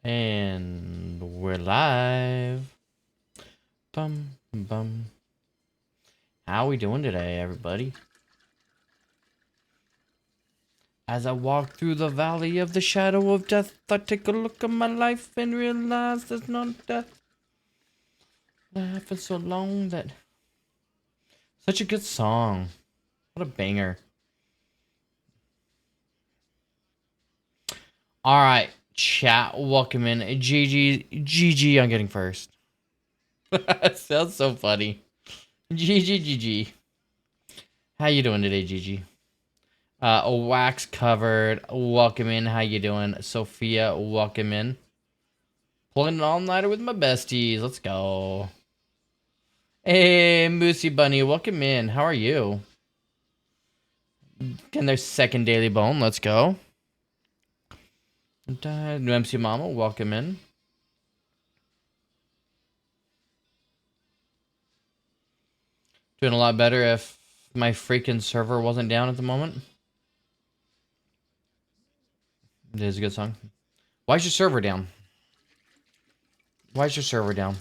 And we're live. Bum bum. How we doing today, everybody? As I walk through the valley of the shadow of death, I take a look at my life and realize there's no death. Life for so long that such a good song. What a banger. Alright, chat, welcome in. GG, I'm getting first. Sounds so funny. GG. How you doing today, GG? A wax covered. Welcome in. How you doing, Sophia? Welcome in. Pulling an all-nighter with my besties. Let's go. Hey, Moosey Bunny. Welcome in. How are you? Getting their second daily bone. Let's go. New MC Mama. Welcome in. Doing a lot better if my freaking server wasn't down at the moment. It is a good song. Why is your server down? Why is your server down?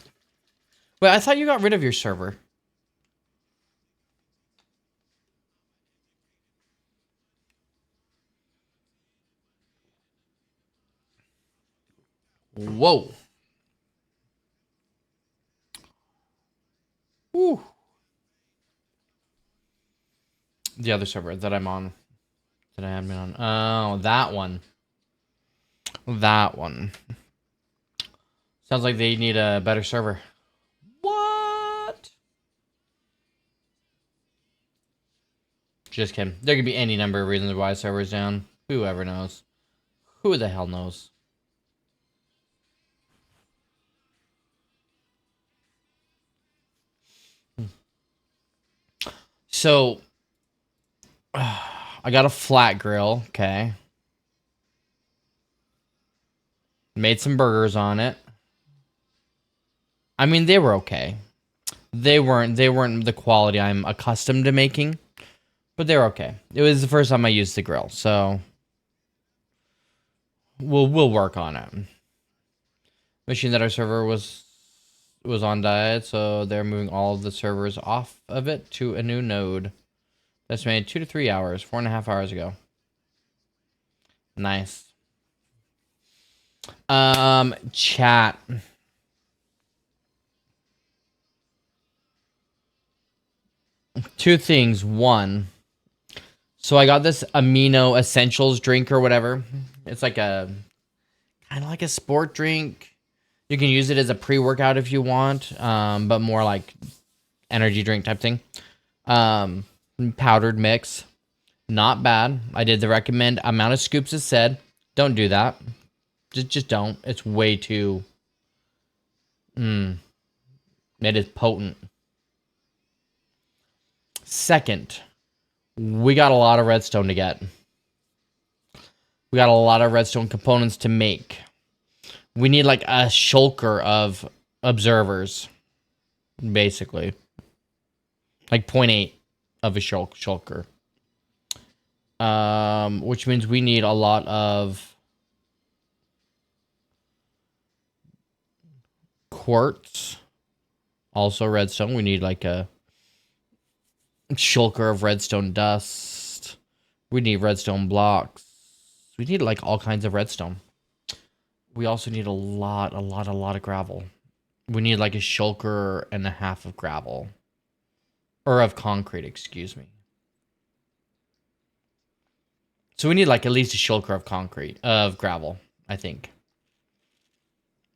Wait, I thought you got rid of your server. Whoa. Woo. The other server that I'm on. That I have been on. Oh, that one. That one. Sounds like they need a better server. What? Just kidding. There could be any number of reasons why a server's down. Whoever knows. Who the hell knows? So, I got a flat grill. Okay. Made some burgers on it. I mean, they were okay. They weren't the quality I'm accustomed to making, but they're okay. It was the first time I used the grill, so we'll work on it. Machine that our server was on diet, so they're moving all of the servers off of it to a new node. That's made 2 to 3 hours, 4.5 hours ago. Nice. Chat. Two things. One, so I got this amino essentials drink or whatever. It's like a kind of like a sport drink. You can use it as a pre-workout if you want, but more like energy drink type thing. Powdered mix. Not bad. I did the recommend amount of scoops as said. Don't do that. Just don't. It's way too... It is potent. Second, we got a lot of redstone to get. We got a lot of redstone components to make. We need like a shulker of observers, basically. Like 0.8 of a shulker. Which means we need a lot of quartz. Also redstone. We need like a shulker of redstone dust. We need redstone blocks. We need like all kinds of redstone. We also need a lot of gravel. We need like a shulker and a half of gravel. Or of concrete, excuse me. So we need like at least a shulker of concrete, of gravel, I think.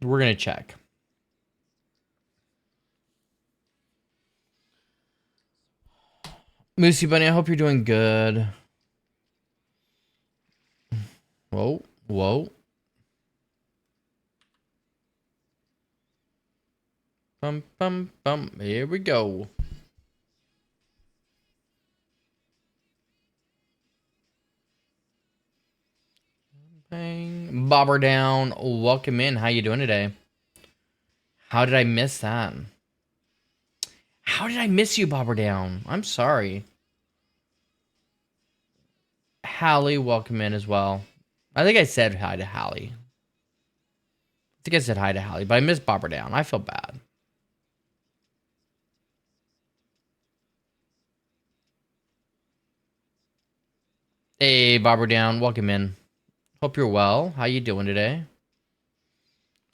We're going to check. Moosey Bunny, I hope you're doing good. Whoa, whoa. Bum, bum, bum. Here we go. Bang. Bobber down. Welcome in. How you doing today? How did I miss that? How did I miss you, Bobber down? I'm sorry. Hallie, welcome in as well. I think I said hi to Hallie. think I said hi to Hallie, but I missed Bobber Down. I feel bad. Hey, Bobber Down. Welcome in. Hope you're well. How you doing today?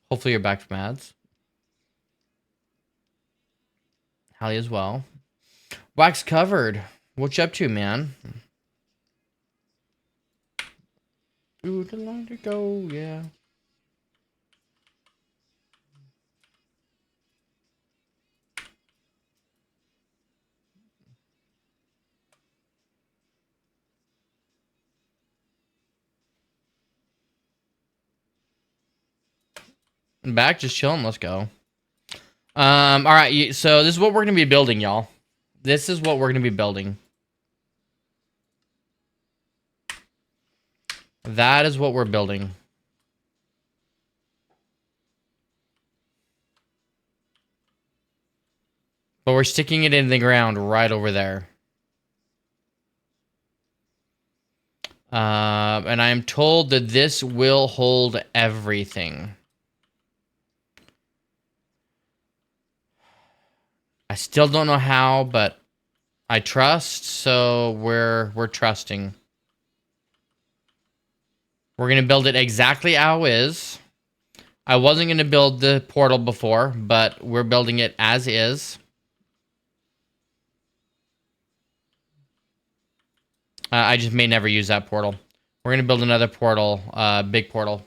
Hopefully you're back from ads. Hallie as well. Wax covered. What you up to, man? Ooh, the line to go, yeah. I'm back, just chilling. Let's go. All right. So this is what we're gonna be building, y'all. This is what we're gonna be building. That is what we're building. But we're sticking it in the ground right over there. And I am told that this will hold everything. I still don't know how, but I trust, so we're trusting. We're gonna build it exactly how is. I wasn't gonna build the portal before, but we're building it as is. I just may never use that portal. We're gonna build another portal, big portal.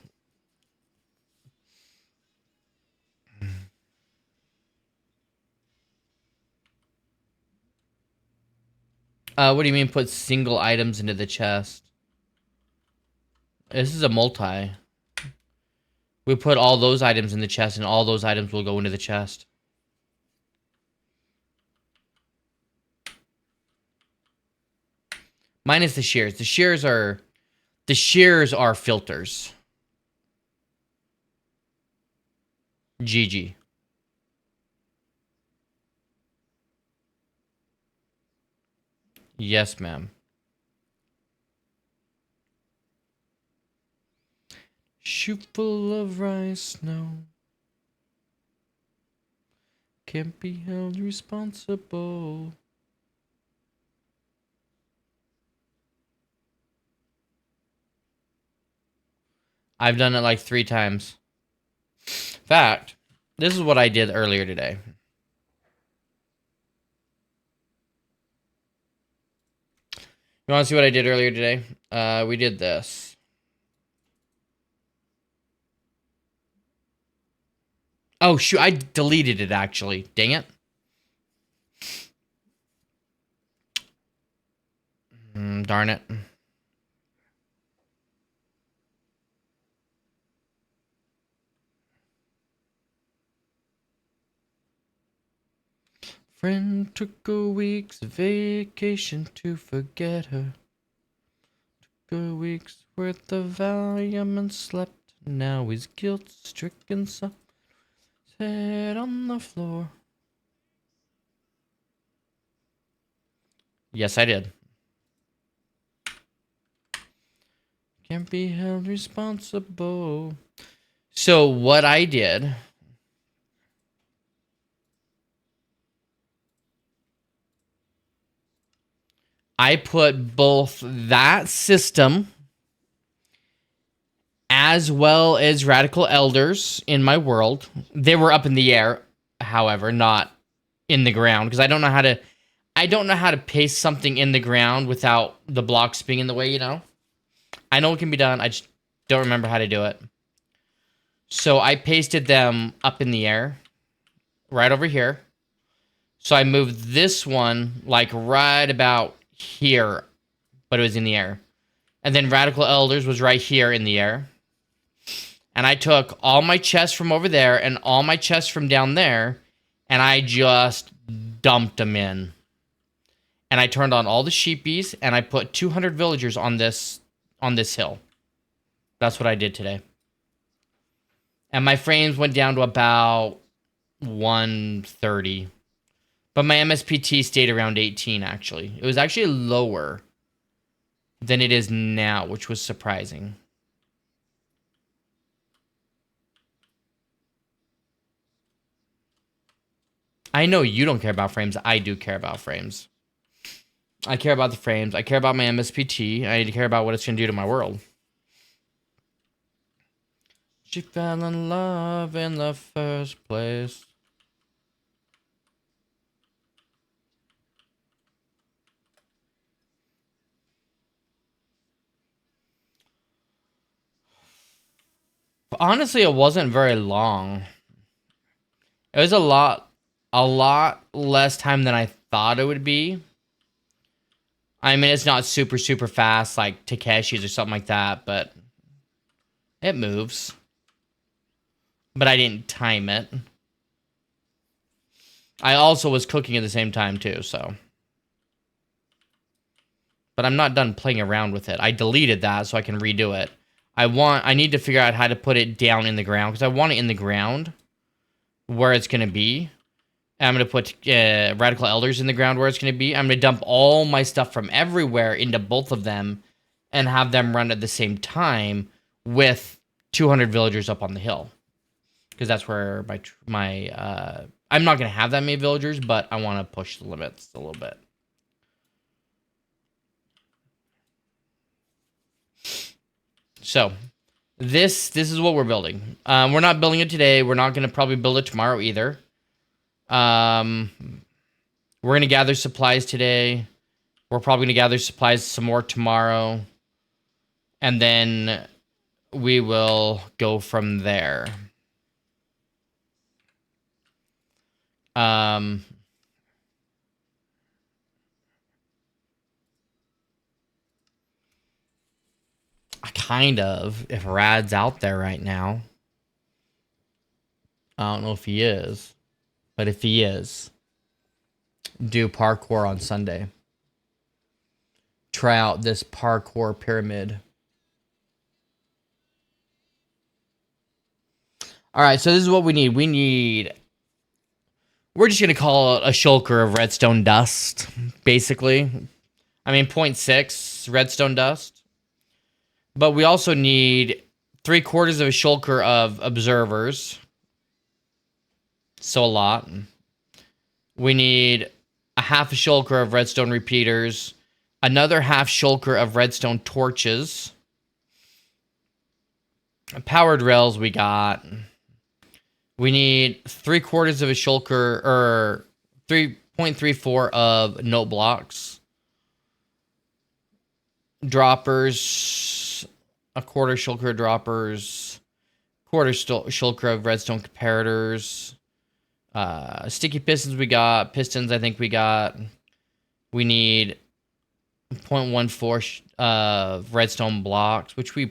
What do you mean put single items into the chest? This is a multi. We put all those items in the chest, and all those items will go into the chest. Minus the shears. The shears are filters. GG. Yes, ma'am. Shoe full of rice, no. Can't be held responsible. I've done it like 3 times. In fact, this is what I did earlier today. You want to see what I did earlier today? We did this. Oh, shoot. I deleted it, actually. Dang it. Darn it. Friend took a week's vacation to forget her. Took a week's worth of Valium and slept. Now he's guilt-stricken, so head on the floor. Yes, I did. Can't be held responsible. So what I did... I put both that system as well as Radical Elders in my world. They were up in the air, however, not in the ground, because I don't know how to paste something in the ground without the blocks being in the way, you know? I know it can be done, I just don't remember how to do it. So I pasted them up in the air, right over here. So I moved this one, like, right about here, but it was in the air. And then Radical Elders was right here in the air. And I took all my chests from over there and all my chests from down there, and I just dumped them in. And I turned on all the sheepies, and I put 200 villagers on this hill. That's what I did today. And my frames went down to about 130. But my MSPT stayed around 18, actually. It was actually lower than it is now, which was surprising. I know you don't care about frames. I do care about frames. I care about the frames. I care about my MSPT. I care about what it's going to do to my world. She fell in love in the first place. Honestly, it wasn't very long. It was a lot less time than I thought it would be. I mean, it's not super, super fast like Takeshi's or something like that, but it moves. But I didn't time it. I also was cooking at the same time too, so. But I'm not done playing around with it. I deleted that so I can redo it. I need to figure out how to put it down in the ground, because I want it in the ground where it's going to be. And I'm going to put Radical Elders in the ground where it's going to be. I'm going to dump all my stuff from everywhere into both of them and have them run at the same time with 200 villagers up on the hill. Because that's where I'm not going to have that many villagers, but I want to push the limits a little bit. So, this is what we're building. We're not building it today. We're not going to probably build it tomorrow either. We're going to gather supplies today. We're probably going to gather supplies some more tomorrow. And then we will go from there. Kind of, if Rad's out there right now. I don't know if he is. But if he is, do parkour on Sunday. Try out this parkour pyramid. Alright, so this is what we need. We're just going to call it a shulker of redstone dust, basically. I mean, 0.6 redstone dust. But we also need 3/4 of a shulker of observers. So a lot. We need a half a shulker of redstone repeaters. Another half shulker of redstone torches. Powered rails we got. We need 3/4 of a shulker, or 3.34 of note blocks. Droppers, a quarter shulker droppers, quarter shulker of redstone comparators. Sticky pistons we got. Pistons I think we got. We need 0.14 redstone blocks, which we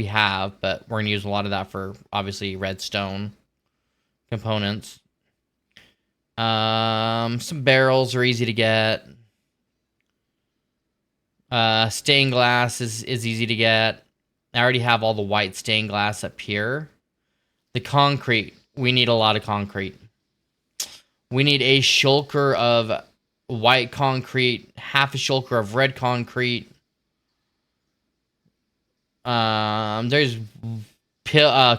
have, but we're gonna use a lot of that for obviously redstone components. Some barrels are easy to get. Stained glass is easy to get. I already have all the white stained glass up here. The concrete, we need a lot of concrete. We need a shulker of white concrete, half a shulker of red concrete. There's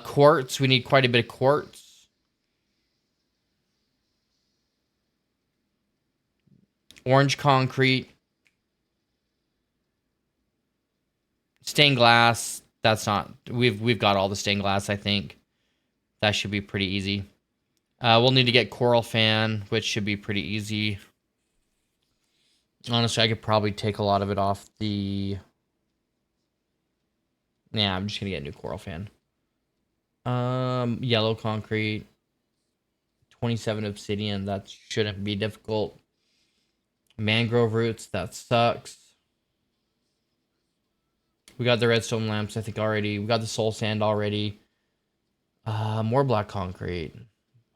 quartz. We need quite a bit of quartz. Orange concrete. Stained glass. That's not. We've got all the stained glass, I think. That should be pretty easy. We'll need to get coral fan, which should be pretty easy. Honestly, I could probably take a lot of it off the... Yeah, I'm just gonna get a new coral fan. Yellow concrete. 27 obsidian. That shouldn't be difficult. Mangrove roots. That sucks. We got the redstone lamps, I think, already. We got the soul sand already. More black concrete.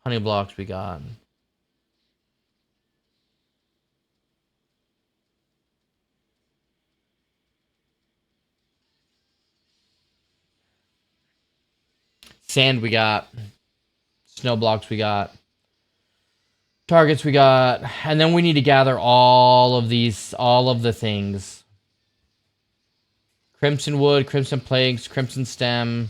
Honey blocks we got. Sand we got. Snow blocks we got. Targets we got. And then we need to gather all of the things. Crimson wood, crimson planks, crimson stem.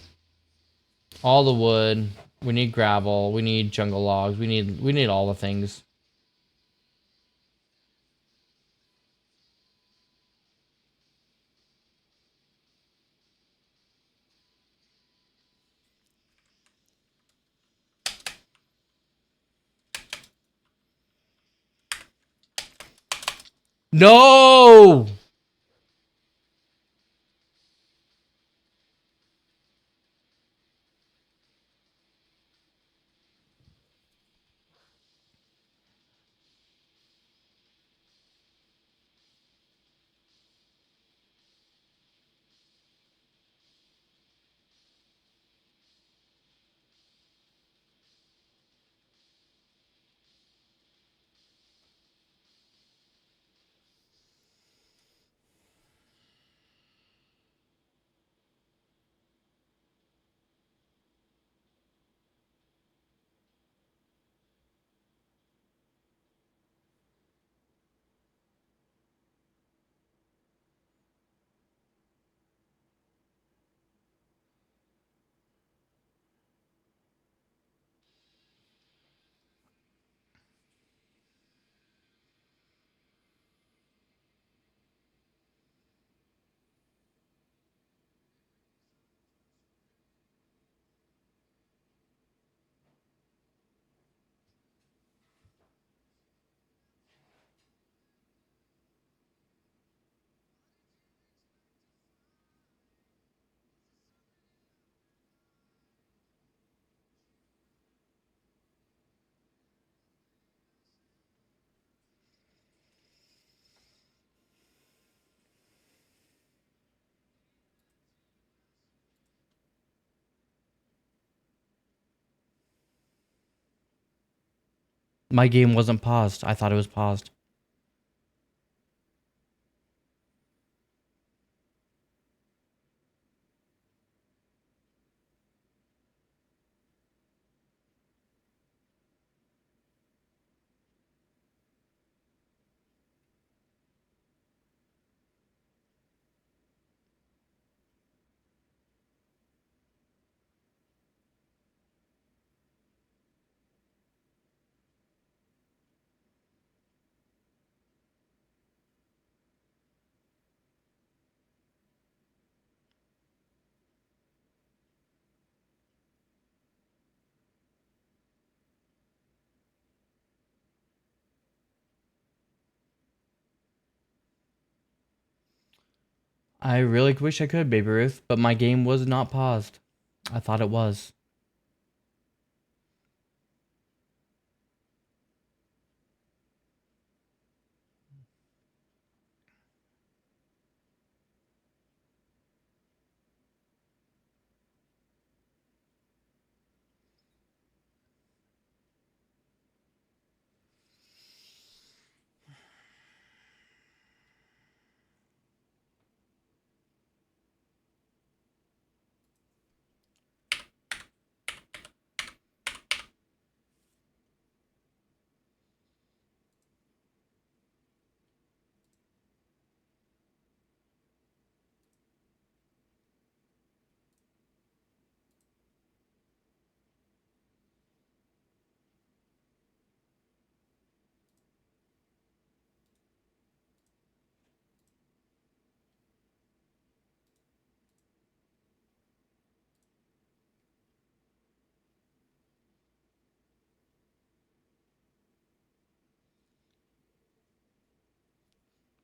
All the wood. We need gravel. We need jungle logs. We need all the things. No! My game wasn't paused. I thought it was paused. I really wish I could, Baby Ruth, but my game was not paused. I thought it was.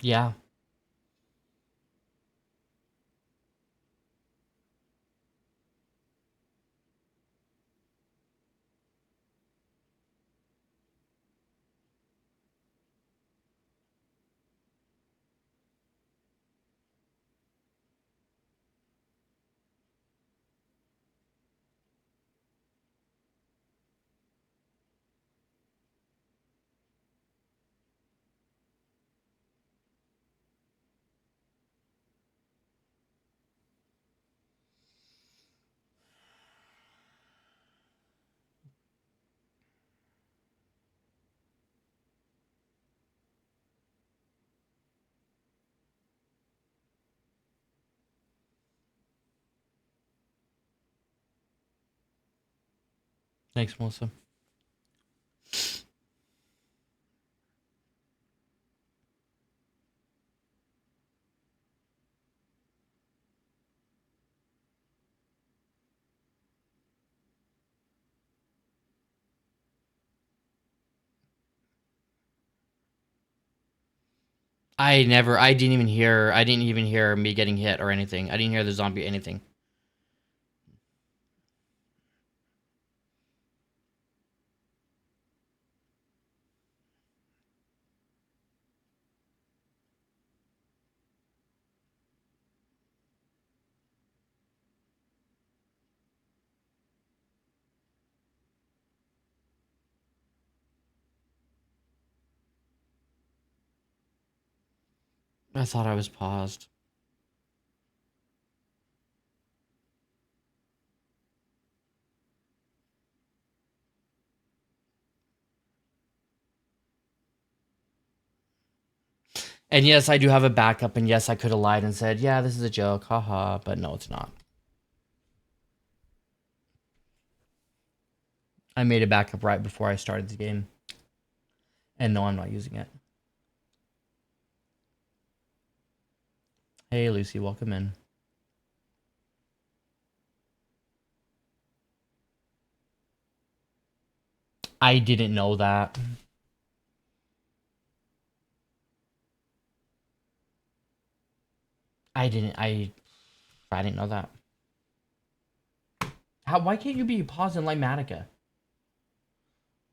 Yeah. Thanks, Melissa. I didn't even hear me getting hit or anything. I didn't hear the zombie anything. I thought I was paused. And yes, I do have a backup, and yes, I could have lied and said, yeah, this is a joke, haha, but no, it's not. I made a backup right before I started the game. And no, I'm not using it. Hey, Lucy, welcome in. I didn't know that. I didn't know that. Why can't you be pausing like Matica?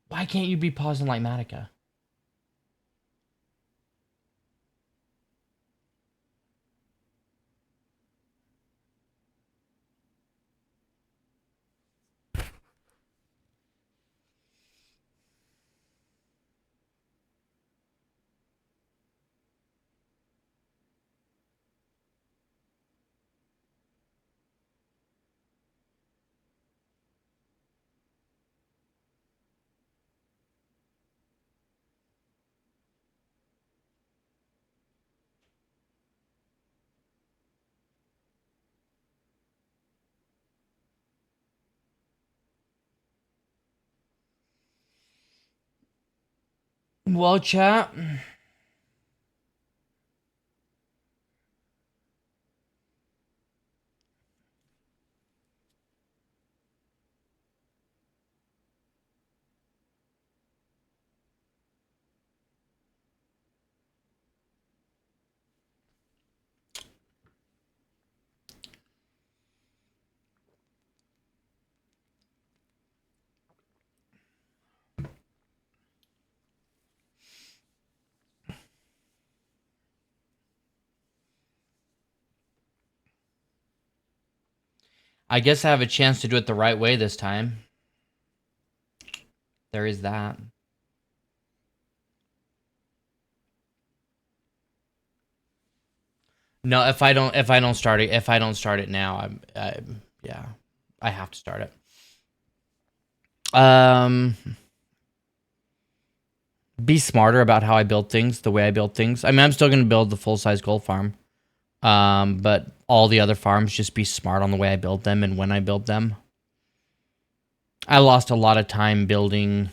Why can't you be pausing like Matica? Well, chat. I guess I have a chance to do it the right way this time. There is that. No, if I don't start it now, yeah, I have to start it. Be smarter about how I build things, the way I build things. I mean, I'm still gonna build the full size gold farm. But all the other farms, just be smart on the way I build them and when I build them. I lost a lot of time building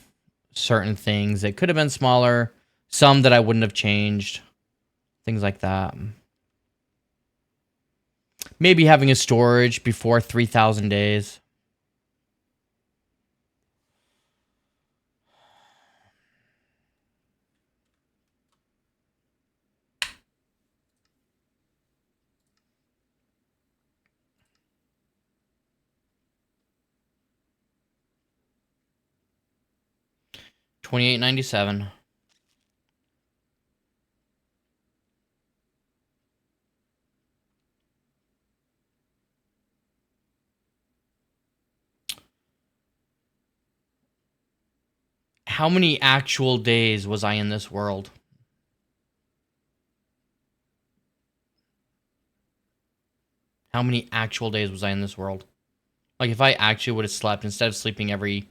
certain things that could have been smaller, some that I wouldn't have changed, things like that. Maybe having a storage before 3,000 days. $28.97. How many actual days was I in this world? How many actual days was I in this world? Like, if I actually would have slept instead of sleeping every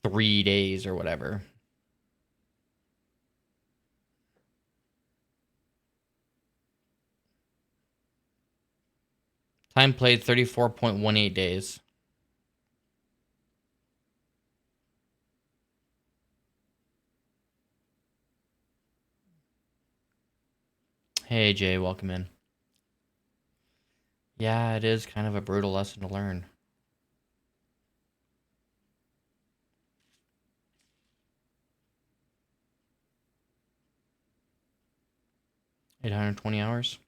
3 days or whatever. Time played 34.18 days. Hey, Jay, welcome in. Yeah, it is kind of a brutal lesson to learn. 820 hours.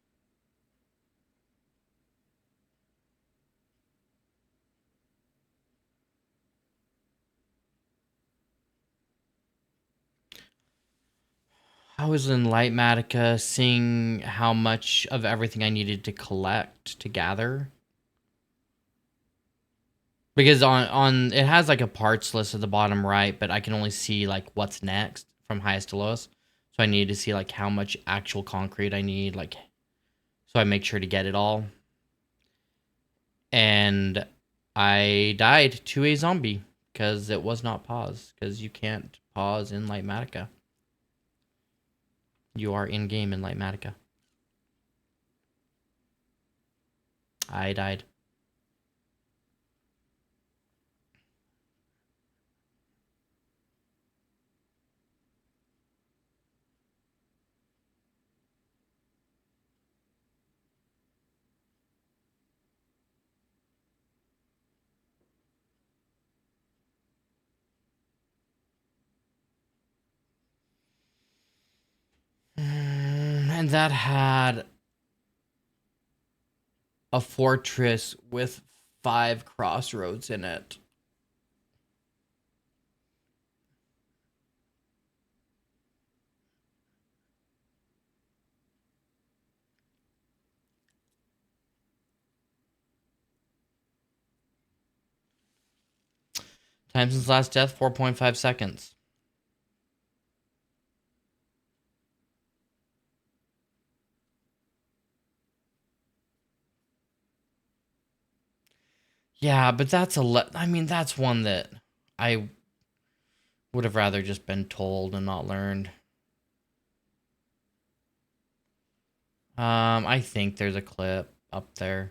I was in Lightmatica seeing how much of everything I needed to collect to gather. Because on it has like a parts list at the bottom right, but I can only see like what's next from highest to lowest. So I need to see like how much actual concrete I need, like, so I make sure to get it all. And I died to a zombie because it was not paused, because you can't pause in Lightmatica. You are in game in Lightmatica. I died. And that had a fortress with 5 crossroads in it. Time since last death, 4.5 seconds. Yeah, but that's I mean, that's one that I would have rather just been told and not learned. I think there's a clip up there.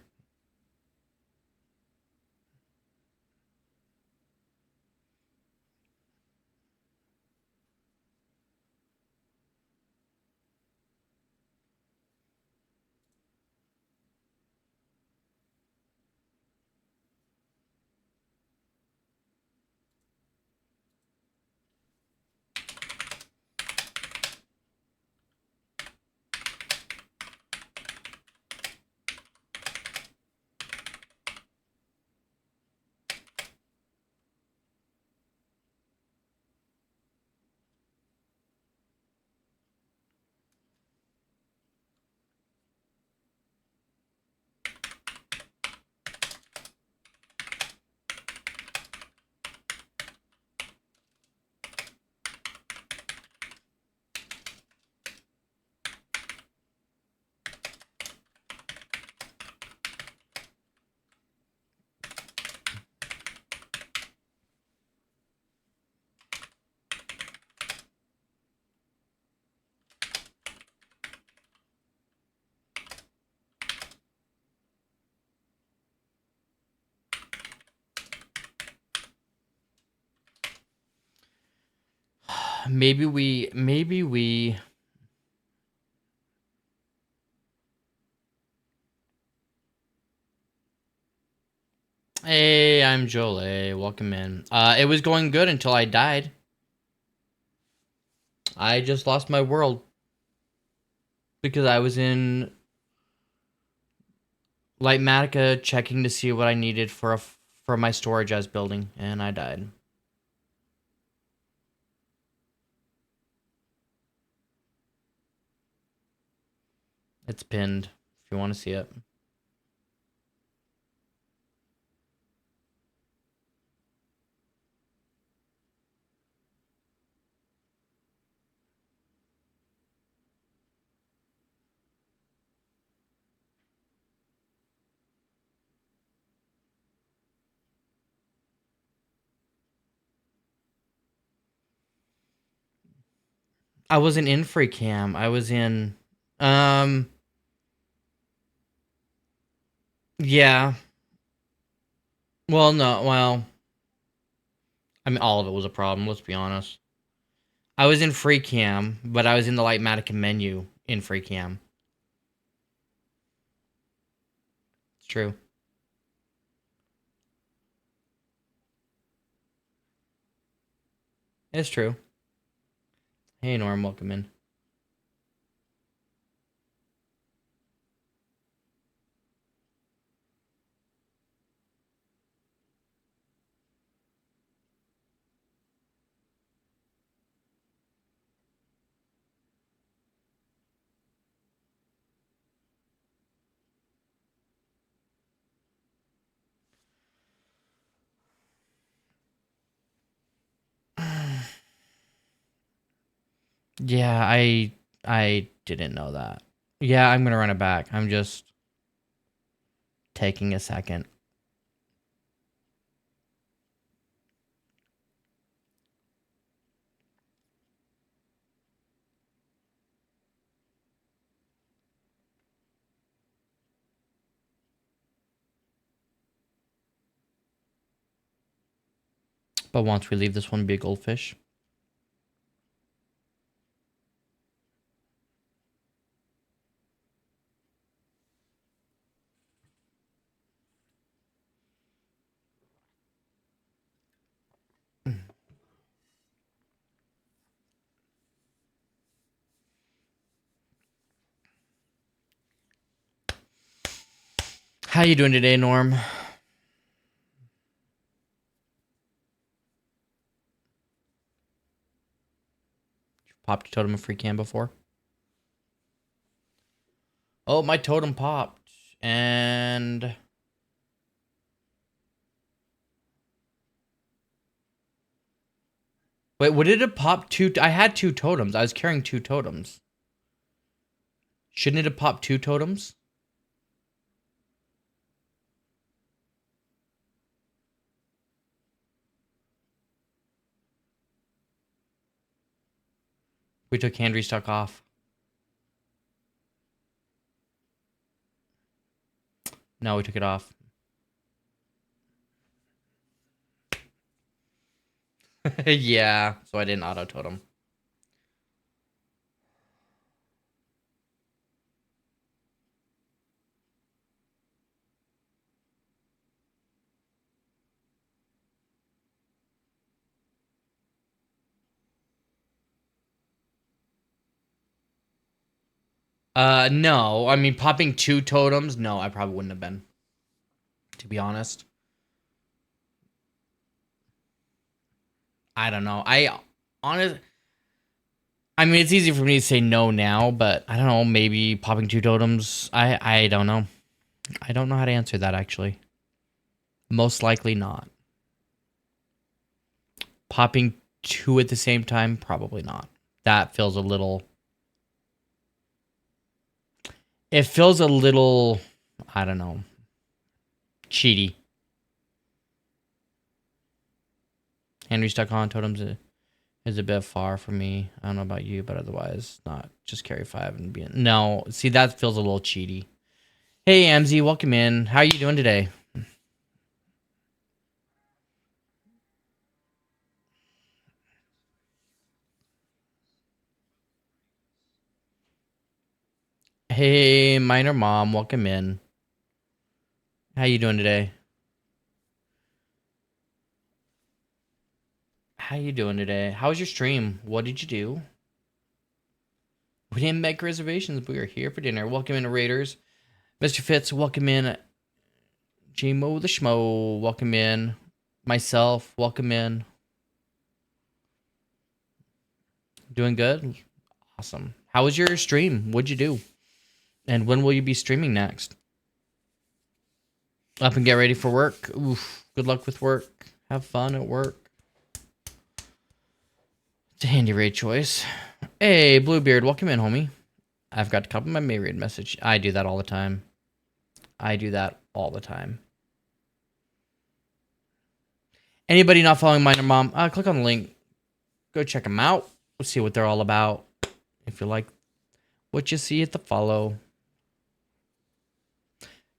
Maybe we. Hey, I'm Jolie. Welcome in. It was going good until I died. I just lost my world because I was in Lightmatica checking to see what I needed for my storage as building, and I died. It's pinned if you want to see it. I wasn't in free cam. I was in um yeah. Well, no, well, I mean all of it was a problem, let's be honest. I was in free cam, but I was in the Lightmatica menu in free cam. It's true. It's true. Hey Norm, welcome in. Yeah, I didn't know that. Yeah, I'm gonna run it back. I'm just taking a second. But once we leave this one, be a goldfish. How you doing today, Norm? Popped your totem a free can before? Oh, my totem popped. And wait, what did it pop two? I had two totems. I was carrying two totems. Shouldn't it have popped two totems? We took hand restock off. No, we took it off. Yeah, so I didn't auto totem. No. I mean, popping two totems? No, I probably wouldn't have been. To be honest. I don't know. I mean, it's easy for me to say no now, but I don't know. Maybe popping two totems. I don't know. I don't know how to answer that, actually. Most likely not. Popping two at the same time? Probably not. That feels a little... It feels a little... I don't know. Cheaty. Henry stuck on totems is a bit far for me. I don't know about you, but otherwise, not just carry 5 and be... No, see, that feels a little cheaty. Hey, MZ, welcome in. How are you doing today? Hey, Minor Mom, welcome in. How you doing today? How you doing today? How was your stream? What did you do? We didn't make reservations, but we are here for dinner. Welcome in, Raiders. Mr. Fitz, welcome in. Gmo the Schmo, welcome in. Myself, welcome in. Doing good? Awesome. How was your stream? What'd you do? And when will you be streaming next? Up and get ready for work. Oof. Good luck with work. Have fun at work. It's a handy raid choice. Hey, Bluebeard, welcome in, homie. I've got to copy my May raid message. I do that all the time. Anybody not following Minor Mom, click on the link. Go check them out. We'll see what they're all about. If you like what you see, hit the follow.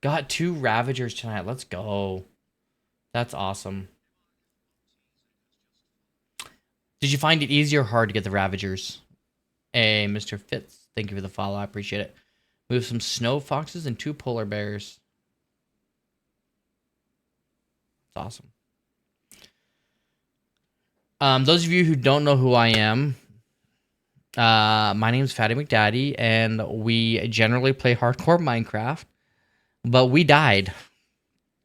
Got 2 Ravagers tonight. Let's go. That's awesome. Did you find it easy or hard to get the Ravagers? Hey, Mr. Fitz. Thank you for the follow. I appreciate it. We have some snow foxes and 2 polar bears. It's awesome. Those of you who don't know who I am, my name is Fatty McDaddy, and we generally play hardcore Minecraft, but we died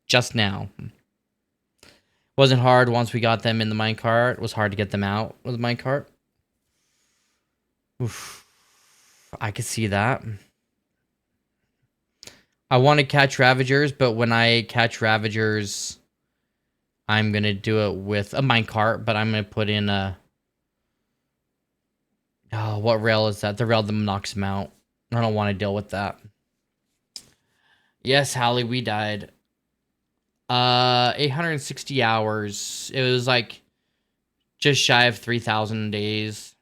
just now. Wasn't hard once we got them in the minecart. It was hard to get them out with the minecart. Oof. I could see that. I want to catch Ravagers, but when I catch Ravagers, I'm going to do it with a minecart, but I'm going to put in a... Oh, what rail is that? The rail that knocks him out. I don't want to deal with that. Yes, Hallie, we died. 860 hours. It was like just shy of 3,000 days.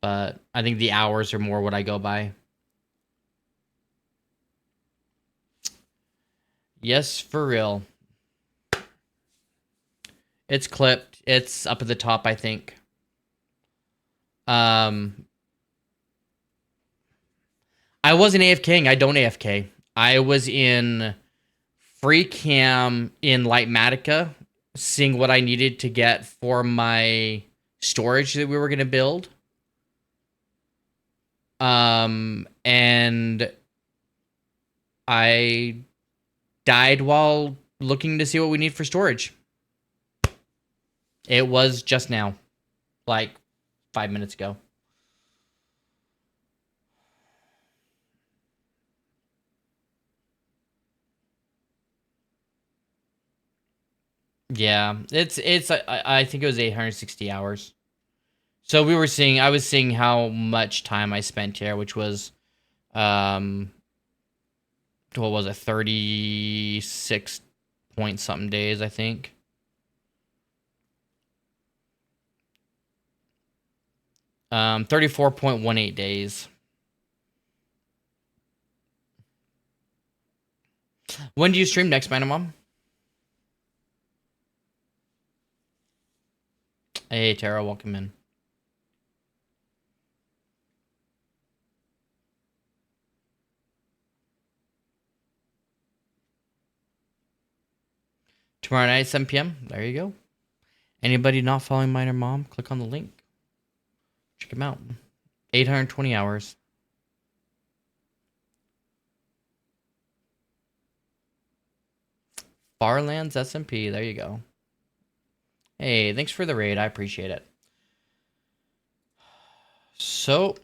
But I think the hours are more what I go by. Yes, for real. It's clipped. It's up at the top, I think. I wasn't AFKing. I don't AFK. I was in free cam in Lightmatica, seeing what I needed to get for my storage that we were going to build. And I died while looking to see what we need for storage. It was just now, like 5 minutes ago. Yeah, it's I think it was 860 hours. So I was seeing how much time I spent here, which was what was it, 36 point something days, I think. 34.18 days. When do you stream next, man, Mom? Hey, Tara, welcome in. Tomorrow night, 7 p.m. There you go. Anybody not following Minor Mom, click on the link. Check him out. 820 hours. Farlands SMP. There you go. Hey, thanks for the raid. I appreciate it. So,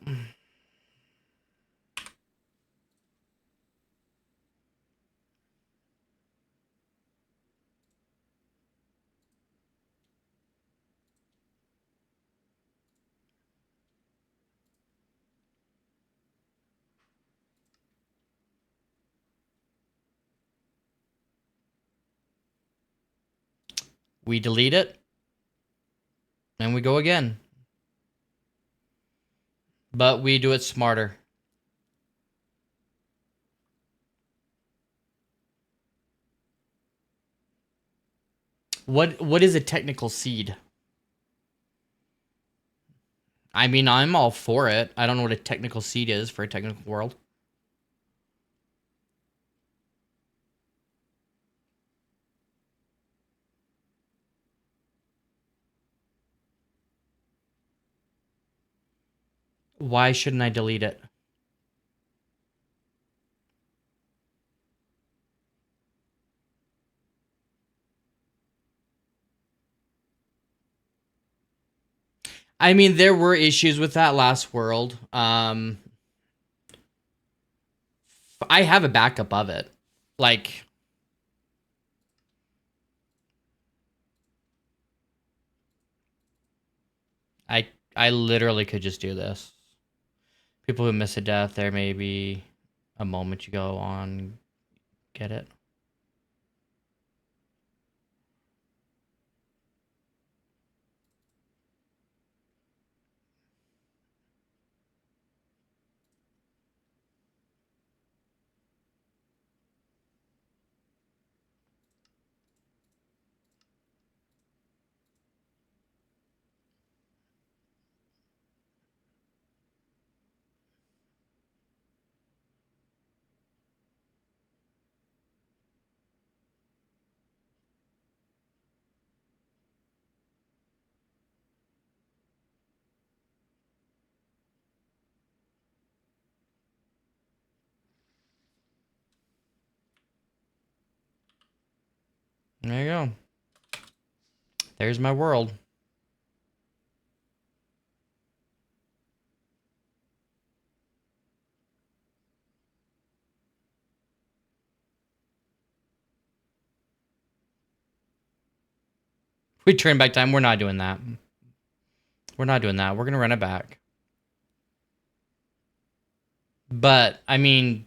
we delete it. And we go again. But we do it smarter. What is a technical seed? I mean, I'm all for it. I don't know what a technical seed is for a technical world. Why shouldn't I delete it? I mean, there were issues with that last world. I have a backup of it. Like, I literally could just do this. People who miss a death, there may be a moment you go on, get it. There you go. There's my world. We turn back time. We're not doing that. We're not doing that. We're going to run it back. But, I mean...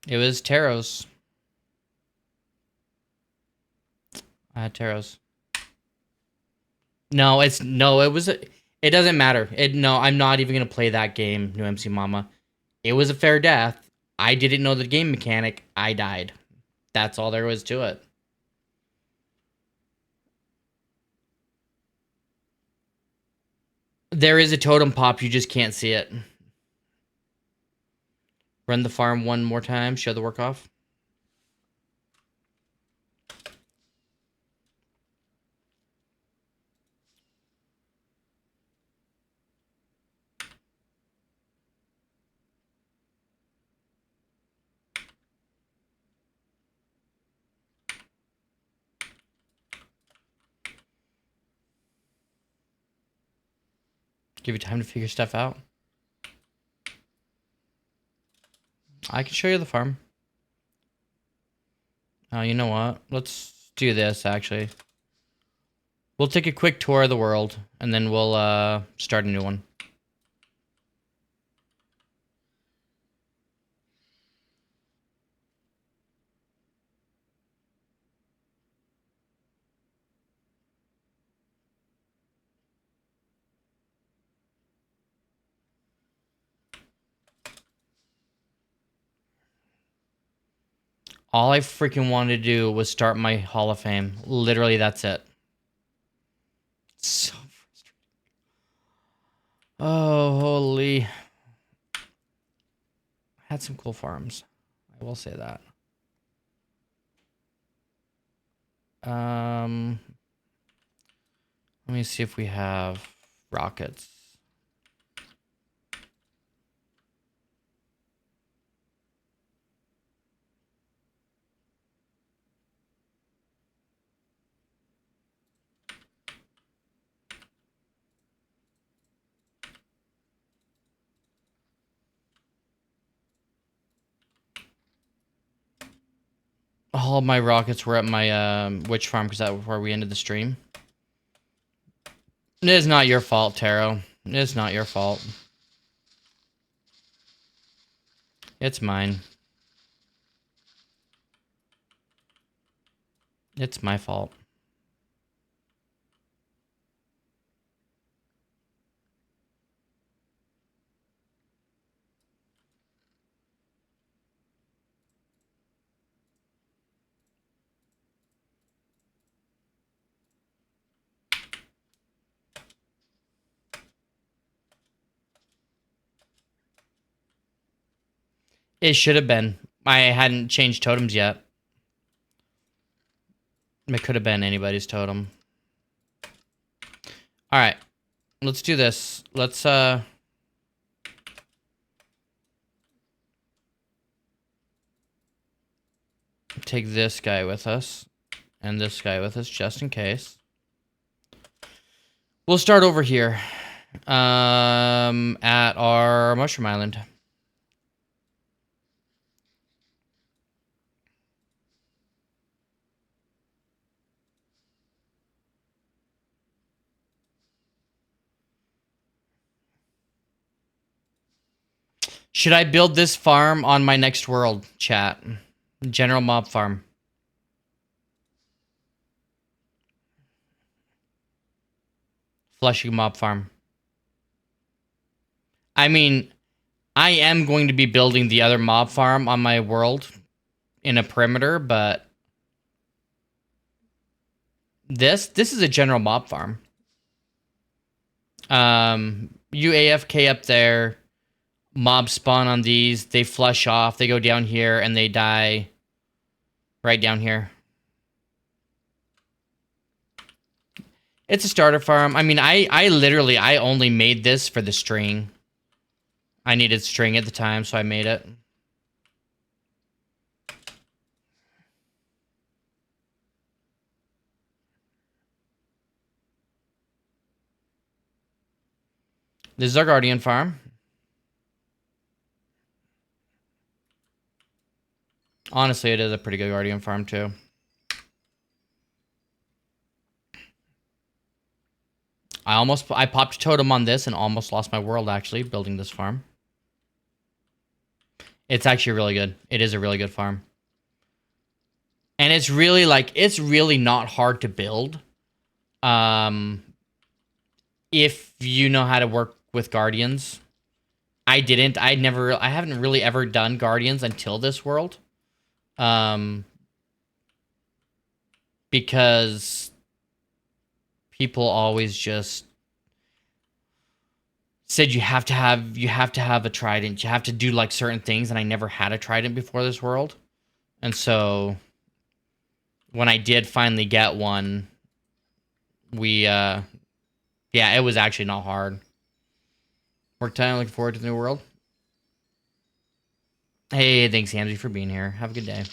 It was Taros. I had Taros. No, it was... It doesn't matter. No, I'm not even going to play that game, New MC Mama. It was a fair death. I didn't know the game mechanic. I died. That's all there was to it. There is a totem pop. You just can't see it. Run the farm one more time. Show the work off. Give you time to figure stuff out. I can show you the farm. Oh, you know what? Let's do this, actually. We'll take a quick tour of the world, and then we'll start a new one. All I freaking wanted to do was start my Hall of Fame. Literally, that's it. So frustrating. Oh, holy. Had some cool farms. I will say that. Let me see if we have rockets. All of my rockets were at my witch farm because that was where we ended the stream. It is not your fault, Taro. It is not your fault. It's mine. It's my fault. It should have been. I hadn't changed totems yet. It could have been anybody's totem. Alright. Let's do this. Let's take this guy with us. And this guy with us, just in case. We'll start over here. At our Mushroom Island. Should I build this farm on my next world, chat? General Mob Farm. Flushing Mob Farm. I mean, I am going to be building the other mob farm on my world in a perimeter, but this is a general mob farm. You AFK up there, mobs spawn on these, they flush off, they go down here, and they die right down here. It's a starter farm. I mean, I literally only made this for the string. I needed string at the time, so I made it. This is our guardian farm. Honestly, it is a pretty good Guardian farm, too. I popped a totem on this and almost lost my world, actually, building this farm. It's actually really good. It is a really good farm. And it's really, like, it's really not hard to build. If you know how to work with Guardians. I didn't. I haven't really ever done Guardians until this world. Because people always just said you have to have a trident. You have to do like certain things, and I never had a trident before this world. And so when I did finally get one, yeah, it was actually not hard. Work time, looking forward to the new world. Hey, thanks, Angie, for being here. Have a good day.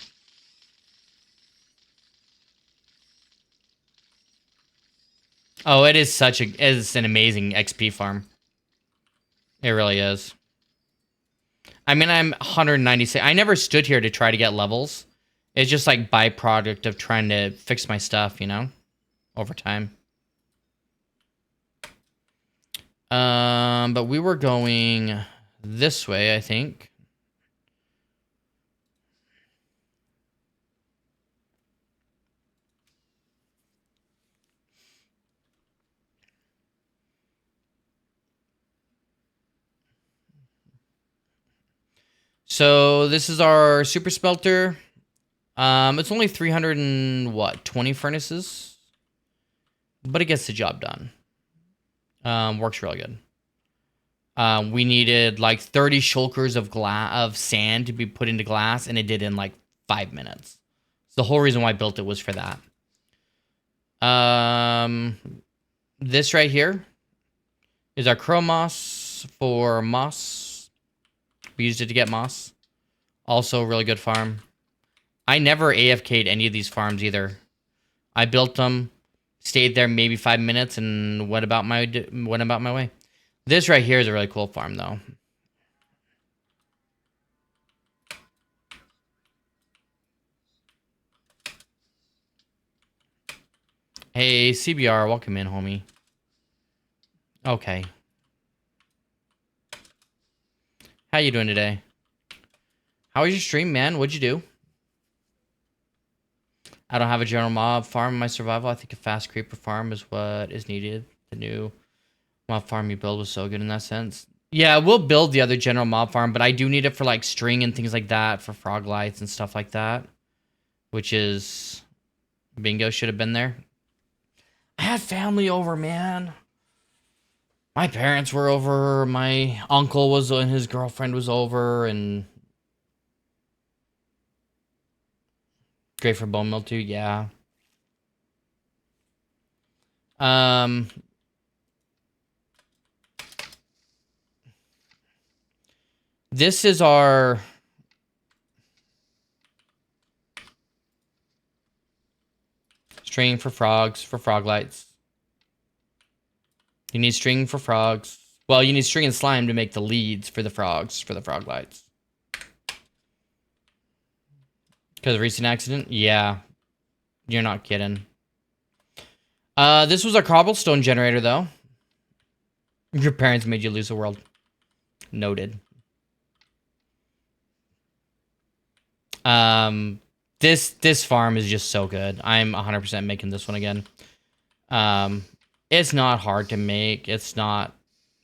Oh, it's an amazing XP farm. It really is. I mean, I'm 196. I never stood here to try to get levels. It's just like byproduct of trying to fix my stuff, you know, over time. But we were going this way, I think. So this is our super smelter. It's only 20 furnaces, but it gets the job done. Works really good. We needed like 30 shulkers of sand to be put into glass, and it did in like 5 minutes. So the whole reason why I built it was for that. This right here is our crow moss for moss. We used it to get moss. Also, really good farm. I never AFK'd any of these farms either. I built them, stayed there maybe 5 minutes, and went about my way. This right here is a really cool farm, though. Hey, CBR, welcome in, homie. Okay. How you doing today? How was your stream, man? What'd you do? I don't have a general mob farm in my survival. I think a fast creeper farm is what is needed. The new mob farm you build was so good in that sense. Yeah, we'll build the other general mob farm, but I do need it for like string and things like that, for frog lights and stuff like that. Which is... Bingo should have been there. I had family over, man. My parents were over, my uncle was, and his girlfriend was over, and... Great for bone meal too, yeah. This is our... String for frogs, for frog lights. You need string for frogs. Well, you need string and slime to make the leads for the frogs, for the frog lights. Because of recent accident? Yeah. You're not kidding. This was our cobblestone generator, though. Your parents made you lose the world. Noted. This farm is just so good. I'm 100% making this one again. It's not hard to make. It's not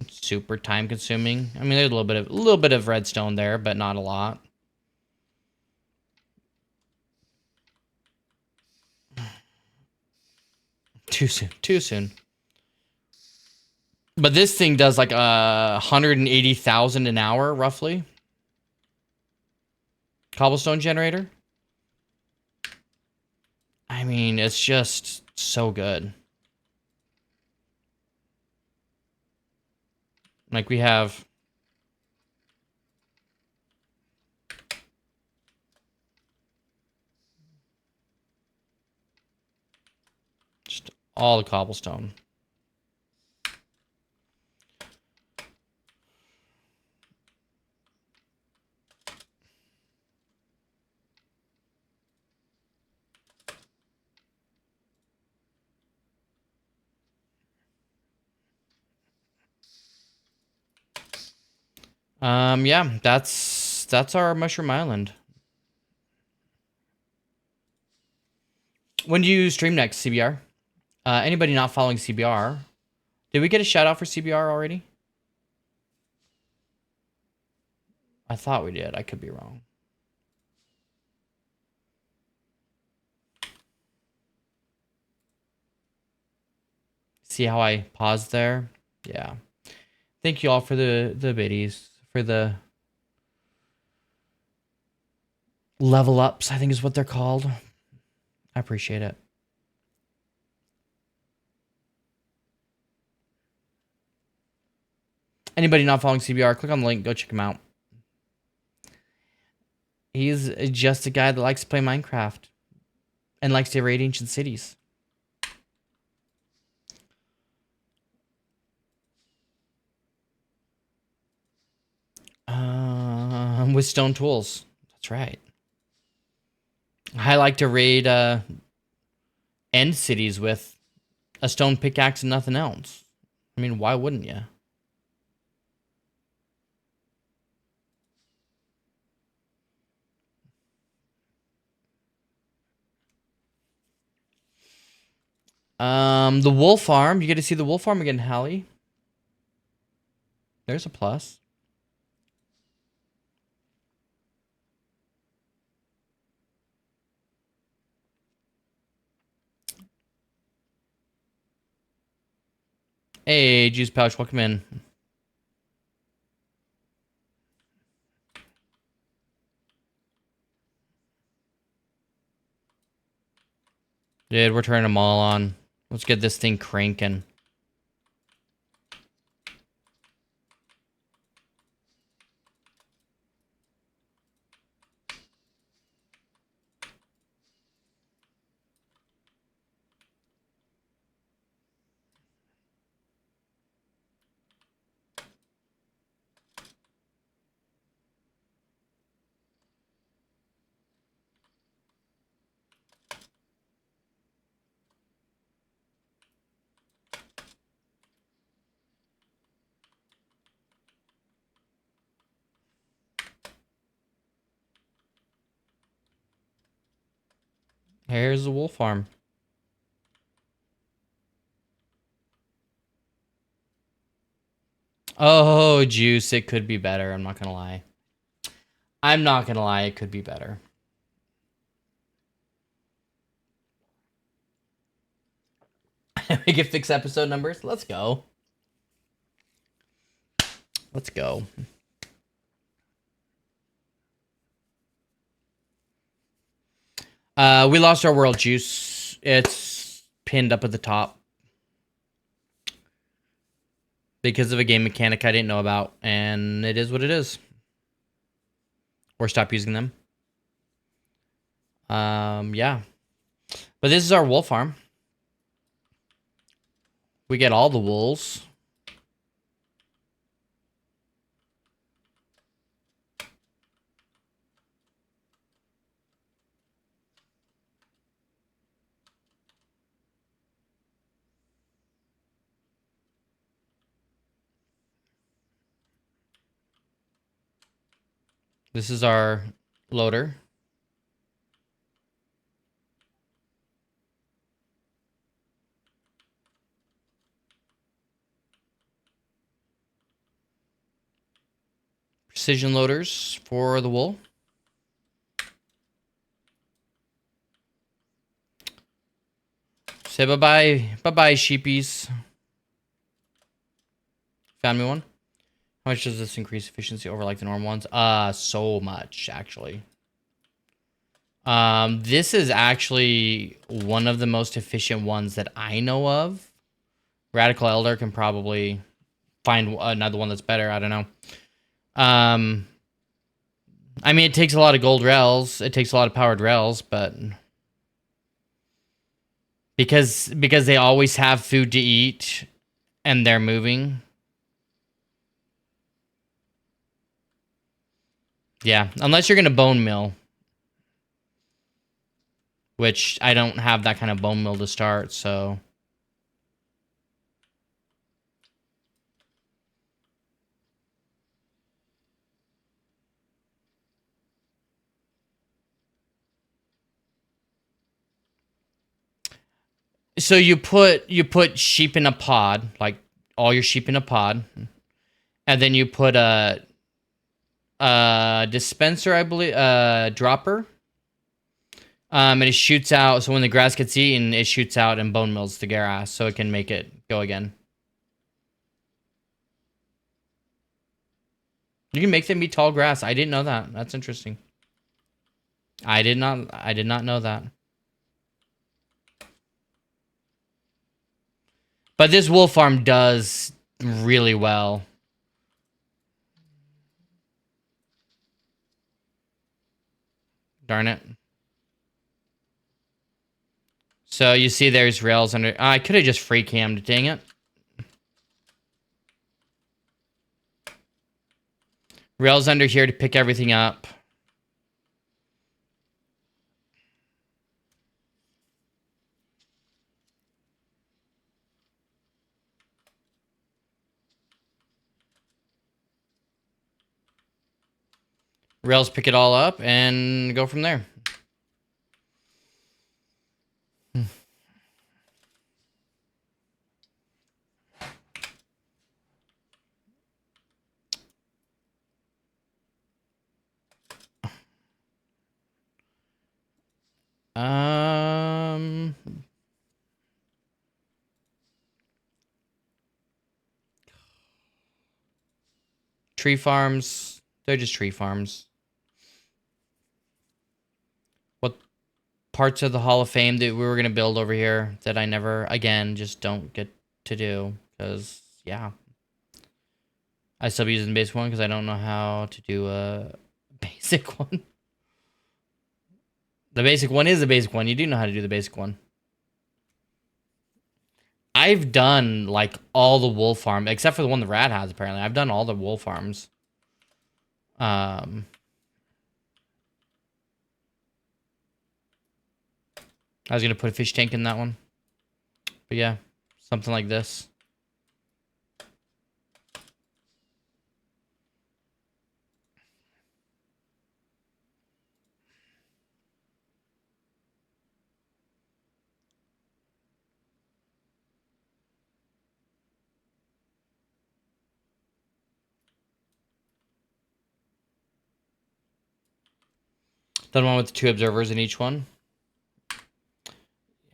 super time consuming. I mean, there's a little bit of redstone there, but not a lot. Too soon. But this thing does like 180,000 an hour, roughly. Cobblestone generator. I mean, it's just so good. Like we have... just all the cobblestone. Yeah, that's our Mushroom Island. When do you stream next, CBR? Anybody not following CBR? Did we get a shout out for CBR already? I thought we did. I could be wrong. See how I paused there? Yeah. Thank you all for the biddies, for the level ups, I think is what they're called. I appreciate it. Anybody not following CBR, click on the link, go check him out. He's just a guy that likes to play Minecraft and likes to raid ancient cities. With stone tools. That's right. I like to raid end cities with a stone pickaxe and nothing else. I mean, why wouldn't you? The wool farm. You get to see the wool farm again, Hallie. There's a plus. Hey, Juice Pouch, welcome in. Dude, we're turning them all on. Let's get this thing cranking. Here's the wool farm. Oh, Juice, it could be better. I'm not gonna lie. I'm not gonna lie, it could be better. We can fix episode numbers. Let's go. Let's go. We lost our world, Juice. It's pinned up at the top. Because of a game mechanic I didn't know about, and it is what it is. Or stop using them. Yeah. But this is our wool farm. We get all the wools. This is our loader. Precision loaders for the wool. Say bye-bye. Bye-bye, sheepies. Found me one. How much does this increase efficiency over like the normal ones? So much, actually. This is actually one of the most efficient ones that I know of. Radical Elder can probably find another one that's better. I don't know. I mean, it takes a lot of gold rails. It takes a lot of powered rails, but because they always have food to eat and they're moving. Yeah, unless you're going to bone mill. Which I don't have that kind of bone mill to start, so. So you put sheep in a pod, like all your sheep in a pod, and then you put a dispenser, I believe, dropper. And it shoots out. So when the grass gets eaten, it shoots out and bone mills the grass, so it can make it go again. You can make them be tall grass. I didn't know that. That's interesting. I did not know that. But this wool farm does really well. Darn it. So you see there's rails under... I could have just free cammed. Dang it. Rails under here to pick everything up. Rails pick it all up and go from there. Um... Tree farms. They're just tree farms. What parts of the Hall of Fame that we were going to build over here that I never, again, just don't get to do. Because, yeah. I still be using the basic one because I don't know how to do a basic one. The basic one is the basic one. You do know how to do the basic one. I've done, like, all the wool farms, except for the one the rat has, apparently. I've done all the wool farms. I was going to put a fish tank in that one. But yeah, something like this. Done one with 2 observers in each one.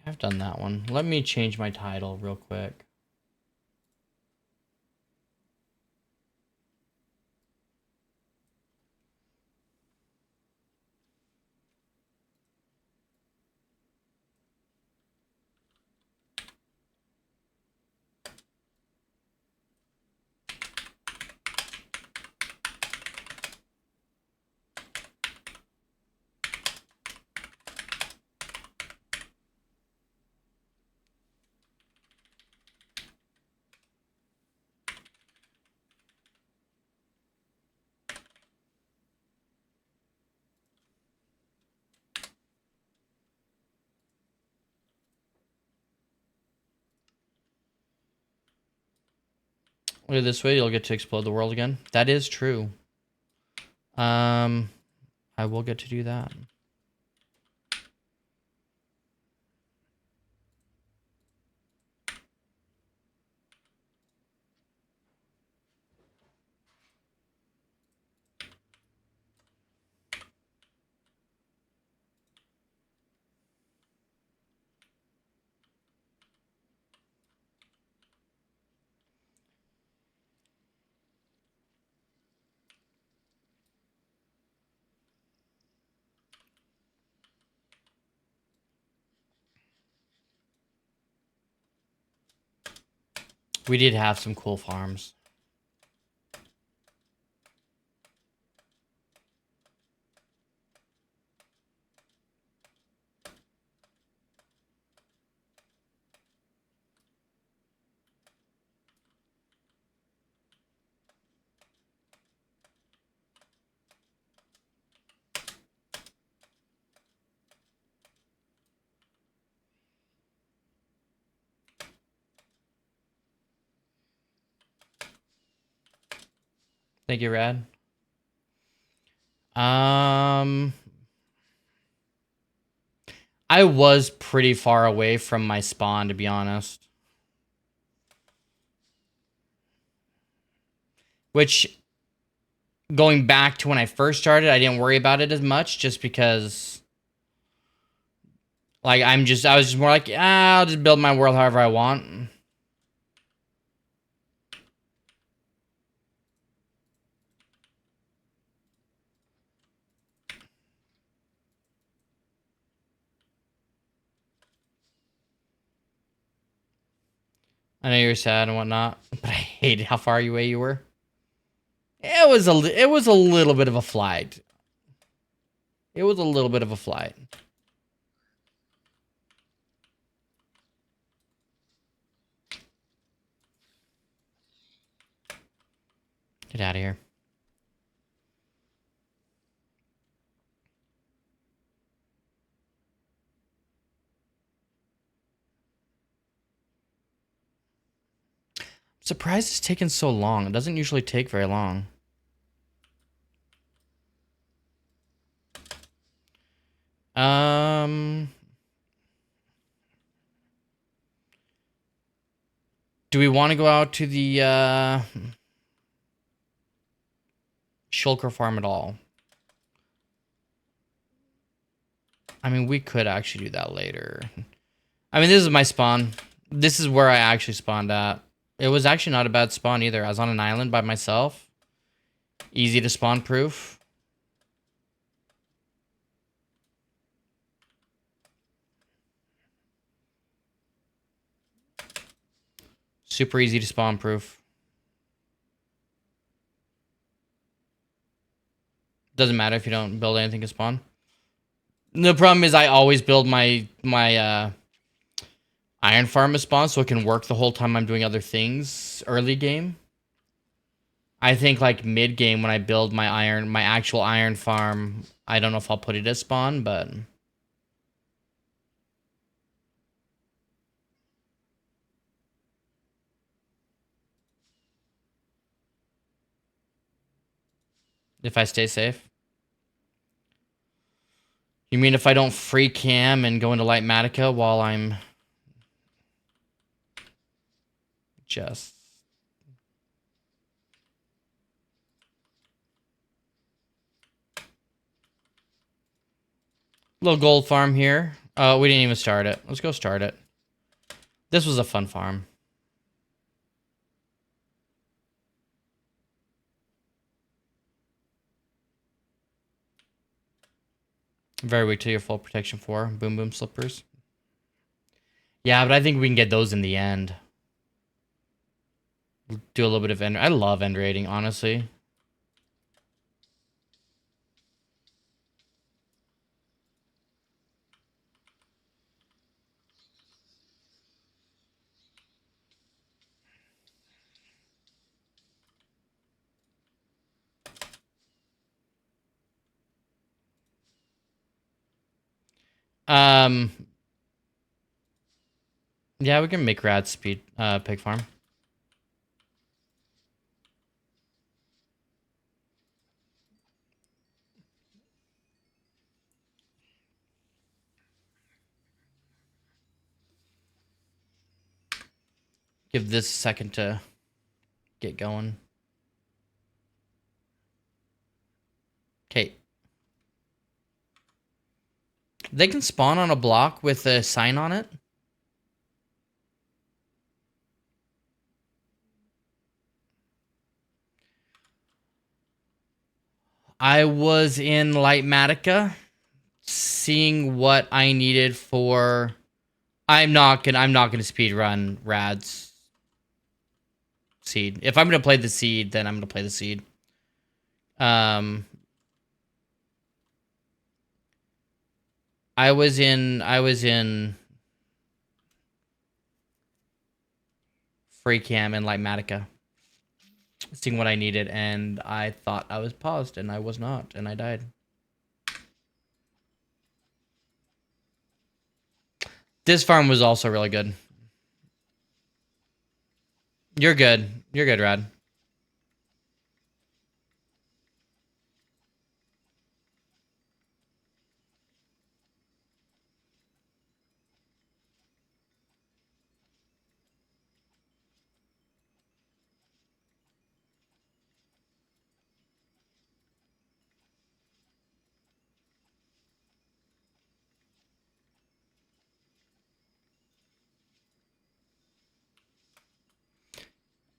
I've done that one. Let me change my title real quick. Look at this way, you'll get to explode the world again. That is true. I will get to do that. We did have some cool farms. Thank you, Rad. I was pretty far away from my spawn, to be honest. Which, going back to when I first started, I didn't worry about it as much just because, like, I was just more like, I'll just build my world however I want. I know you're sad and whatnot, but I hated how far away you were. It was a little bit of a flight. It was a little bit of a flight. Get out of here. I'm surprised it's taken so long. It doesn't usually take very long. Do we want to go out to the Shulker farm at all? I mean, we could actually do that later. I mean, this is my spawn. This is where I actually spawned at. It was actually not a bad spawn either. I was on an island by myself. Easy to spawn proof. Super easy to spawn proof. Doesn't matter if you don't build anything to spawn. The problem is I always build my iron farm as spawn so it can work the whole time I'm doing other things early game. I think like mid game when I build my actual iron farm, I don't know if I'll put it as spawn, but if I stay safe. You mean if I don't free cam and go into Lightmatica while I'm just... Little gold farm here. Oh, we didn't even start it. Let's go start it. This was a fun farm. Very weak to your full protection 4. Boom boom slippers. Yeah, but I think we can get those in the end. Do a little bit of end. I love end raiding, honestly. Yeah, we can make rad speed pig farm. Give this a second to get going. Okay. They can spawn on a block with a sign on it. I was in Lightmatica seeing what I needed for... I'm not gonna speed run Rad's seed. If I'm gonna play the seed, then I'm gonna play the seed. I was in free cam in Lightmatica seeing what I needed, and I thought I was paused, and I was not, and I died. This farm was also really good. You're good. You're good, Rad.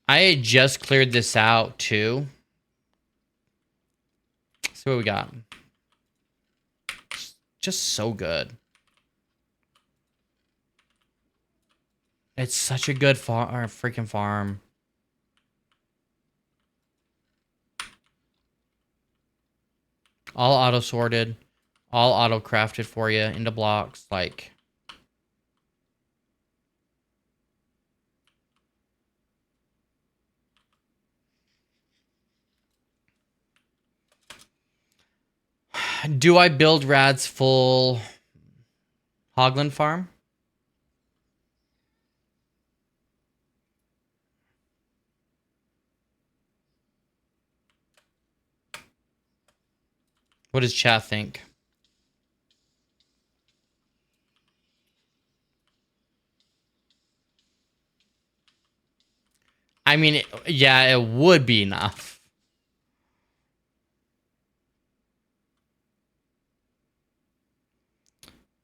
I had just cleared this out too. So what we got? Just so good. It's such a good freaking farm. All auto sorted, all auto crafted for you into blocks. Like, do I build Rad's full Hogland farm? What does chat think? I mean, yeah, it would be enough.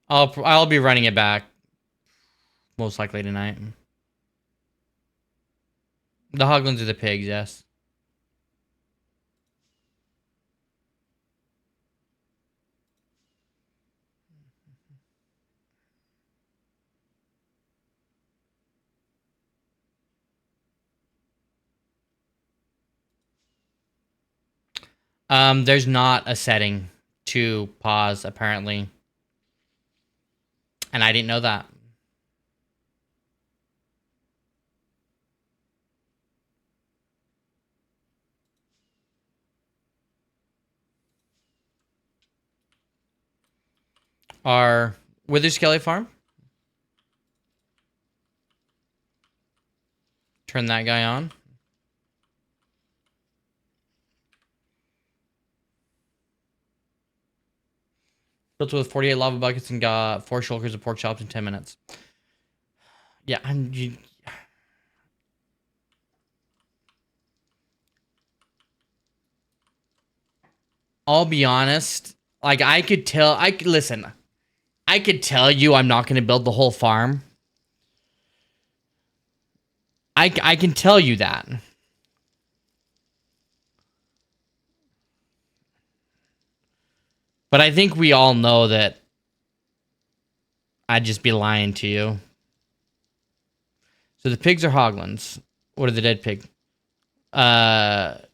I'll be running it back most likely tonight. The Hoglands are the pigs, yes. There's not a setting to pause apparently, and I didn't know that. Our Wither Skelly farm. Turn that guy on. Built with 48 lava buckets and got 4 shulkers of pork chops in 10 minutes. Yeah, I'll be honest. Like, I could tell. Listen. I could tell you I'm not going to build the whole farm. I can tell you that. But I think we all know that I'd just be lying to you. So the pigs are hoglins. What are the dead pig? The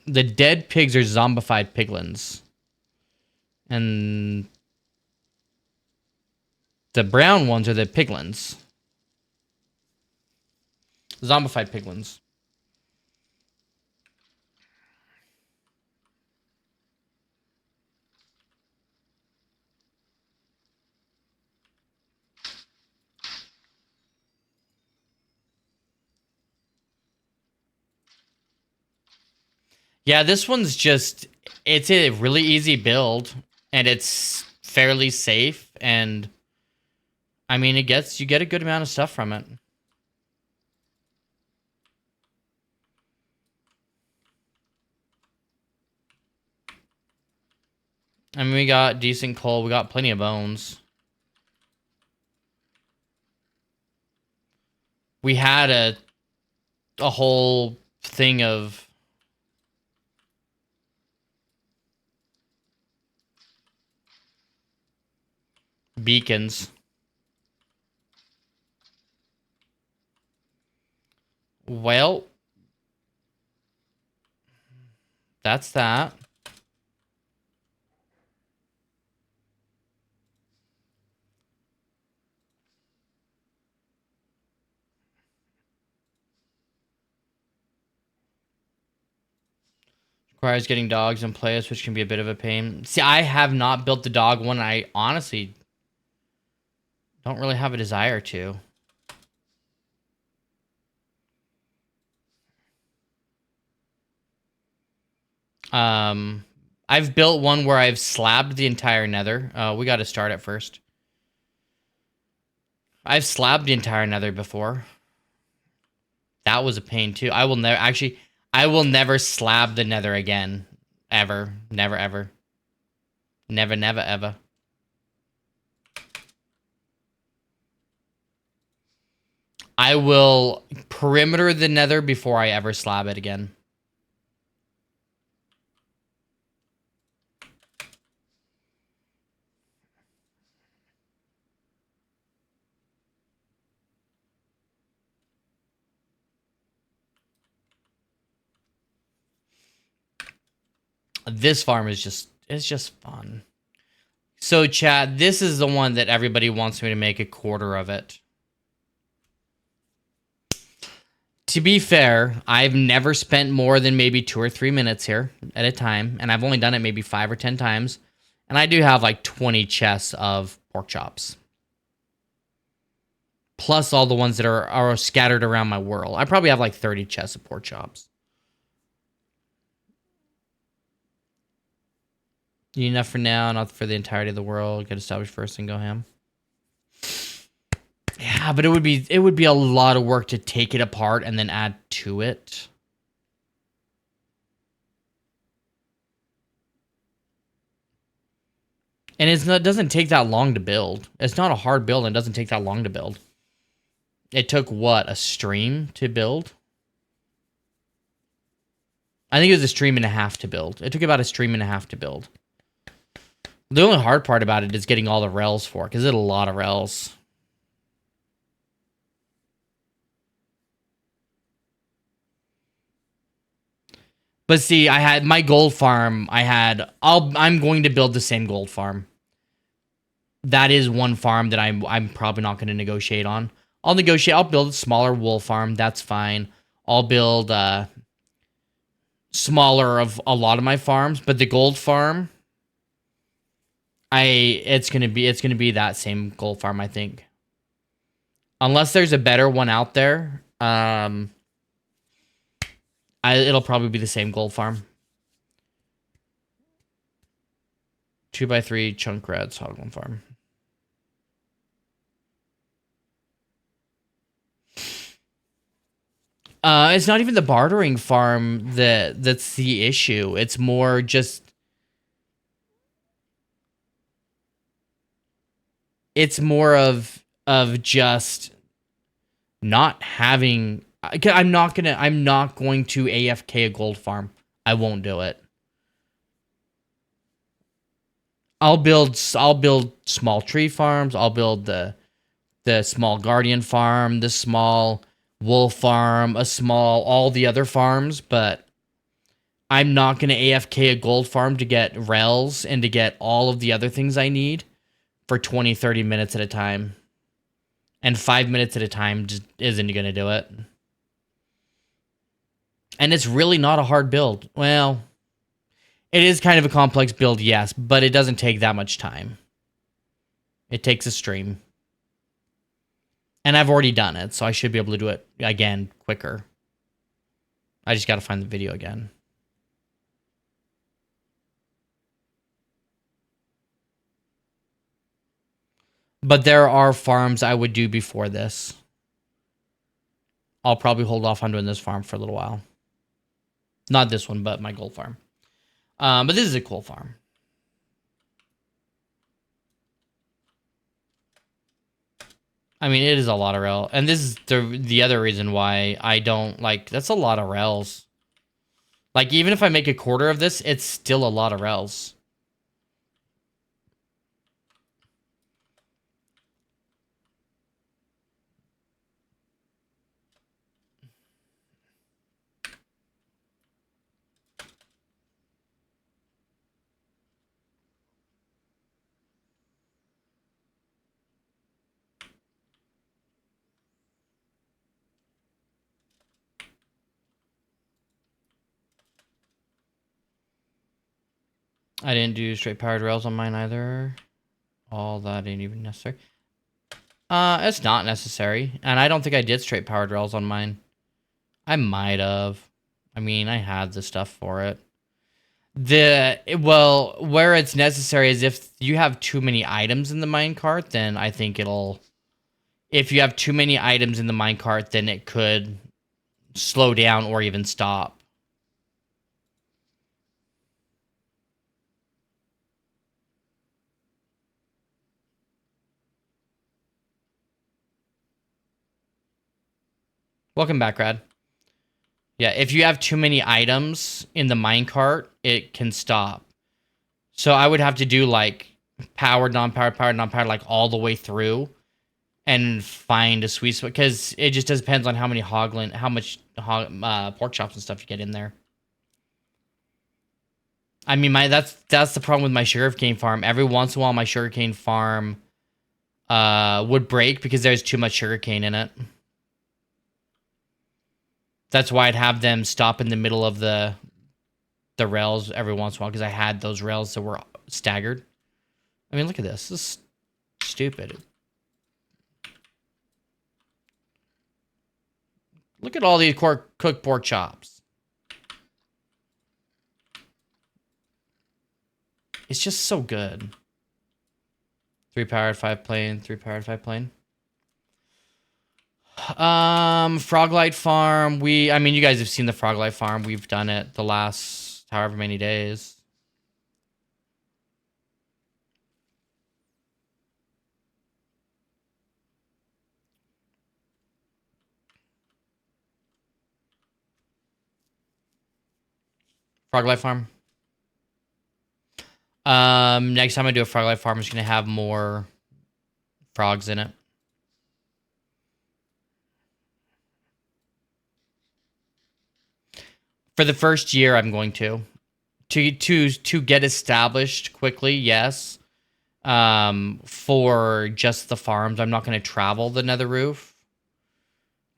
dead pigs are zombified piglins. And the brown ones are the piglins. Zombified piglins. Yeah, this one's just, it's a really easy build, and it's fairly safe, and I mean, you get a good amount of stuff from it. I mean, we got decent coal, we got plenty of bones. We had a whole thing of beacons. Well, that's that. Requires getting dogs and players, which can be a bit of a pain. See, I have not built the dog one. I honestly don't really have a desire to. I've built one where I've slabbed the entire nether. We got to start it first. I've slabbed the entire nether before. That was a pain too. I will never actually. I will never slab the nether again, ever, never, ever, never, never, ever. I will perimeter the nether before I ever slab it again. This farm is just fun. So, Chad, this is the one that everybody wants me to make a quarter of it. To be fair, I've never spent more than maybe 2 or 3 minutes here at a time, and I've only done it maybe 5 or 10 times. And I do have like 20 chests of pork chops. Plus all the ones that are scattered around my world. I probably have like 30 chests of pork chops. You need enough for now, not for the entirety of the world. Get established first and go ham. Yeah, but it would be a lot of work to take it apart and then add to it. And it doesn't take that long to build. It's not a hard build and it doesn't take that long to build. It took, what, a stream to build? I think it was a stream and a half to build. It took about a stream and a half to build. The only hard part about it is getting all the rails for it, because it's a lot of rails. But see, I had my gold farm. I'm going to build the same gold farm. That is one farm that I'm probably not going to negotiate on. I'll build a smaller wool farm. That's fine. I'll build smaller of a lot of my farms, but the gold farm, it's gonna be that same gold farm, I think. Unless there's a better one out there, it'll probably be the same gold farm. 2x3 chunk reds hog farm. It's not even the bartering farm that's the issue. It's more just. It's more of just not having. I'm not going to AFK a gold farm. I won't do it. I'll build small tree farms. I'll build the small guardian farm, the small wool farm, all the other farms, but I'm not going to AFK a gold farm to get rels and to get all of the other things I need for 20, 30 minutes at a time. And 5 minutes at a time just isn't going to do it. And it's really not a hard build. Well, it is kind of a complex build, yes, but it doesn't take that much time. It takes a stream. And I've already done it, so I should be able to do it again quicker. I just got to find the video again. But there are farms I would do before this. I'll probably hold off on doing this farm for a little while. Not this one, but my gold farm. But this is a cool farm. I mean, it is a lot of rel. And this is the other reason why I don't like... That's a lot of rels. Like, even if I make a quarter of this, it's still a lot of rels. I didn't do straight powered rails on mine either. All that ain't even necessary. It's not necessary. And I don't think I did straight powered rails on mine. I might have. I mean, I had the stuff for it. Well, where it's necessary is if you have too many items in the minecart, then I think it'll... If you have too many items in the minecart, then it could slow down or even stop. Welcome back, Rad. Yeah, if you have too many items in the minecart, it can stop. So I would have to do like powered, non-powered, powered, non-powered, like all the way through, and find a sweet spot, because it just depends on how many how much pork chops and stuff you get in there. I mean, that's the problem with my sugarcane farm. Every once in a while, my sugarcane farm would break because there's too much sugarcane in it. That's why I'd have them stop in the middle of the rails every once in a while, because I had those rails that were staggered. I mean, look at this. This is stupid. Look at all these cooked pork chops. It's just so good. 3 powered, 5 plane, 3 powered, 5 plane. Froglight farm. I mean, you guys have seen the Froglight farm. We've done it the last however many days. Froglight farm. Next time I do a Froglight farm, I'm just gonna have more frogs in it. For the first year, I'm going to get established quickly. Yes. For just the farms, I'm not going to travel the Nether Roof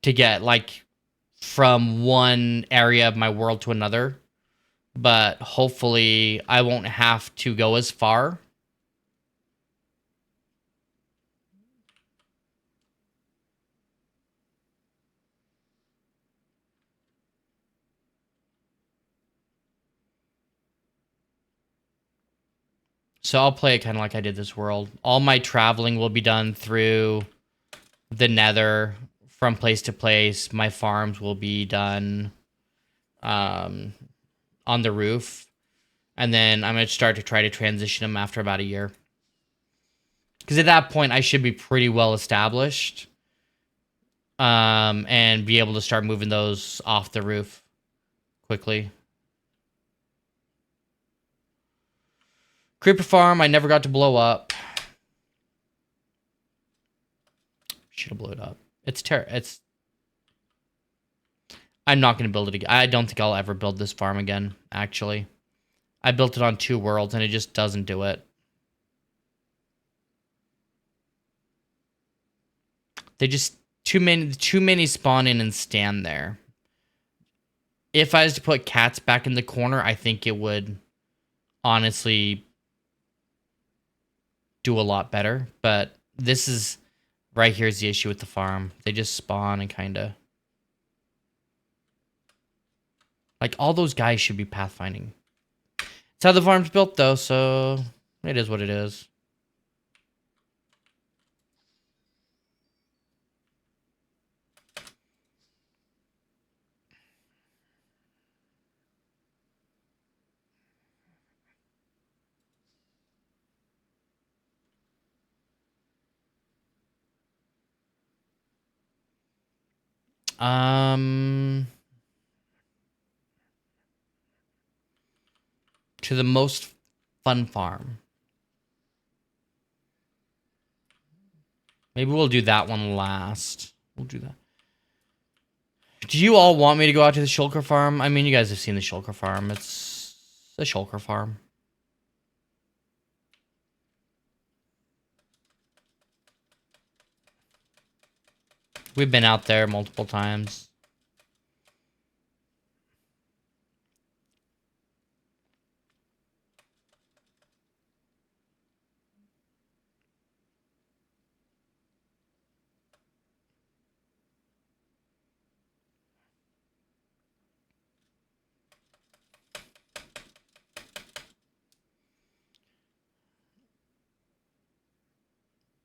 to get like from one area of my world to another. But hopefully, I won't have to go as far. So I'll play it kind of like I did this world. All my traveling will be done through the Nether, from place to place. My farms will be done on the roof. And then I'm going to start to try to transition them after about a year. Because at that point, I should be pretty well established. And be able to start moving those off the roof quickly. Creeper farm, I never got to blow up. Should have blown it up. It's I'm not going to build it again. I don't think I'll ever build this farm again, actually. I built it on 2 worlds, and it just doesn't do it. They just... Too many spawn in and stand there. If I was to put cats back in the corner, I think it would honestly do a lot better. But this is... Right here's the issue with the farm. They just spawn and kind of... Like, all those guys should be pathfinding. It's how the farm's built, though, so... It is what it is. To the most fun farm. Maybe we'll do that one last. We'll do that. Do you all want me to go out to the shulker farm? I mean, you guys have seen the shulker farm. It's the shulker farm. We've been out there multiple times.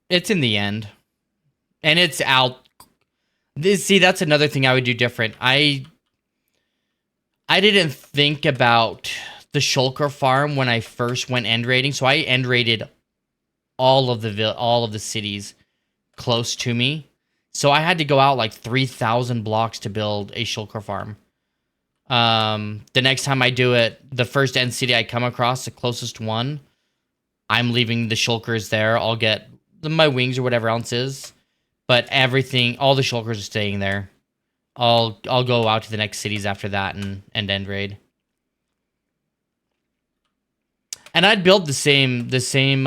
It's in the end. And it's out. See, that's another thing I would do different. I didn't think about the shulker farm when I first went end raiding, so I end raided all of the cities close to me, So I had to go out like 3,000 blocks to build a shulker farm. The next time I do it, the first end city I come across, the closest one, I'm leaving the shulkers there. I'll get my wings or whatever else is, but everything, all the shulkers are staying there. I'll go out to the next cities after that and end raid. And I'd build the same.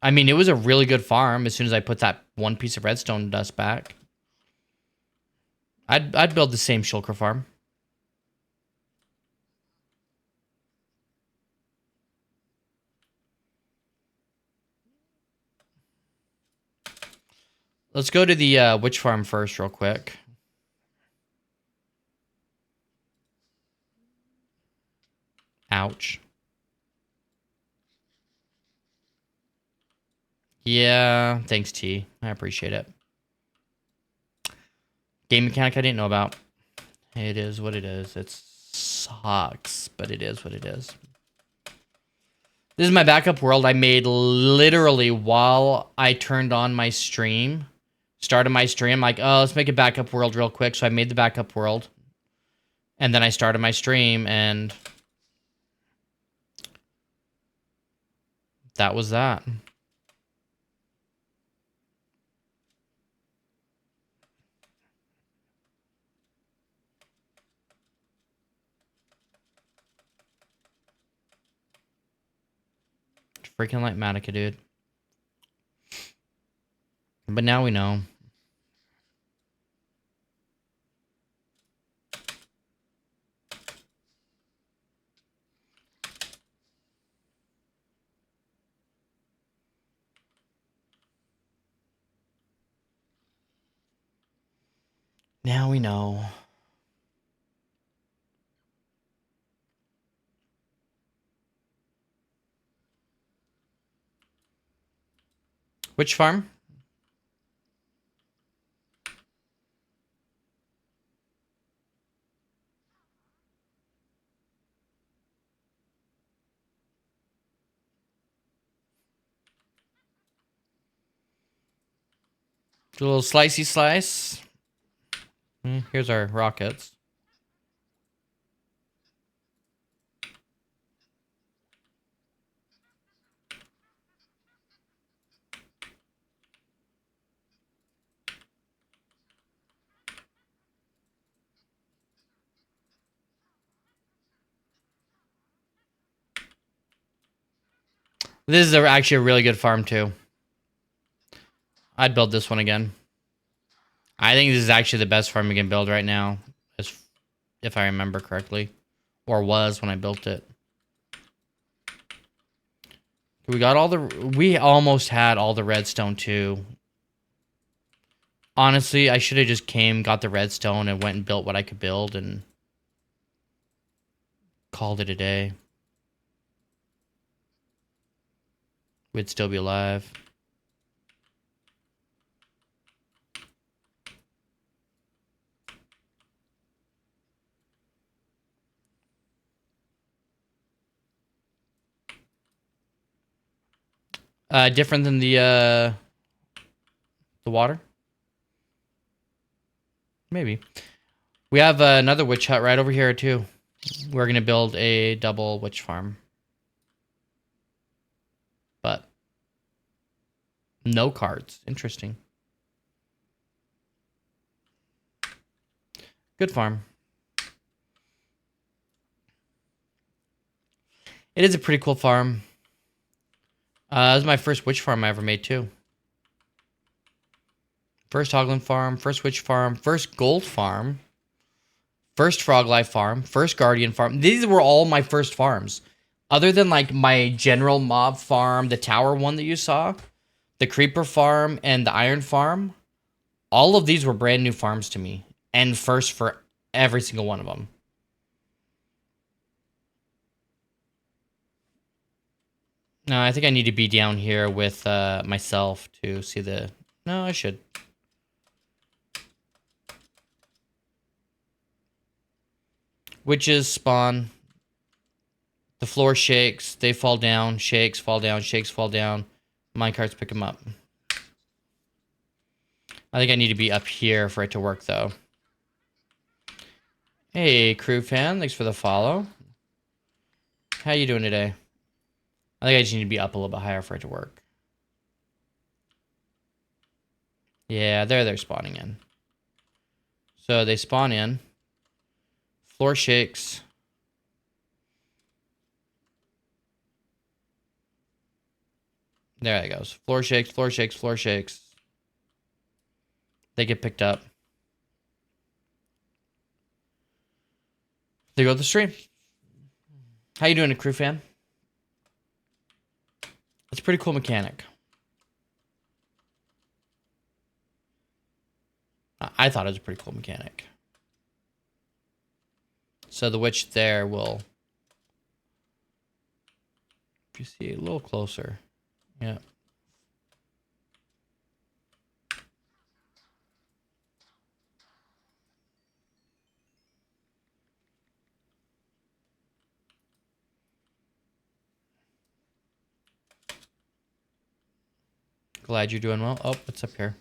I mean, it was a really good farm. As soon as I put that one piece of redstone dust back, I'd build the same shulker farm. Let's go to the witch farm first, real quick. Ouch. Yeah, thanks, T. I appreciate it. Game mechanic I didn't know about. It is what it is. It sucks, but it is what it is. This is my backup world I made literally while I turned on my stream. Started my stream, like, oh, let's make a backup world real quick. So I made the backup world. And then I started my stream, and that was that. Freaking like Matica, dude. But now we know. Now we know. Which farm? Do a little slicey slice. Here's our rockets. This is actually a really good farm, too. I'd build this one again. I think this is actually the best farm you can build right now, if I remember correctly. Or was when I built it. We got all the... We almost had all the redstone, too. Honestly, I should have just got the redstone, and went and built what I could build, and called it a day. We'd still be alive. Different than the water? Maybe. We have another witch hut right over here, too. We're going to build a double witch farm. But no cards. Interesting. Good farm. It is a pretty cool farm. This is my first witch farm I ever made, too. First Hoglin farm, first witch farm, first gold farm, first frog life farm, first guardian farm. These were all my first farms. Other than like my general mob farm, the tower one that you saw, the creeper farm, and the iron farm, all of these were brand new farms to me. And first for every single one of them. No, I think I need to be down here with myself to see the... No, I should. Witches spawn. The floor shakes. They fall down. Shakes, fall down. Shakes, fall down. Minecarts pick them up. I think I need to be up here for it to work, though. Hey, crew fan. Thanks for the follow. How you doing today? I think I just need to be up a little bit higher for it to work. Yeah, they're spawning in. So they spawn in. Floor shakes. There it goes. Floor shakes, floor shakes, floor shakes. They get picked up. There go the stream. How you doing, crew fan? It's a pretty cool mechanic. I thought it was a pretty cool mechanic. So the witch there will... If you see a little closer. Yeah. Glad you're doing well. Oh, what's up here?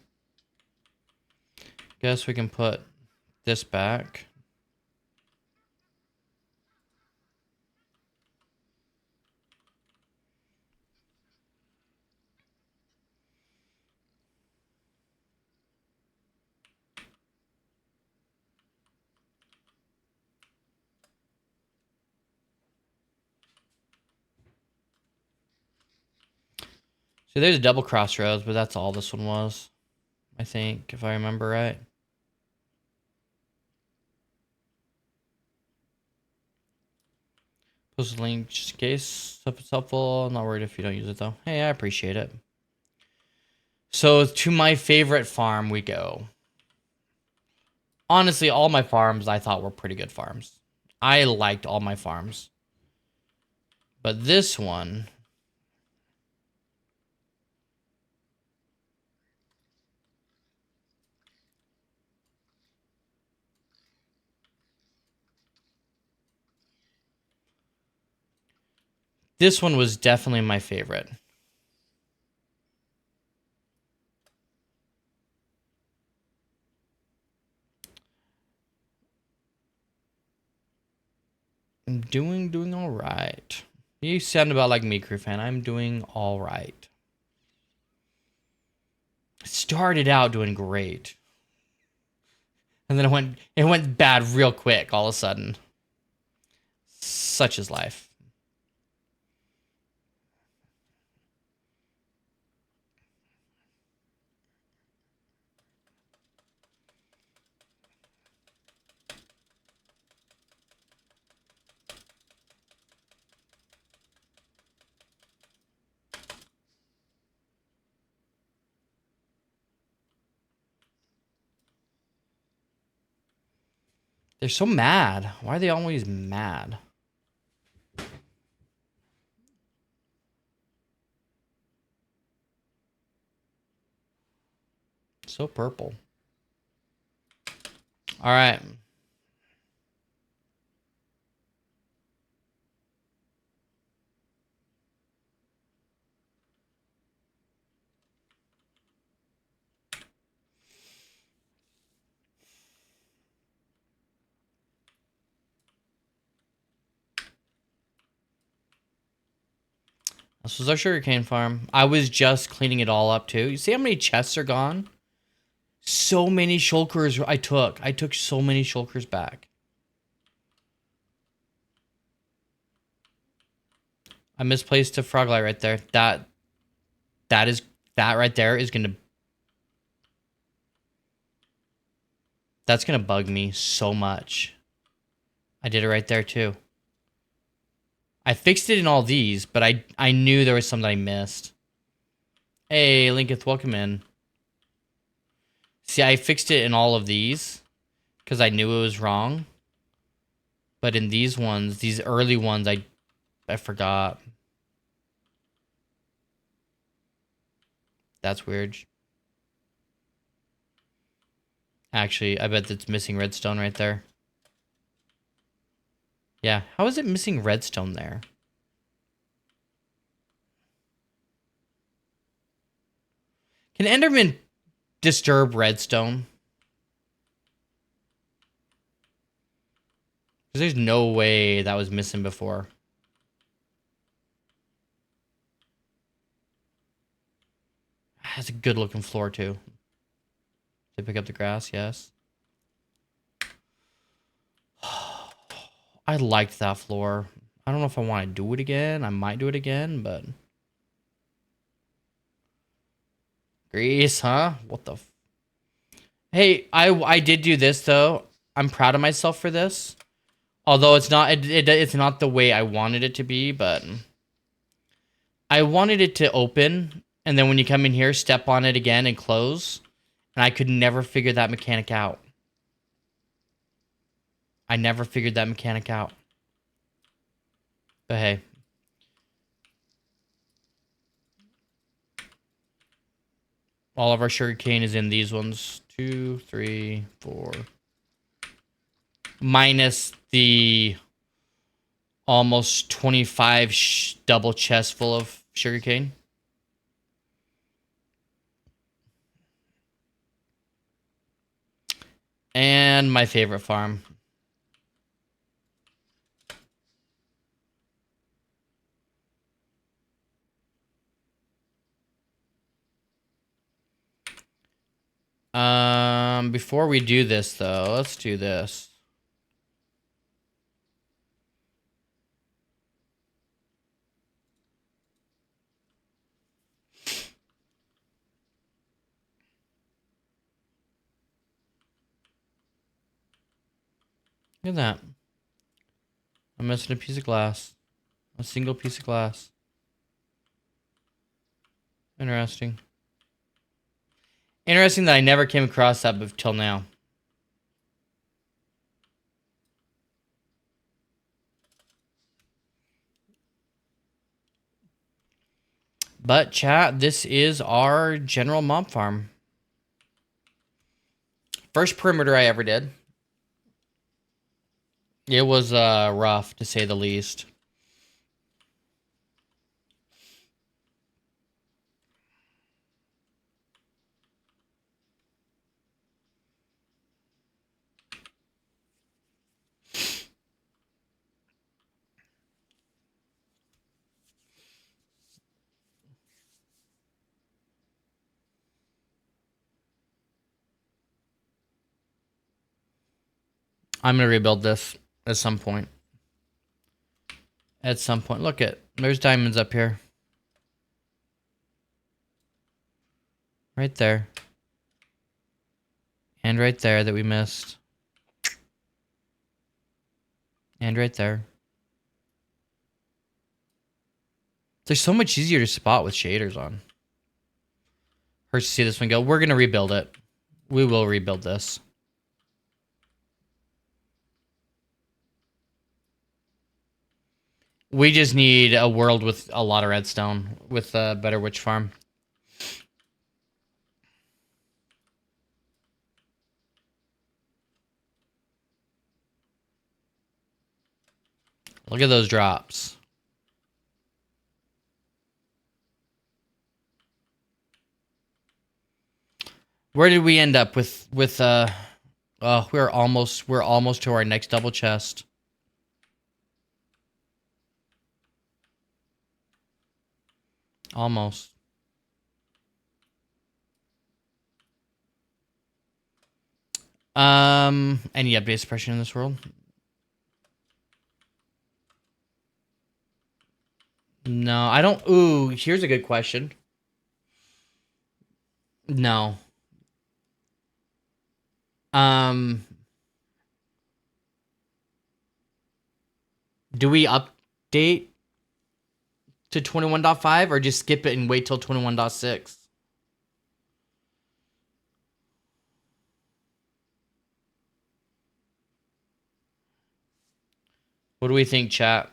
Guess we can put this back. So there's a double crossroads, but that's all this one was. I think, if I remember right. Post a link just in case if it's helpful. I'm not worried if you don't use it though. Hey, I appreciate it. So to my favorite farm we go. Honestly, all my farms I thought were pretty good farms. I liked all my farms. But this one... This one was definitely my favorite. I'm doing all right. You sound about like me, crew fan. I'm doing all right. Started out doing great. And then it went bad real quick all of a sudden. Such is life. They're so mad. Why are they always mad? So purple. All right. This was our sugarcane farm. I was just cleaning it all up too. You see how many chests are gone? So many shulkers I took. I took so many shulkers back. I misplaced a frog light right there. That right there is gonna... That's gonna bug me so much. I did it right there too. I fixed it in all these, but I knew there was some that I missed. Hey, Linketh, welcome in. See, I fixed it in all of these because I knew it was wrong. But in these ones, these early ones, I forgot. That's weird. Actually, I bet it's missing redstone right there. Yeah, how is it missing redstone there? Can Enderman disturb redstone. Because there's no way that was missing before. That's a good looking floor too. To pick up the grass, yes. I liked that floor. I don't know if I want to do it again. I might do it again, but... Grease, huh? What the... Hey, I did do this, though. I'm proud of myself for this. Although it's not it's not the way I wanted it to be, but... I wanted it to open, and then when you come in here, step on it again and close. And I could never figure that mechanic out. I never figured that mechanic out. But hey. All of our sugarcane is in these ones. 2, 3, 4. Minus the almost 25 double chest full of sugarcane. And my favorite farm. Before we do this, though, let's do this. Look at that. I'm missing a piece of glass. A single piece of glass. Interesting. Interesting that I never came across that until now. But chat, this is our general mob farm. First perimeter I ever did. It was rough, to say the least. I'm going to rebuild this at some point. At some point. Look at, there's diamonds up here. Right there. And right there that we missed. And right there. They're so much easier to spot with shaders on. Hurts to see this one go. We're going to rebuild it. We will rebuild this. We just need a world with a lot of redstone. With a better witch farm. Look at those drops. Where did we end up with oh, we're almost to our next double chest. Almost. Any update suppression in this world? No, I don't. Ooh, here's a good question. No. Do we update to 21.5 or just skip it and wait till 21.6? What do we think, chat?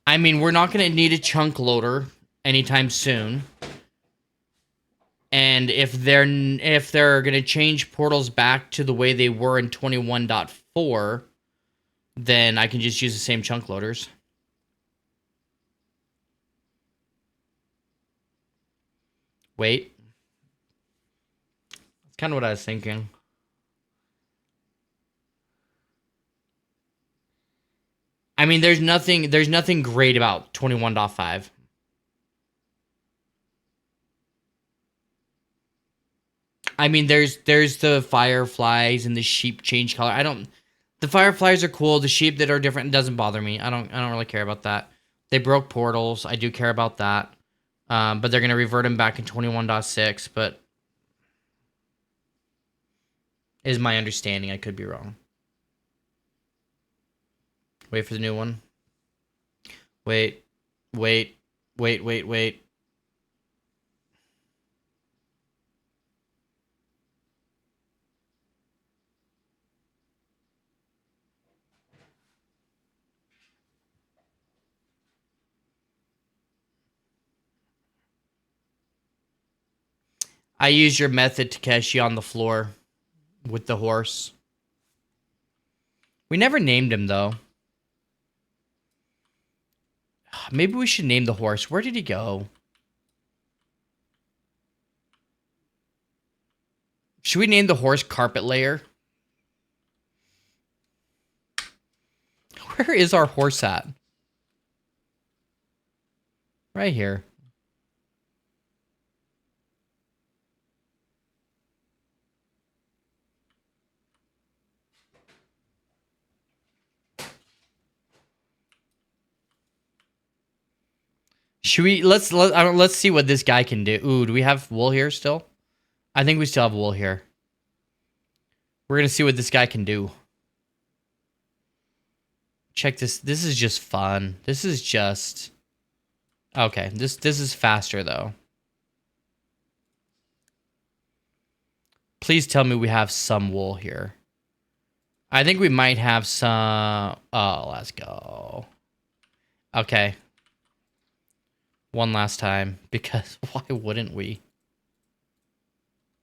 I mean, we're not going to need a chunk loader anytime soon. And if they're going to change portals back to the way they were in 21.4, then I can just use the same chunk loaders. Wait. That's kind of what I was thinking. I mean, there's nothing great about 21.5. I mean, there's the fireflies and the sheep change color. The fireflies are cool. The sheep that are different doesn't bother me. I don't really care about that. They broke portals. I do care about that. But they're gonna revert them back in 21.6. But is my understanding. I could be wrong. Wait for the new one. Wait, wait, wait. I used your method, Takeshi, on the floor with the horse. We never named him, though. Maybe we should name the horse. Where did he go? Should we name the horse Carpet Layer? Where is our horse at? Right here. Should we let's see what this guy can do. Ooh, do we have wool here still? I think we still have wool here. We're gonna see what this guy can do. Check this. This is just fun. This is just okay. This is faster though. Please tell me we have some wool here. I think we might have some. Oh, let's go. Okay. One last time, because why wouldn't we?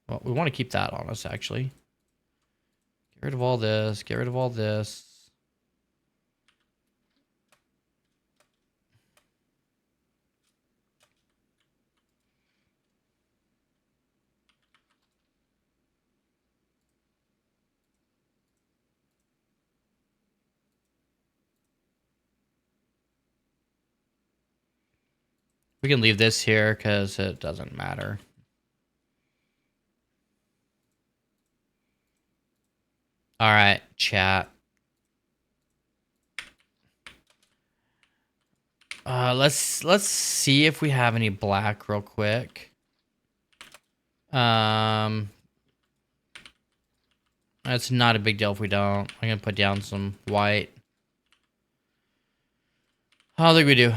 Well, we want to keep that on us, actually. Get rid of all this. Get rid of all this. We can leave this here because it doesn't matter. All right, chat. Let's see if we have any black real quick. It's not a big deal if we don't. I'm gonna put down some white. I don't think we do.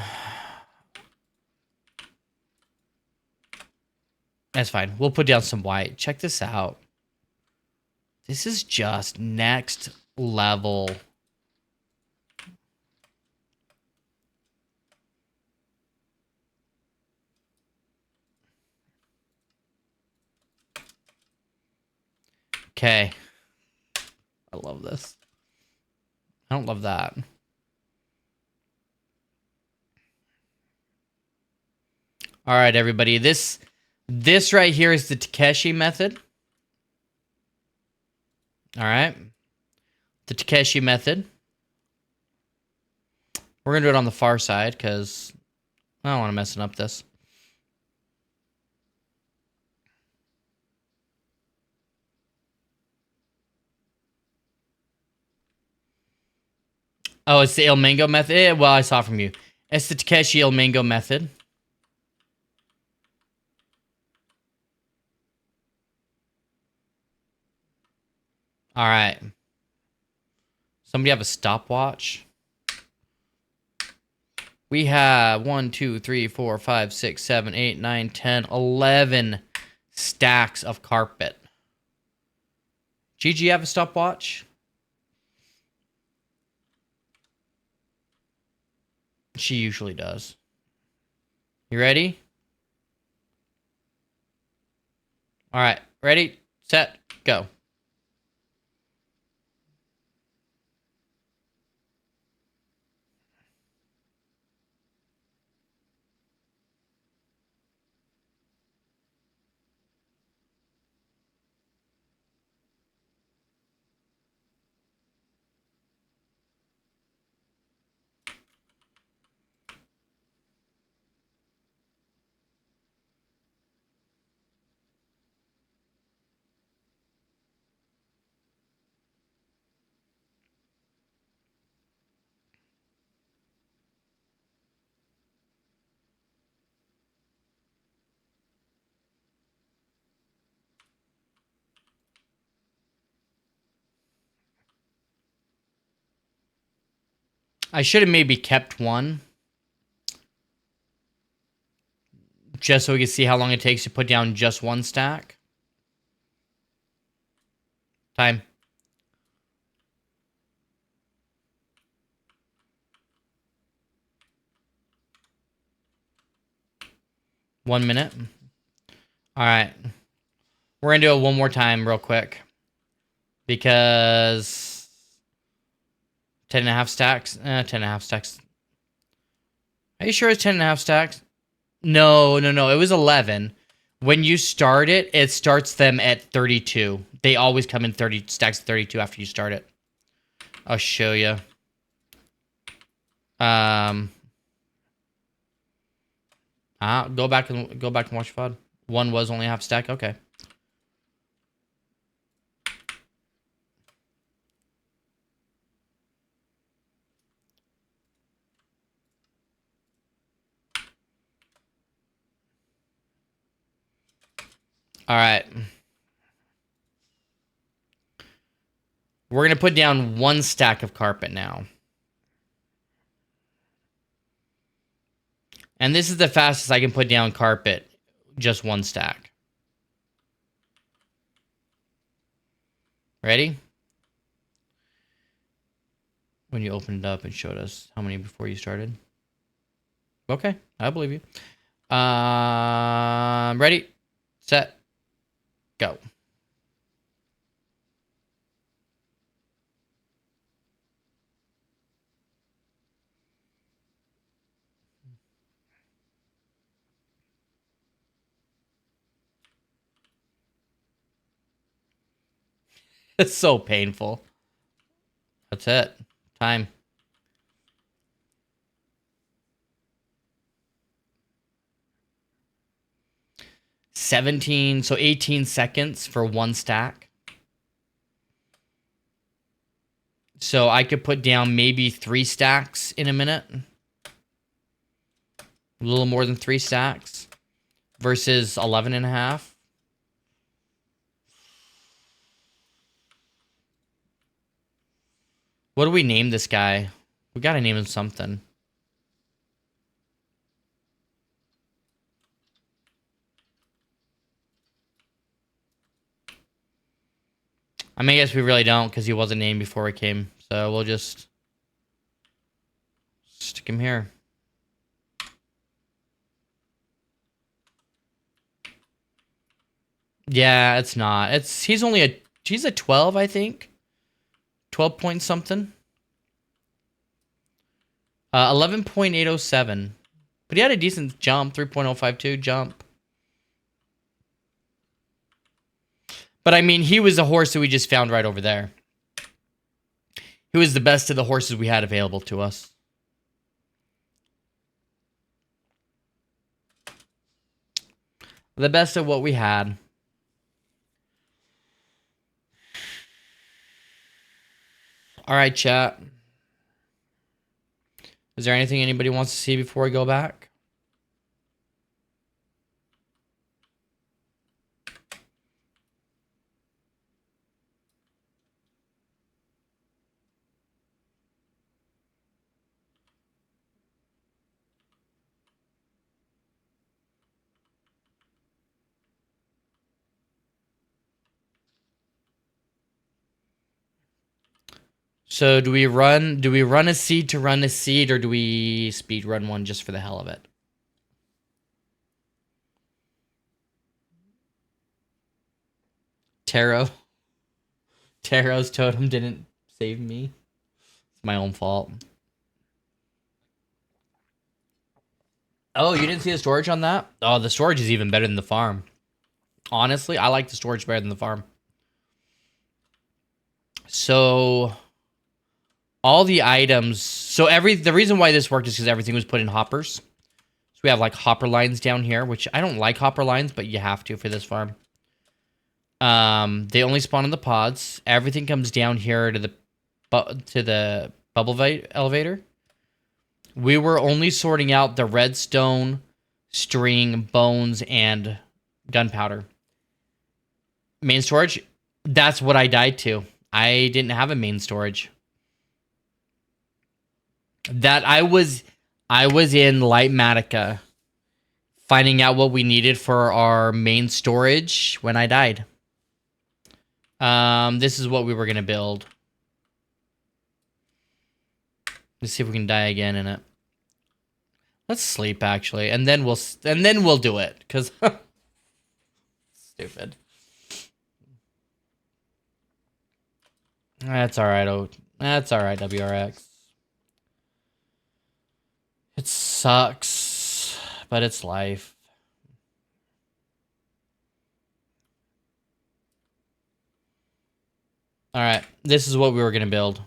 That's fine. We'll put down some white. Check this out. This is just next level. Okay. I love this. I don't love that. All right, everybody. This right here is the Takeshi method. All right. The Takeshi method. We're going to do it on the far side because I don't want to mess up this. Oh, it's the Il Mango method? Well, I saw from you. It's the Takeshi Il Mango method. All right. Somebody have a stopwatch? We have 1, 2, 3, 4, 5, 6, 7, 8, 9, 10, 11 stacks of carpet. Gigi, have a stopwatch? She usually does. You ready? All right. Ready, set, go. I should have maybe kept one. Just so we can see how long it takes to put down just one stack. Time. One minute. All right. We're going to do it one more time real quick. Because 10 and a half stacks. 10 and a half stacks. Are you sure it's 10 and a half stacks? No. It was 11. When you start it, it starts them at 32. They always come in 30 stacks of 32 after you start it. I'll show you. Go back and watch VOD. One was only a half stack. Okay. All right. We're going to put down one stack of carpet now. And this is the fastest I can put down carpet. Just one stack. Ready? When you opened it up, it showed us how many before you started. Okay, I believe you. Ready, set, go. It's so painful. That's it. Time. So 18 seconds for one stack. So I could put down maybe 3 stacks in a minute. A little more than 3 stacks. Versus 11 and a half. What do we name this guy? We gotta name him something. I mean, I guess we really don't because he wasn't named before he came. So we'll just stick him here. Yeah, it's not. He's a 12, I think. 12 point something. 11.807. But he had a decent jump, 3.052 jump. But I mean, he was a horse that we just found right over there. He was the best of the horses we had available to us. The best of what we had. All right, chat. Is there anything anybody wants to see before we go back? So do we run a seed to run a seed, or do we speed run one just for the hell of it? Taro's totem didn't save me. It's my own fault. Oh, you didn't see the storage on that? Oh, the storage is even better than the farm. Honestly, I like the storage better than the farm. So all the items, the reason why this worked is because everything was put in hoppers. So we have like hopper lines down here, which I don't like hopper lines, but you have to for this farm. They only spawn in the pods. Everything comes down here to the bubble elevator. We were only sorting out the redstone, string, bones, and gunpowder. Main storage, that's what I died to. I didn't have a main storage. That I was in Lightmatica finding out what we needed for our main storage when I died. This is what we were gonna build. Let's see if we can die again in it. Let's sleep actually, and then we'll do it, cause stupid. That's all right. Oh, that's all right. WRX. It sucks, but it's life. All right, this is what we were gonna build.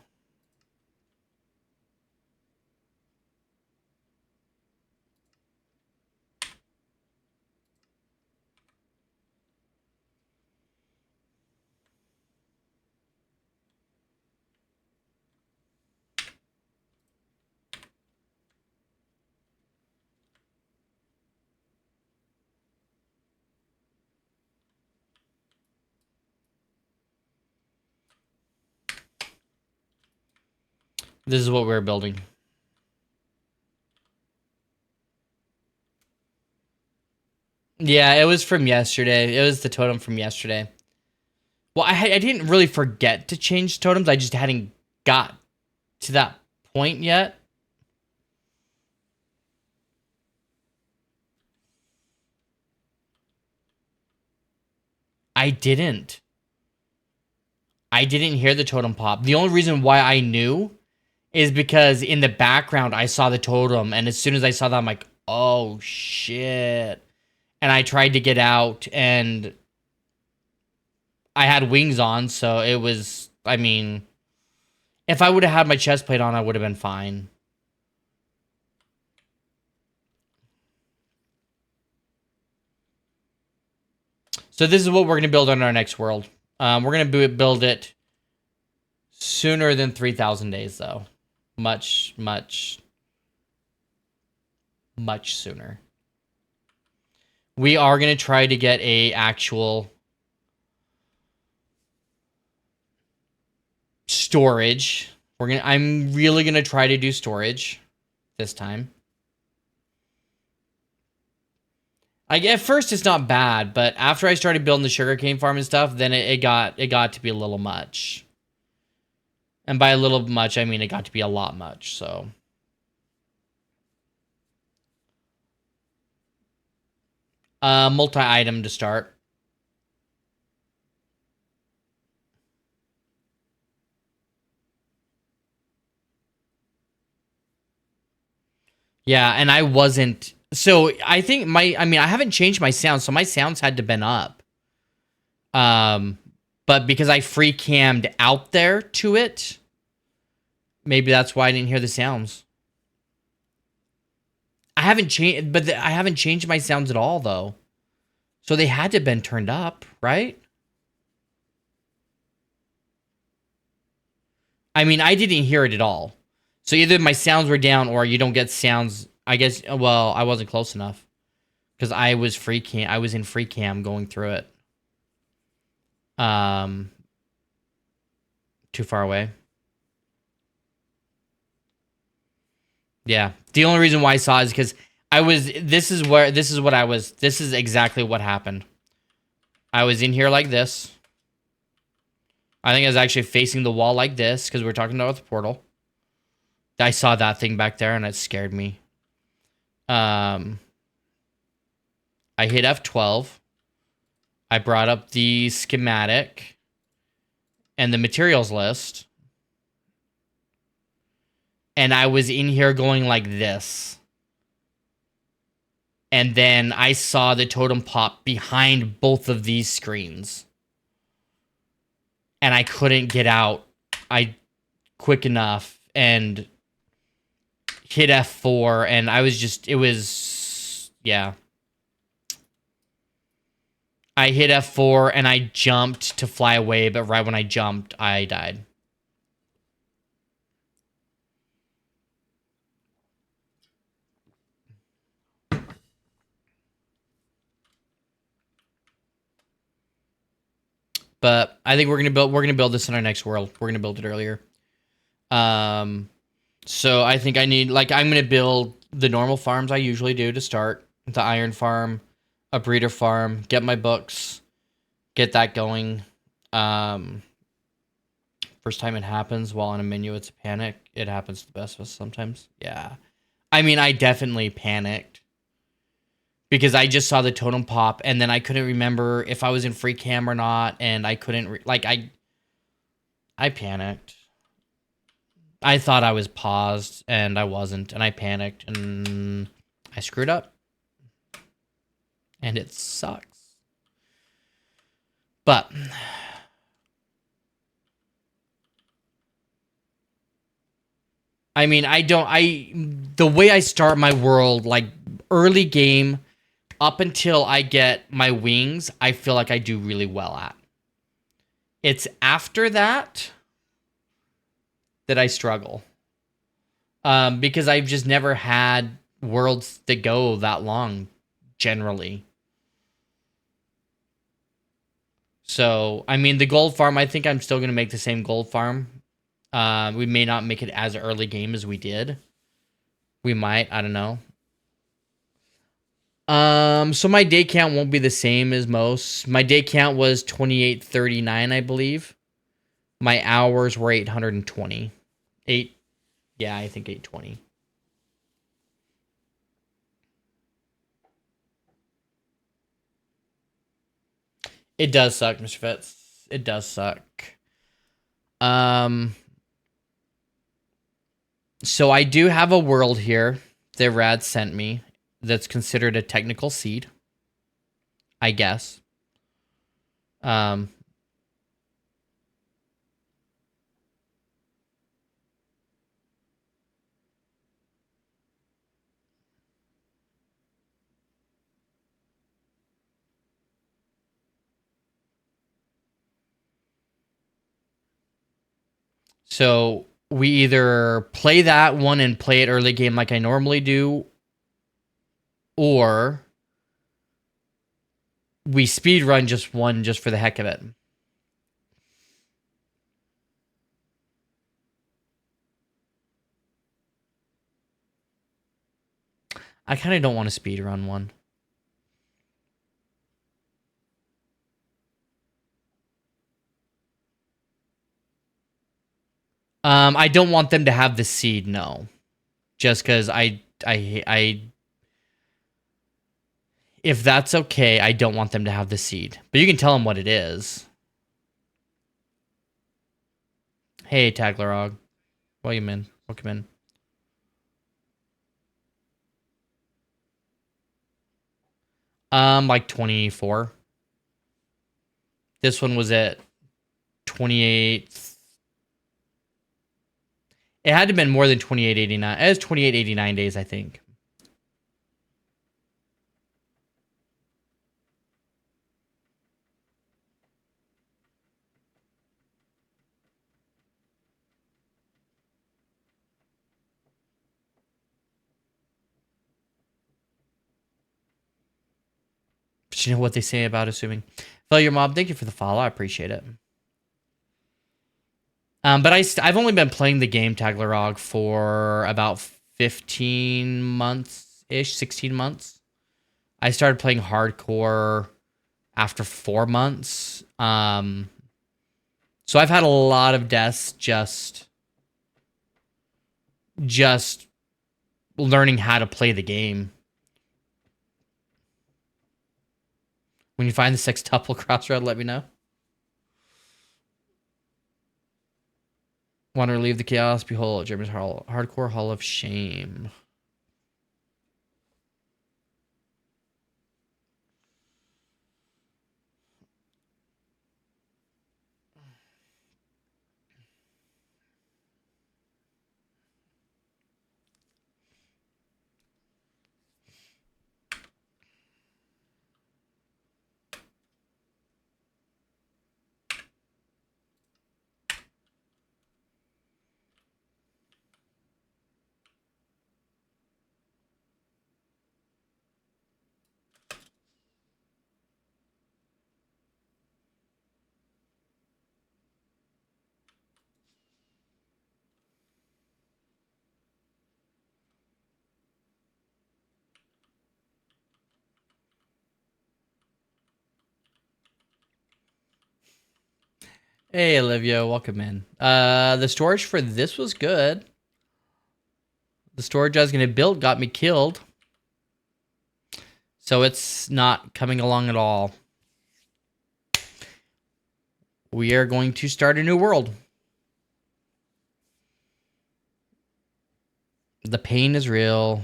This is what we were building. Yeah, it was from yesterday. It was the totem from yesterday. Well, I didn't really forget to change totems. I just hadn't got to that point yet. I didn't. I didn't hear the totem pop. The only reason why I knew is because in the background I saw the totem, and as soon as I saw that, I'm like, oh shit. And I tried to get out, and I had wings on, so it was, I mean, if I would have had my chest plate on, I would have been fine. So this is what we're going to build on our next world. We're going to build it sooner than 3,000 days, though. Much, much, much sooner. We are going to try to get a actual storage. I'm really going to try to do storage this time. At first it's not bad, but after I started building the sugarcane farm and stuff, then it got to be a little much. And by a little much, I mean it got to be a lot much, so. Multi-item to start. Yeah, and I wasn't. So I think I haven't changed my sound, so my sounds had to been up. But because I free cammed out there to it, maybe that's why I didn't hear the sounds. I haven't changed my sounds at all though. So they had to have been turned up, right? I mean, I didn't hear it at all. So either my sounds were down or you don't get sounds. I guess, well, I wasn't close enough. Because I was in free cam going through it. Too far away. Yeah. The only reason why I saw it is because this is exactly what happened. I was in here like this. I think I was actually facing the wall like this because we were talking about the portal. I saw that thing back there and it scared me. I hit F12. I brought up the schematic and the materials list. And I was in here going like this. And then I saw the totem pop behind both of these screens. And I couldn't get out quick enough and hit F4 and yeah. I hit F4 and I jumped to fly away, but right when I jumped, I died. But I think we're gonna build this in our next world. We're gonna build it earlier. So I think I need, like, I'm going to build the normal farms I usually do to start. The iron farm, a breeder farm, get my books, get that going. Um, First time it happens while on a menu, it's a panic. It happens to the best of us sometimes. Yeah. I mean, I definitely panicked because I just saw the totem pop and then I couldn't remember if I was in free cam or not. And I couldn't, I panicked. I thought I was paused and I wasn't. And I panicked and I screwed up. And it sucks. But I mean, the way I start my world, like early game up until I get my wings, I feel like I do really well at. It's after that that I struggle. Because I've just never had worlds that go that long, generally. So, I mean, the gold farm, I think I'm still going to make the same gold farm. We may not make it as early game as we did. We might, I don't know. So my day count won't be the same as most. My day count was 2839, I believe. My hours were 820. 8, yeah, I think 820. It does suck, Mr. Fitz. It does suck. Um, so I do have a world here that Rad sent me that's considered a technical seed, I guess. Um, so we either play that one and play it early game like I normally do, or we speed run just one just for the heck of it. I kind of don't want to speed run one. I don't want them to have the seed, no. Just because if that's okay, I don't want them to have the seed. But you can tell them what it is. Hey, Taglarog. Welcome in. Welcome in. Like 24. This one was at 28. It had to have been more than 2889. It was 2889 days, I think. But you know what they say about assuming. Failure Mob, thank you for the follow. I appreciate it. But I've only been playing the game Taglarog for about 15 months-ish, 16 months. I started playing hardcore after 4 months. So I've had a lot of deaths just learning how to play the game. When you find the sextuple crossroad, let me know. Want to relieve the chaos? Behold, Jeremy's Hardcore Hall of Shame. Hey, Olivia, welcome in. The storage for this was good. The storage I was going to build got me killed. So it's not coming along at all. We are going to start a new world. The pain is real.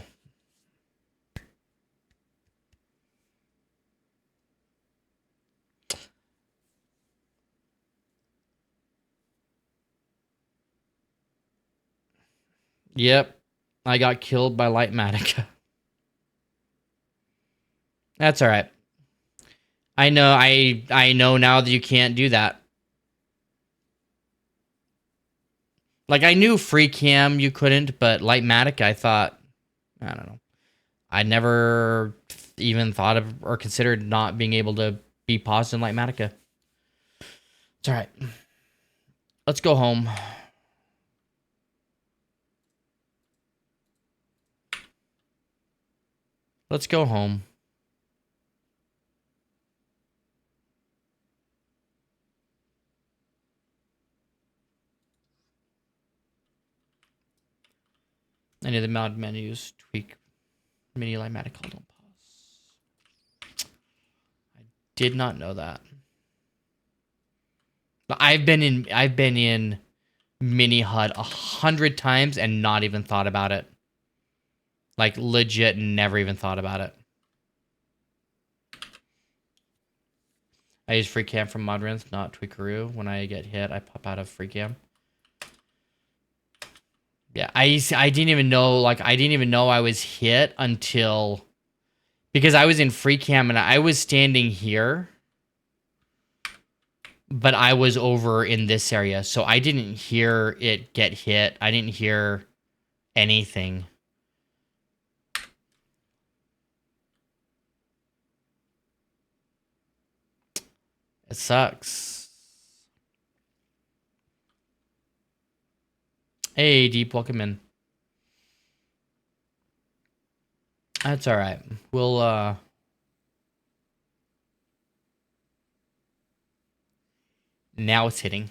Yep. I got killed by Lightmatica. That's all right. I know now that you can't do that. Like I knew free cam you couldn't, but Lightmatica I thought I don't know. I never even thought of or considered not being able to be paused in Lightmatica. It's all right. Let's go home. Let's go home. Any of the mod menus tweak mini Lightmatic hold on pause. I did not know that. But I've been in mini HUD 100 times and not even thought about it. Like legit never even thought about it. I use free cam from Modrinth, not Tweakaroo. When I get hit, I pop out of free cam. Yeah, I didn't even know, like, I didn't even know I was hit until, because I was in free cam and I was standing here, but I was over in this area, so I didn't hear it get hit. I didn't hear anything. It sucks. Hey, Deep, welcome in. That's all right. We'll, now it's hitting.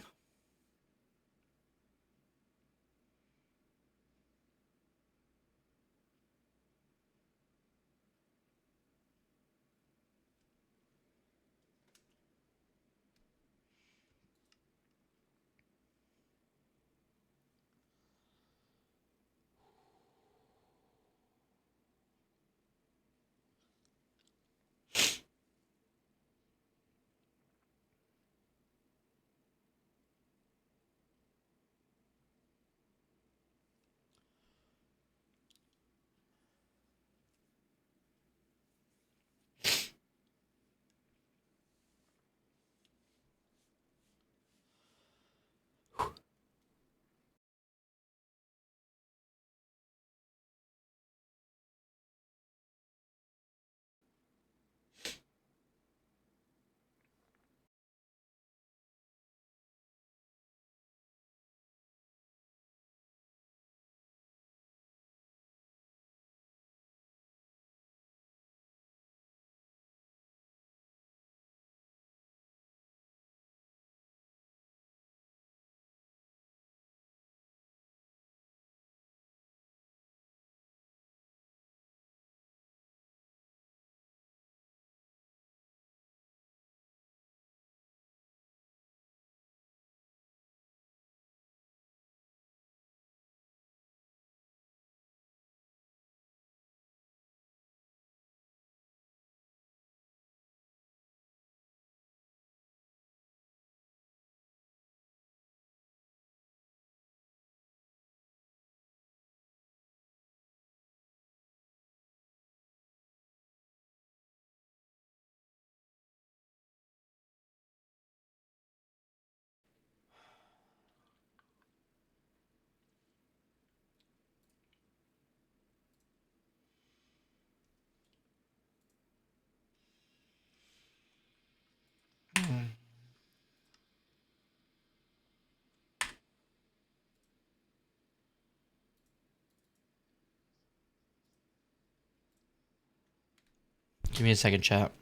Give me a second, chat.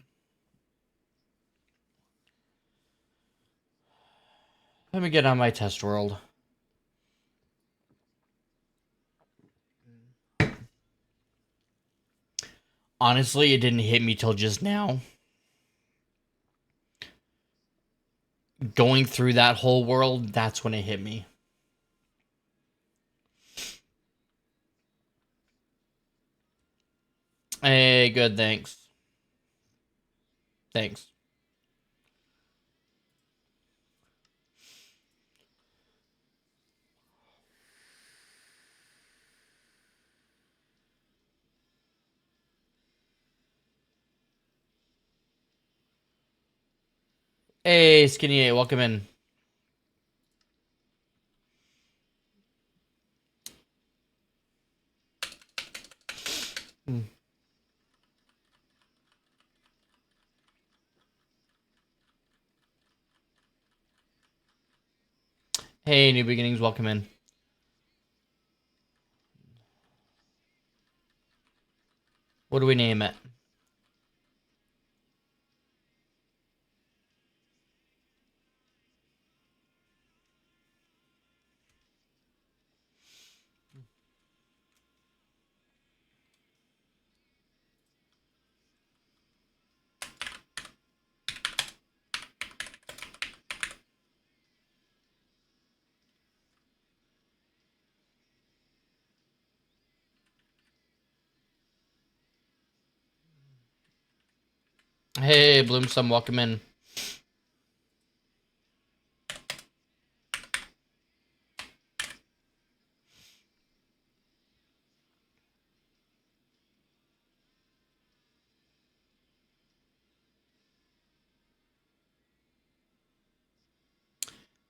Let me get on my test world. Honestly, it didn't hit me till just now. Going through that whole world, that's when it hit me. Hey, good, thanks. Thanks. Hey, Skinny 8, welcome in. Hey, New Beginnings, welcome in. What do we name it? Hey, Bloomsome, welcome in.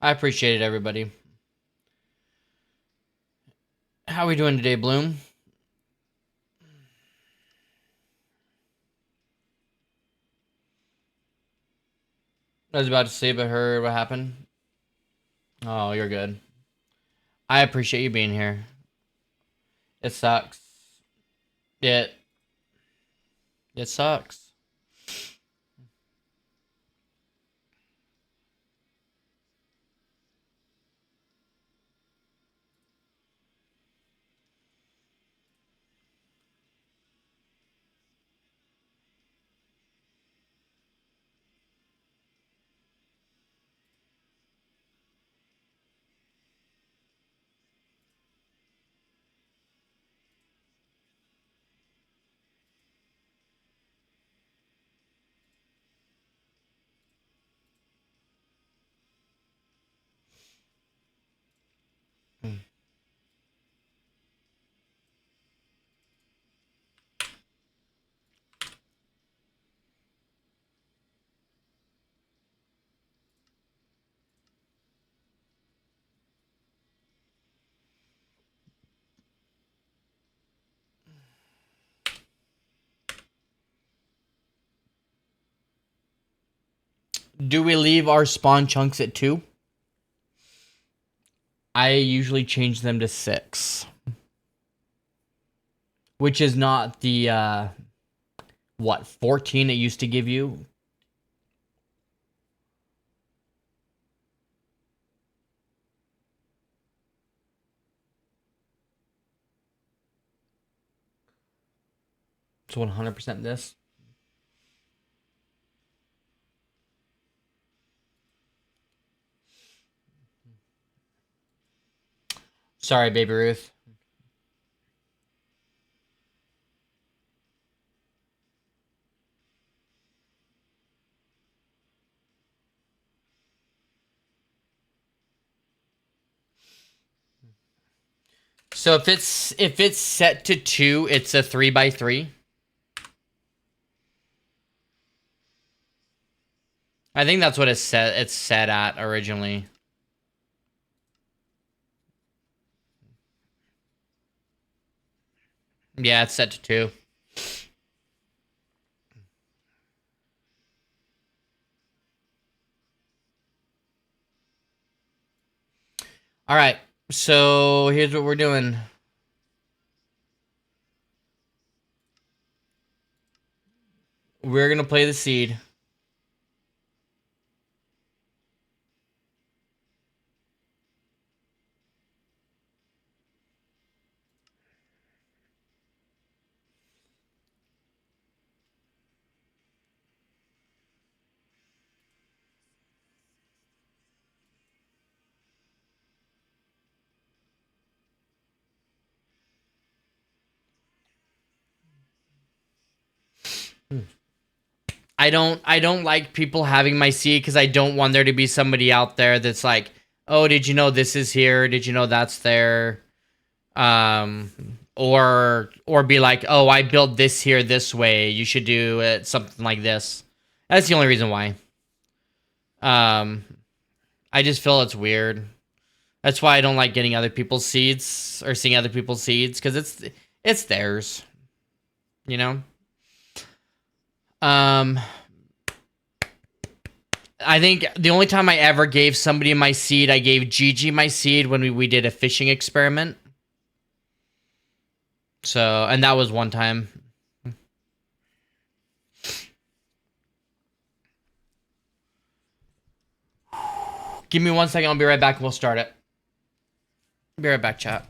I appreciate it, everybody. How are we doing today, Bloom? I was about to say, but heard what happened. Oh, you're good. I appreciate you being here. It sucks. It sucks. Do we leave our spawn chunks at 2? I usually change them to 6. Which is not the, 14 it used to give you? It's 100% this. Sorry, Baby Ruth. So if it's set to 2, it's a 3x3. I think that's what it's set at originally. Yeah, it's set to 2. All right. So here's what we're doing. We're going to play the seed. I don't like people having my seed because I don't want there to be somebody out there that's like, oh, did you know this is here? Did you know that's there? Or be like, oh, I built this here this way. You should do it something like this. That's the only reason why. Um, I just feel it's weird. That's why I don't like getting other people's seeds or seeing other people's seeds because it's theirs, you know. Um, I think the only time I ever gave somebody my seed, I gave Gigi my seed when we did a fishing experiment. So, and that was one time. Give me 1 second. I'll be right back and we'll start it. Be right back, chat.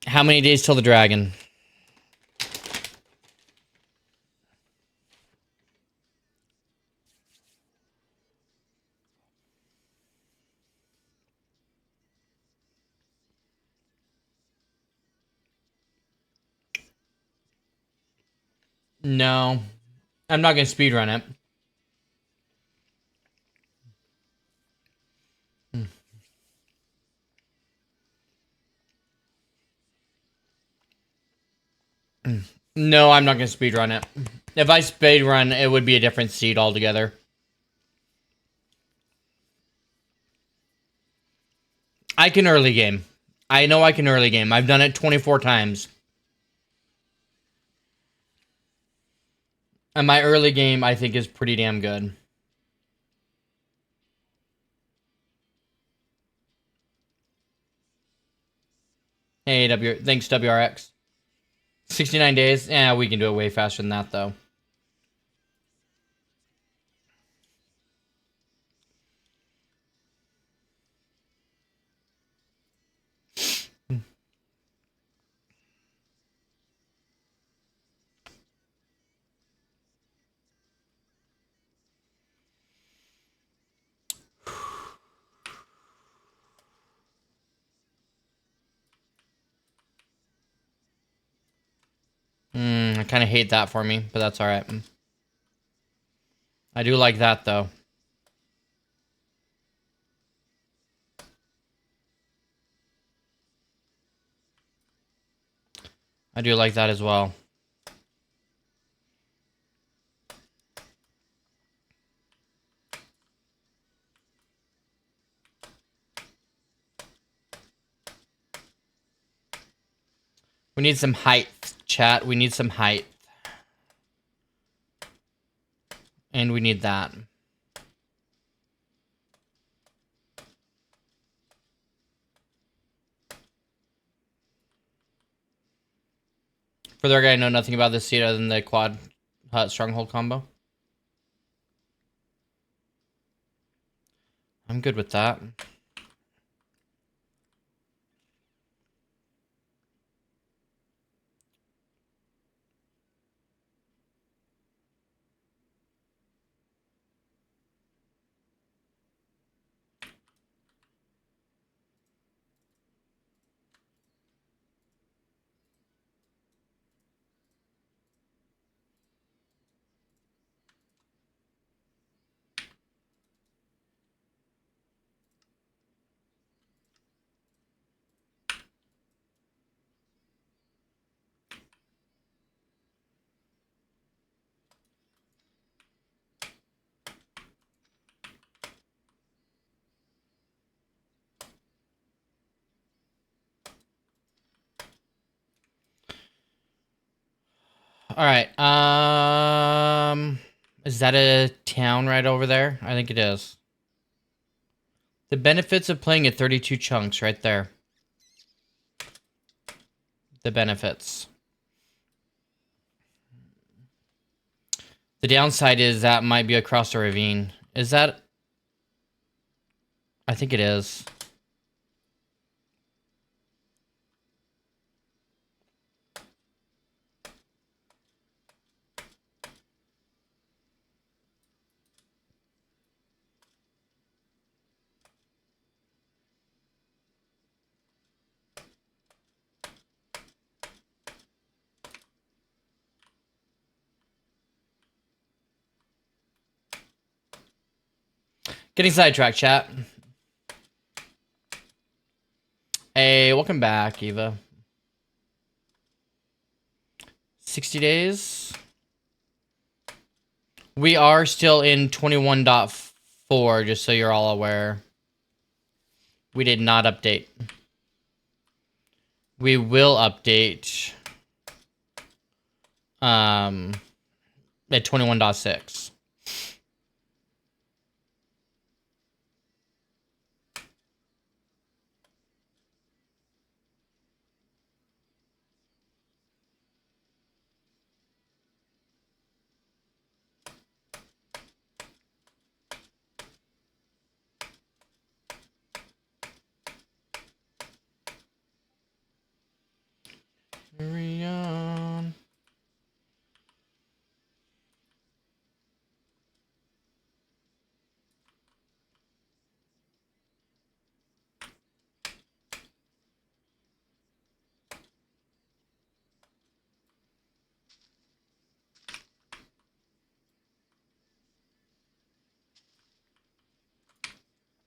How many days till the dragon? No, I'm not gonna speedrun it. No, I'm not gonna speedrun it. If I speedrun, it would be a different seed altogether. I can early game. I know I can early game. I've done it 24 times. And my early game, I think, is pretty damn good. Hey, thanks, WRX. 69 days? Yeah, we can do it way faster than that, though. I kind of hate that for me, but that's alright. I do like that, though. I do like that as well. We need some height, chat. We need some height. And we need that. For the record, I know nothing about this seat other than the quad hut stronghold combo. I'm good with that. All right. Is that a town right over there? I think it is. The benefits of playing at 32 chunks right there. The benefits. The downside is that might be across the ravine. Is that? I think it is. Getting sidetracked, chat. Hey, welcome back, Eva. 60 days. We are still in 21.4, just so you're all aware. We did not update. We will update at 21.6. Carry on.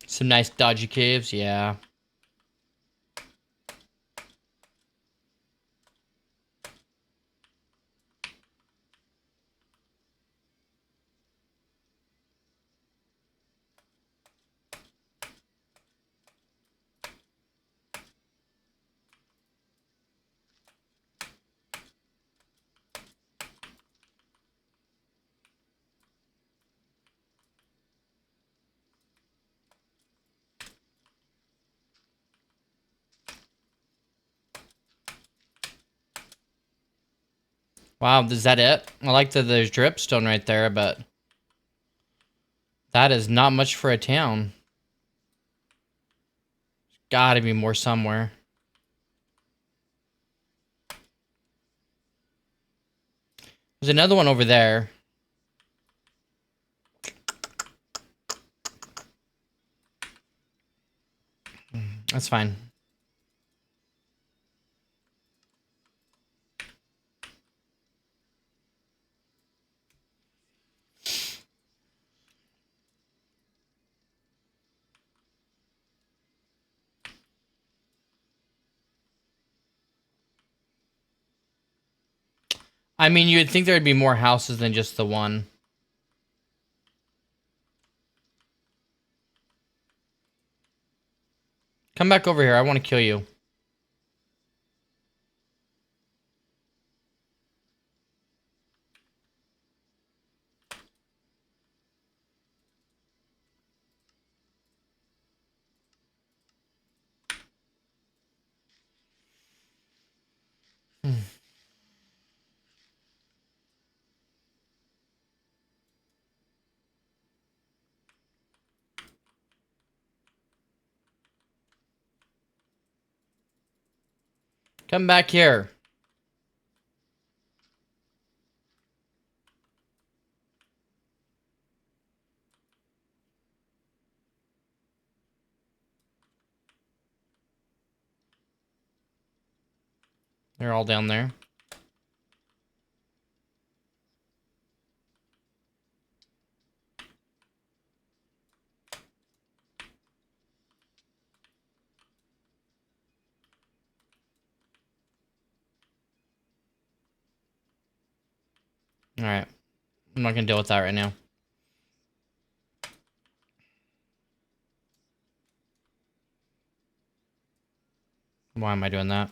Some nice dodgy caves, yeah. Wow, is that it? I like that there's dripstone right there, but that is not much for a town. Gotta be more somewhere. There's another one over there. That's fine. I mean, you'd think there'd be more houses than just the one. Come back over here. I want to kill you. Come back here. They're all down there. Alright. I'm not gonna deal with that right now. Why am I doing that?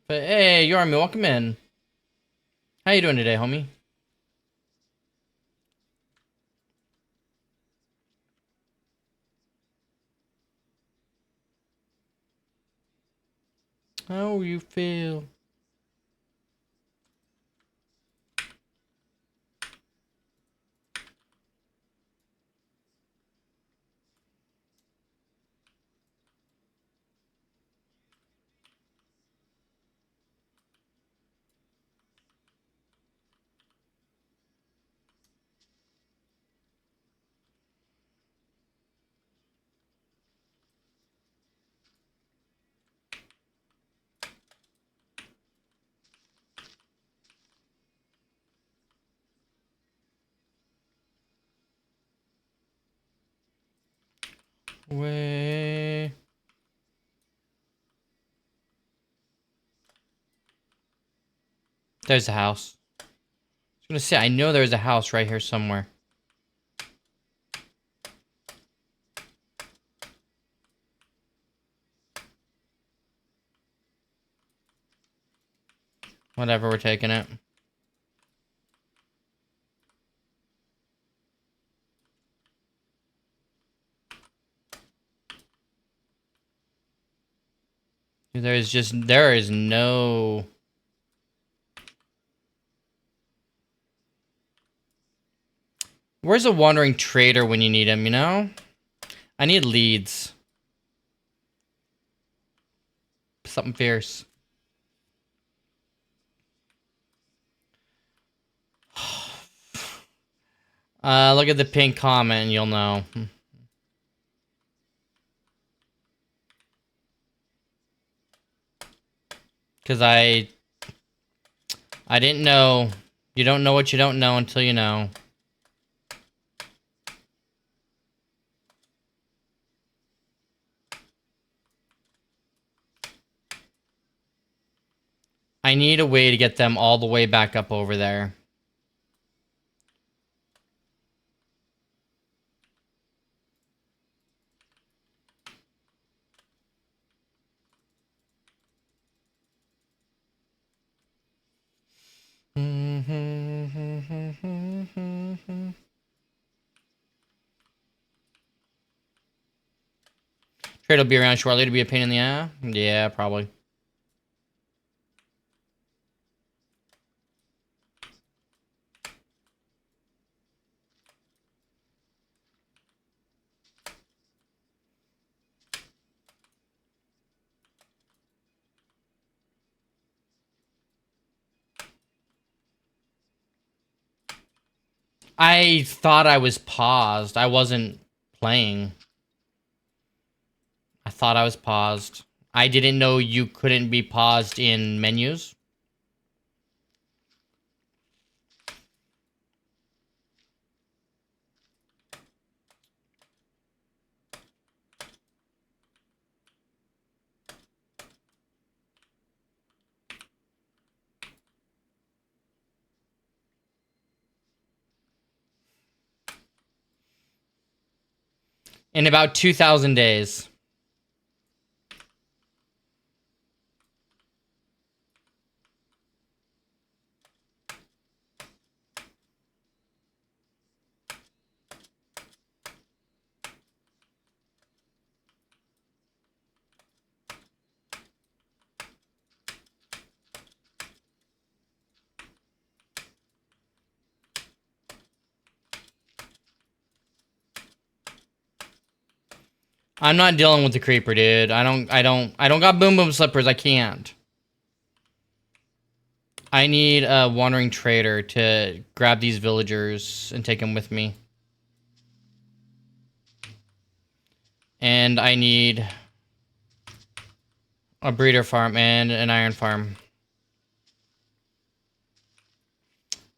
But hey, Yormi, welcome in. How you doing today, homie? How you feel? Way. There's a house. I was gonna say, I know there's a house right here somewhere. Whatever, we're taking it. There is no... Where's a wandering trader when you need him, you know? I need leads. Something fierce. Look at the pink comment and you'll know. Because I didn't know. You don't know what you don't know until you know. I need a way to get them all the way back up over there. Trade will be around shortly to be a pain in the ass. Yeah, probably. I thought I was paused. I wasn't playing. I thought I was paused. I didn't know you couldn't be paused in menus. In about 2,000 days. I'm not dealing with the creeper, dude. I don't got boom boom slippers. I can't. I need a wandering trader to grab these villagers and take them with me. And I need a breeder farm and an iron farm.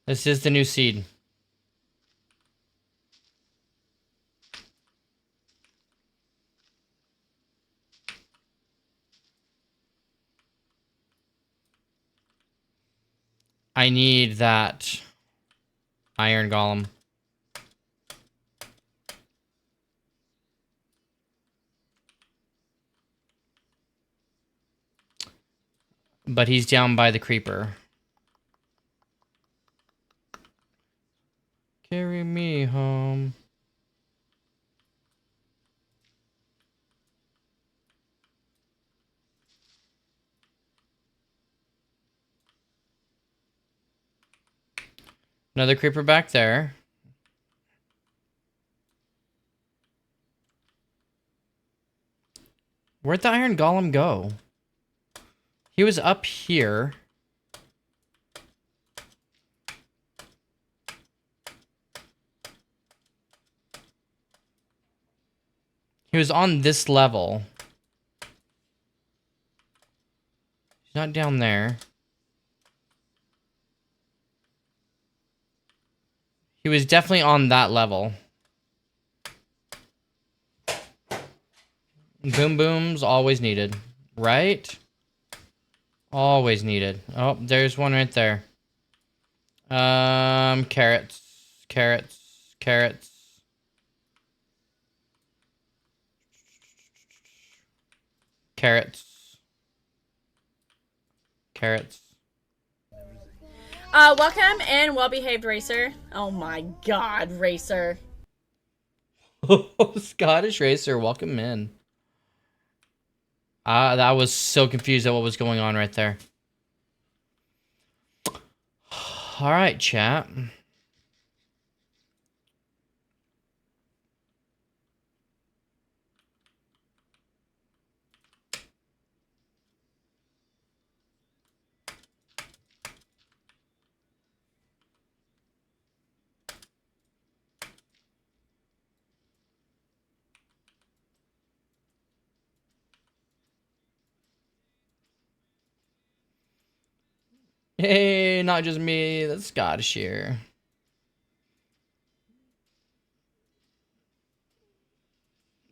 This is the new seed. I need that iron golem. But he's down by the creeper. Carry me home. Another creeper back there. Where'd the iron golem go? He was up here. He was on this level. He's not down there. He was definitely on that level. Boom booms, always needed. Right? Always needed. Oh, there's one right there. Carrots. Carrots. Carrots. Carrots. Carrots. Welcome and well-behaved, Racer. Oh my god, Racer. Scottish Racer, welcome in. That was so confused at what was going on right there. Alright, chat. Hey, not just me, that's Scottish here.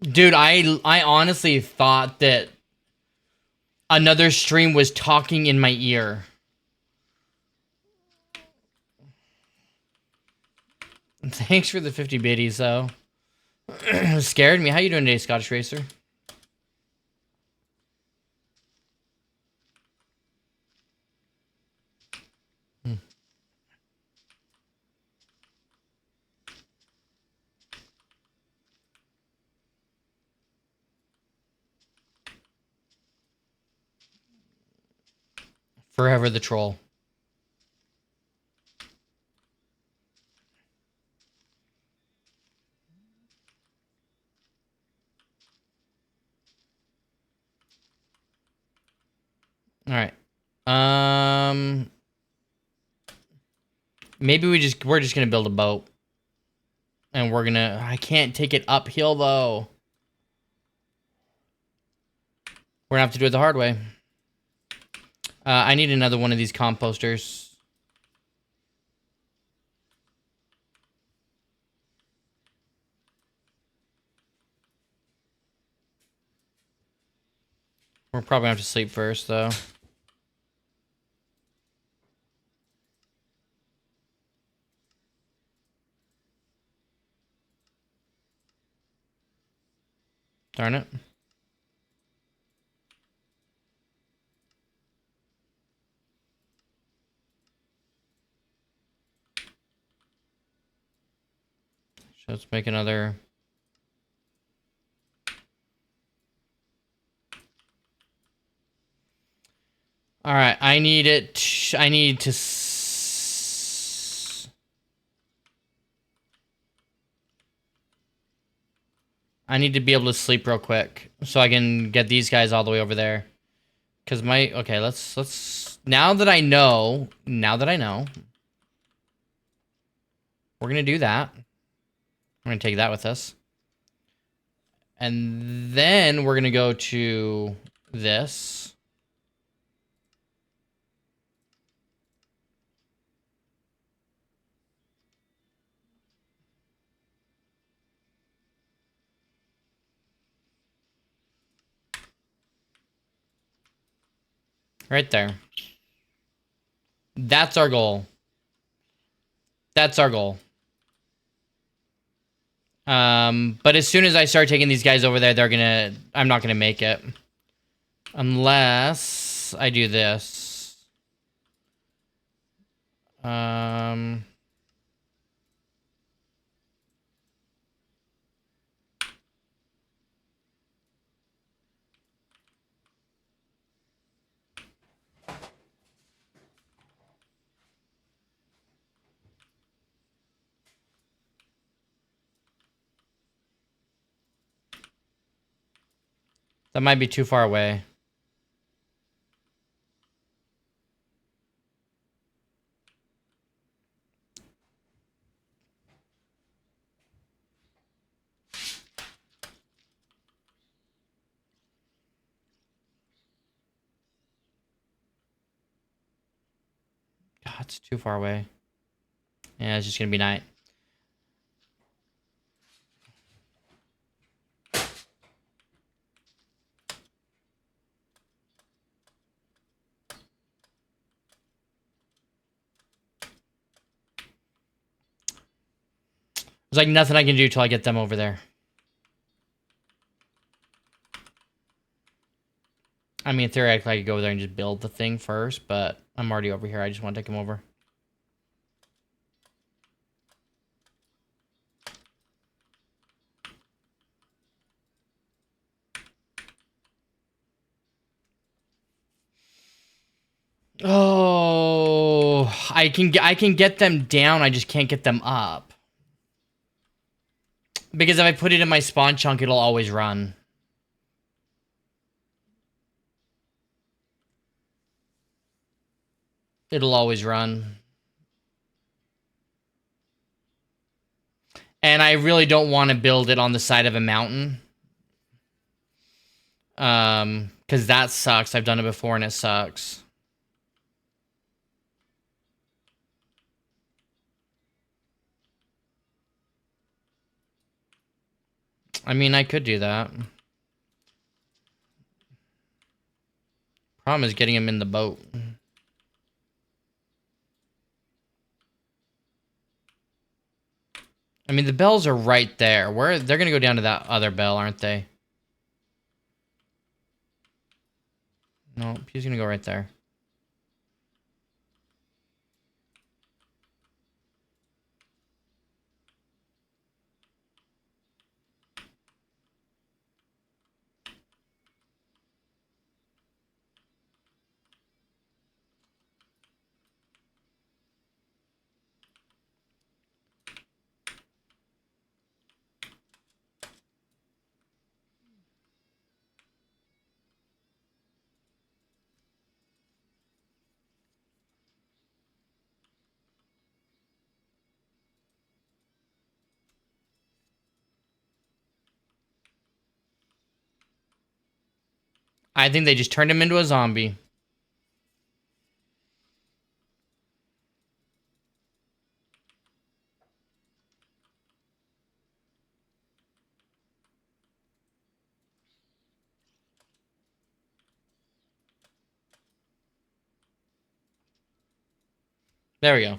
Dude, I honestly thought that another stream was talking in my ear. Thanks for the 50 biddies, though. Scared me. How you doing today, Scottish Racer? Forever the troll. All right. Maybe we're just gonna build a boat, and I can't take it uphill though. We're gonna have to do it the hard way. I need another one of these composters. We're probably gonna have to sleep first though. Darn it. So let's make another. All right, I need it. I need to. I need to be able to sleep real quick so I can get these guys all the way over there. Cause okay, let's now that I know, we're gonna do that. We're gonna take that with us. And then we're gonna go to this. Right there. That's our goal. That's our goal. But as soon as I start taking these guys over there, I'm not gonna make it. Unless I do this. That might be too far away. God, it's too far away. Yeah, it's just gonna be night. There's like nothing I can do till I get them over there. I mean, theoretically, I could go over there and just build the thing first, but I'm already over here. I just want to take them over. Oh, I can get them down. I just can't get them up. Because if I put it in my spawn chunk, it'll always run. It'll always run. And I really don't want to build it on the side of a mountain. Because that sucks. I've done it before and it sucks. I mean, I could do that. Problem is getting him in the boat. I mean, the bells are right there. They're gonna go down to that other bell, aren't they? No, he's gonna go right there. I think they just turned him into a zombie. There we go.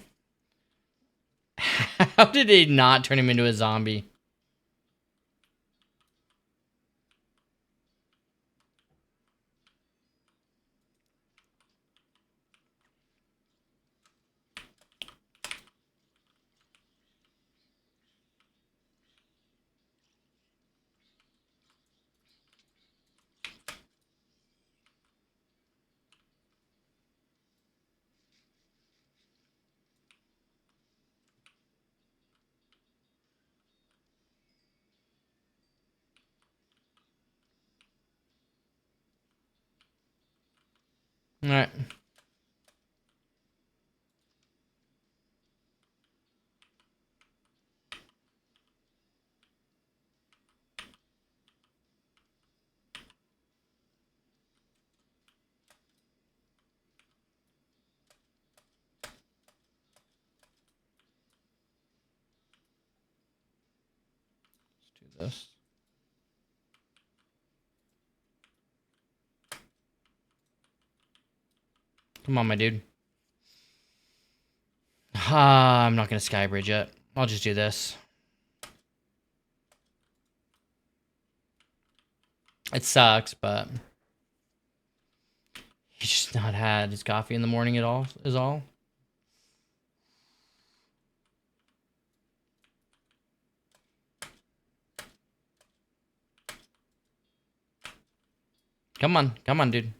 How did they not turn him into a zombie? All right. Let's do this. Come on, my dude. I'm not going to skybridge yet. I'll just do this. It sucks, but he's just not had his coffee in the morning at all, is all. Come on, dude.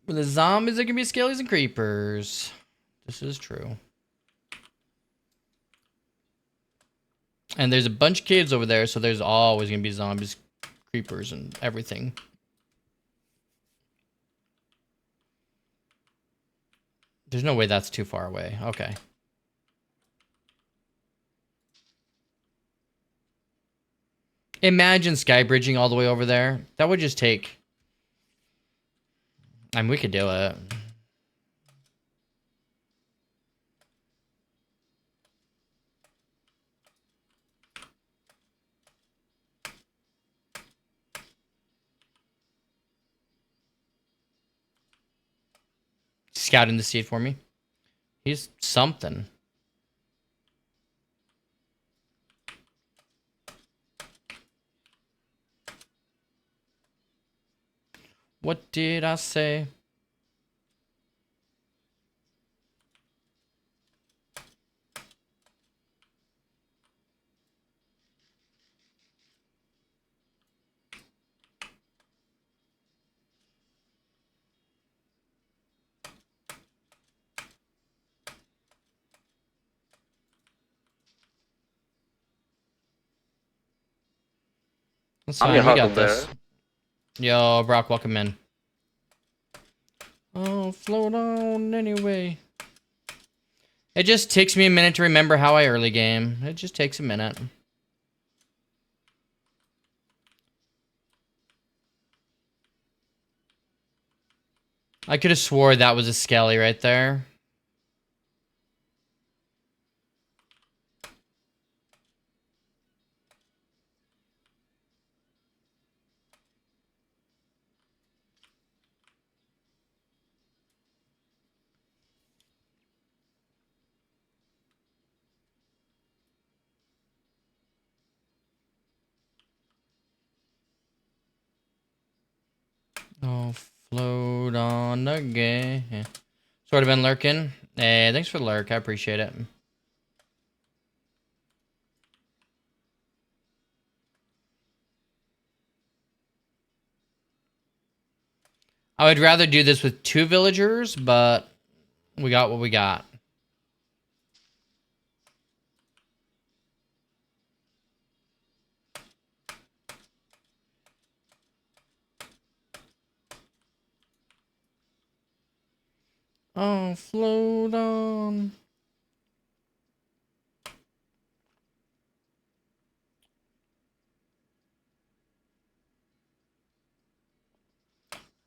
With the zombies, there can be skellies and creepers. This is true. And there's a bunch of caves over there, so there's always going to be zombies, creepers, and everything. There's no way that's too far away. Okay. Imagine skybridging all the way over there. That would just take... I mean, we could do it. Scouting the seed for me. He's something. What did I say? That's fine, we got this. Yo, Brock, welcome in. Oh, float on anyway. It just takes me a minute to remember how I early game. It just takes a minute. I could have swore that was a skelly right there. Oh, float on again. Sort of been lurking. Hey, thanks for the lurk. I appreciate it. I would rather do this with 2 villagers, but we got what we got. Oh, float on.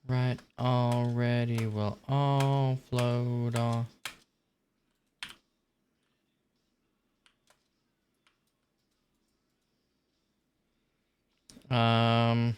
Right already, we'll all float on. Um,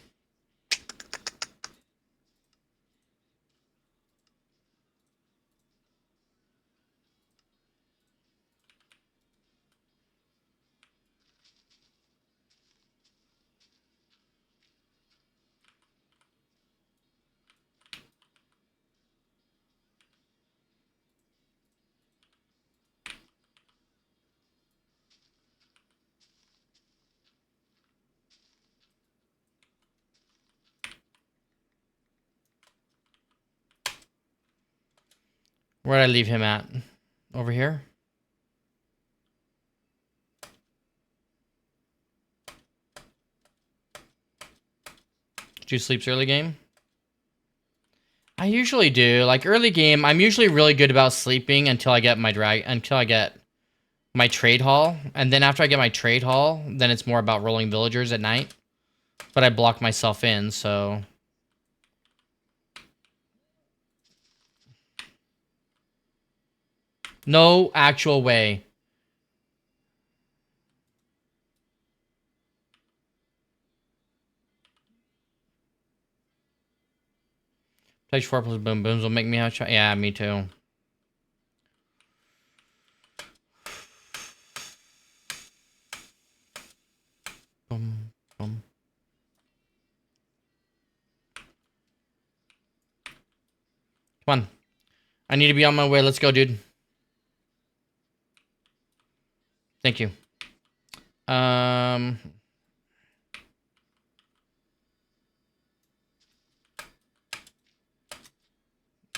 where'd I leave him at? Over here? Did you sleep early game? I usually do. Like early game, I'm usually really good about sleeping until I get my trade hall. And then after I get my trade hall, then it's more about rolling villagers at night. But I block myself in, so no actual way. Pledge 4 plus boom booms will make me have a try. Yeah, me too. Boom, boom. Come on. I need to be on my way. Let's go, dude. Thank you.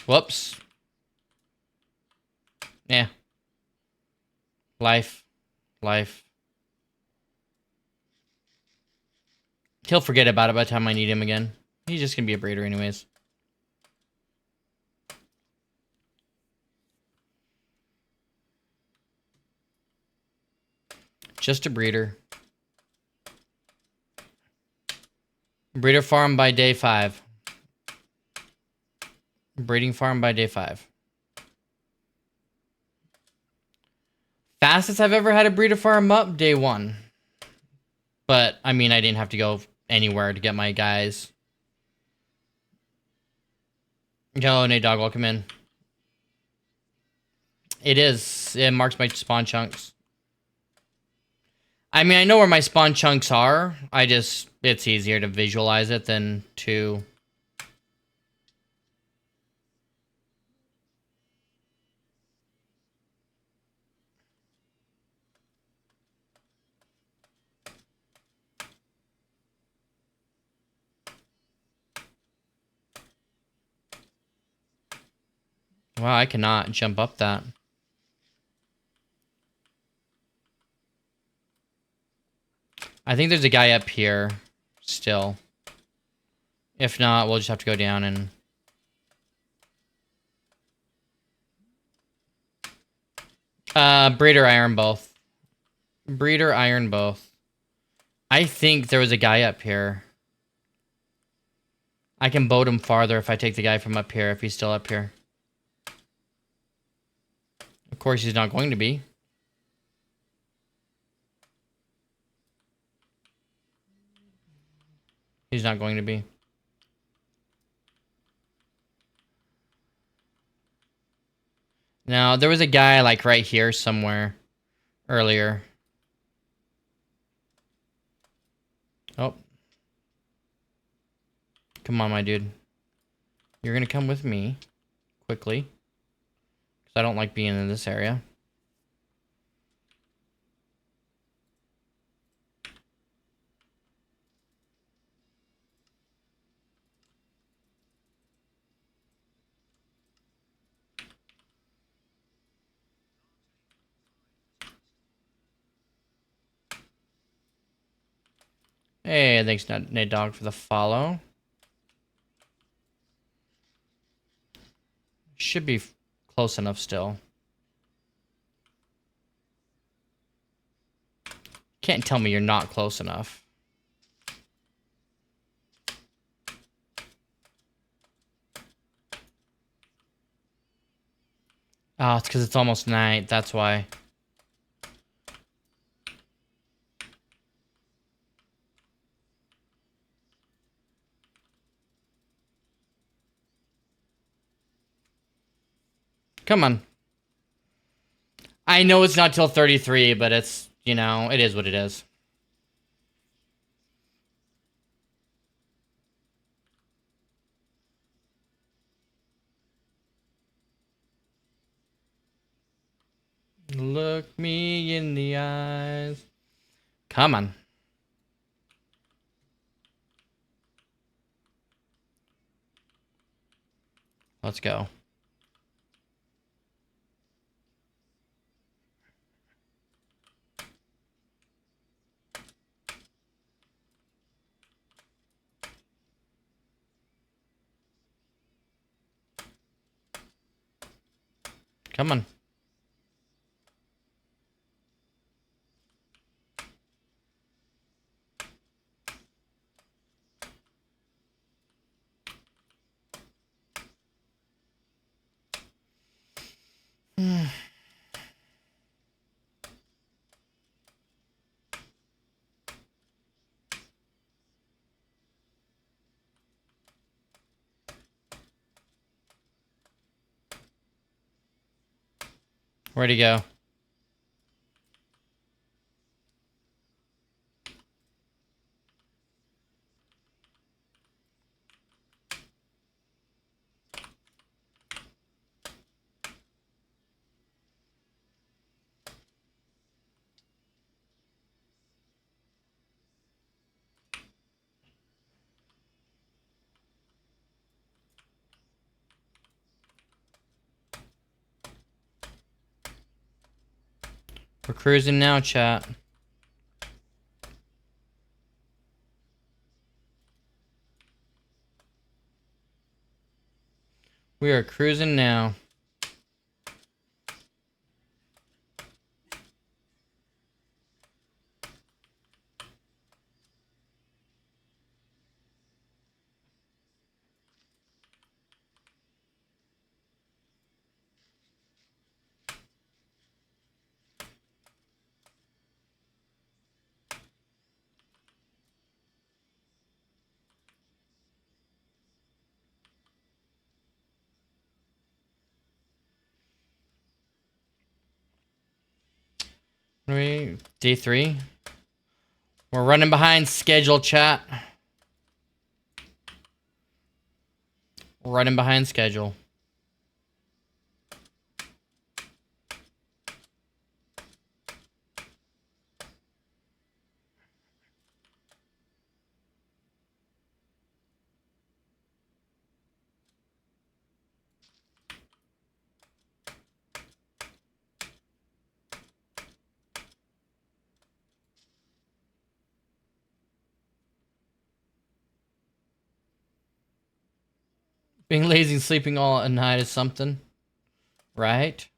Whoops. Yeah. Life. Life. He'll forget about it by the time I need him again. He's just gonna be a breeder anyways. Just a breeder. Breeder farm by day 5. Breeding farm by day 5. Fastest I've ever had a breeder farm up, day 1. But, I mean, I didn't have to go anywhere to get my guys. Yo, Nate Dog, welcome in. It is. It marks my spawn chunks. I mean, I know where my spawn chunks are. It's easier to visualize it than to... Wow, I cannot jump up that. I think there's a guy up here still. If not, we'll just have to go down and... Breeder iron both. Breeder iron both. I think there was a guy up here. I can boat him farther if I take the guy from up here, if he's still up here. Of course, he's not going to be. He's not going to be. Now, there was a guy, like, right here somewhere earlier. Oh. Come on, my dude. You're gonna come with me. Quickly. Because I don't like being in this area. Hey, thanks, Nate Dog, for the follow. Should be close enough still. Can't tell me you're not close enough. Oh, it's because it's almost night. That's why. Come on. I know it's not till 33, but it's, you know, it is what it is. Look me in the eyes. Come on. Let's go. Come on. Where'd he go? We're cruising now, chat. We are cruising now. Day 3. We're running behind schedule, chat. Running behind schedule. Being lazy and sleeping all at night is something, right?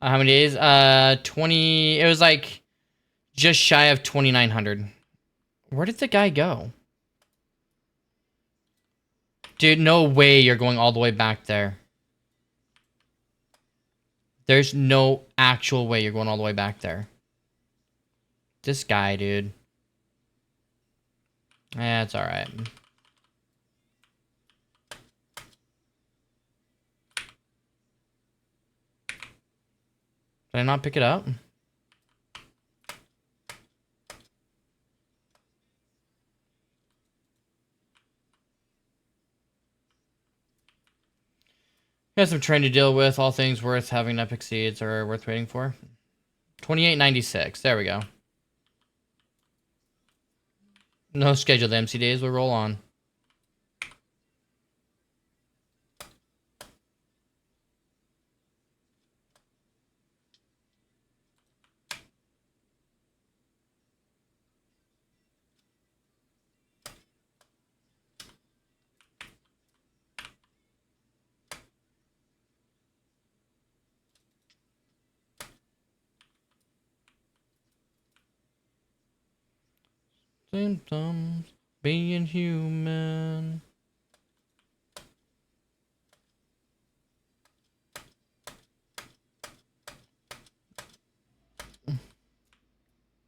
How many days? 20. It was like just shy of 2,900. Where did the guy go? Dude, no way you're going all the way back there. There's no actual way you're going all the way back there. This guy, dude. Yeah, it's alright. Did I not pick it up? Got some train to deal with. All things worth having epic seeds or worth waiting for. 28.96. There we go. No scheduled MC days. We'll roll on. Symptoms being human.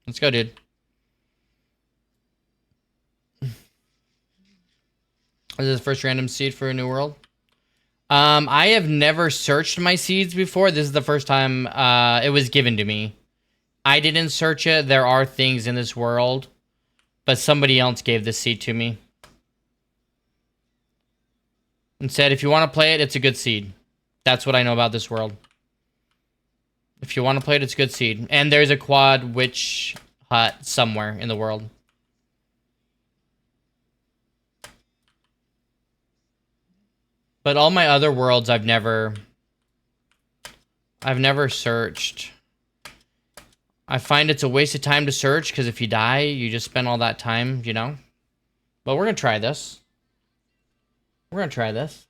Let's go, dude. This is the first random seed for a new world. I have never searched my seeds before. This is the first time it was given to me. I didn't search it. There are things in this world, but somebody else gave this seed to me and said, if you want to play it, it's a good seed. That's what I know about this world. If you want to play it, it's a good seed. And there's a quad witch hut somewhere in the world. But all my other worlds, I've never searched. I find it's a waste of time to search, because if you die, you just spend all that time, you know? But we're going to try this. We're going to try this.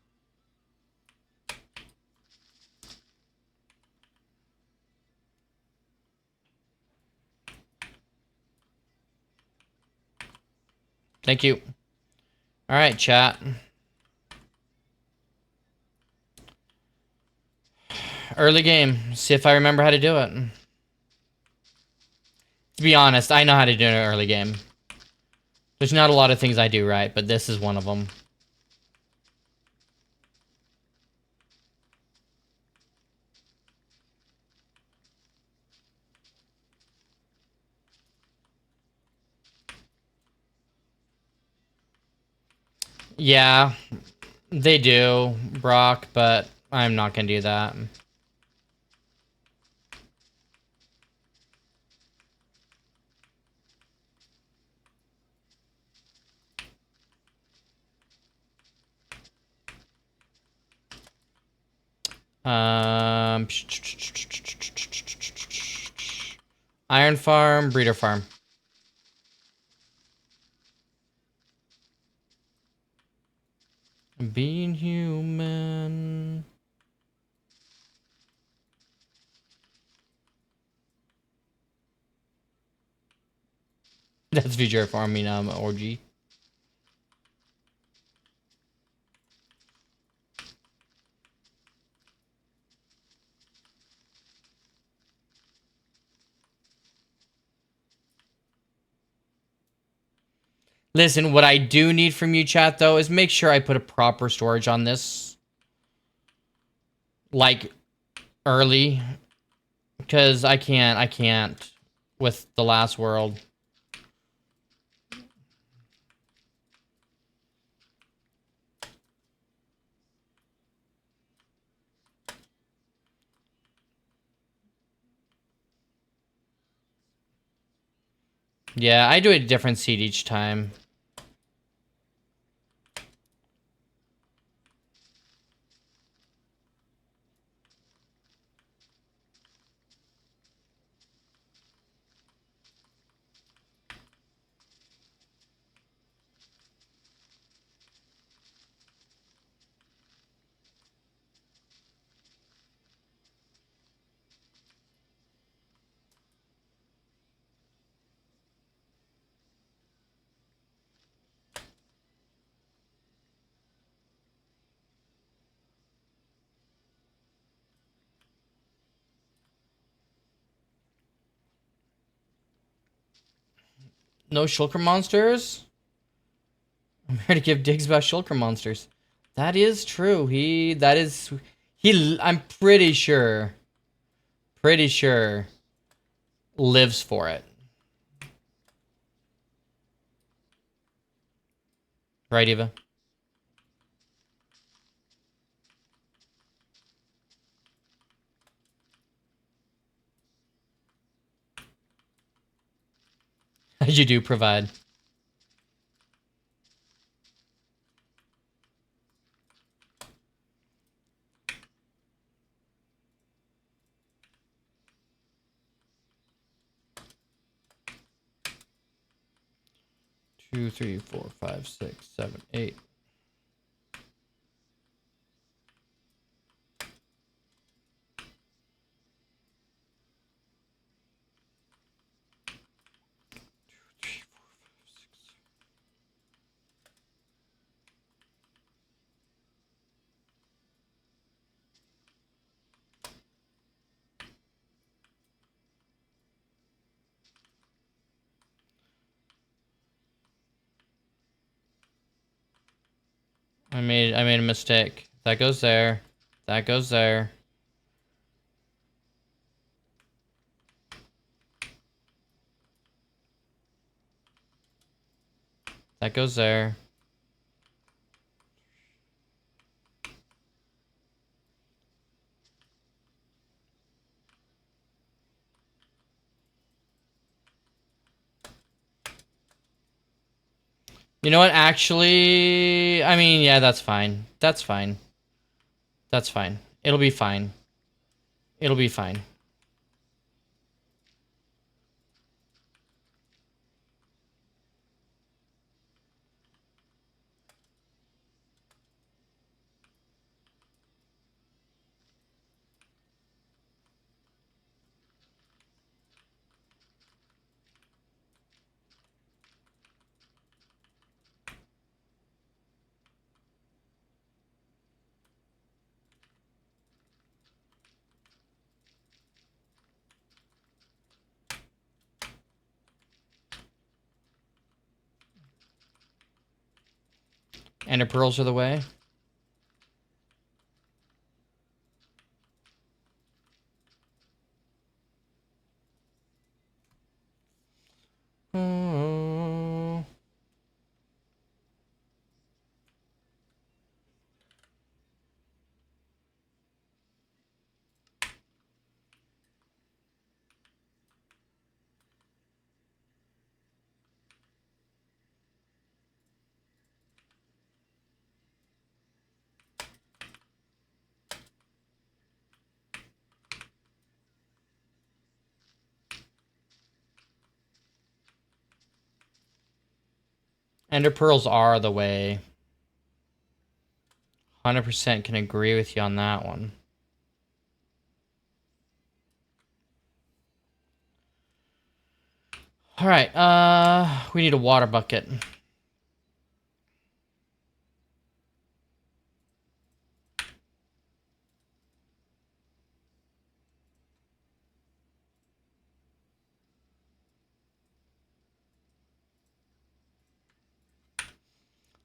Thank you. All right, chat. Early game. See if I remember how to do it. To be honest, I know how to do an early game. There's not a lot of things I do right, but this is one of them. Yeah, they do, Brock, but I'm not gonna do that. Iron Farm, Breeder Farm. Being human. That's future farming orgy. Listen, what I do need from you, chat, though, is make sure I put a proper storage on this. Like, early. Because I can't with the last world. Yeah, I do a different seed each time. No shulker monsters? I'm here to give digs about shulker monsters. That is true. I'm pretty sure lives for it. Right, Eva? You do provide. Two, 3, 4, 5, 6, 7, 8. I made a mistake. That goes there. That goes there. That goes there. You know what? Actually, I mean, yeah, that's fine. That's fine. That's fine. It'll be fine. It'll be fine. Ender pearls are the way. Ender pearls are the way. 100% can agree with you on that one. All right, we need a water bucket.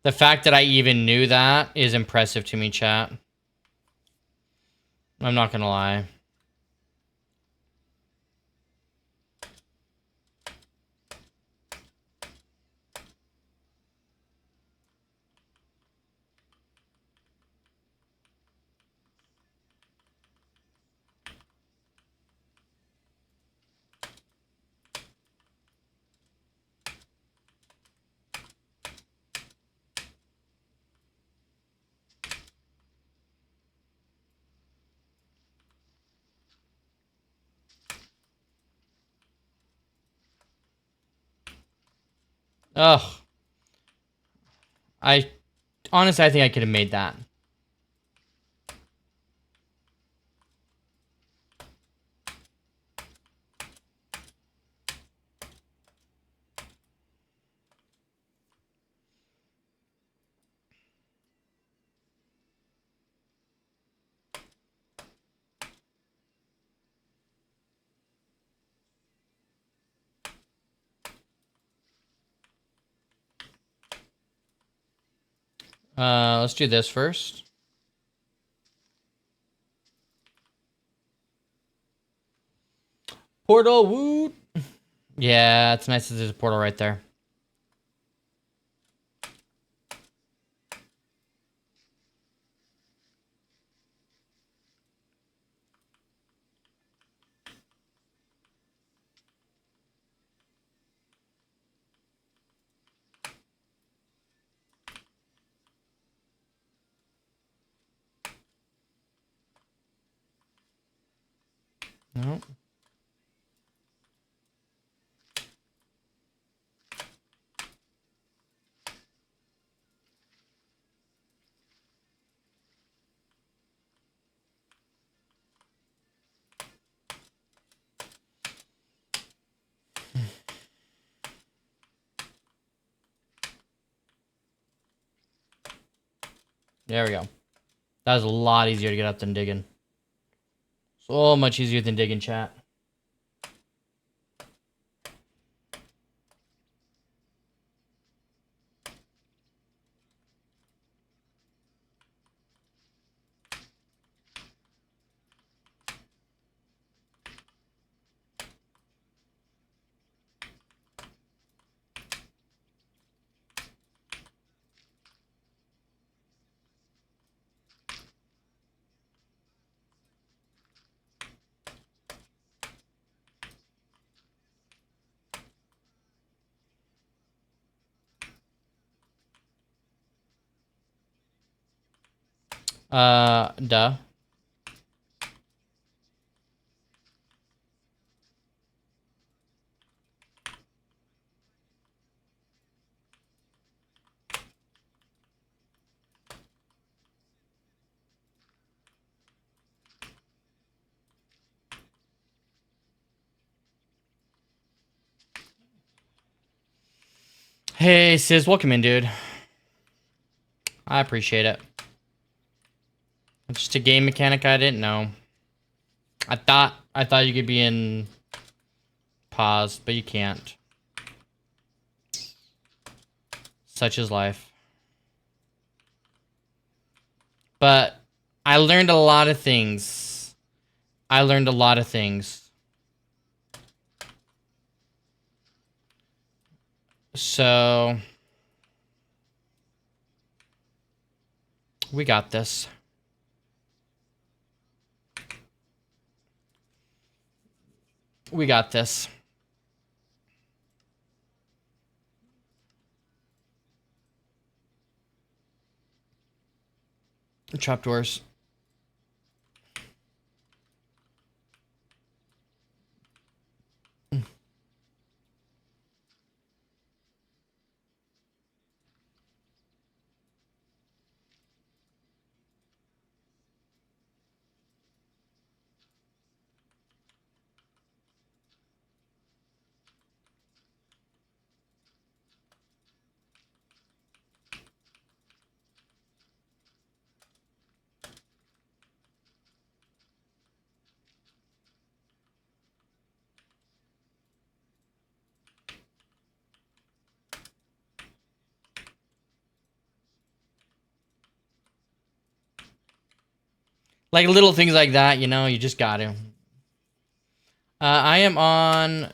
The fact that I even knew that is impressive to me, chat. I'm not gonna lie. Ugh. Honestly, I think I could have made that. Let's do this first. Portal, woot. Yeah, it's nice that there's a portal right there. No. There we go. That was a lot easier to get up than digging. So much easier than digging, chat. Duh. Hey, Sis, welcome in, dude. I appreciate it. It's just a game mechanic I didn't know. I thought you could be in pause, but you can't. Such is life. But I learned a lot of things. I learned a lot of things. So we got this. We got this. Trapdoors. Like little things like that, you know, you just got to. I am on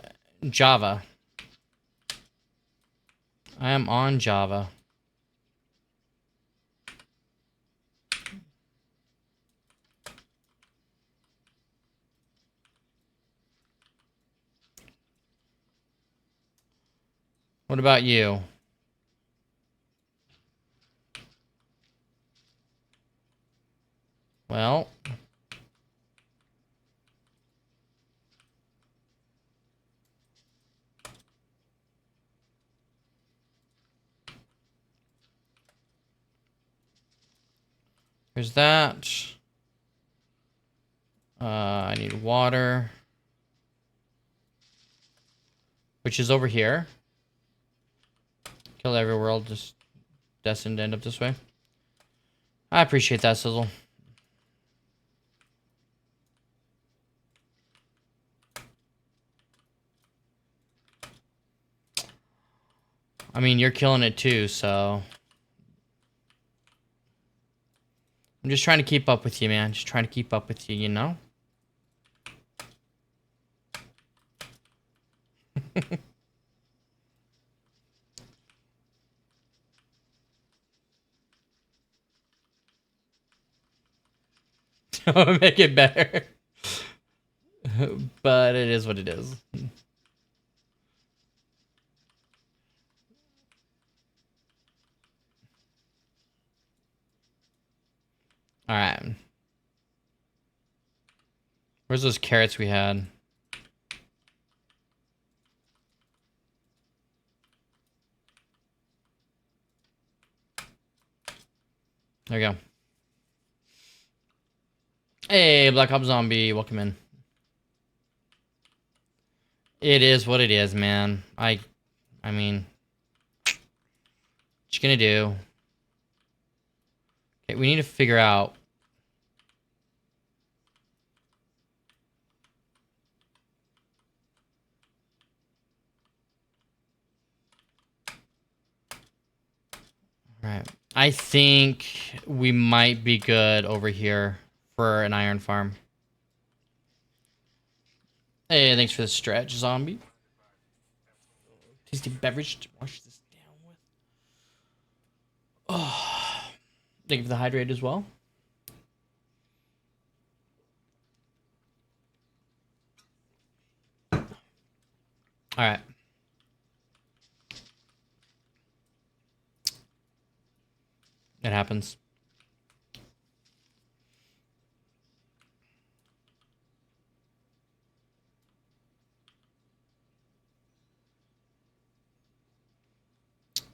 Java. I am on Java. What about you? Well, there's that. I need water, which is over here. Kill every world, just destined to end up this way. I appreciate that, Sizzle. I mean, you're killing it too, so... I'm just trying to keep up with you, man. Just trying to keep up with you, you know? Make it better. But it is what it is. Alright. Where's those carrots we had? There we go. Hey, Black Ops Zombie, welcome in. It is what it is, man. I mean, what you gonna do? Okay, we need to figure out. Right. I think we might be good over here for an iron farm. Hey, thanks for the stretch, Zombie. Tasty beverage to wash this down with. Oh, thank you for the hydrate as well. All right. It happens.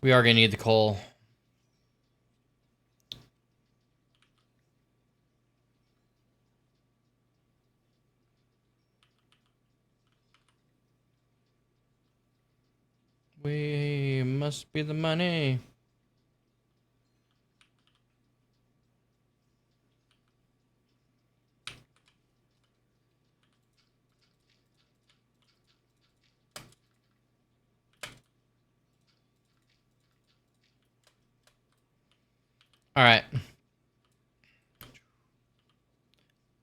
We are gonna need the coal. We must be the money. All right.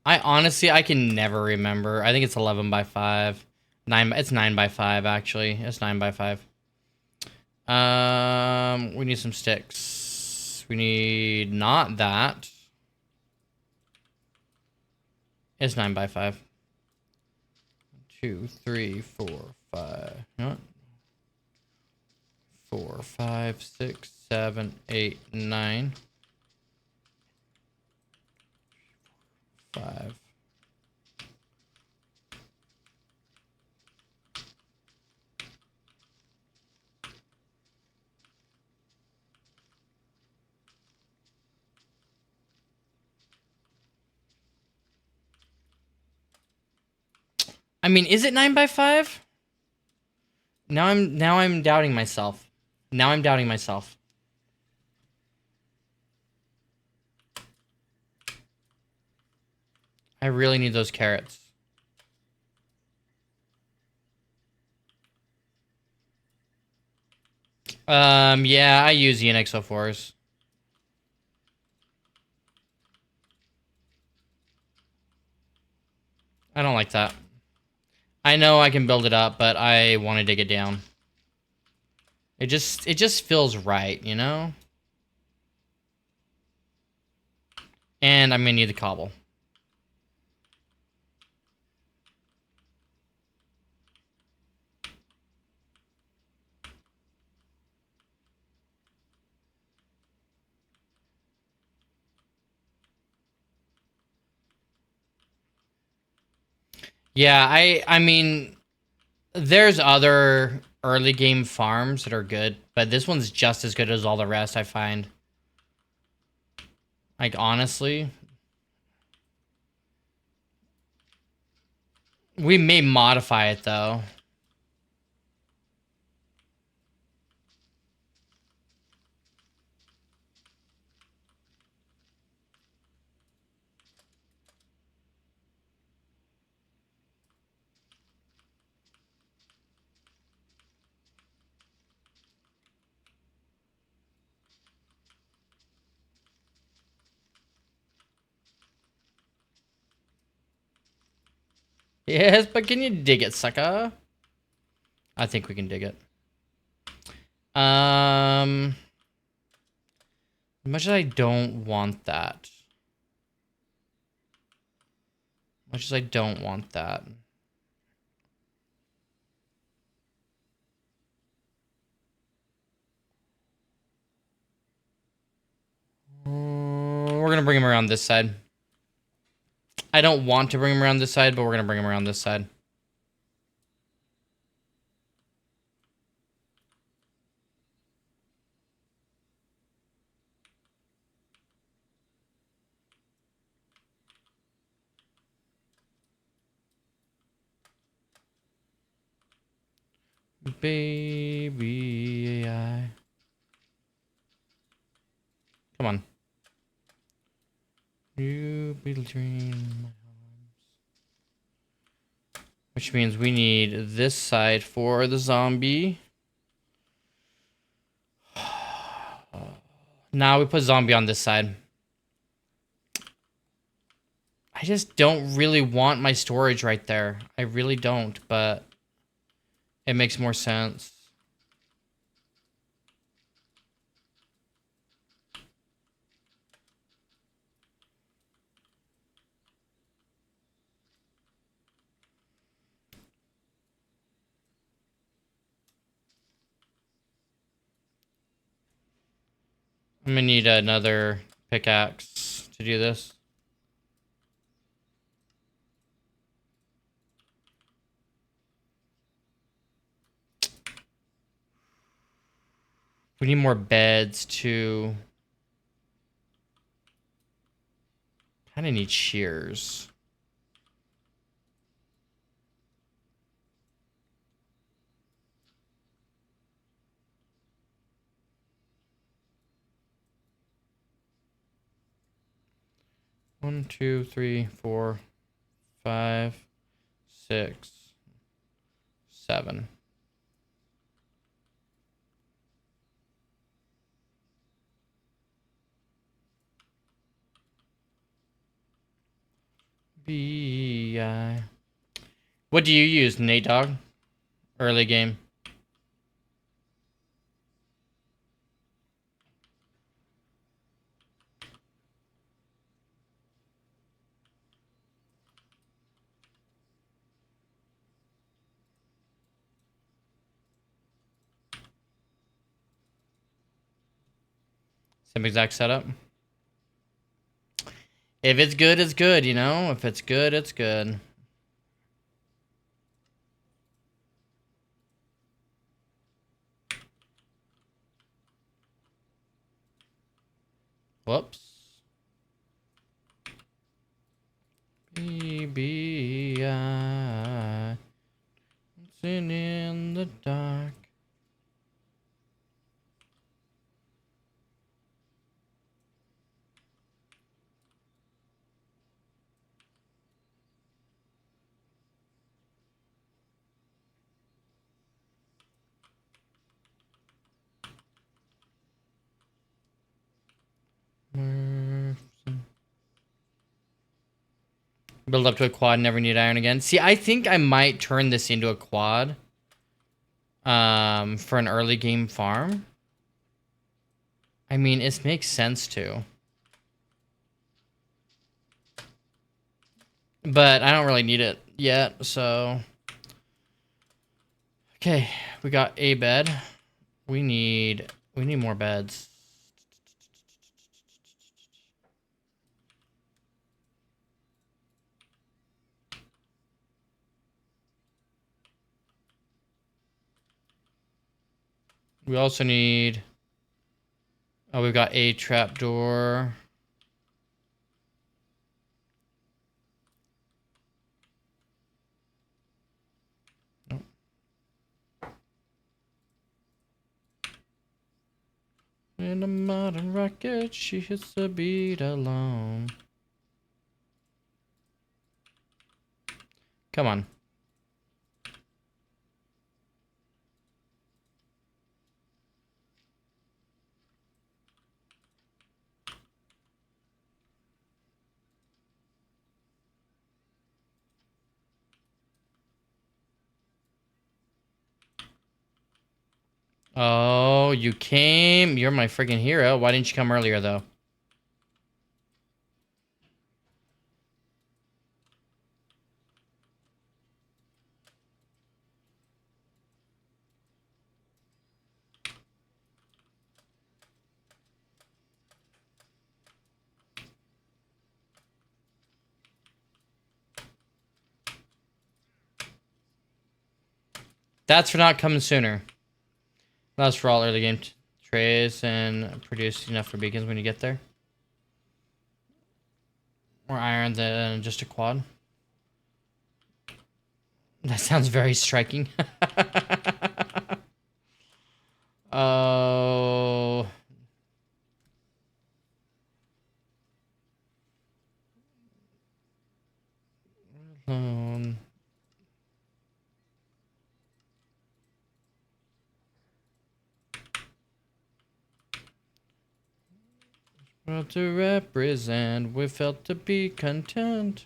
I can never remember. I think it's 11 by 5. It's 9 by 5 actually. It's 9 by 5. We need some sticks. We need not that. It's 9 by 5. 2, 3, 4, 5. You know what? 4, 5, 6, 7, 8, 9. 5. I mean, is it 9 by 5? Now I'm doubting myself. Now I'm doubting myself. I really need those carrots. Yeah, I use ENX04s. I don't like that. I know I can build it up, but I want to dig it down. It just feels right, you know? And I'm gonna need the cobble. Yeah, I mean, there's other early game farms that are good, but this one's just as good as all the rest, I find. Like, honestly. We may modify it, though. Yes, but can you dig it, sucker? I think we can dig it. As much as I don't want that. Much as I don't want that. We're gonna bring him around this side. I don't want to bring him around this side, but we're gonna bring him around this side. Baby AI. Come on. You between my arms. Which means we need this side for the zombie. Now we put zombie on this side. I just don't really want my storage right there. I really don't, but it makes more sense. I'm gonna need another pickaxe to do this. We need more beds too. Kind of need shears. One, two, three, 4, 5, 6, 7. B-I. What do you use, Nate Dog? Early game. Same exact setup. If it's good, it's good, you know? If it's good, it's good. Whoops. B-B-I. Dancing in the dark. Build up to a quad, never need iron again. See, I think I might turn this into a quad. For an early game farm. I mean, it makes sense to. But I don't really need it yet, so. Okay, we got a bed. We need more beds. We also need. Oh, we've got a trapdoor. Nope. In a modern rocket, she hits the beat alone. Come on. Oh, you came. You're my freaking hero. Why didn't you come earlier, though? That's for not coming sooner. That's for all early game trays and produce enough for beacons when you get there. More iron than just a quad. That sounds very striking. Oh. Um, well, to represent, we felt to be content.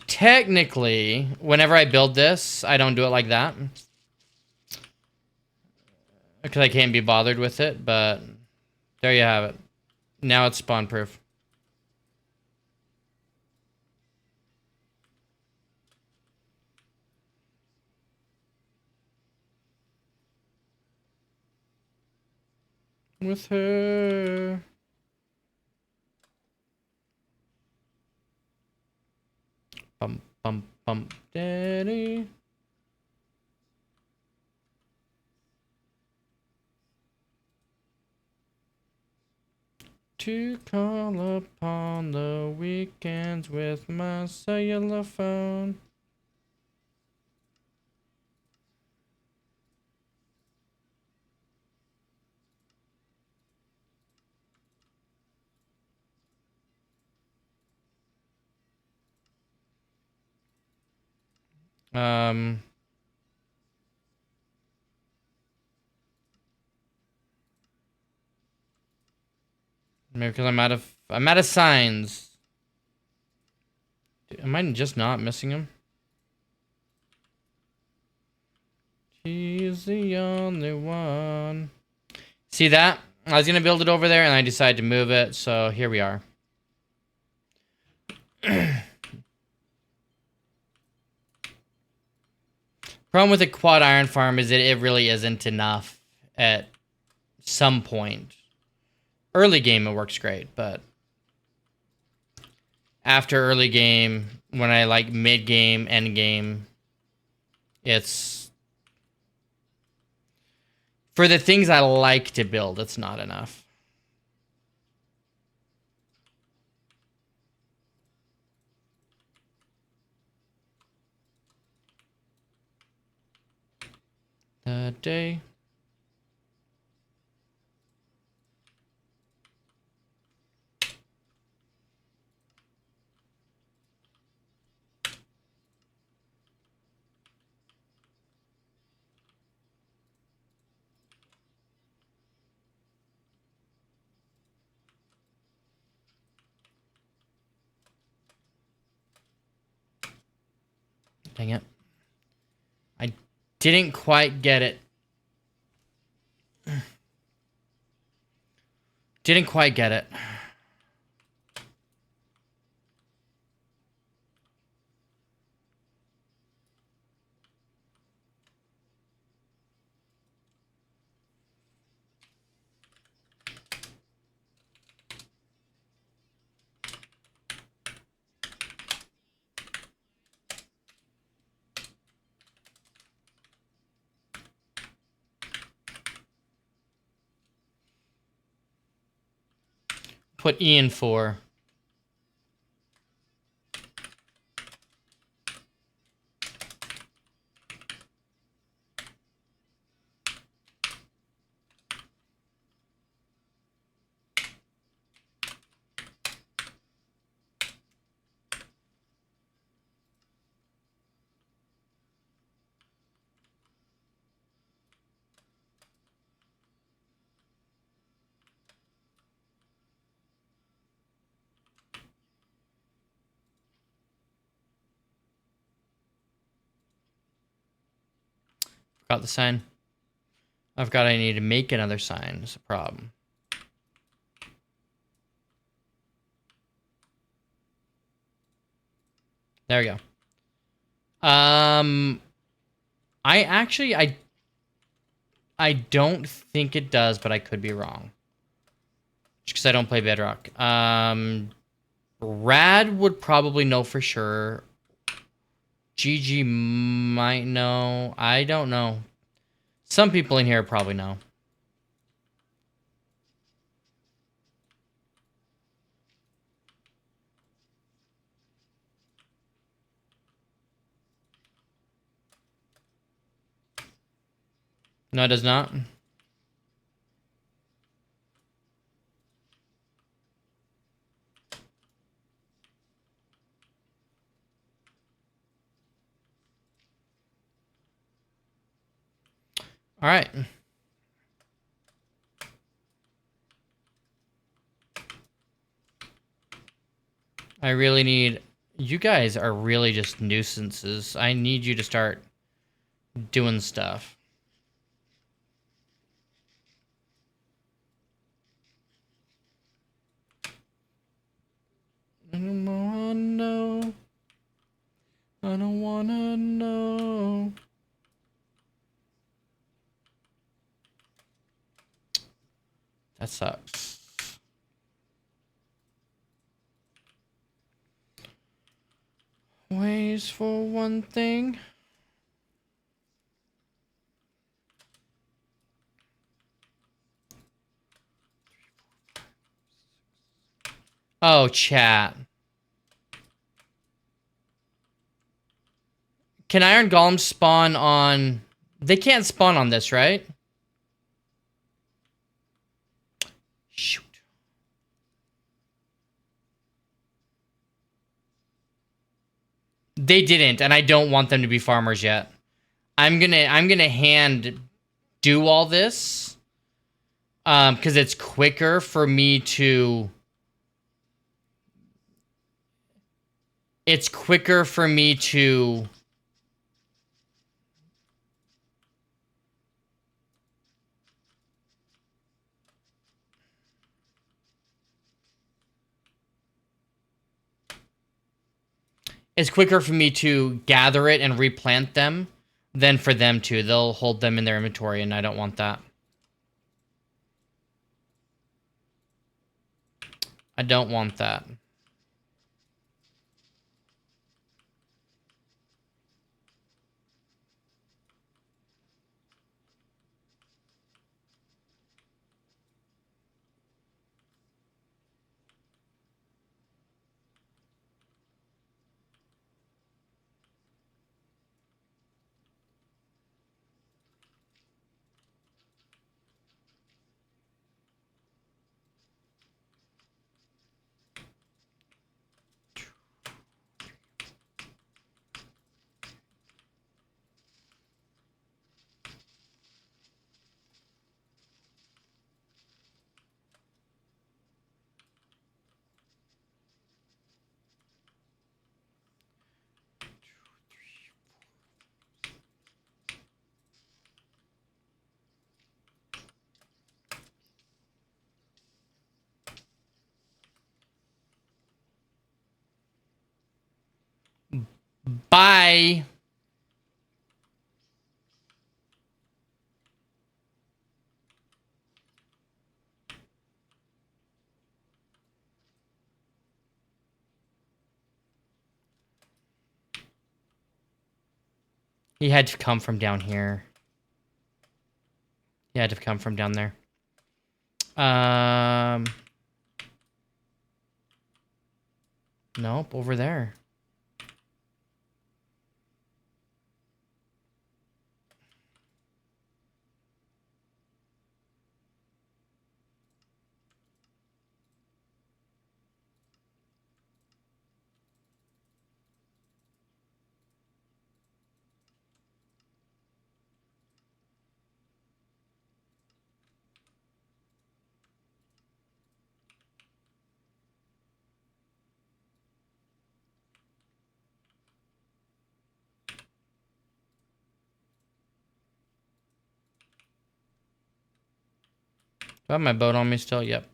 Technically, whenever I build this, I don't do it like that. Because I can't be bothered with it, but there you have it. Now it's spawn proof. With her. Bum, bum, bum, daddy. to call upon the weekends with my cellular phone. Maybe because I'm out of signs. Am I just not missing him? He's the only one. See that? I was gonna build it over there and I decided to move it, so here we are. Problem with a quad iron farm is that it really isn't enough at some point. Early game it works great, but after early game, when I like mid game, end game, it's for the things I like to build, it's not enough. The day. Dang it. I didn't quite get it. Didn't quite get it. Put E in 4. Forgot the sign. I forgot I need to make another sign. It's a problem. There we go. I don't think it does, but I could be wrong. Just because I don't play Bedrock. Rad would probably know for sure. GG might know. I don't know. Some people in here probably know. No, it does not. All right. I really need... You guys are really just nuisances. I need you to start doing stuff. I don't wanna know. I don't wanna know. That sucks. Ways for one thing. Oh, chat. Can iron golems spawn on... They can't spawn on this, right? Shoot. They didn't, and I don't want them to be farmers yet. I'm gonna hand do all this. Because it's quicker for me to... It's quicker for me to... It's quicker for me to gather it and replant them than for them to. They'll hold them in their inventory, and I don't want that. I don't want that. Bye. He had to come from down here. He had to come from down there. Nope, over there. Do I have my boat on me still? Yep.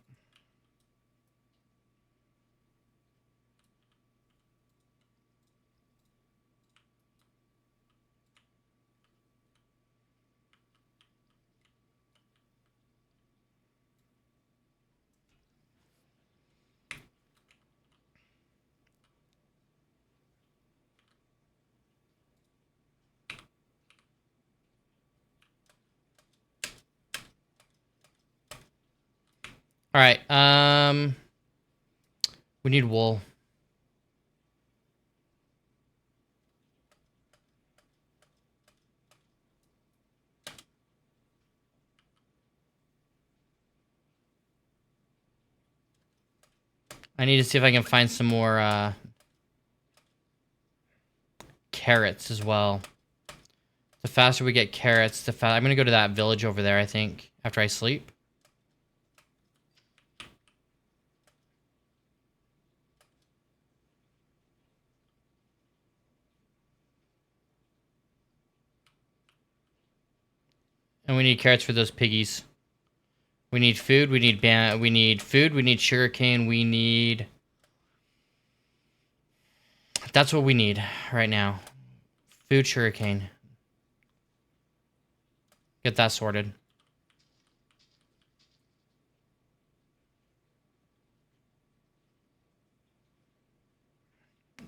All right. We need wool. I need to see if I can find some more carrots as well. The faster we get carrots, the faster... I'm gonna go to that village over there, I think, after I sleep. And we need carrots for those piggies. We need food, we need food, we need sugarcane, we need... That's what we need right now. Food, sugarcane. Get that sorted.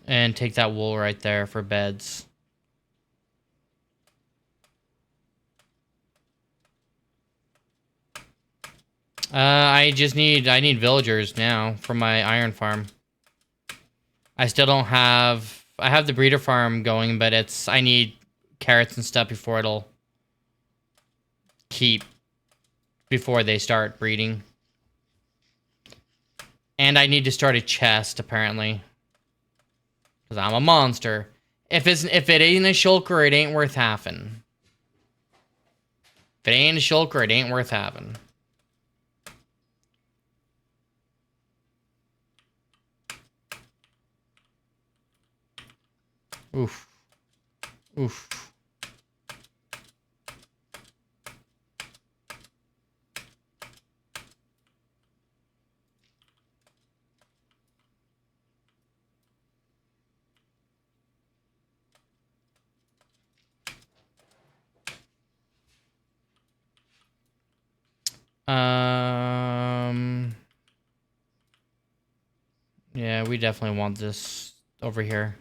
And take that wool right there for beds. I need villagers now for my iron farm. I still don't have... I have the breeder farm going, but I need carrots and stuff before it'll keep... before they start breeding. And I need to start a chest, apparently. Because I'm a monster. If it ain't a shulker, it ain't worth having. If it ain't a shulker, it ain't worth having. Oof. Oof. Yeah, we definitely want this over here.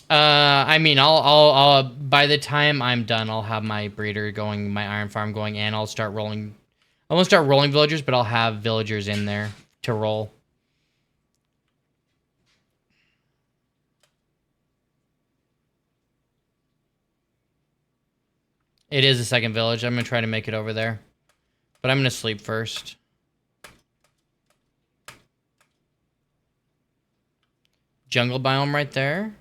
I mean, I'll by the time I'm done, I'll have my breeder going, my iron farm going, and I'll start rolling. I won't start rolling villagers, but I'll have villagers in there to roll. It is a second village. I'm gonna try to make it over there, but I'm gonna sleep first. Jungle biome right there.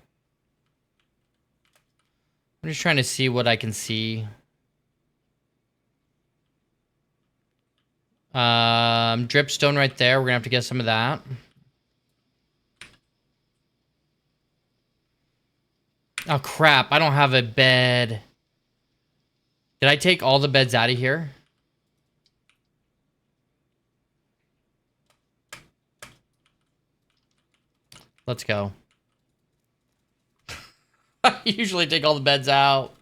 I'm just trying to see what I can see. Dripstone right there. We're gonna have to get some of that. Oh crap, I don't have a bed. Did I take all the beds out of here? Let's go. I usually take all the beds out.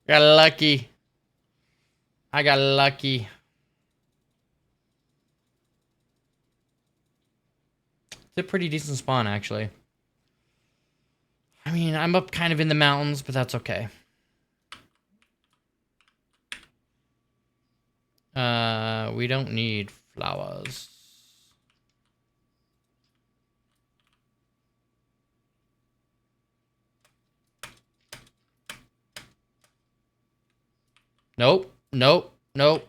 Got lucky. I got lucky. It's a pretty decent spawn, actually. I mean, I'm up kind of in the mountains, but that's okay. We don't need flowers. Nope. Nope. Nope.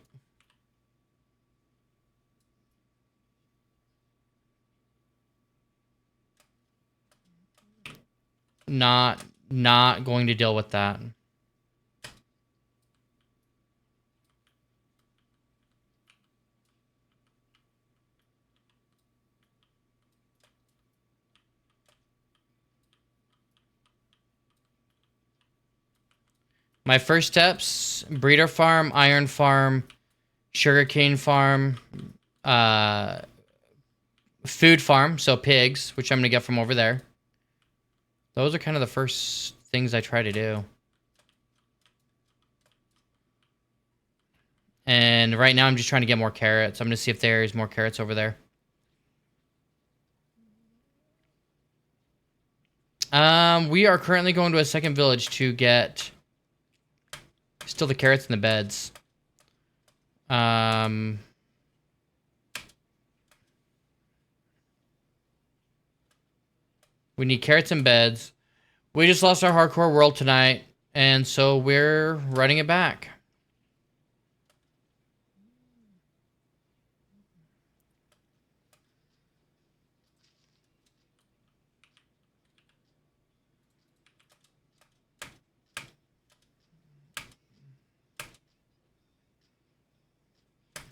Not going to deal with that. My first steps: breeder farm, iron farm, sugarcane farm, food farm, so pigs, which I'm gonna get from over there. Those are kind of the first things I try to do. And right now I'm just trying to get more carrots. I'm gonna see if there's more carrots over there. We are currently going to a second village to get still the carrots in the beds. We need carrots and beds. We just lost our hardcore world tonight, and so we're running it back.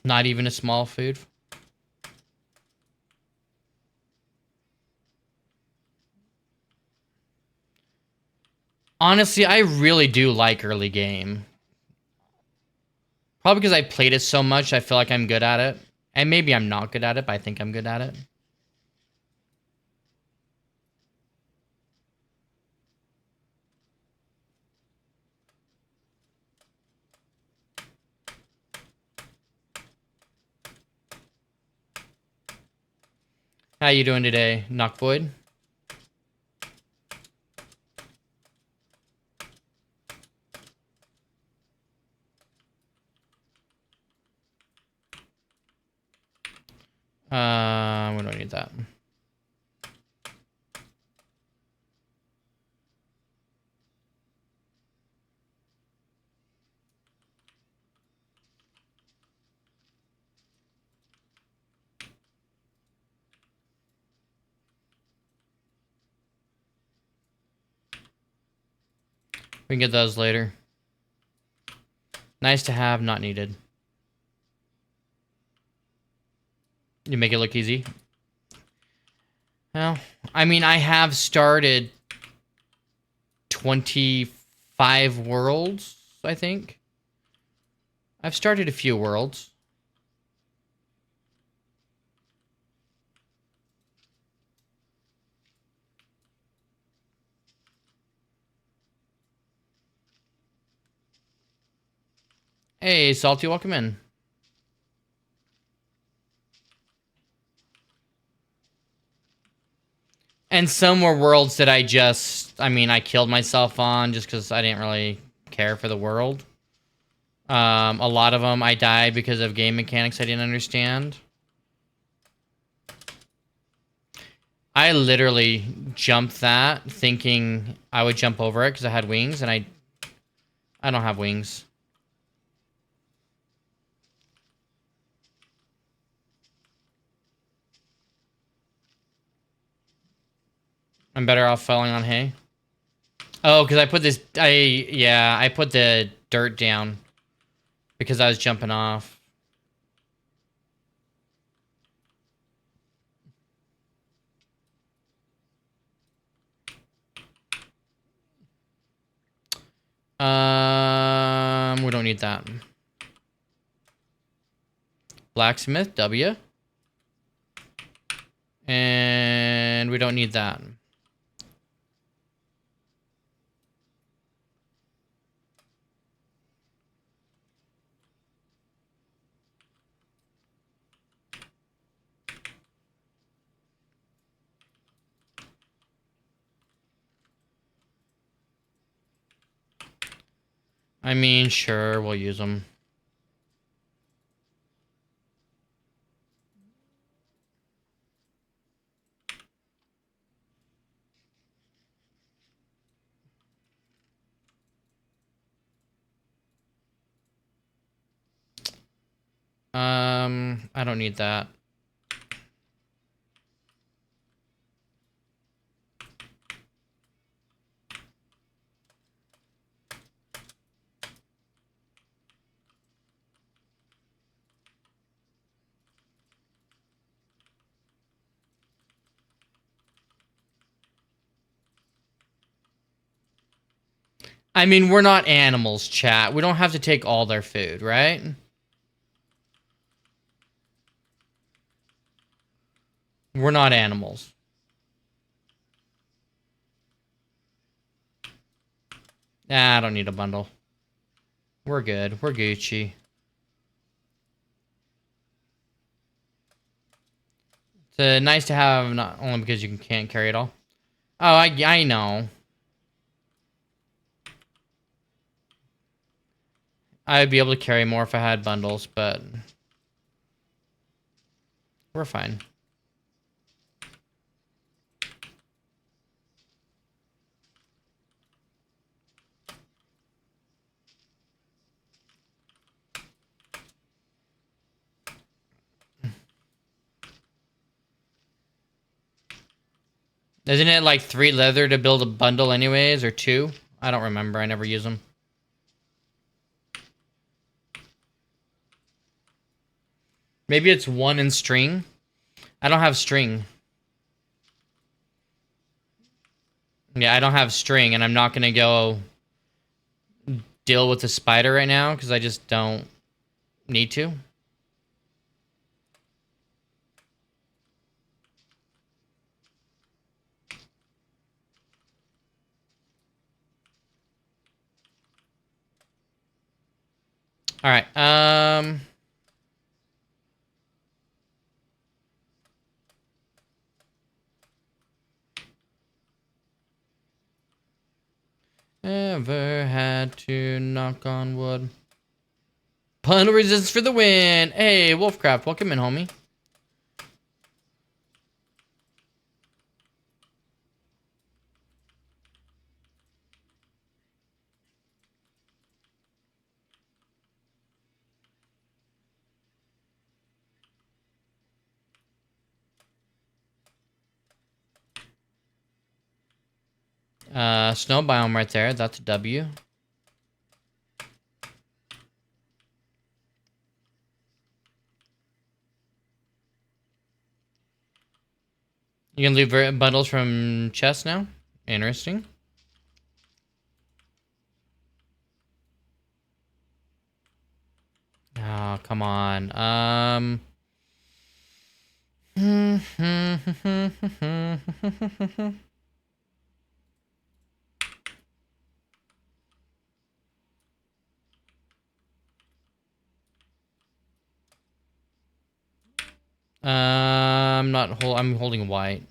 Not even a small food. Honestly, I really do like early game. Probably because I played it so much, I feel like I'm good at it. And maybe I'm not good at it, but I think I'm good at it. How you doing today, Knockvoid? We don't need that. We can get those later. Nice to have, not needed. You make it look easy. Well, I mean, I have started 25 worlds, I think. I've started a few worlds. Hey, Salty, welcome in. And some were worlds that I killed myself on just because I didn't really care for the world. A lot of them I died because of game mechanics I didn't understand. I literally jumped that thinking I would jump over it because I had wings, and I don't have wings. I'm better off falling on hay. Oh, because I put this... I put the dirt down because I was jumping off. We don't need that. Blacksmith, W. And we don't need that. I mean, sure, we'll use them. I don't need that. I mean, we're not animals, chat. We don't have to take all their food, right? We're not animals. Nah, I don't need a bundle. We're good. We're Gucci. It's nice to have, not only because you can't carry it all. Oh, I know. I would be able to carry more if I had bundles, but we're fine. Isn't it like 3 leather to build a bundle anyways, or 2? I don't remember. I never use them. Maybe it's 1 in string. I don't have string. Yeah, I don't have string, and I'm not going to go deal with the spider right now because I just don't need to. All right. Ever had to knock on wood. Pun resistance for the win. Hey, Wolfcraft, welcome in, homie. Snow biome right there. That's a W. You can leave bundles from chests now. Interesting. Oh, come on. I'm holding white.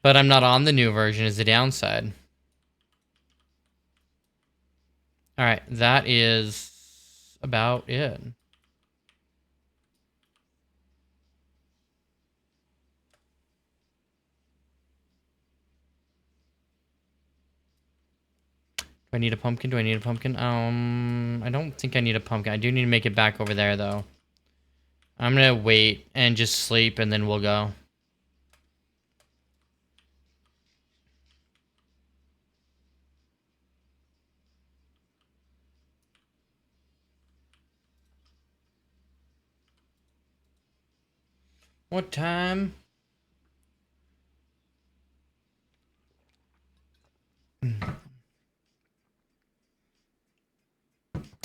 But I'm not on the new version is the downside. Alright, that is about it. Do I need a pumpkin? Do I need a pumpkin? I don't think I need a pumpkin. I do need to make it back over there, though. I'm gonna wait and just sleep, and then we'll go. What time?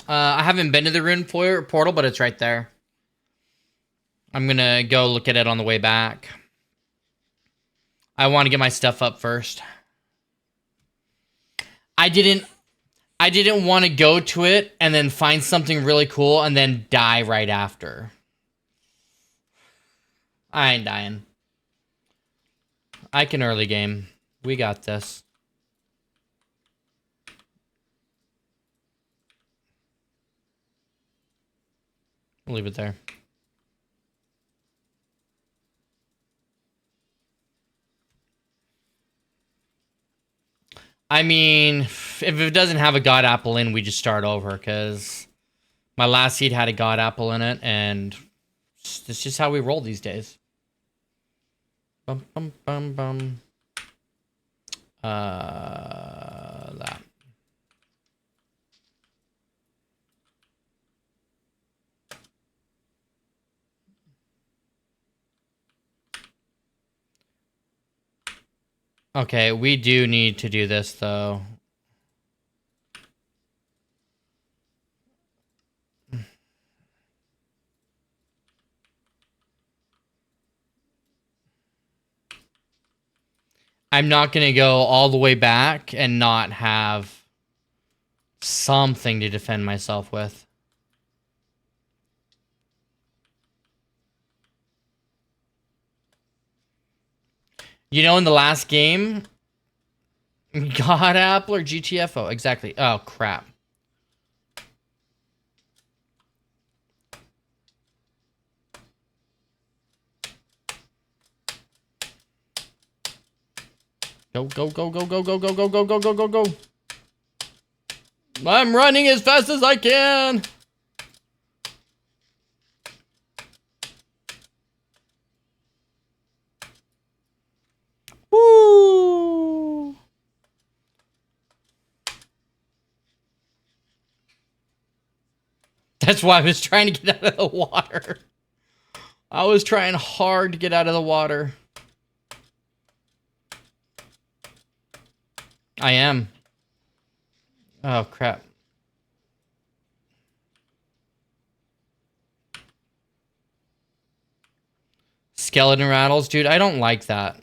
I haven't been to the rune portal, but it's right there. I'm gonna go look at it on the way back. I want to get my stuff up first. I didn't want to go to it and then find something really cool and then die right after. I ain't dying. I can early game. We got this. We'll leave it there. I mean, if it doesn't have a god apple in, we just start over, because my last seed had a god apple in it, and it's just how we roll these days. Bum, bum, bum, bum. That. Okay, we do need to do this, though. I'm not going to go all the way back and not have something to defend myself with. You know, in the last game, God Apple or GTFO? Exactly. Oh, crap. Go, go, go, go, go, go, go, go, go, go, go, go, go. I'm running as fast as I can. Woo! That's why I was trying to get out of the water. I was trying hard to get out of the water. I am. Oh, crap. Skeleton rattles, dude. I don't like that.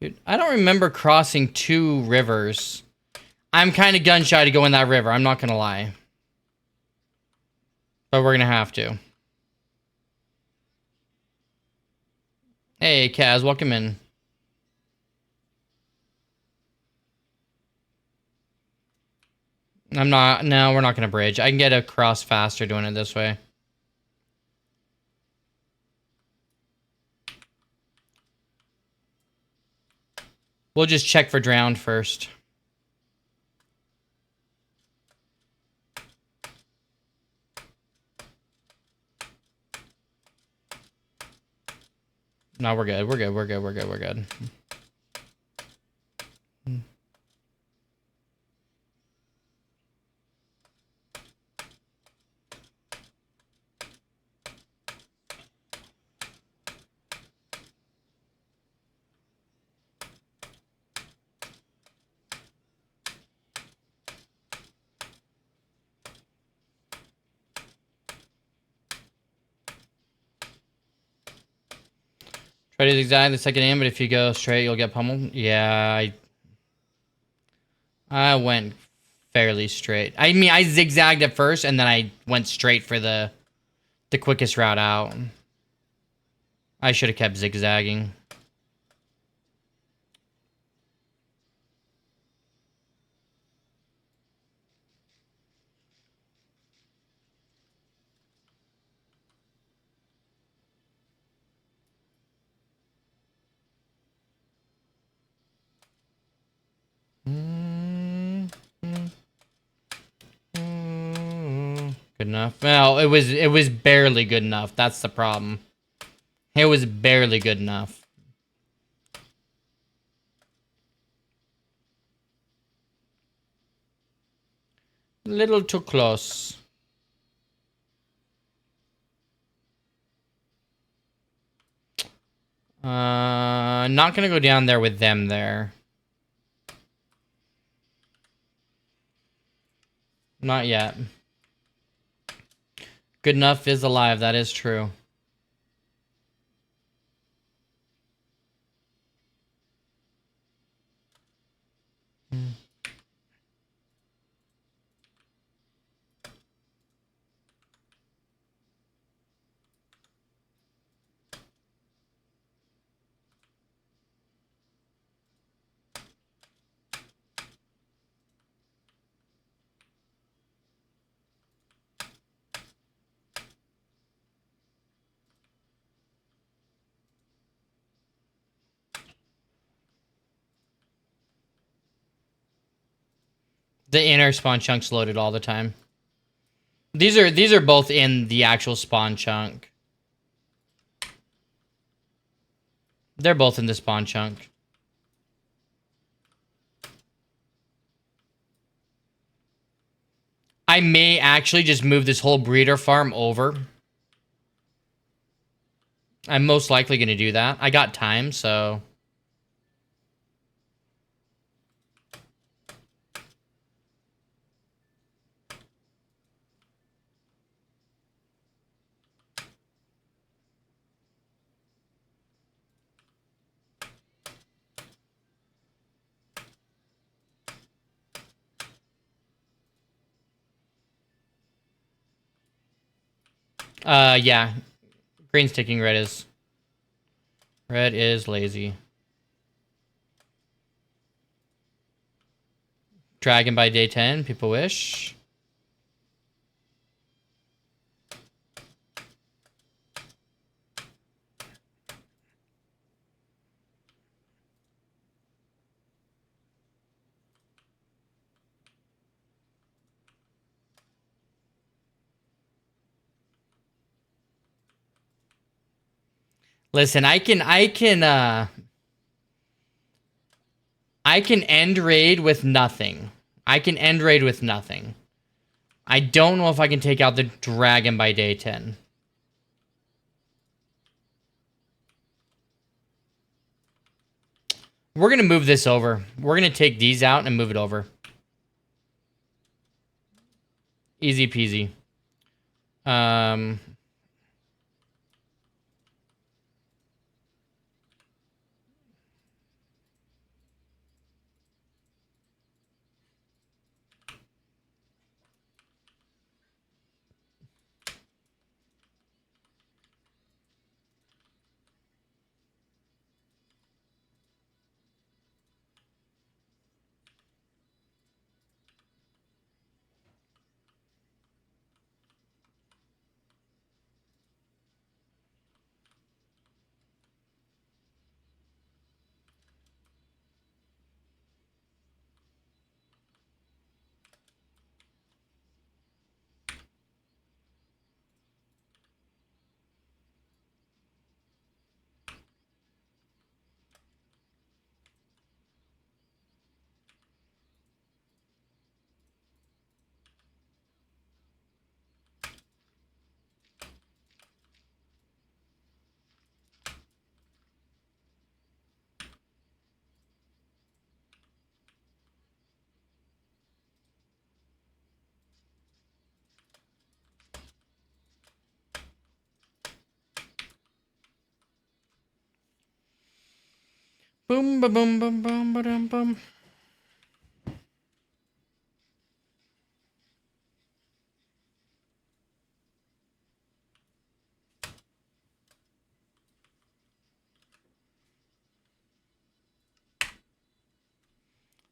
Dude, I don't remember crossing 2 rivers. I'm kind of gun shy to go in that river. I'm not going to lie. But we're going to have to. Hey, Kaz, welcome in. I'm not... No, we're not going to bridge. I can get across faster doing it this way. We'll just check for drowned first. No, we're good. We're good. We're good. We're good. We're good. Try to zigzag the second aim, but if you go straight, you'll get pummeled. Yeah, I went fairly straight. I mean, I zigzagged at first, and then I went straight for the quickest route out. I should have kept zigzagging. Good enough. Well, it was barely good enough. That's the problem. It was barely good enough. Little too close. Not gonna go down there with them there. Not yet. Good enough is alive, that is true. The inner spawn chunk's loaded all the time. These are both in the actual spawn chunk. They're both in the spawn chunk. I may actually just move this whole breeder farm over. I'm most likely going to do that. I got time, so... yeah. Green's taking red is... Red is lazy. Dragon by day 10, people wish. Listen, I can end raid with nothing. I can end raid with nothing. I don't know if I can take out the dragon by day 10. We're going to move this over. We're going to take these out and move it over. Easy peasy. Boom, ba boom, boom, boom, ba dum, boom.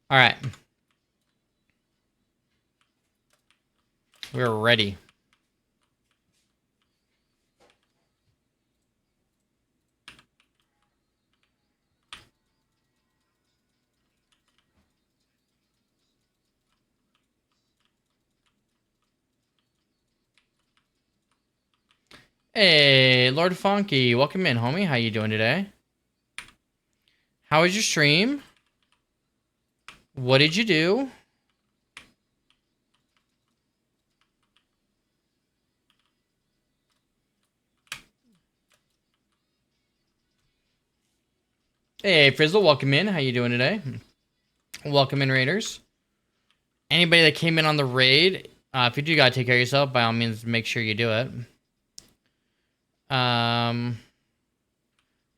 All right. We're ready. Hey, Lord Funky, welcome in, homie. How you doing today? How was your stream? What did you do? Hey, Frizzle, welcome in. How you doing today? Welcome in, Raiders. Anybody that came in on the raid, if you do gotta take care of yourself, by all means, make sure you do it.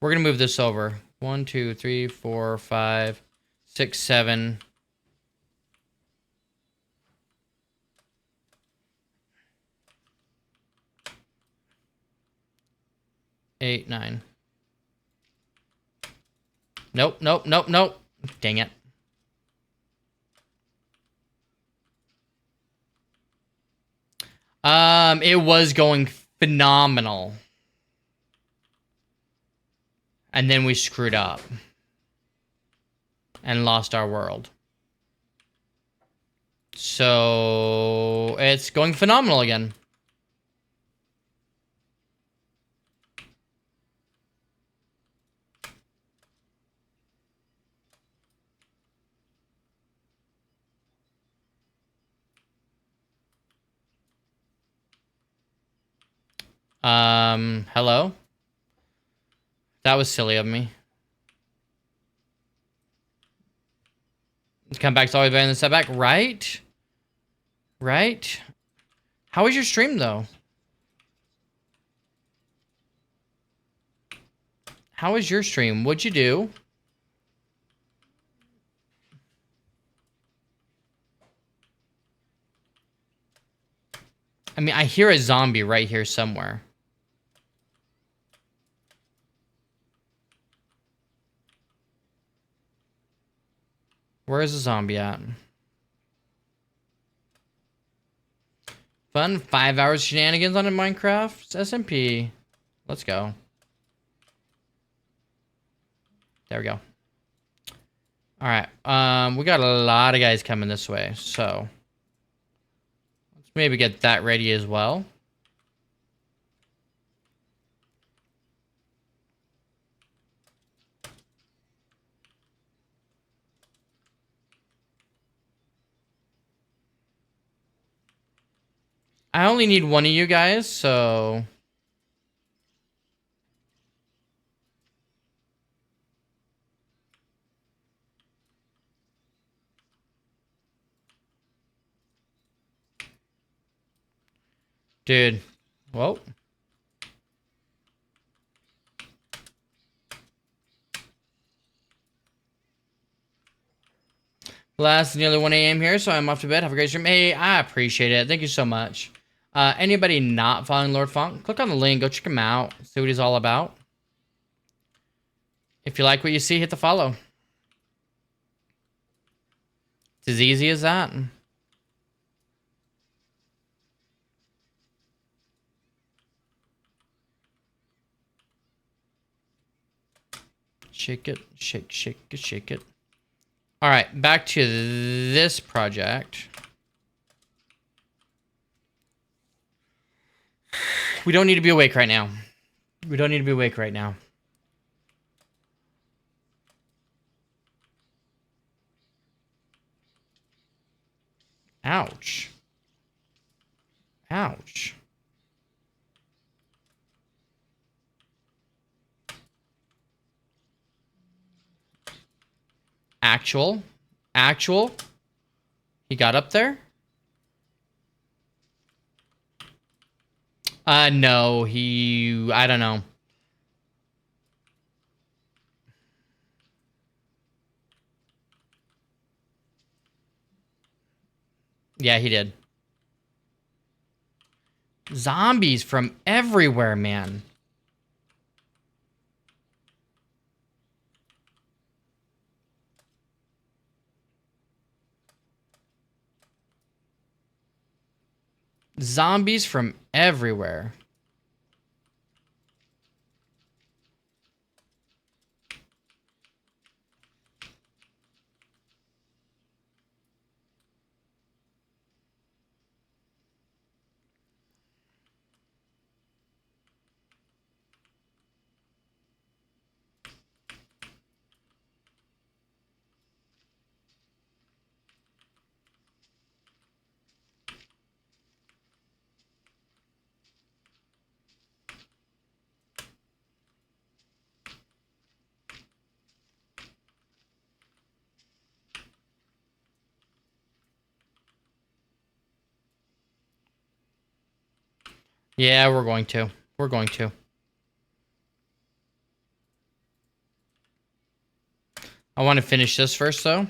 We're gonna move this over. 1, 2, 3, 4, 5, 6, 7. 8, 9. Nope, nope, nope, nope. Dang it. It was going phenomenal. And then we screwed up. And lost our world. So it's going phenomenal again. Hello? That was silly of me. Come back to always better than setback, right? Right? How was your stream though? How was your stream? What'd you do? I mean, I hear a zombie right here somewhere. Where is the zombie at? Fun 5 hours shenanigans on a Minecraft SMP. Let's go. There we go. All right. We got a lot of guys coming this way, so let's maybe get that ready as well. I only need one of you guys, so dude. Whoa. Last nearly 1 a.m. here, so I'm off to bed. Have a great stream. Hey, I appreciate it. Thank you so much. Anybody not following Lord Funk, click on the link. Go check him out. See what he's all about. If you like what you see, hit the follow. It's as easy as that. Shake it, shake, shake it, shake it. All right, back to this project. We don't need to be awake right now. We don't need to be awake right now. Ouch. Ouch. Actual. He got up there? No, I don't know. Yeah, he did. Zombies from everywhere, man. Zombies from everywhere. Yeah, we're going to. We're going to. I want to finish this first, though.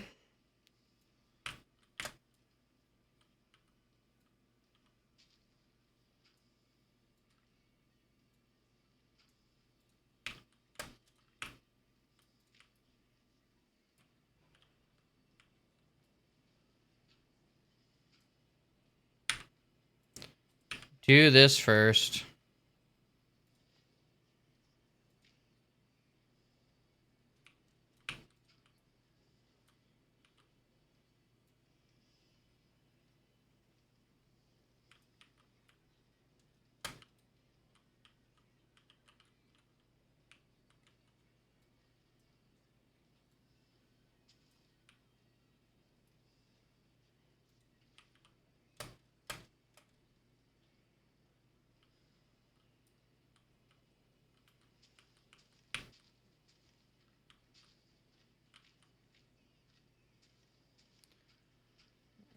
Do this first.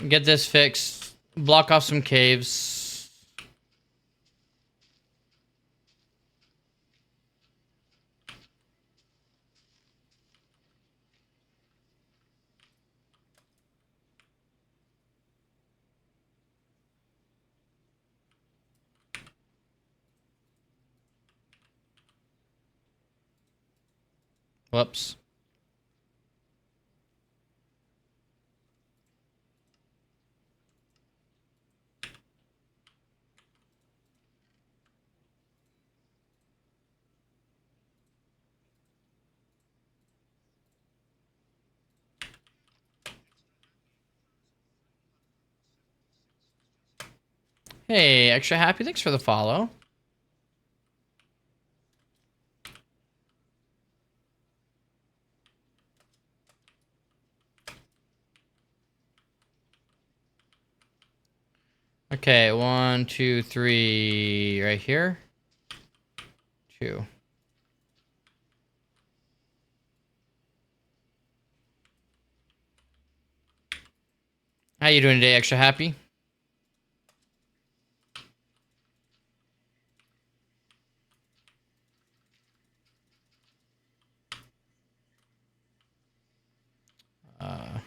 Get this fixed. Block off some caves. Whoops. Hey, extra happy. Thanks for the follow. Okay, 1, 2, 3, right here. 2. How you doing today, extra happy? Uh,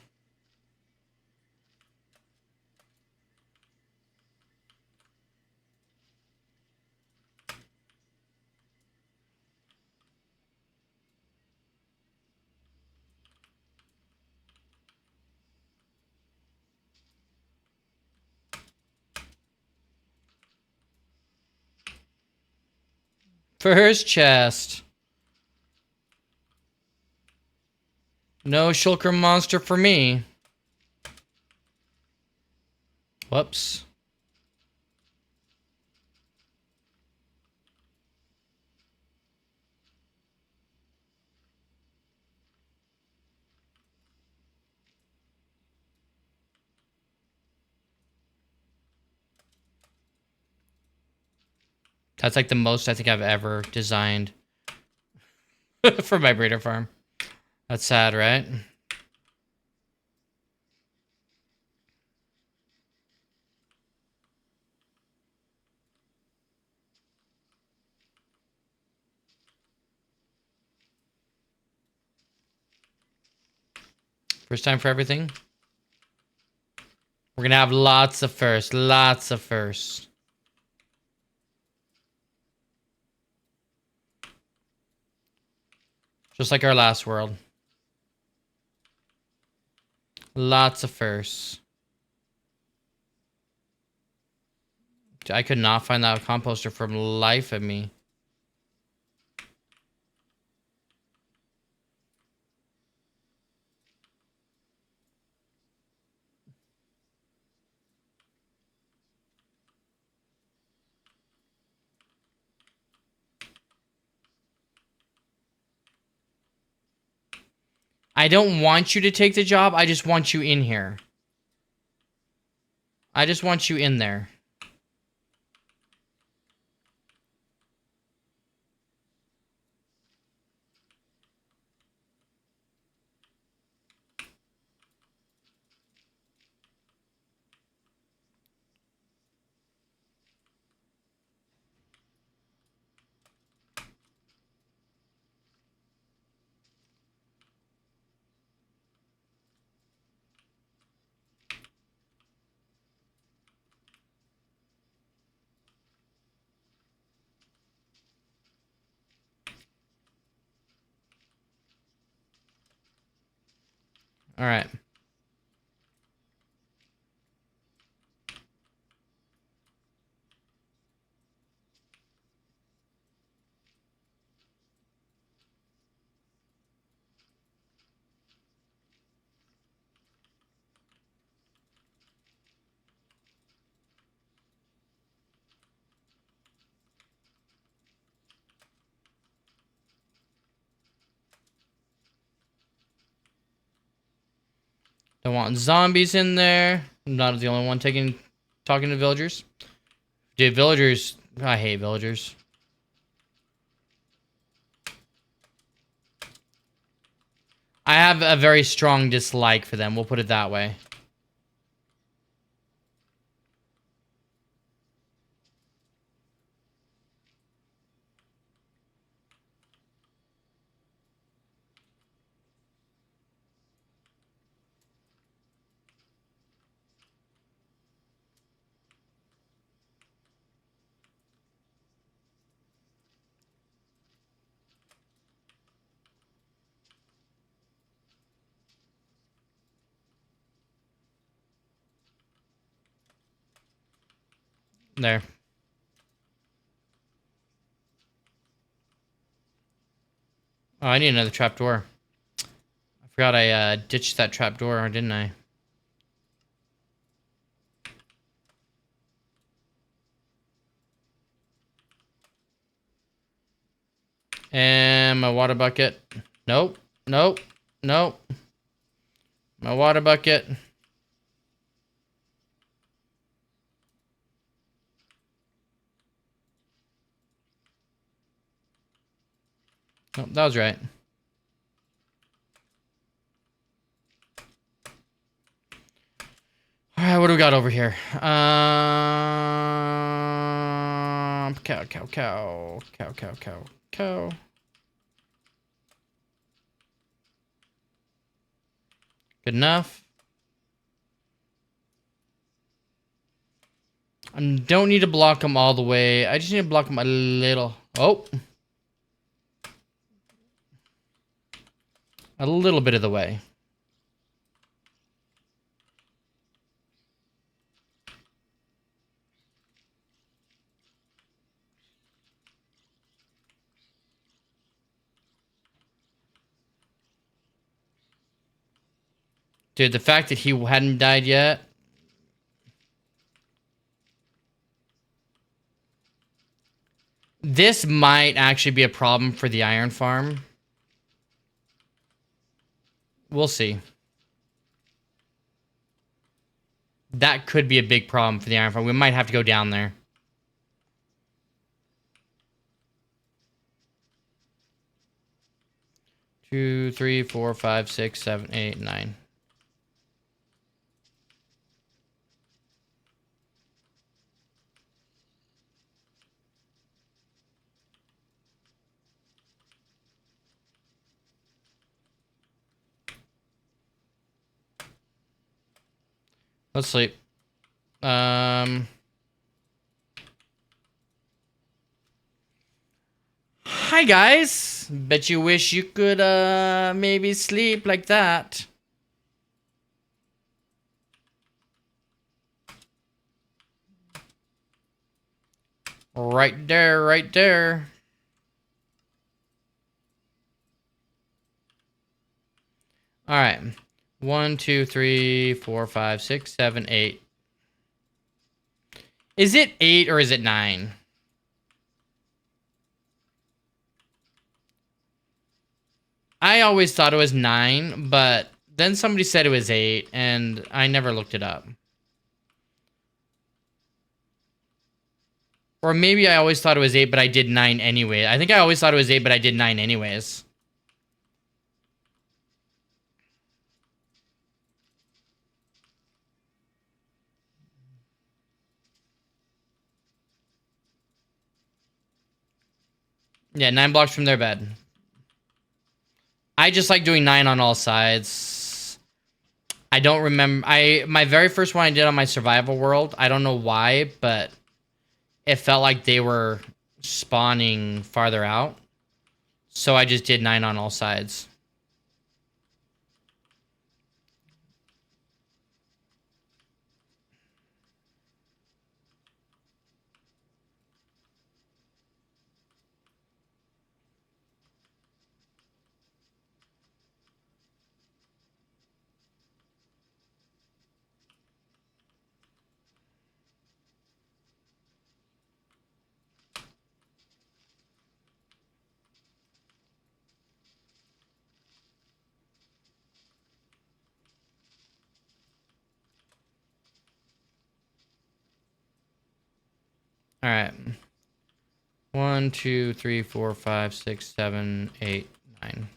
first chest. No shulker monster for me. Whoops. That's like the most I think I've ever designed for my breeder farm. That's sad, right? First time for everything. We're gonna have lots of firsts. Lots of firsts. Just like our last world. Lots of firsts. I could not find that composter from life of me. I don't want you to take the job. I just want you in here. I just want you in there. All right. Don't want zombies in there. I'm not the only one talking to villagers. Dude, villagers. I hate villagers. I have a very strong dislike for them. We'll put it that way. There. Oh, I need another trapdoor. I forgot I ditched that trapdoor, didn't I? And my water bucket. Nope. Nope. Nope. My water bucket. Nope, that was right. Alright, what do we got over here? Cow. Good enough. I don't need to block them all the way. I just need to block them a little. Oh. A little bit of the way. Dude, the fact that he hadn't died yet. This might actually be a problem for the iron farm. We'll see. That could be a big problem for the iron farm. We might have to go down there. Two, three, four, five, six, seven, eight, nine. Let's sleep. Hi guys. Bet you wish you could maybe sleep like that. Right there, right there. All right. 1, 2, 3, 4, 5, 6, 7, 8. Is it 8 or is it 9? I always thought it was 9, but then somebody said it was 8, and I never looked it up. Or maybe I always thought it was 8, but I did 9 anyway. I think I always thought it was 8, but I did 9 anyways. Yeah, 9 blocks from their bed. I just like doing 9 on all sides. I don't remember. My very first one I did on my survival world, I don't know why, but it felt like they were spawning farther out. So I just did 9 on all sides. All right. 1, 2, 3, 4, 5, 6, 7, 8, 9.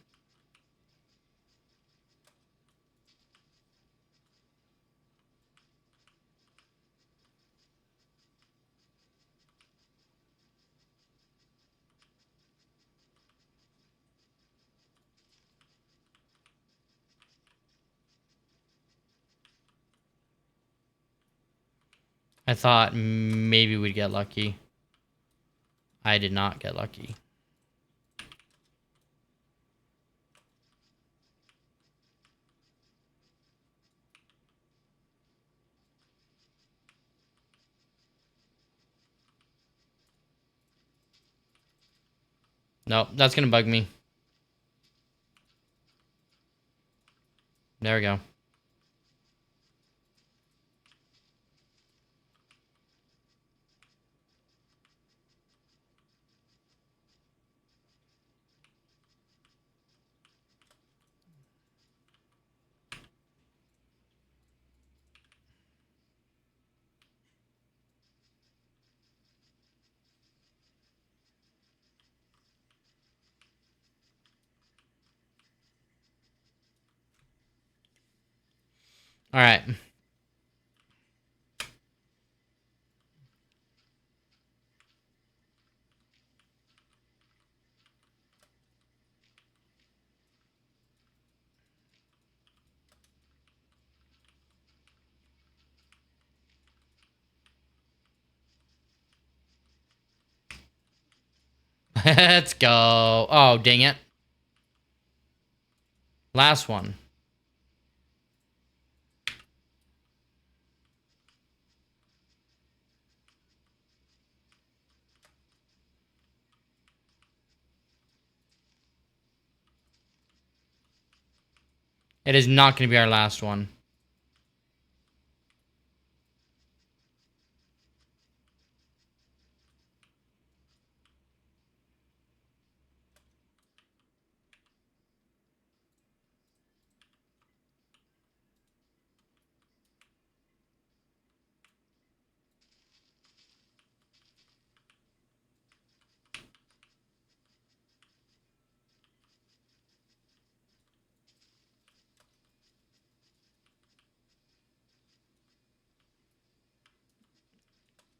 I thought maybe we'd get lucky. I did not get lucky. Nope, that's gonna bug me. There we go. All right. Let's go. Oh, dang it. Last one. It is not going to be our last one.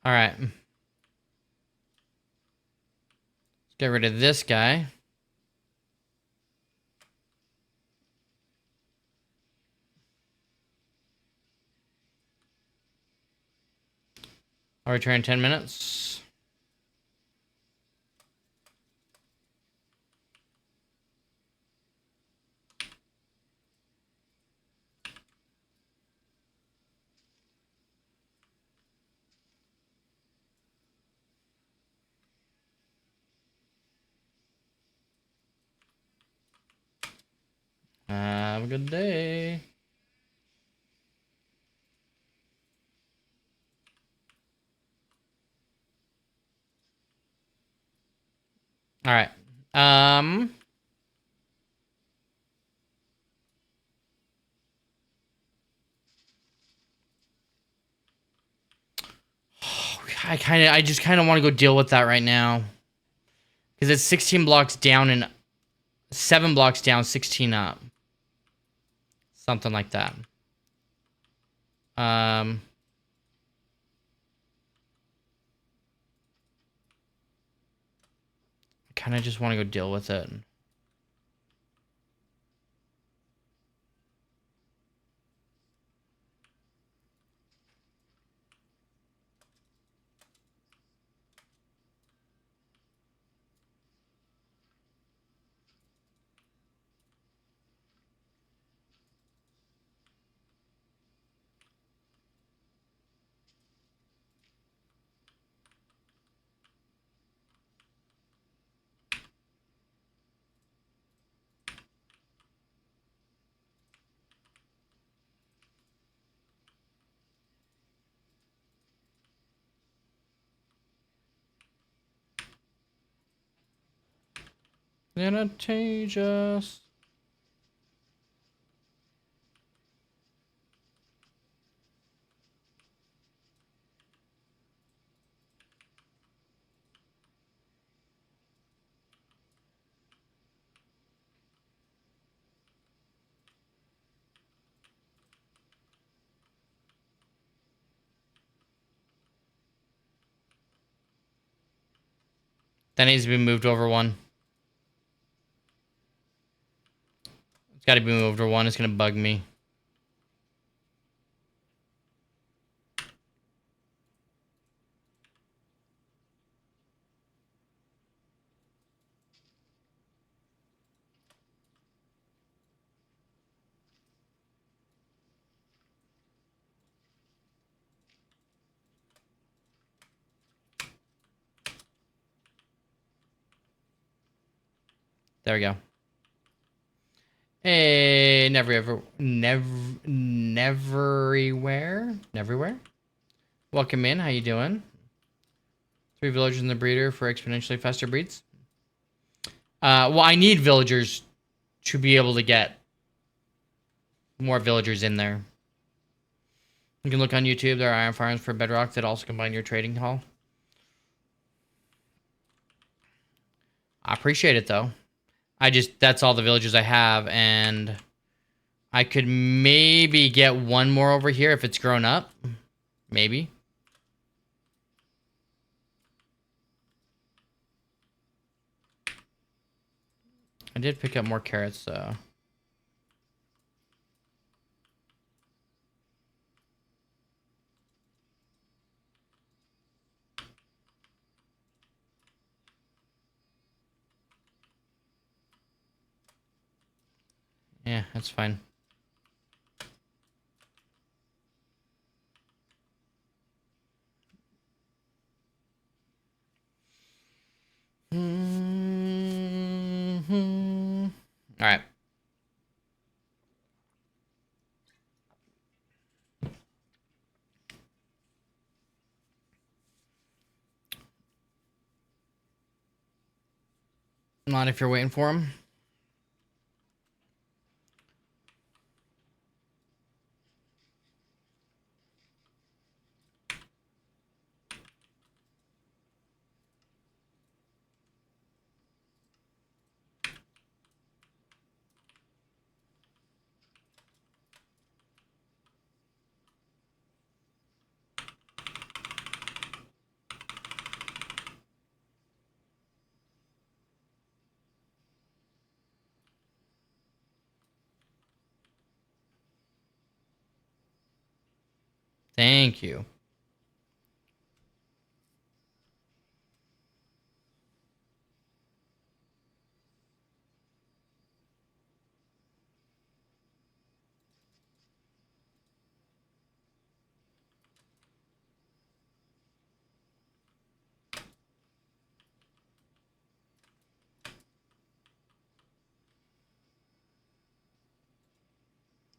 All right. Let's get rid of this guy. I'll return in 10 minutes. Have a good day. All right. I just kind of want to go deal with that right now. Because it's 16 blocks down and 7 blocks down, 16 up. Something like that. I kind of just want to go deal with it. Contagious. That needs to be moved over one. It's got to be moved over one. It's going to bug me. There we go. Hey, neverywhere. Welcome in. How you doing? 3 villagers in the breeder for exponentially faster breeds. Well, I need villagers to be able to get more villagers in there. You can look on YouTube. There are iron farms for bedrock that also combine your trading hall. I appreciate it though. That's all the villagers I have, and I could maybe get one more over here if it's grown up. Maybe. I did pick up more carrots, so. Yeah, that's fine. All right. Not if you're waiting for him. Thank you.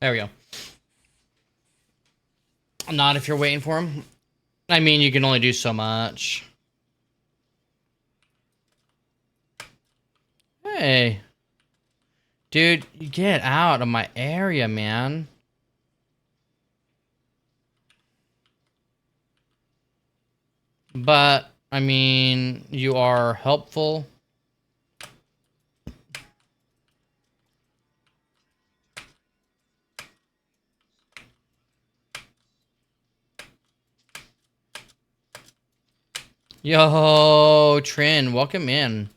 There we go. Not if you're waiting for him. I mean, you can only do so much. Hey. Dude, you get out of my area, man. But, I mean, you are helpful. Yo, Trin, welcome in.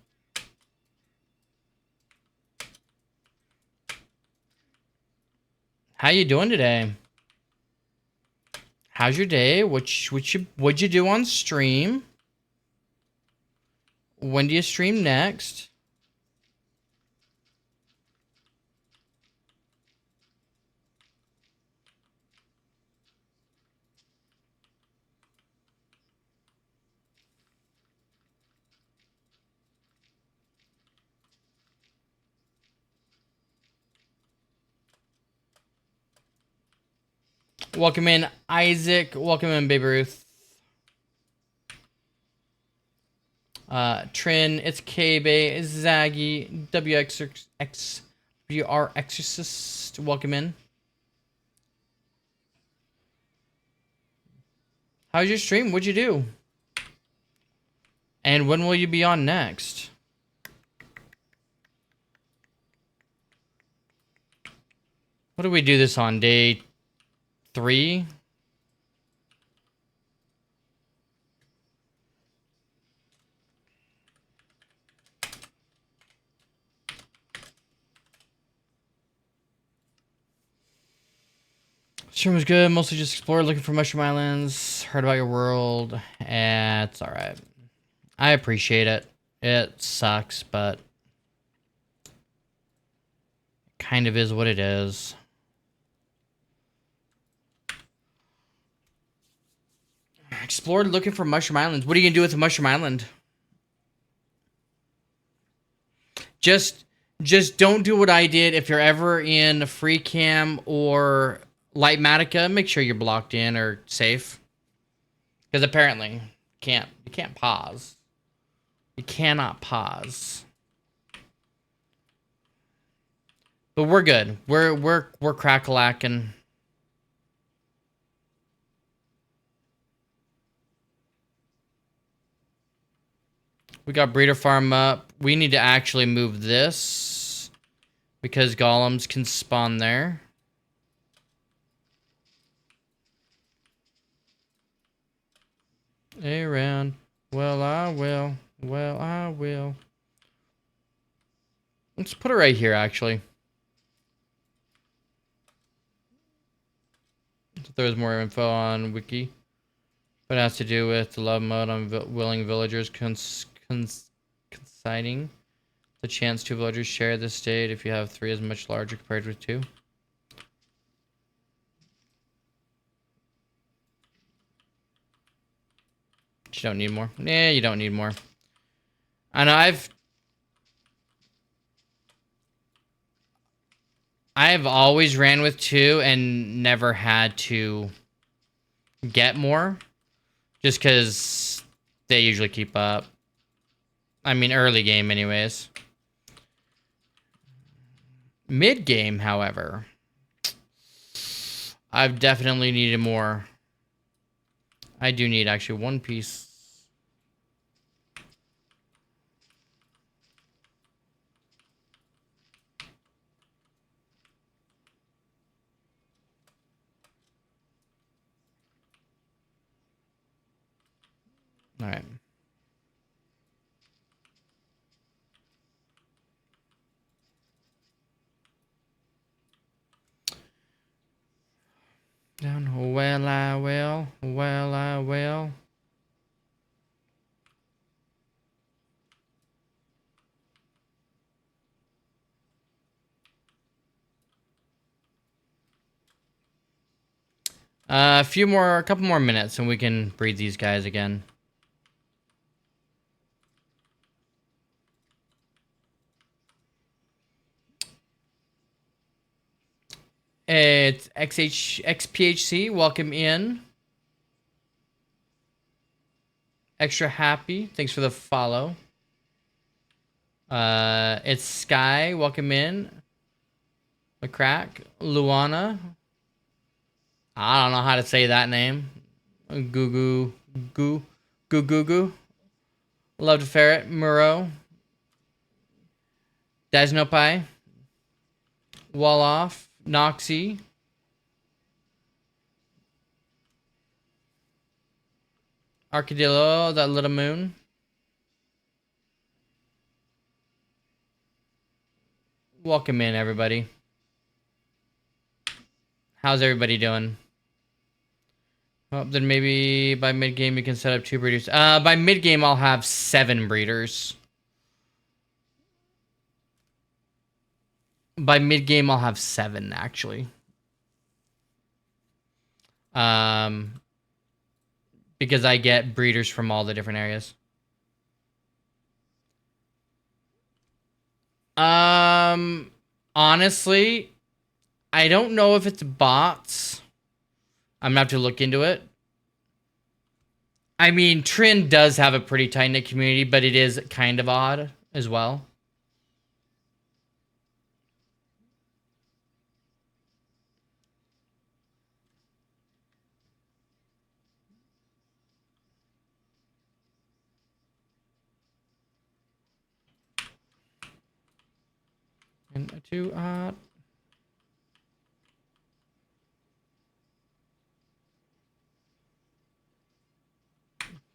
How you doing today? How's your day? What'd you do on stream? When do you stream next? Welcome in, Isaac. Welcome in, Baby Ruth. Trin, it's K-Bay, it's Zaggy, WR Exorcist. Welcome in. How's your stream? What'd you do? And when will you be on next? What do we do this on? Day 3? Stream was good. Mostly just explored, looking for mushroom islands. Heard about your world. It's alright. I appreciate it. It sucks, but kind of is what it is. Explored looking for mushroom islands. What are you gonna do with a mushroom island? Just don't do what I did. If you're ever in free cam or Lightmatica, make sure you're blocked in or safe. Because apparently you can't pause. You cannot pause. But we're good. We're crack-a-lacking. We got breeder farm up. We need to actually move this because golems can spawn there. Around. Well, I will. Well, I will. Let's put it right here, actually. If there's more info on Wiki. But it has to do with the love mode on willing villagers coinciding. The chance 2 villagers share the state if you have 3 is much larger compared with 2. You don't need more. Yeah, you don't need more. I know I've always ran with 2 and never had to get more. Just because they usually keep up. I mean, early game anyways. Mid game, however, I've definitely needed more. I do need actually 1 piece. All right. Down. Well, I will. Well, I will. A couple more minutes, and we can breed these guys again. It's XPHC. Welcome in. Extra happy. Thanks for the follow. It's Sky. Welcome in. McCrack. Luana. I don't know how to say that name. Goo Goo. Goo Goo Goo. Love to Ferret. Muro. Dasnopai. Wall off. Noxy. Arcadillo. That little moon. Welcome in, everybody. How's everybody doing? Well, then maybe by mid-game you can set up 2 breeders. By mid-game I'll have 7 breeders. By mid-game I'll have 7, actually. Because I get breeders from all the different areas. Honestly, I don't know if it's bots. I'm gonna have to look into it. I mean, Trin does have a pretty tight-knit community, but it is kind of odd as well. And too odd.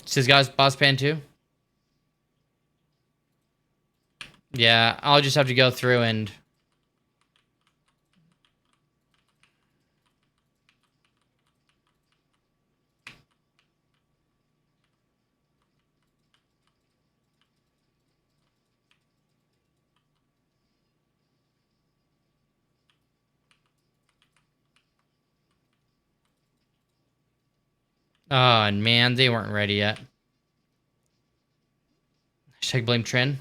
Says guys, boss pan too. Yeah, I'll just have to go through and. Oh man, they weren't ready yet. Hashtag blame Trin.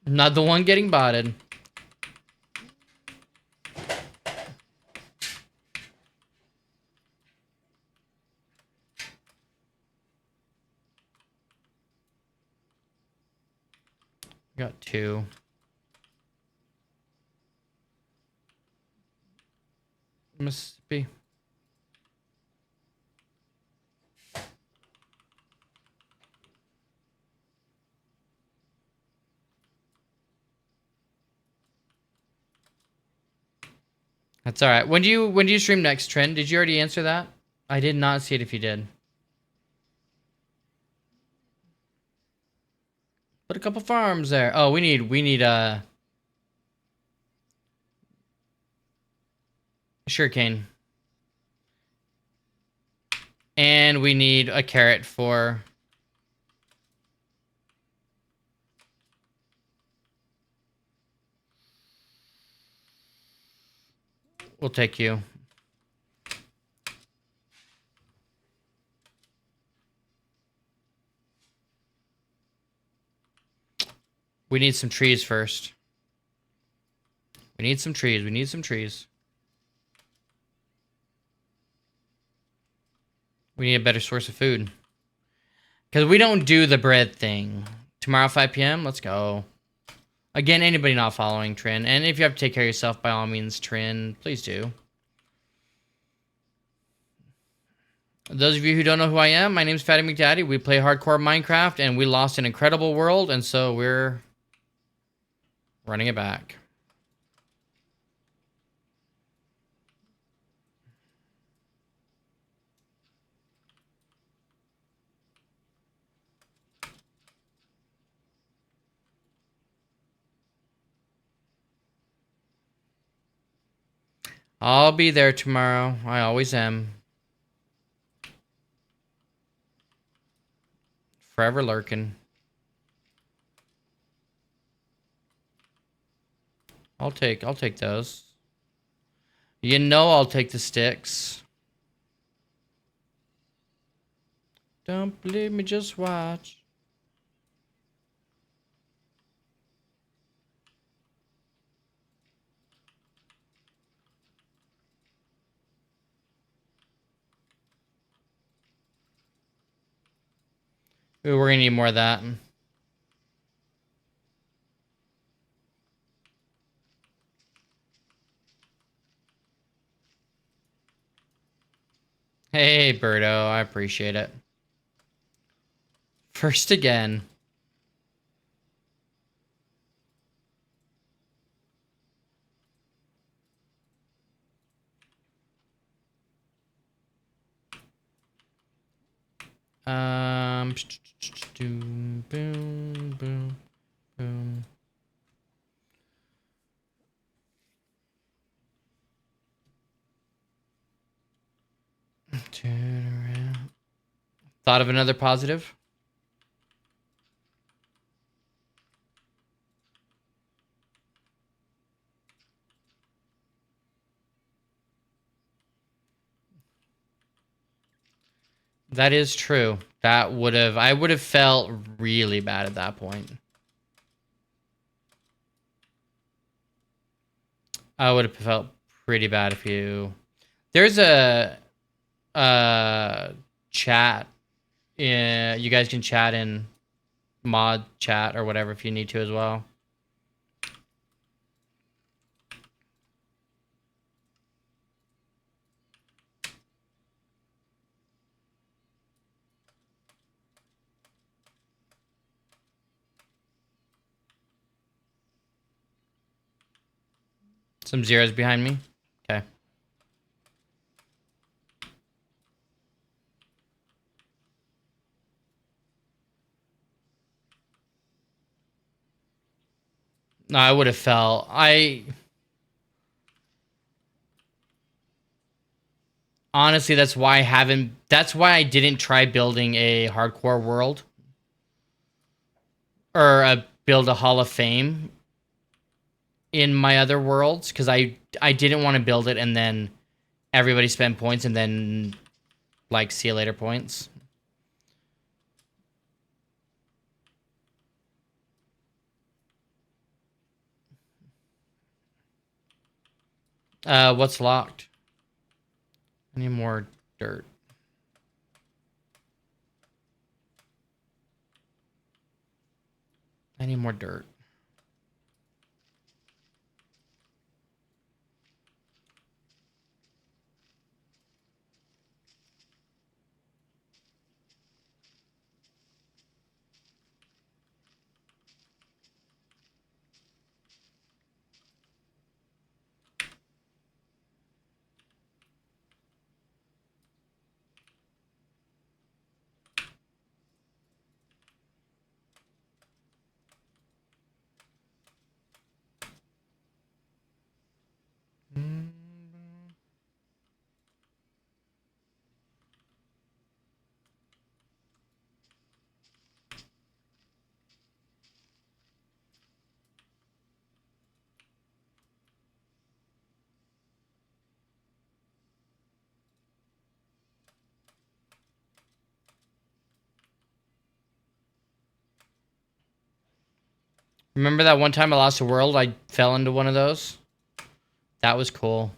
Not the one getting botted. Got 2. Mississippi. That's all right. When do you stream next, Trent? Did you already answer that? I did not see it if you did. Put a couple farms there. Oh, we need sugarcane. And we need a carrot for we'll take you. We need some trees first. We need some trees. We need some trees. We need a better source of food. Because we don't do the bread thing. Tomorrow 5 p.m. Let's go. Again, anybody not following Trin. And if you have to take care of yourself, by all means, Trin, please do. Those of you who don't know who I am, my name's Fatty McDaddy. We play hardcore Minecraft, and we lost an incredible world, and so we're running it back. I'll be there tomorrow. I always am. Forever lurking. I'll take those. You know I'll take the sticks. Don't believe me, just watch. Ooh, we're gonna need more of that. Hey, Birdo, I appreciate it. First again. Boom, boom, boom, boom. Turn around. Thought of another positive? That is true. That would have, I would have felt really bad at that point. I would have felt pretty bad if you. There's a chat. You guys can chat in mod chat or whatever if you need to as well. Some zeros behind me. Okay. No, I would have felt. Honestly, that's why I haven't. That's why I didn't try building a hardcore world or build a Hall of Fame in my other worlds because I didn't want to build it and then everybody spend points and then like see you later points. What's locked? I need more dirt. I need more dirt. Remember that one time I lost a world? I fell into one of those. That was cool.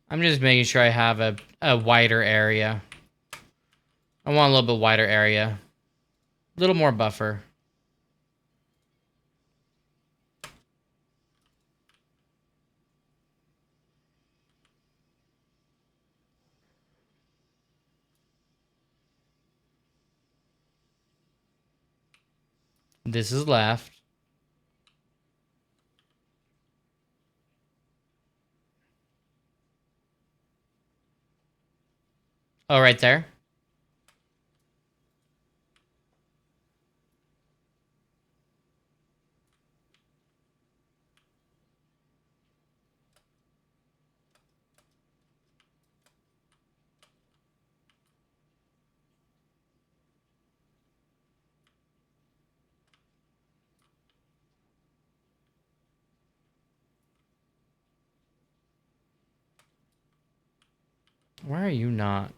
I'm just making sure I have a wider area. I want a little bit wider area. A little more buffer. This is left. Oh, right there. Why are you not?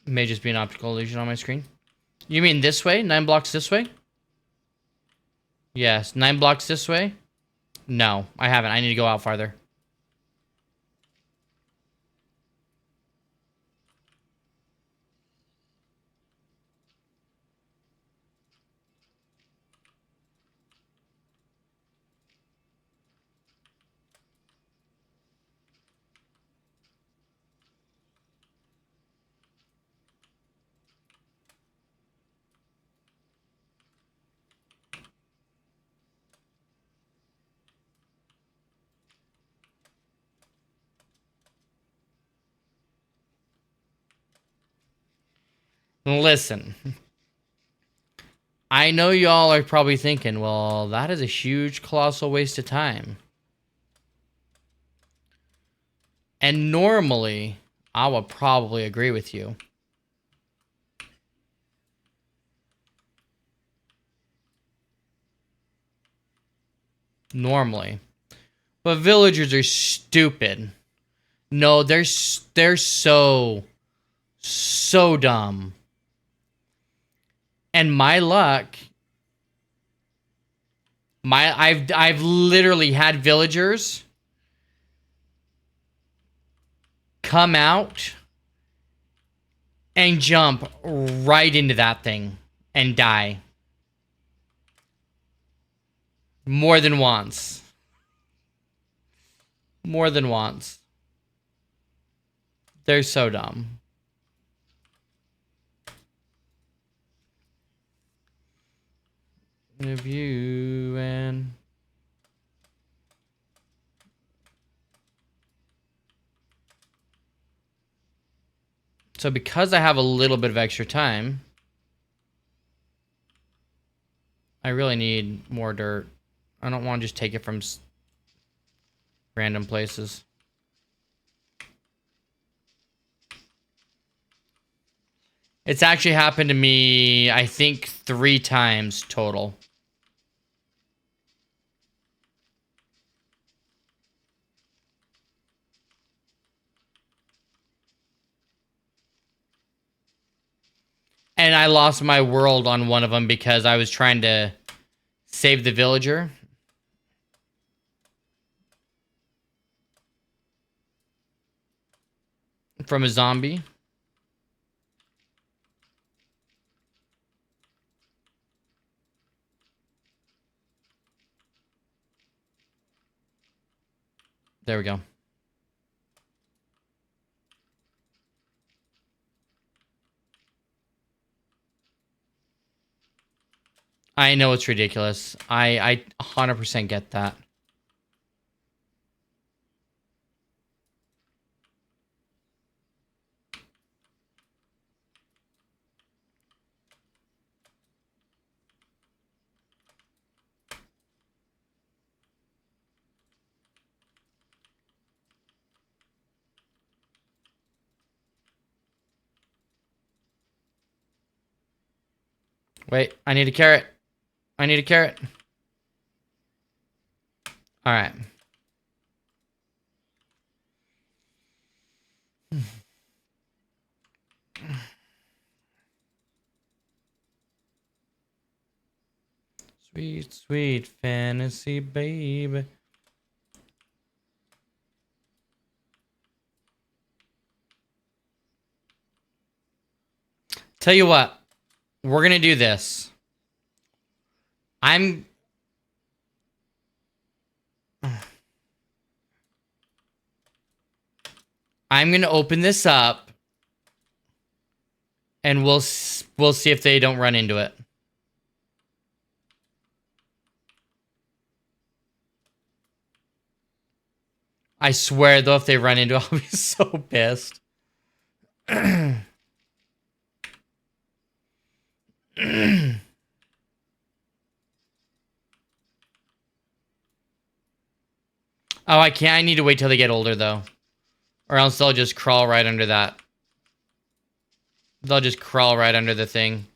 May just be an optical illusion on my screen. You mean this way? 9 blocks this way? Yes, 9 blocks this way? No, I haven't. I need to go out farther. Listen. I know y'all are probably thinking, well, that is a huge, colossal waste of time. And normally, I would probably agree with you. Normally. But villagers are stupid. No, they're so dumb. And my luck, I've literally had villagers come out and jump right into that thing and die. More than once. More than once. They're so dumb. Review and... So because I have a little bit of extra time, I really need more dirt. I don't want to just take it from random places. It's actually happened to me, I think, 3 times total. And I lost my world on one of them because I was trying to save the villager from a zombie. There we go. I know it's ridiculous. I 100% get that. Wait, I need a carrot. I need a carrot. All right. Sweet, sweet fantasy, baby. Tell you what, we're gonna do this. I'm gonna open this up, and we'll see if they don't run into it. I swear, though, if they run into it, I'll be so pissed. Oh, I can't. I need to wait till they get older, though. Or else they'll just crawl right under that. They'll just crawl right under the thing.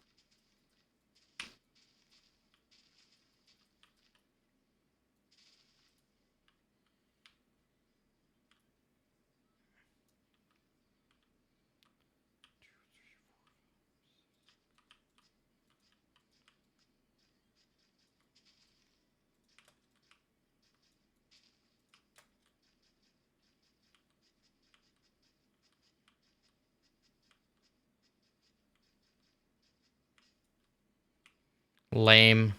Lame.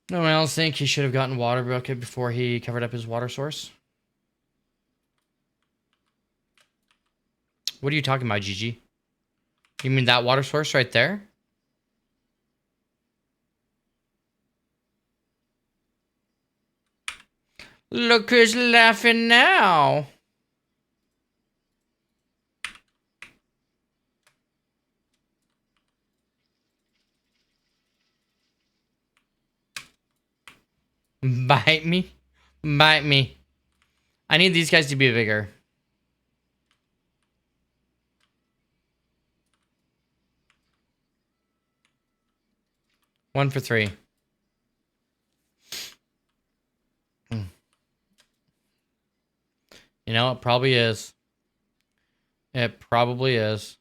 No one else think he should have gotten water bucket before he covered up his water source? What are you talking about, Gigi? You mean that water source right there? Look who's laughing now. Bite me. Bite me. I need these guys to be bigger. One for three. You know, it probably is. It probably is.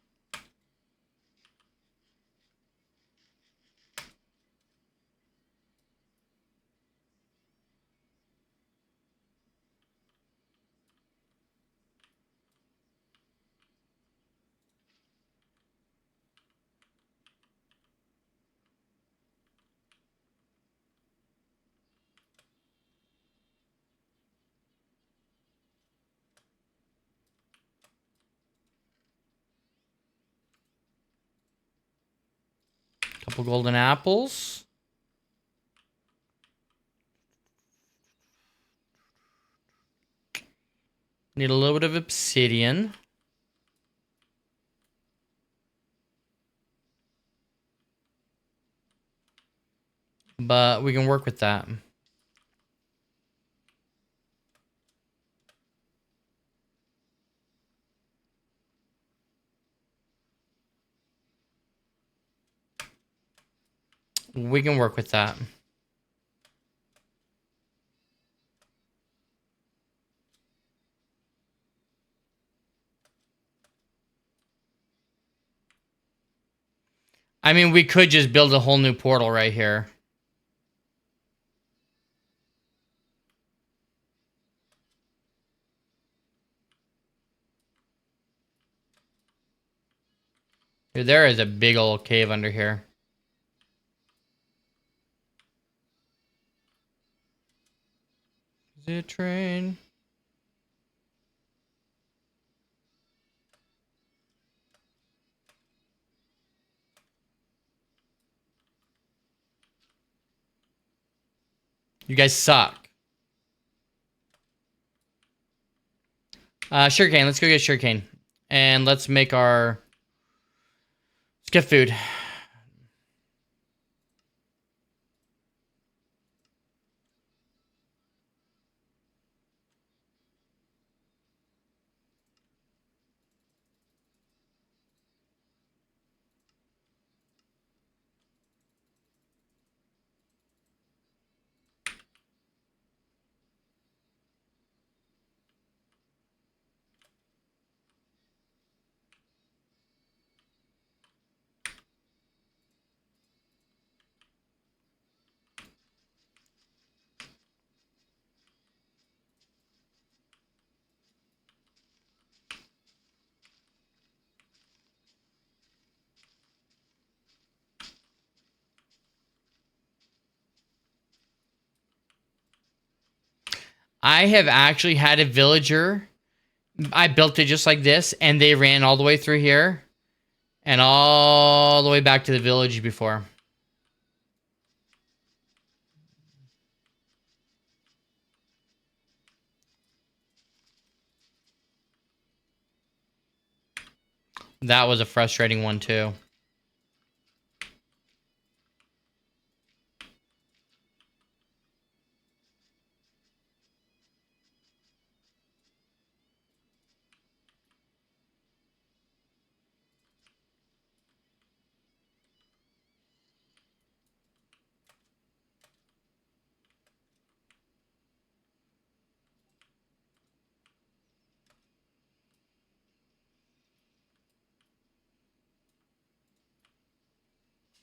Couple golden apples. Need a little bit of obsidian. But we can work with that. We can work with that. I mean, we could just build a whole new portal right here. Dude, there is a big old cave under here. The train. You guys suck. Sugarcane. Let's go get sugarcane. And let's make our... Let's get food. I have actually had a villager. I built it just like this, and they ran all the way through here and all the way back to the village before. That was a frustrating one too.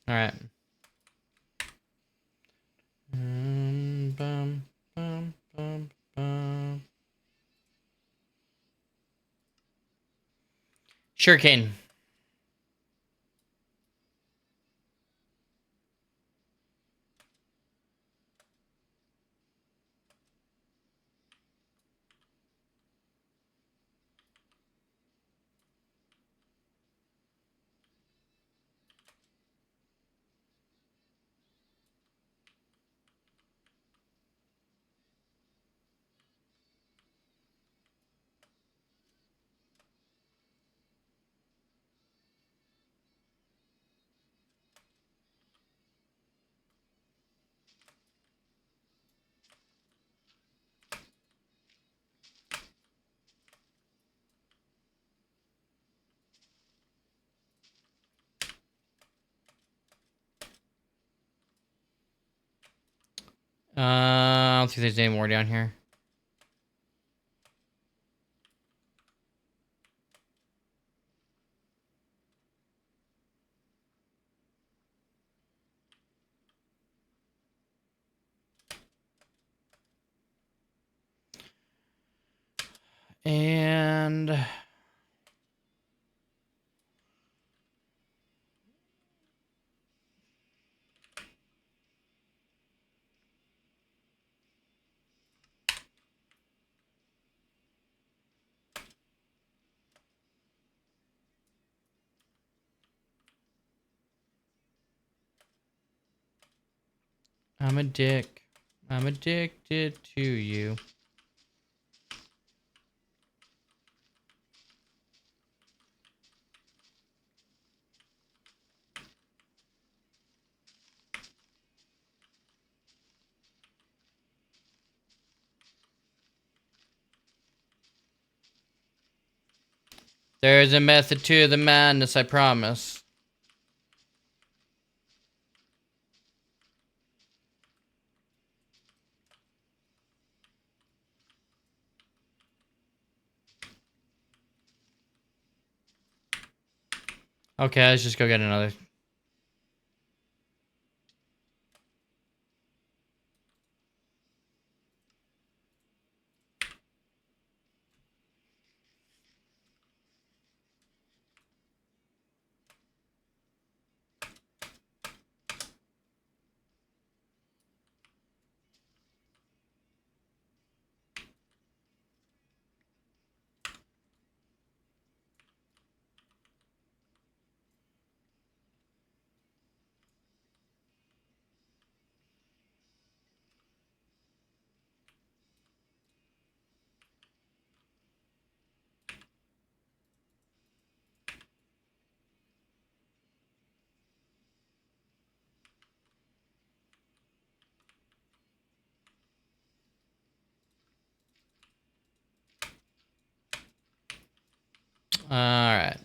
All right. Bum, bum, bum, bum. Sugarcane. I don't think there's any more down here. And I'm a dick. I'm addicted to you. There's a method to the madness, I promise. Okay, let's just go get another. Alright.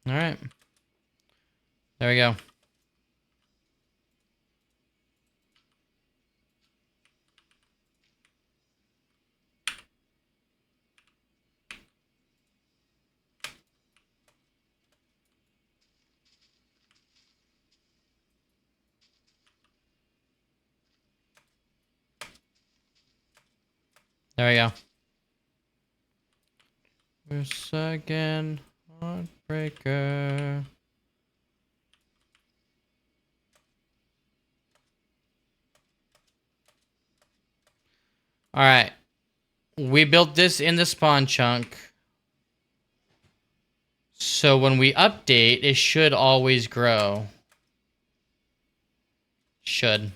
Alright. There we go. There we go. We're second heartbreaker. Alright. We built this in the spawn chunk. So when we update, it should always grow. Should.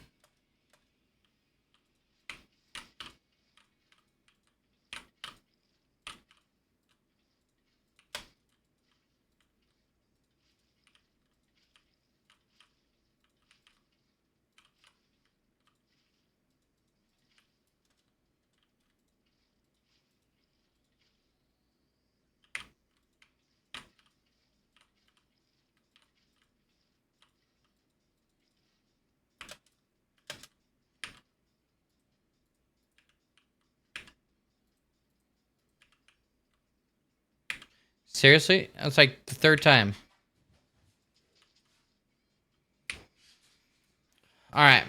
Seriously? That's like the third time. All right.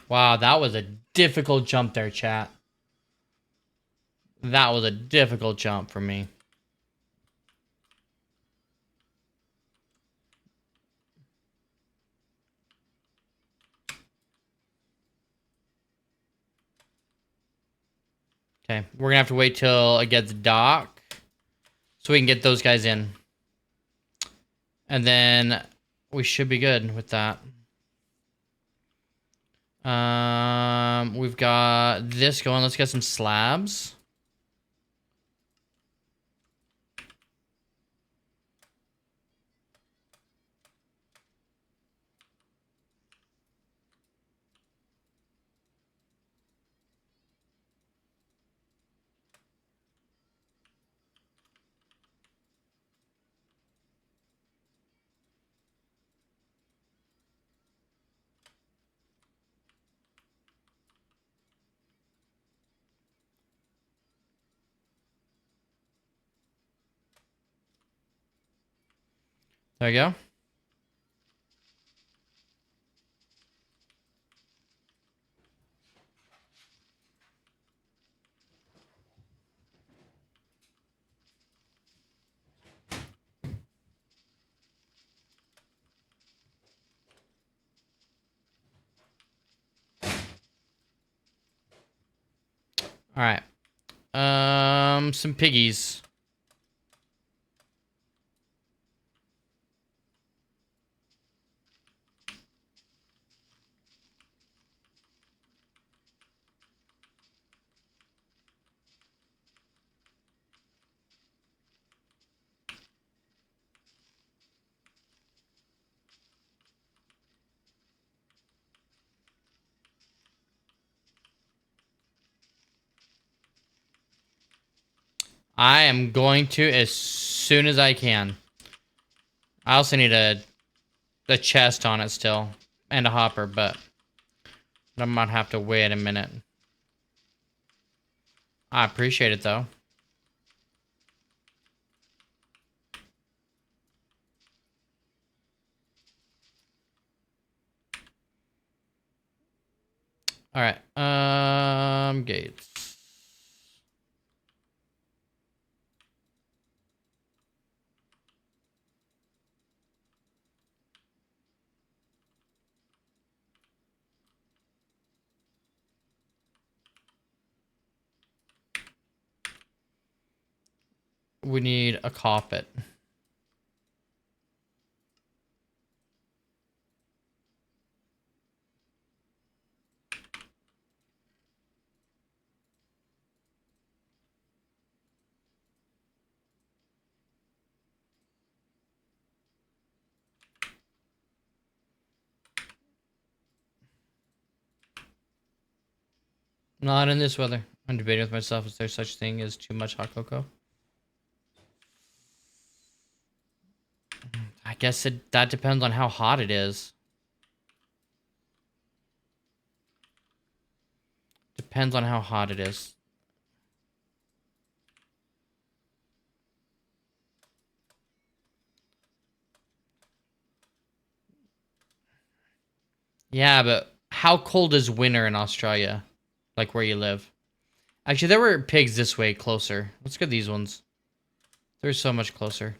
Wow, that was a difficult jump there, chat. That was a difficult jump for me. Okay, we're gonna have to wait till it gets dark so we can get those guys in. And then we should be good with that. We've got this going. Let's get some slabs. There you go. All right. Some piggies. I am going to as soon as I can. I also need a chest on it still and a hopper, but I might have to wait a minute. I appreciate it though. All right. Gates. We need a carpet. Not in this weather. I'm debating with myself, is there such thing as too much hot cocoa? I guess that depends on how hot it is. Depends on how hot it is. Yeah, but how cold is winter in Australia? Like where you live? Actually, there were pigs this way closer. Let's get these ones. They're so much closer.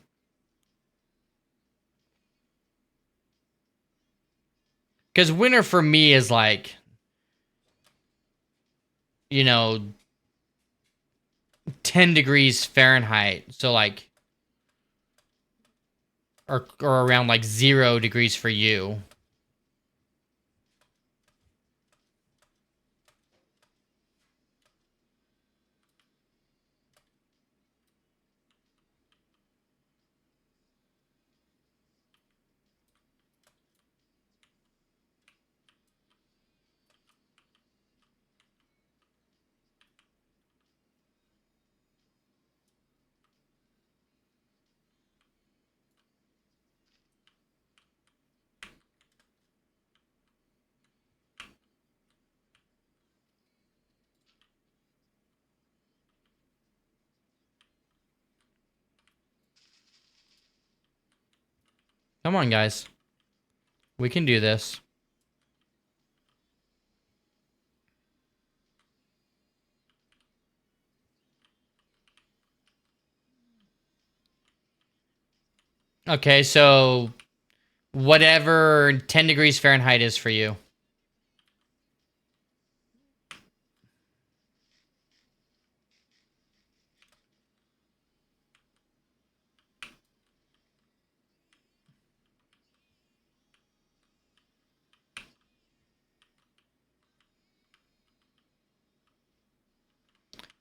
Because winter for me is like, you know, 10 degrees Fahrenheit. So like, or around like 0 degrees for you. Come on, guys. We can do this. Okay, so whatever 10 degrees Fahrenheit is for you.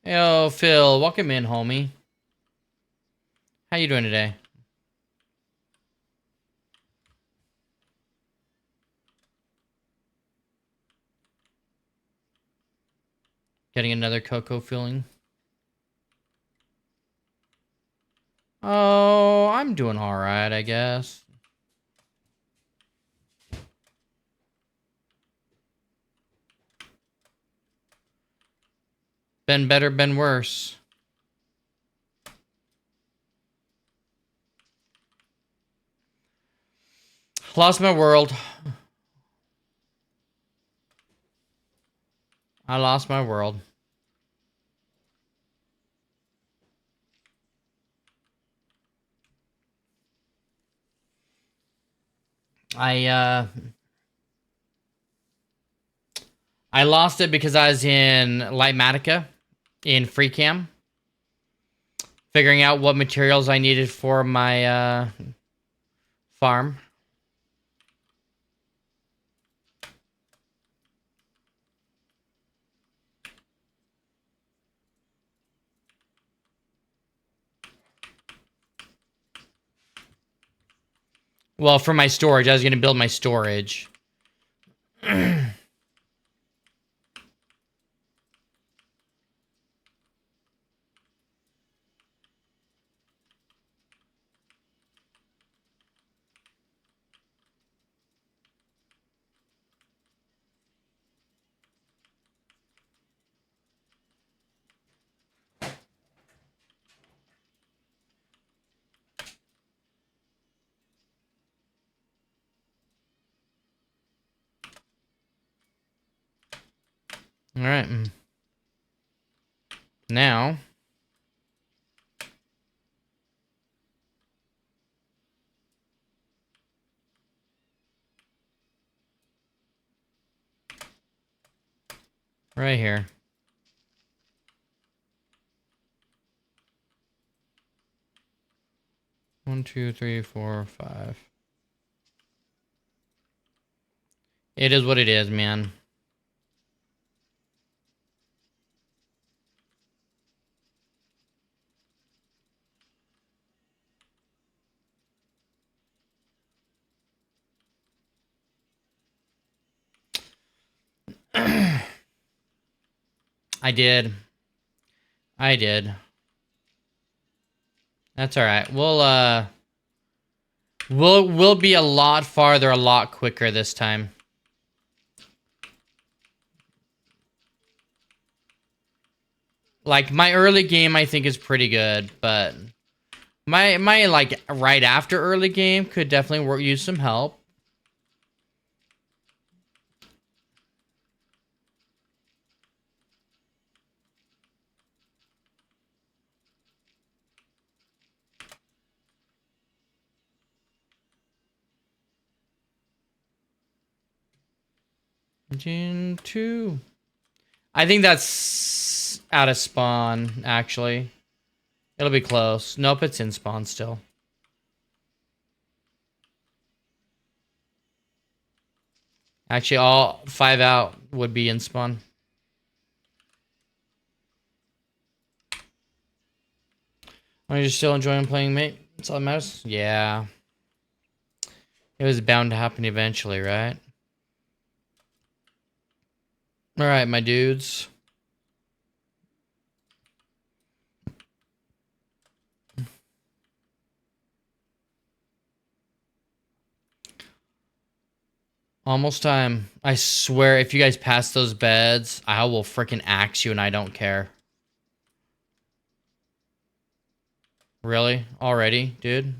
Yo, Phil, welcome in, homie. How you doing today? Getting another cocoa feeling? Oh, I'm doing alright, I guess. Been better, been worse. Lost my world. I lost my world. I lost it because I was in Lightmatica in FreeCam, figuring out what materials I needed for my farm. Well, for my storage, I was going to build my storage. All right. Now, right here. One, two, three, four, five. It is what it is, man. I did. I did. That's all right. We'll be a lot farther, a lot quicker this time. Like my early game, I think is pretty good, but my like right after early game could definitely use some help. Gen 2. I think that's out of spawn, actually. It'll be close. Nope, it's in spawn still. Actually, all 5 out would be in spawn. Are you still enjoying playing, mate? That's all that matters? Yeah. It was bound to happen eventually, right? Alright, my dudes. Almost time. I swear, if you guys pass those beds, I will freaking axe you and I don't care. Really? Already, dude?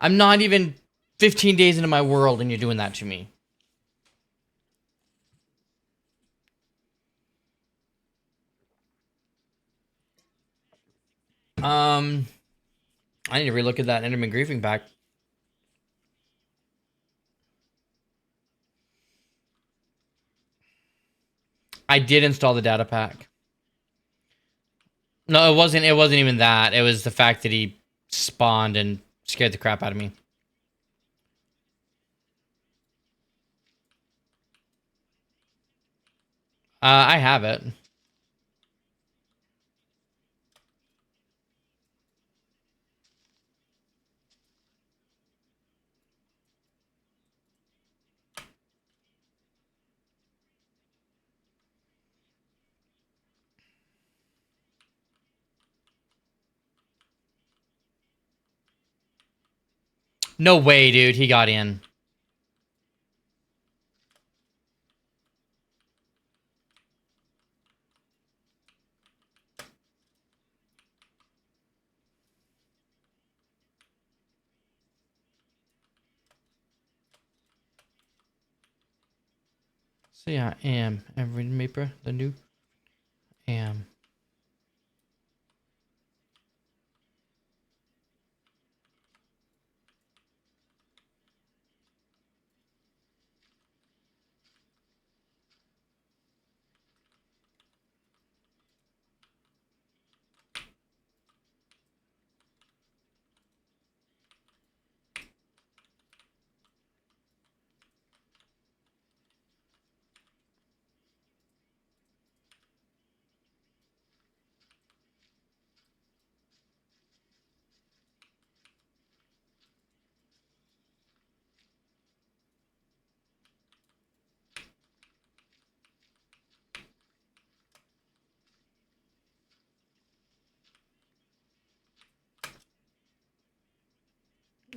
I'm not even 15 days into my world and you're doing that to me. I need to relook at that Enderman Griefing pack. I did install the data pack. No, it wasn't even that. It was the fact that he spawned and scared the crap out of me. I have it. No way, dude. He got in. So yeah, I am. Every Maper, the new am.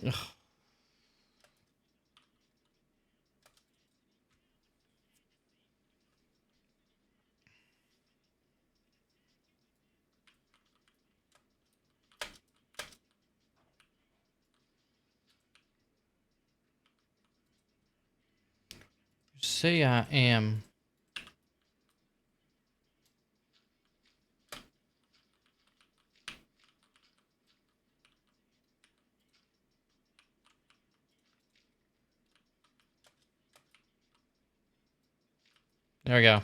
Ugh. Say I am. There we go.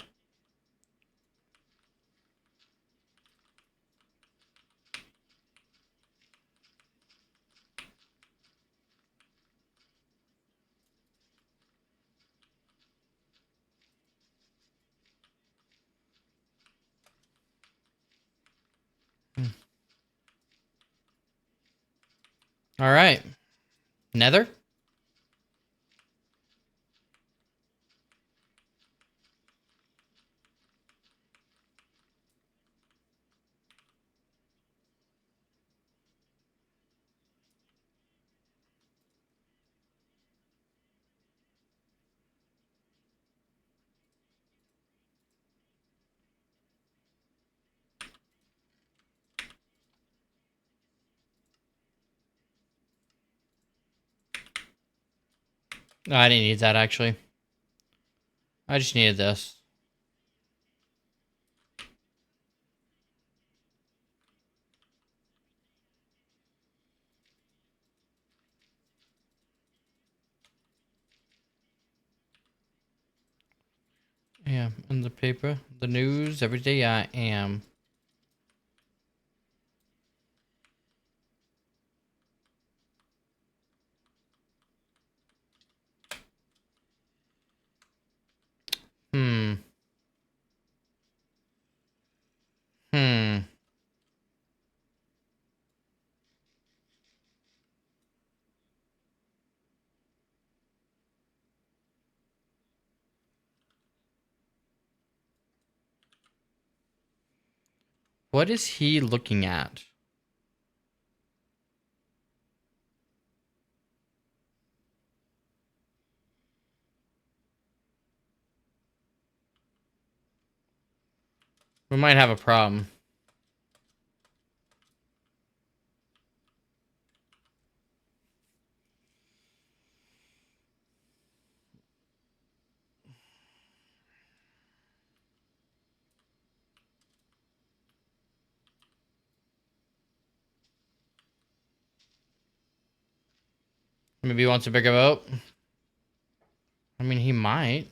All right. Nether? No, I didn't need that actually. I just needed this. Yeah, in the paper, the news, every day I am. Hmm. Hmm. What is he looking at? We might have a problem. Maybe he wants a bigger vote. I mean, he might.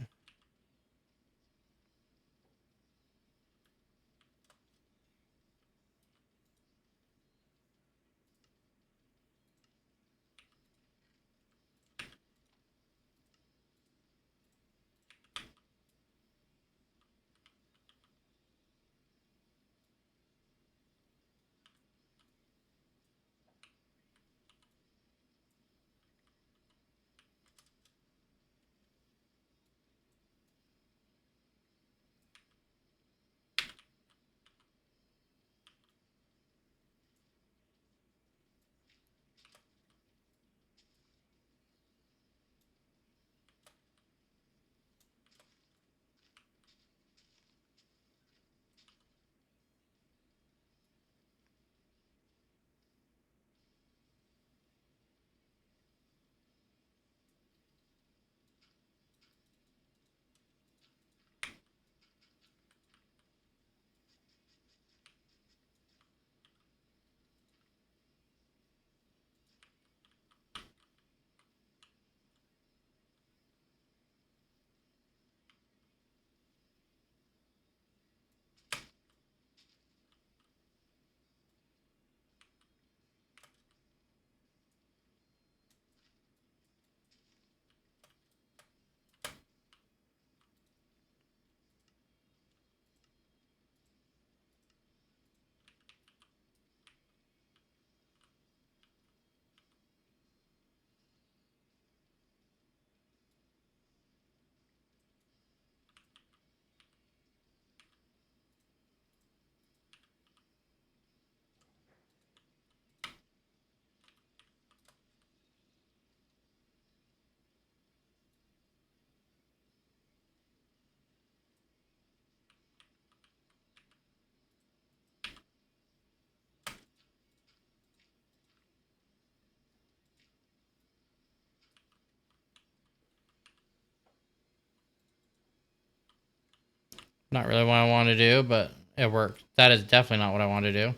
Not really what I want to do, but it worked. That is definitely not what I want to do.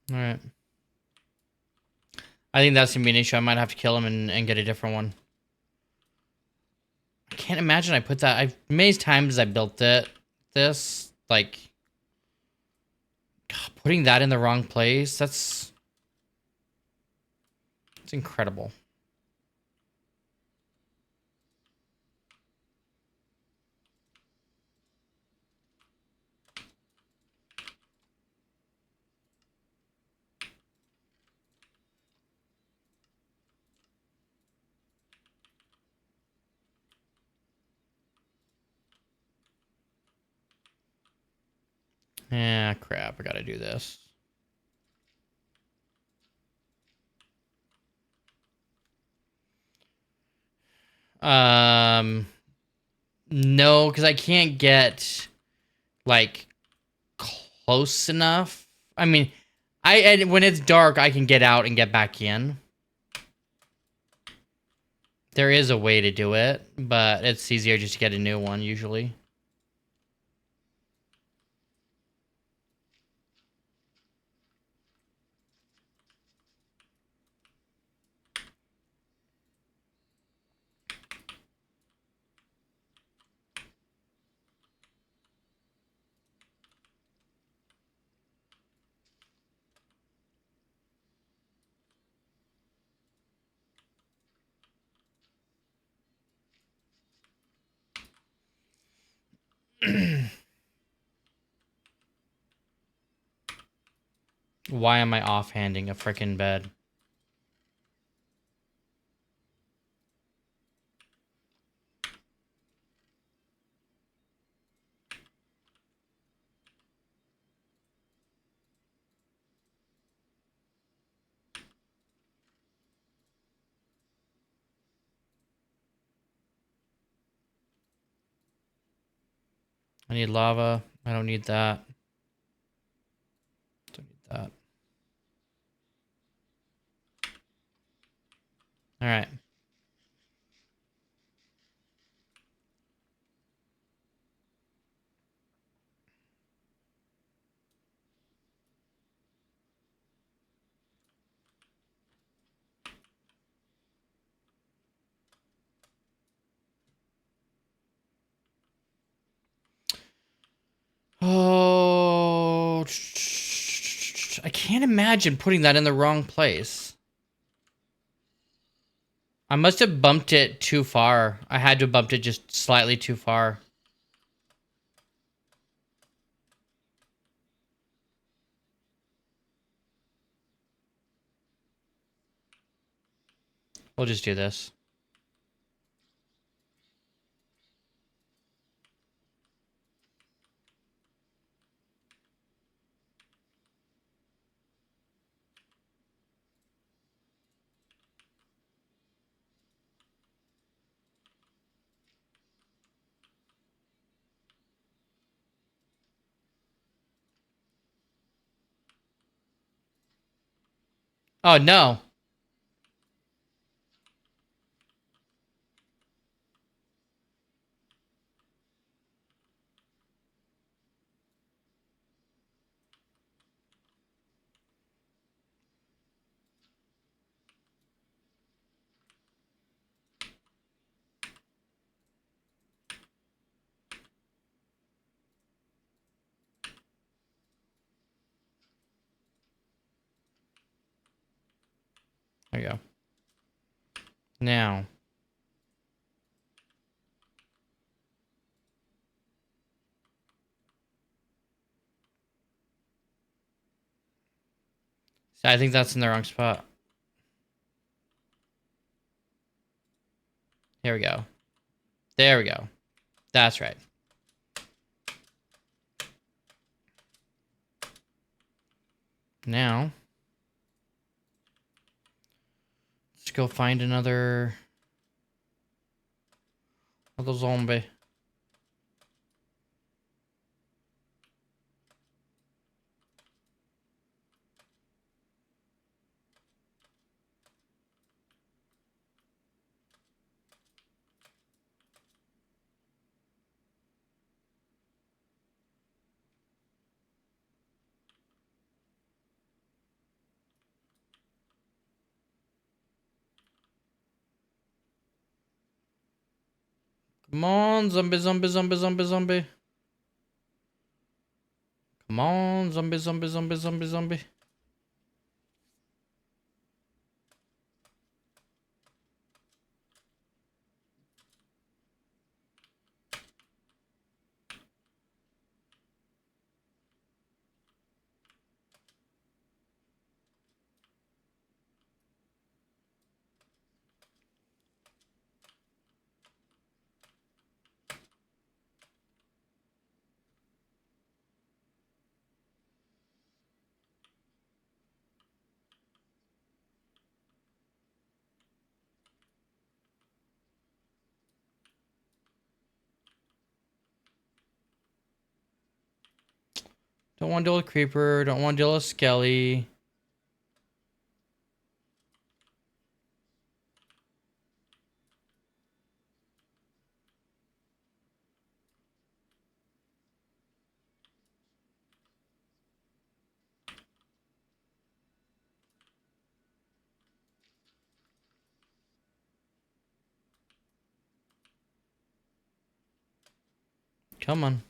All right. I think that's gonna be an issue. I might have to kill him and get a different one. I can't imagine I put that. I've many times I built it. This like God, putting that in the wrong place, that's incredible. Ah, crap, I gotta do this. No, because I can't get, like, close enough. I mean, and when it's dark, I can get out and get back in. There is a way to do it, but it's easier just to get a new one, usually. Why am I offhanding a frickin' bed? I need lava. I don't need that. Don't need that. All right. Oh, I can't imagine putting that in the wrong place. I must have bumped it too far. I had to have bumped it just slightly too far. We'll just do this. Oh, no. There you go. Now. I think that's in the wrong spot. Here we go. There we go. That's right. Now, let's go find another zombie. Come on, zombie, zombie, zombie, zombie, zombie. Come Come on, zombie, zombie, zombie, zombie, zombie. Don't want to deal with creeper. Don't want to deal with skelly. Come on.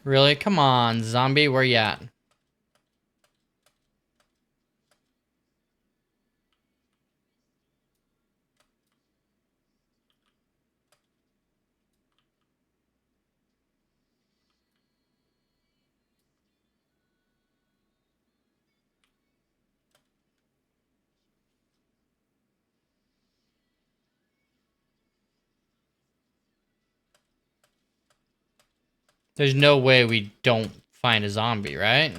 Really? Come on, zombie. Where you at? There's no way we don't find a zombie, right?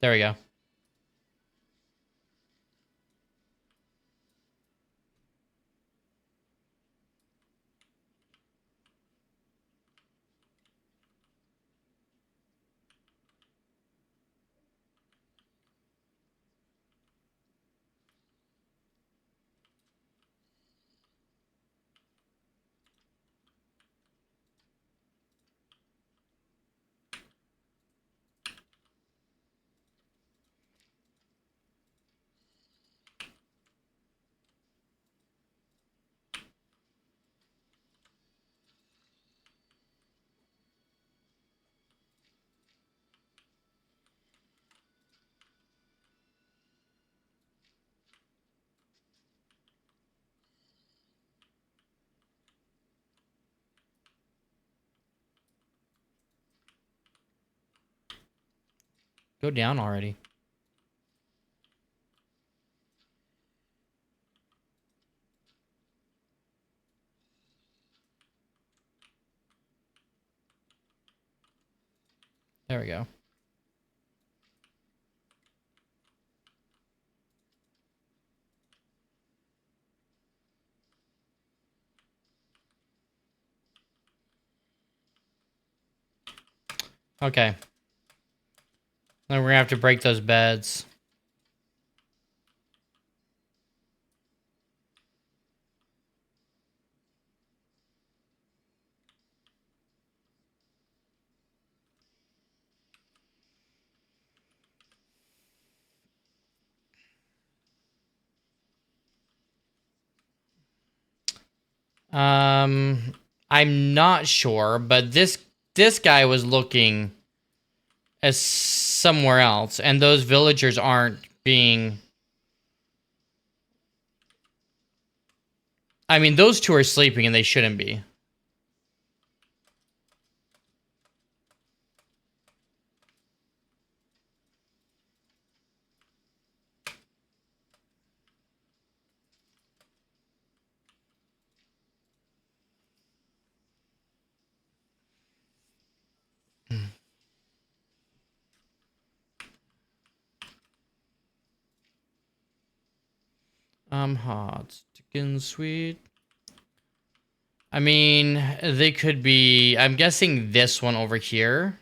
There we go. Go down already. There we go. Okay. Then we're gonna have to break those beds. I'm not sure, but this guy was looking as somewhere else, and those villagers aren't being. I mean, those two are sleeping, and they shouldn't be. Hot chicken sweet. I mean, they could be. I'm guessing this one over here.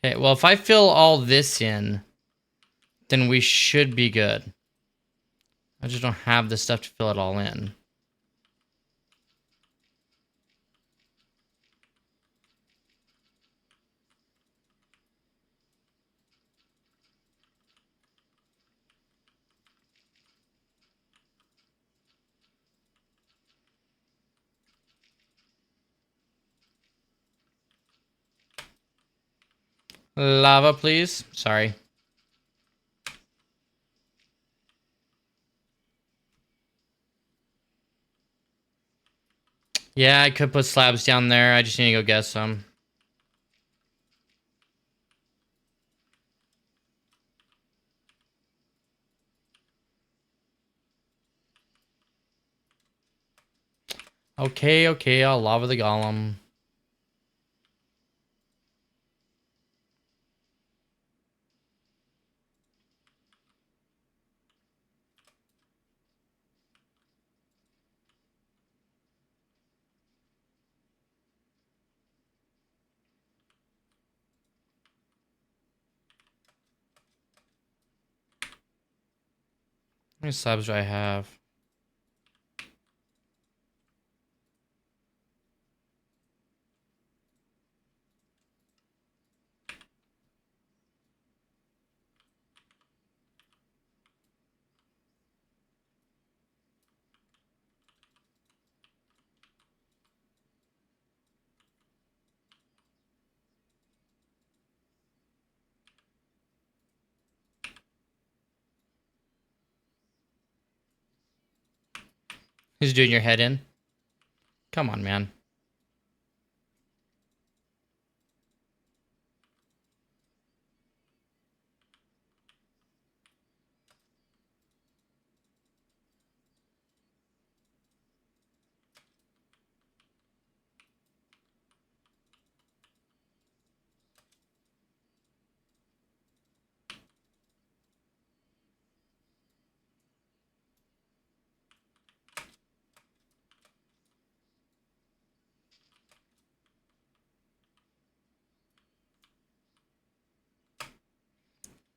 Okay, well, if I fill all this in, then we should be good. I just don't have the stuff to fill it all in. Lava, please. Sorry. Yeah, I could put slabs down there. I just need to go get some. Okay, okay, I'll lava the golem. How many slabs do I have? Who's doing your head in? Come on, man.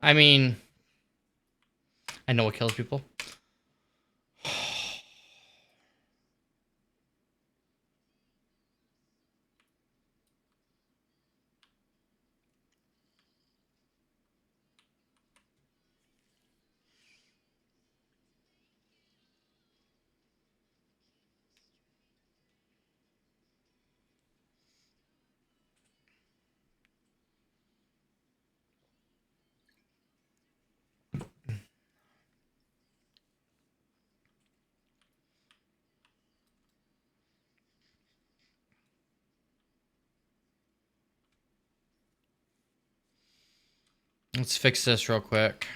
I mean, I know what kills people. Let's fix this real quick.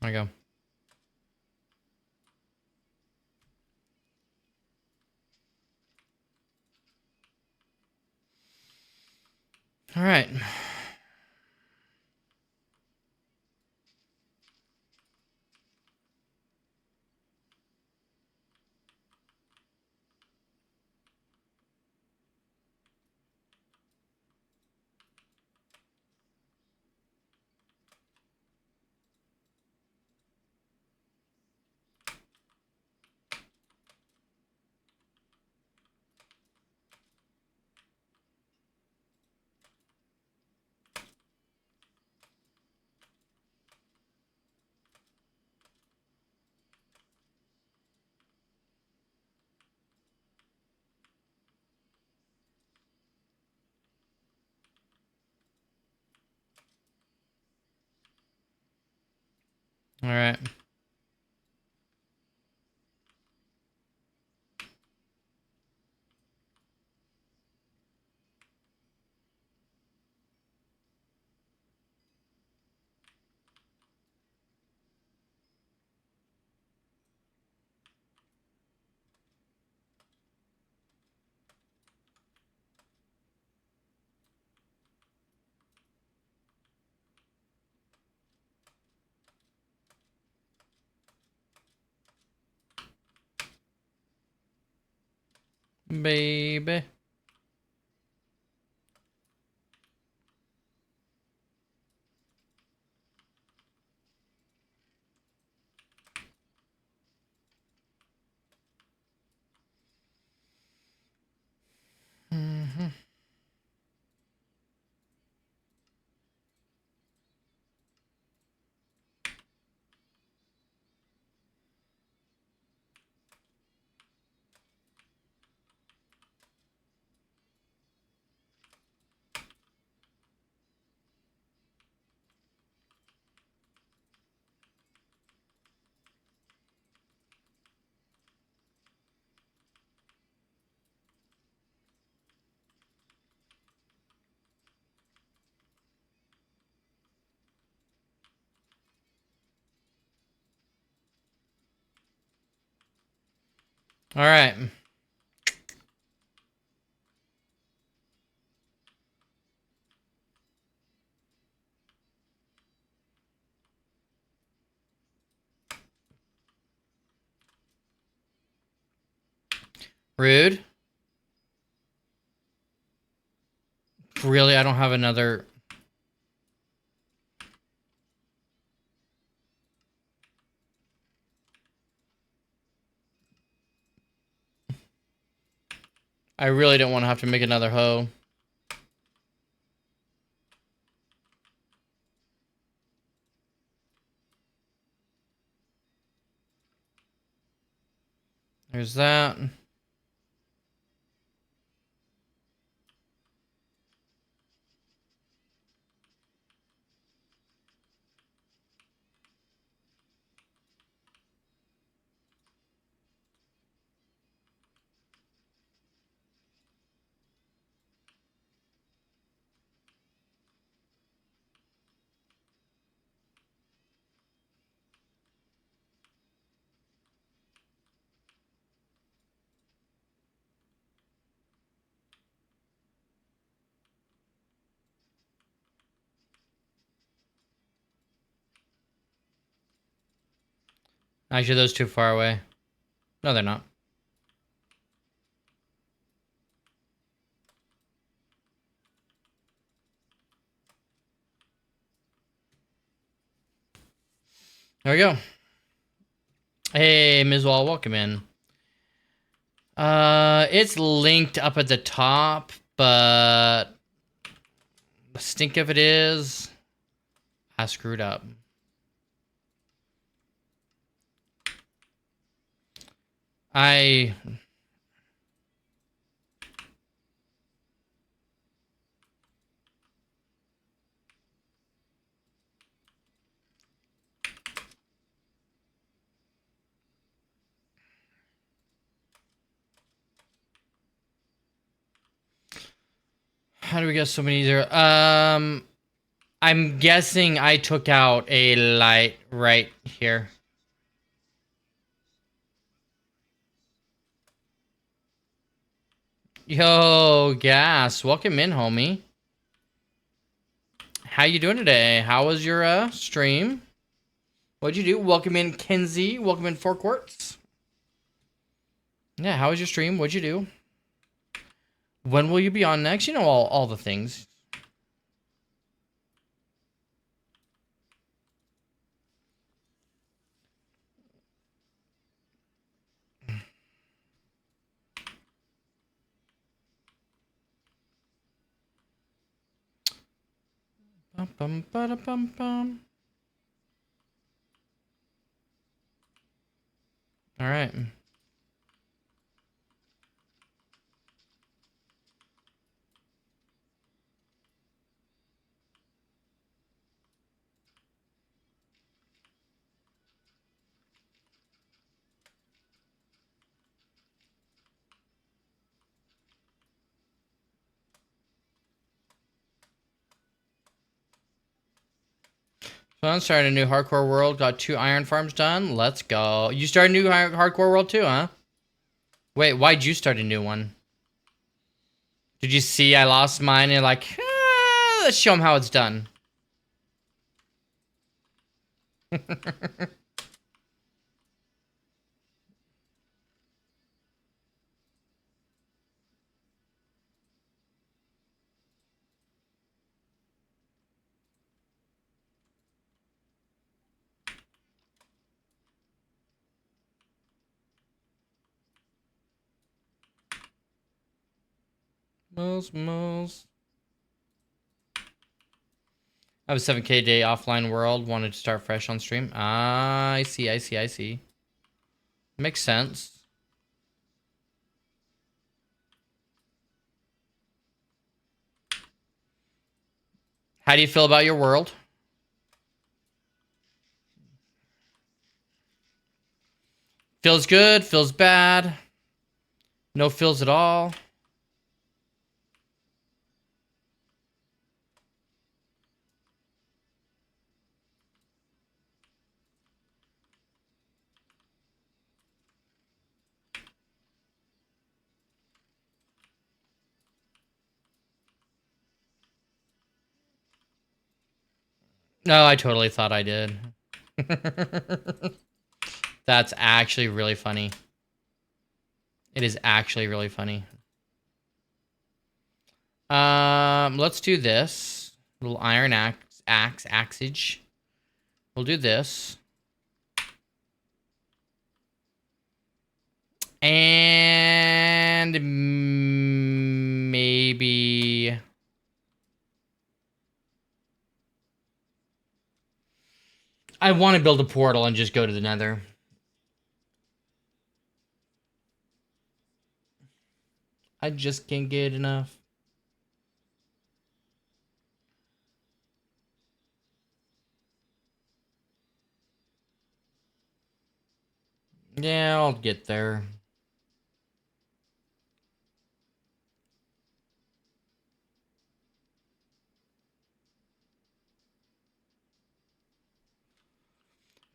There we go. All right. All right. Baby. Mm-hmm. All right. Rude. Really, I don't have another. I really don't want to have to make another hoe. There's that. Actually, those too far away. No, they're not. There we go. Hey, Ms. Wall, welcome in. It's linked up at the top, but the stink of it is I screwed up. How do we get so many easier? I'm guessing I took out a light right here. Yo, Gas, welcome in, homie. How you doing today? How was your stream? What'd you do? Welcome in, Kenzie. Welcome in, Four Quartz. Yeah, how was your stream? What'd you do? When will you be on next? You know all the things. Bum, bum, ba, bum, bum. All right. So I'm starting a new hardcore world. Got 2 iron farms done. Let's go. You started a new hardcore world too, huh? Wait, why'd you start a new one? Did you see I lost mine and you're like, let's show them how it's done. Moles. I have a 7K day offline world. Wanted to start fresh on stream. Ah, I see. Makes sense. How do you feel about your world? Feels good, feels bad. No feels at all. No, I totally thought I did. That's actually really funny. It is actually really funny. Let's do this. Little iron axage. We'll do this. And maybe I want to build a portal and just go to the Nether. I just can't get enough. Yeah, I'll get there.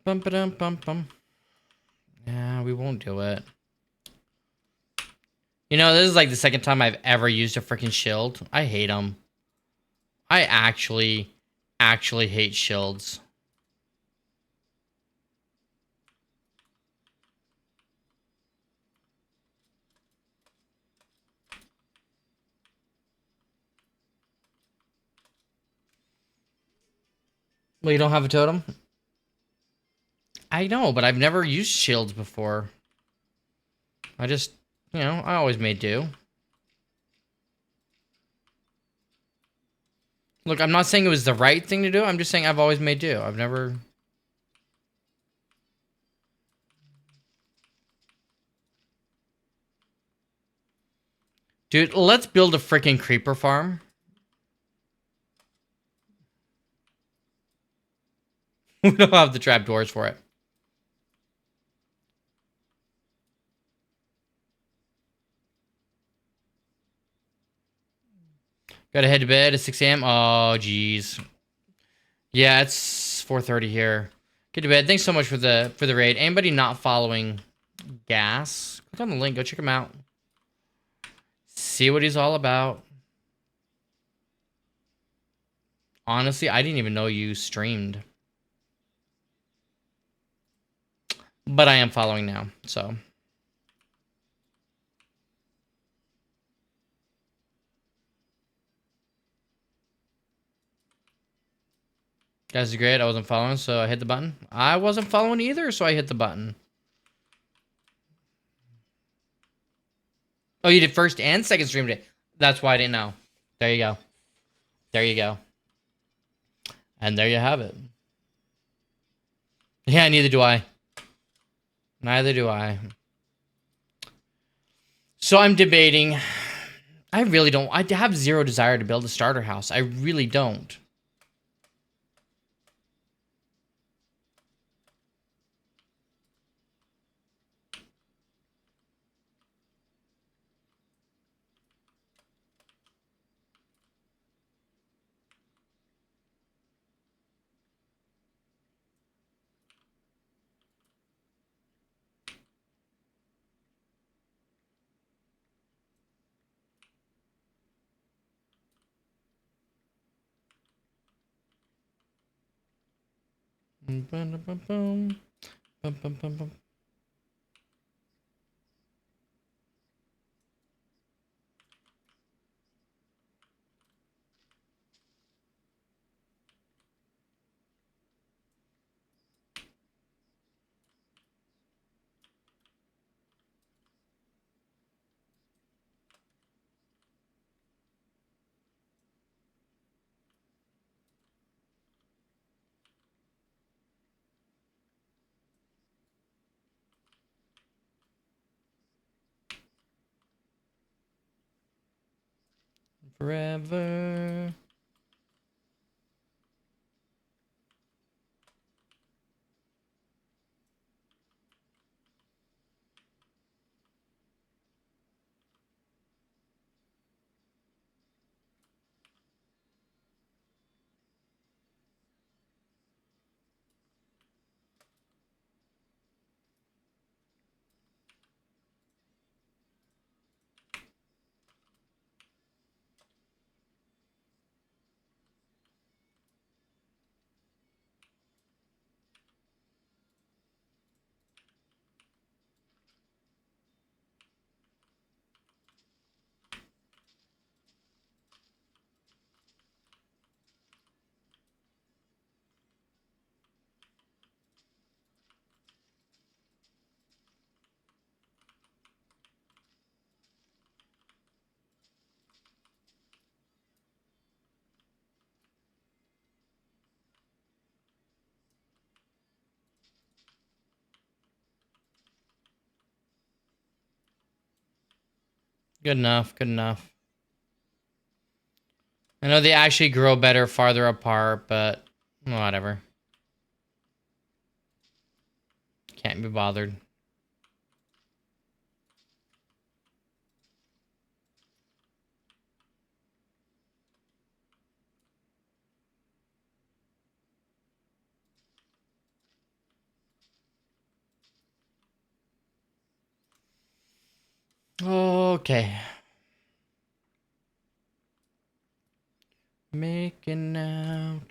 Bum ba dum bum bum. Yeah, we won't do it. You know, this is like the second time I've ever used a freaking shield. I hate them. I actually hate shields. Well, you don't have a totem? I know, but I've never used shields before. I just, I always made do. Look, I'm not saying it was the right thing to do. I'm just saying I've always made do. I've never... Dude, let's build a freaking creeper farm. We don't have the trapdoors for it. Gotta head to bed at 6 a.m. Oh, jeez. Yeah, it's 4:30 here. Get to bed. Thanks so much for the raid. Anybody not following Gas? Click on the link. Go check him out. See what he's all about. Honestly, I didn't even know you streamed. But I am following now, so. Guys is great. I wasn't following, so I hit the button. I wasn't following either, so I hit the button. Oh, you did first and second stream today. That's why I didn't know. There you go. There you go. And there you have it. Yeah, neither do I. Neither do I. So I'm debating. I really don't. I have zero desire to build a starter house. I really don't. Forever. Good enough. Good enough. I know they actually grow better farther apart, but whatever. Can't be bothered. Okay. Making out.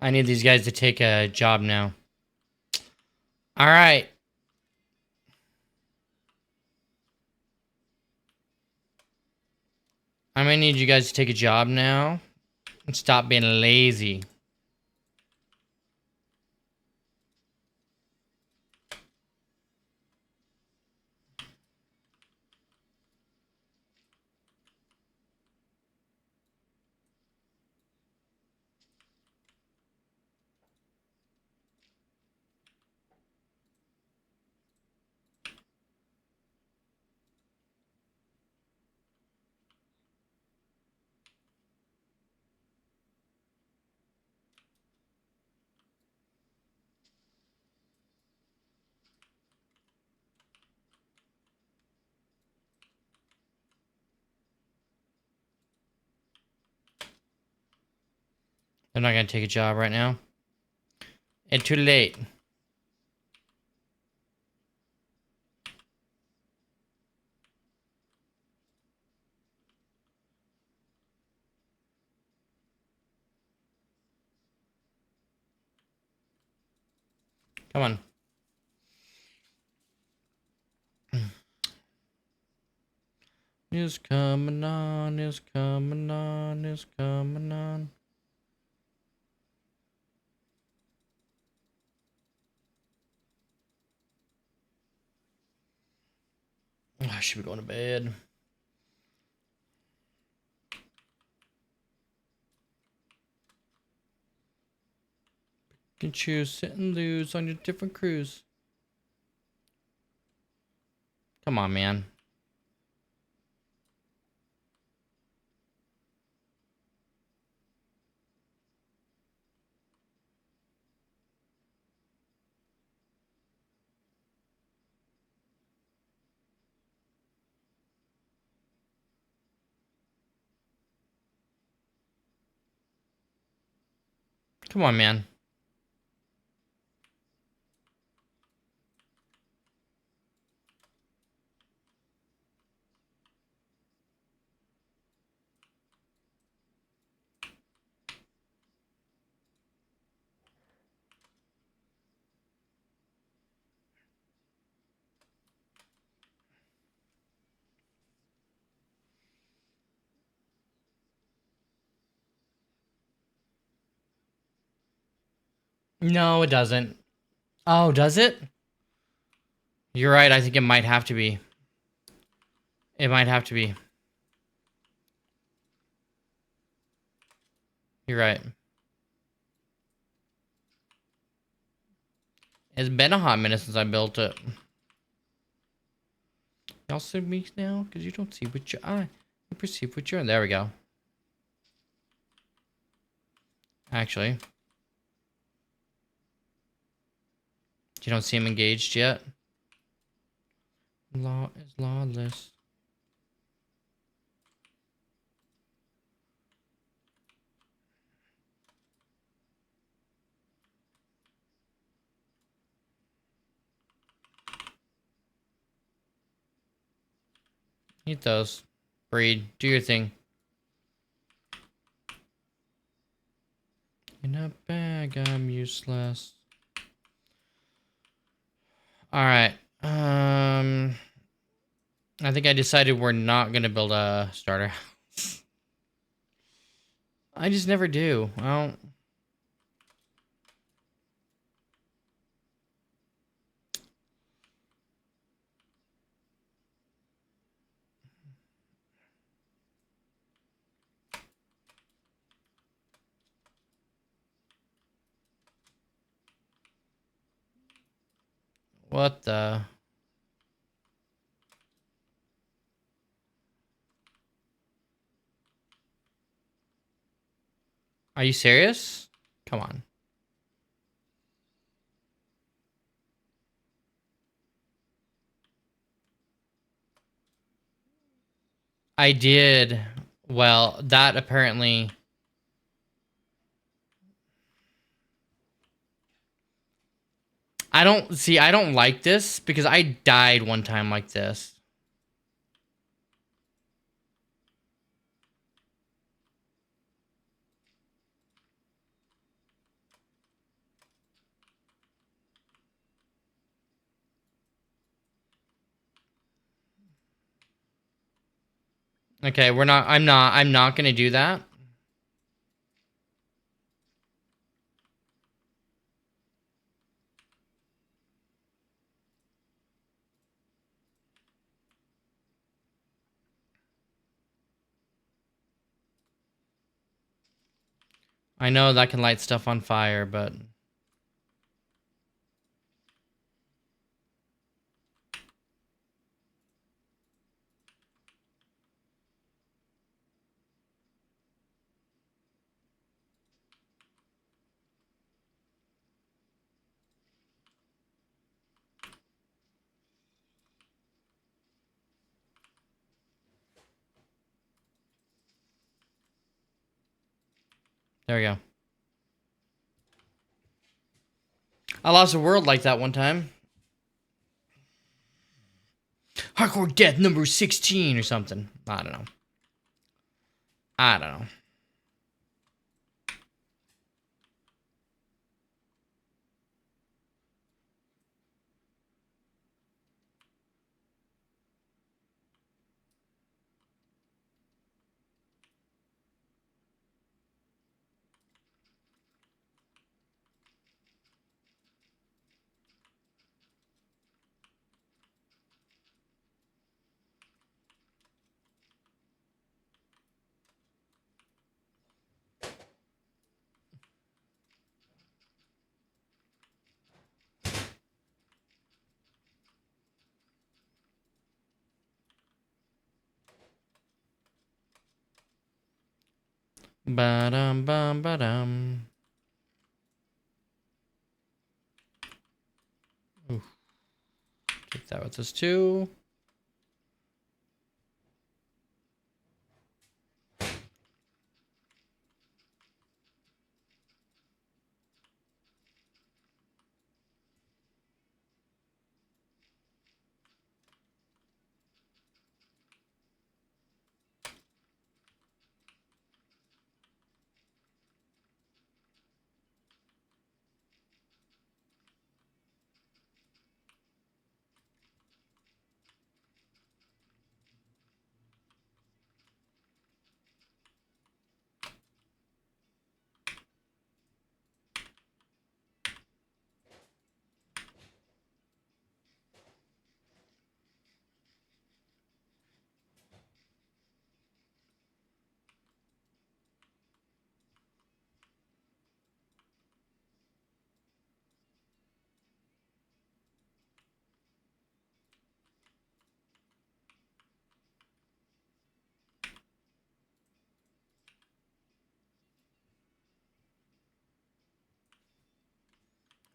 I need these guys to take a job now. All right. I'm gonna need you guys to take a job now and stop being lazy. They're not gonna take a job right now. It's too late. Come on. It's coming on, it's coming on, it's coming on. Oh, I should be going to bed. You can choose sit and lose on your different crews. Come on, man. Come on, man. No, it doesn't. Oh, does it? You're right. I think it might have to be. It might have to be. You're right. It's been a hot minute since I built it. Y'all see me now? Because you don't see with your eye. You perceive with your... There we go. Actually. You don't see him engaged yet? Law is lawless. Eat those. Breed. Do your thing. In a bag, I'm useless. Alright. I think I decided we're not gonna build a starter house. I just never do. I don't... What the... Are you serious? Come on. I did. Well, that apparently... I don't like this because I died one time like this. Okay, we're not. I'm not gonna do that. I know that can light stuff on fire, but there we go. I lost a world like that one time. Hardcore death number 16 or something. I don't know. I don't know. Ba-dum bum ba-dum. Ooh. Take that with us too.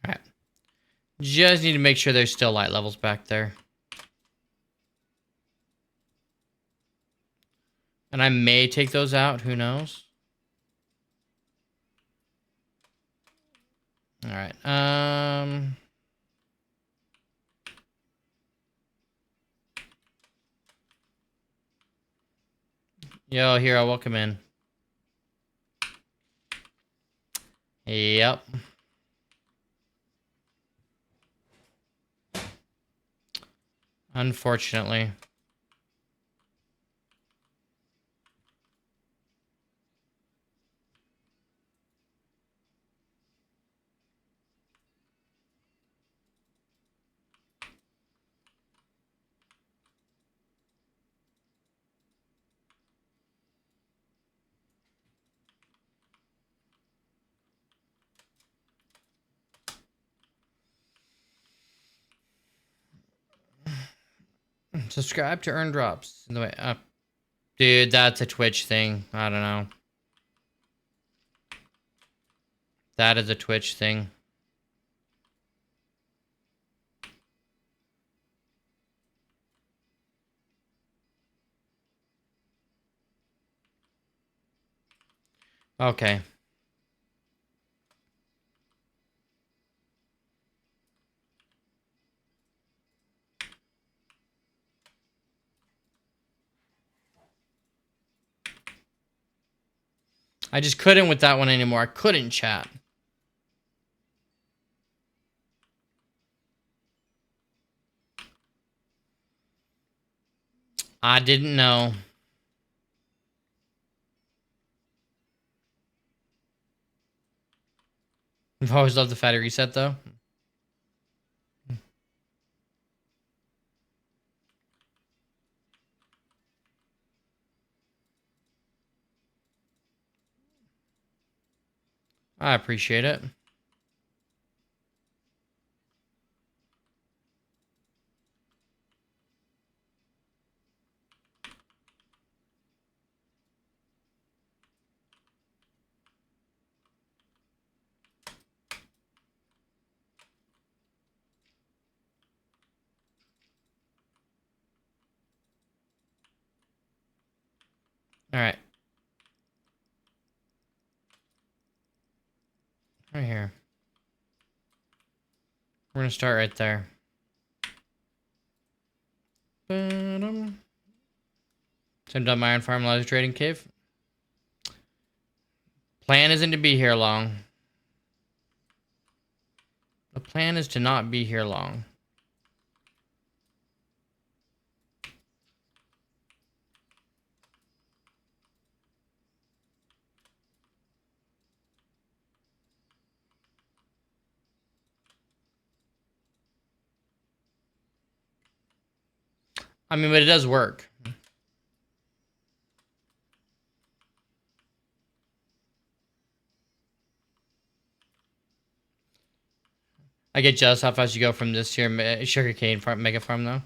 All right. Just need to make sure there's still light levels back there. And I may take those out. Who knows? All right. Yo, Hero, welcome in. Yep. Unfortunately. Subscribe to earn drops. In the way up. Dude, that's a Twitch thing. I don't know. That is a Twitch thing. Okay. I just couldn't with that one anymore. I couldn't chat. I didn't know. I've always loved the fatty reset though. I appreciate it. All right. Right here. We're gonna start right there. Ba-dum. So I'm done my iron farm laser trading cave. Plan isn't to be here long. The plan is to not be here long. I mean, but it does work. I get jealous how fast you go from this here sugarcane farm, mega farm though.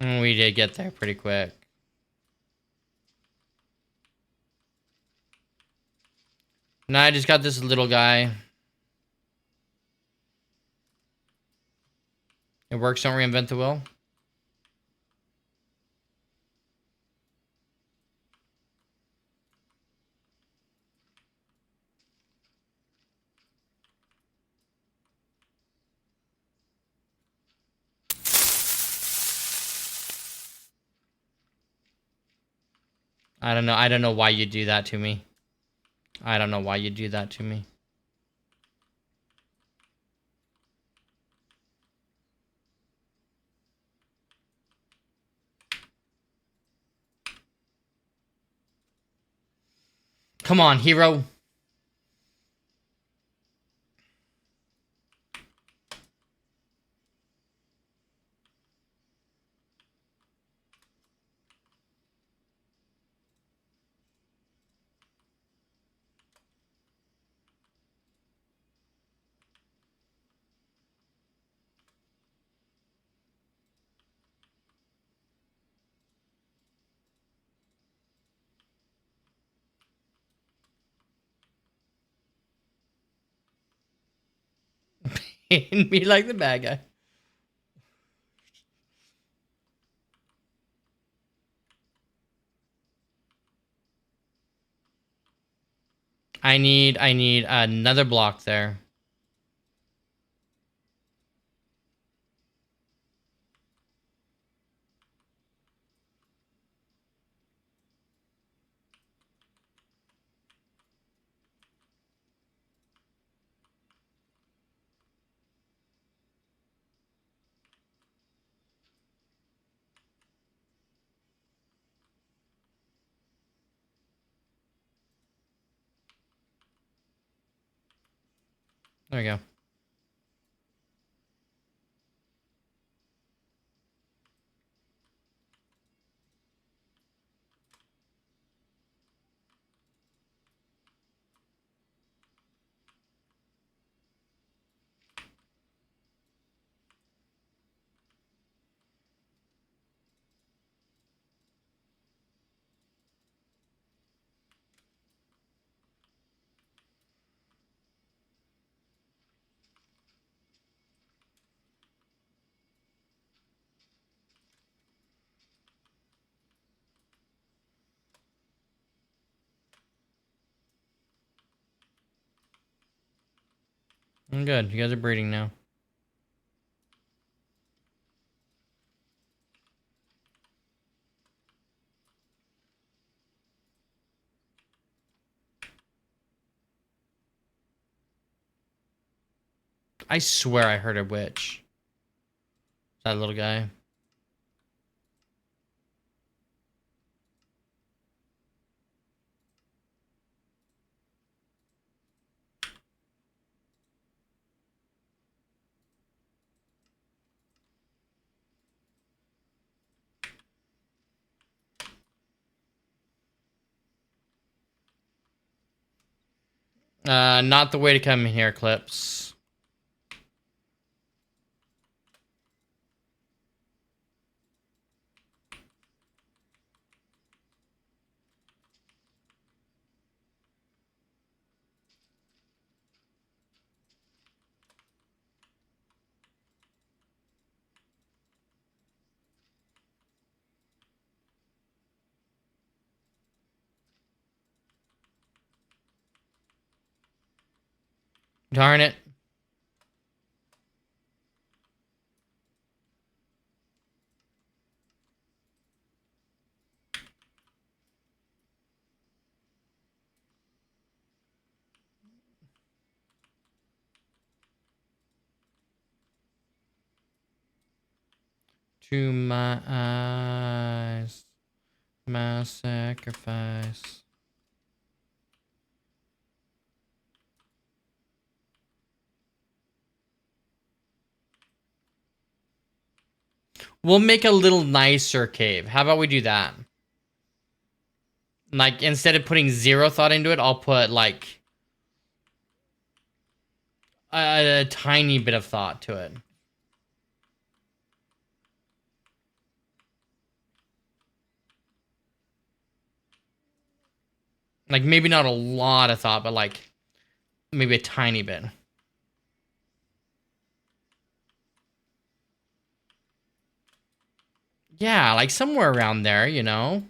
We did get there pretty quick. Now I just got this little guy. It works, don't reinvent the wheel. I don't know. I don't know why you do that to me. I don't know why you do that to me. Come on, hero. Me like the bad guy. I need another block there. There we go. I'm good. You guys are breeding now. I swear I heard a witch. That little guy. Not the way to come in here, Clips. Darn it. To my eyes, my sacrifice. We'll make a little nicer cave. How about we do that? Like, instead of putting 0 thought into it, I'll put, like, a tiny bit of thought to it. Like, maybe not a lot of thought, but, like, maybe a tiny bit. Yeah, like, somewhere around there, you know?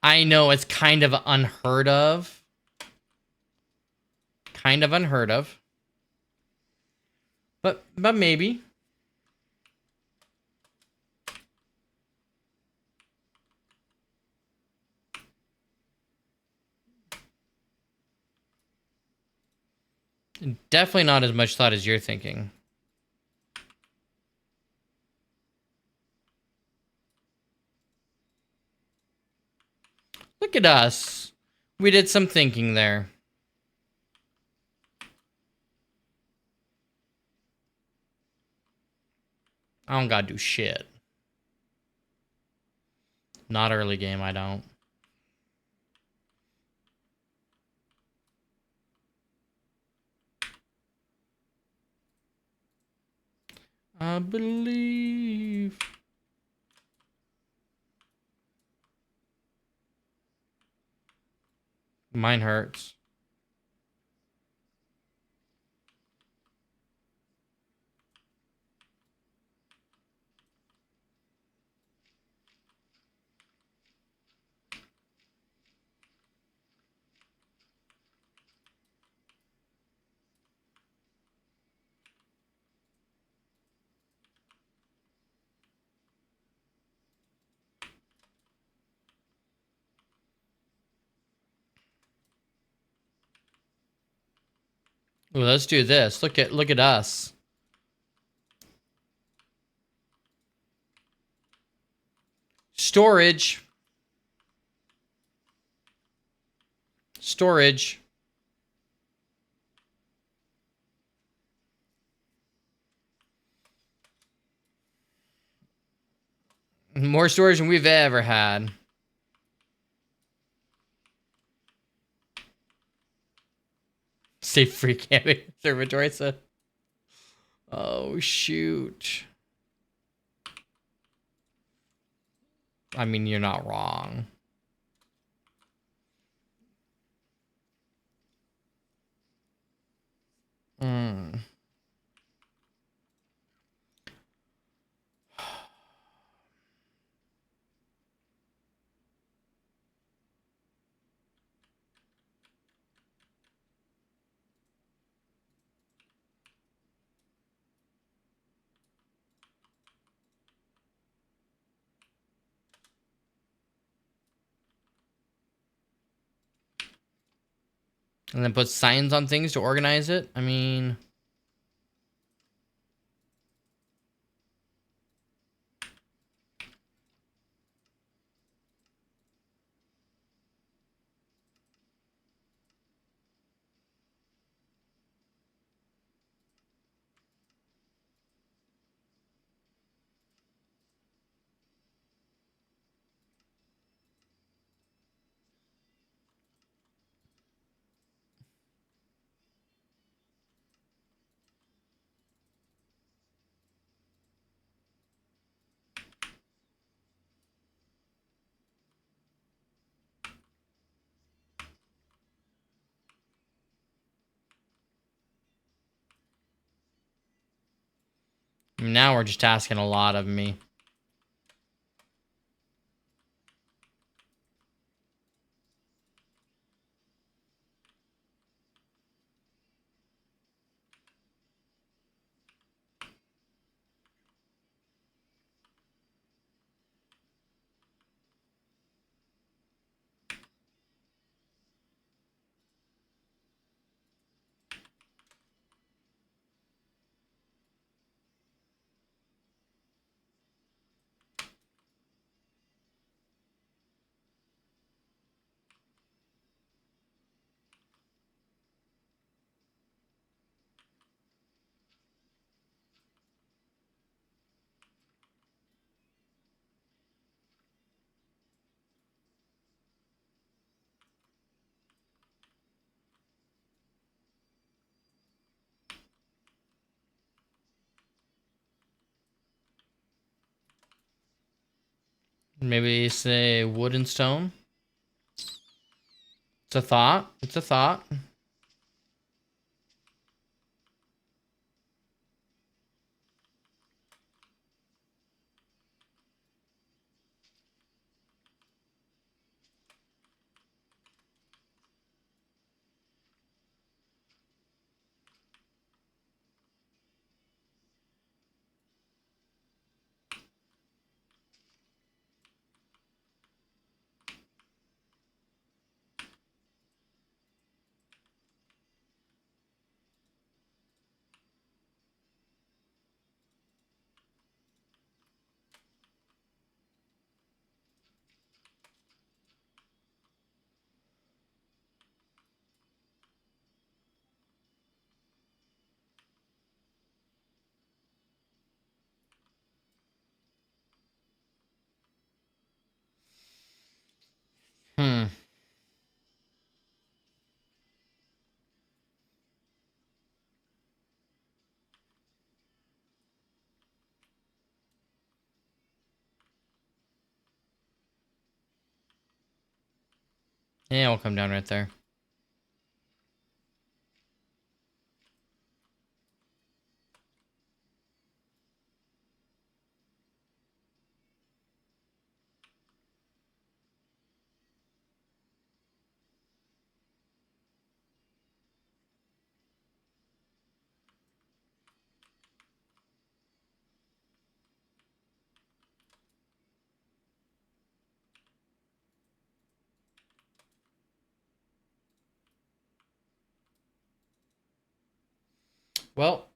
I know it's kind of unheard of. Kind of unheard of. But maybe. Definitely not as much thought as you're thinking. Look at us. We did some thinking there. I don't gotta do shit. Not early game, I don't. I believe. Mine hurts. Ooh, let's do this. Look at us. Storage. Storage. More storage than we've ever had. Safe free camping observatory. So. Oh, shoot. I mean, you're not wrong. Hmm. And then put signs on things to organize it. I mean... Now we're just asking a lot of me. Maybe say wood and stone. It's a thought. It's a thought. Hmm. Yeah, we'll come down right there. Well,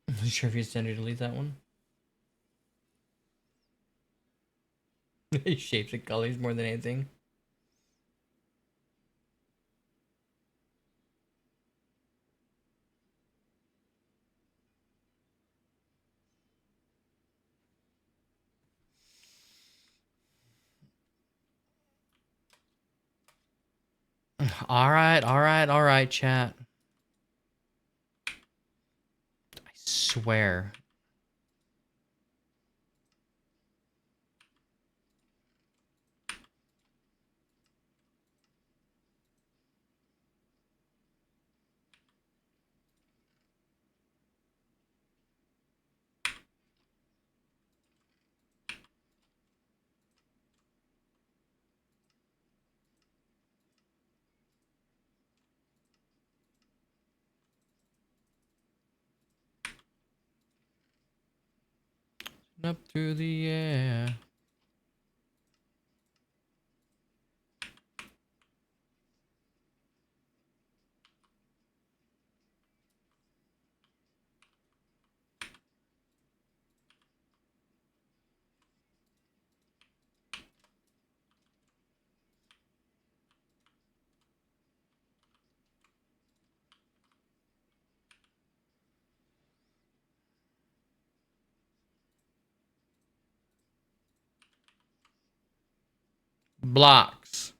I'm not sure if you stand to delete that one. Shapes and colors more than anything. All right, chat. I swear. Up through the air. Blocks.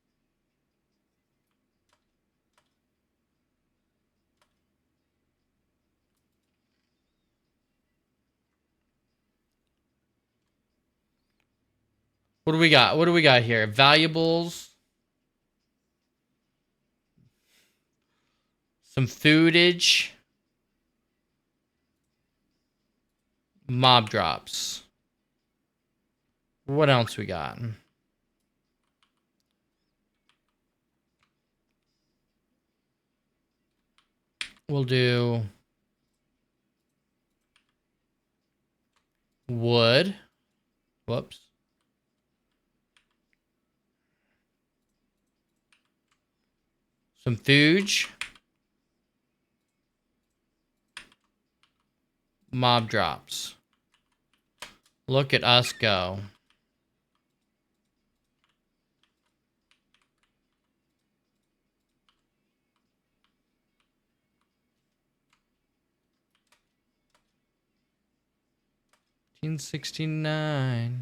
What do we got? What do we got here? Valuables. Some foodage. Mob drops. What else we got? We'll do wood. Whoops. Some fooge. Mob drops. Look at us go. $1969.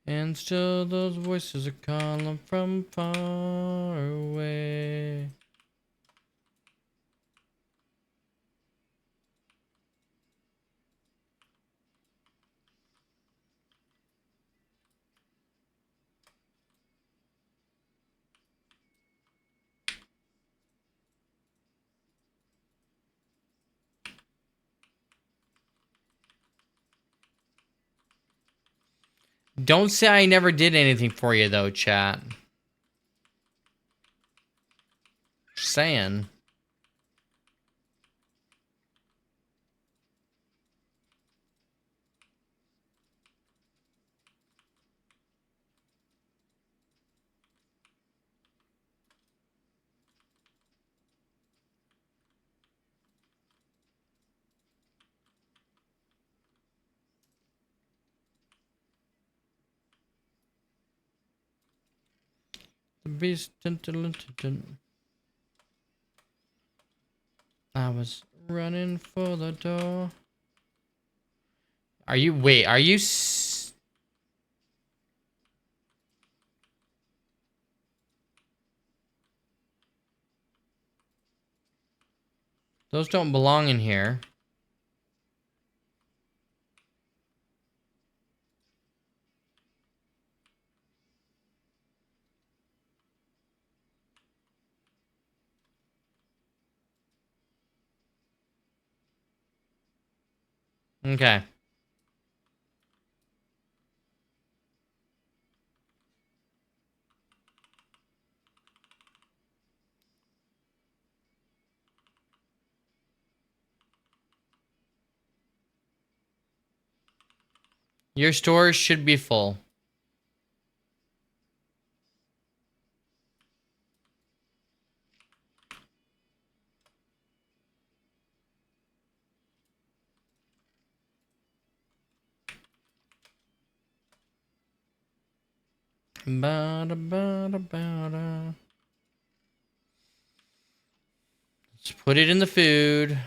And still those voices are calling from far away. Don't say I never did anything for you though, chat. Just saying. The beast. I was running for the door. Are you? Wait, are you? Those don't belong in here. Okay. Your storage should be full. Bada, bada, bada. Let's put it in the food.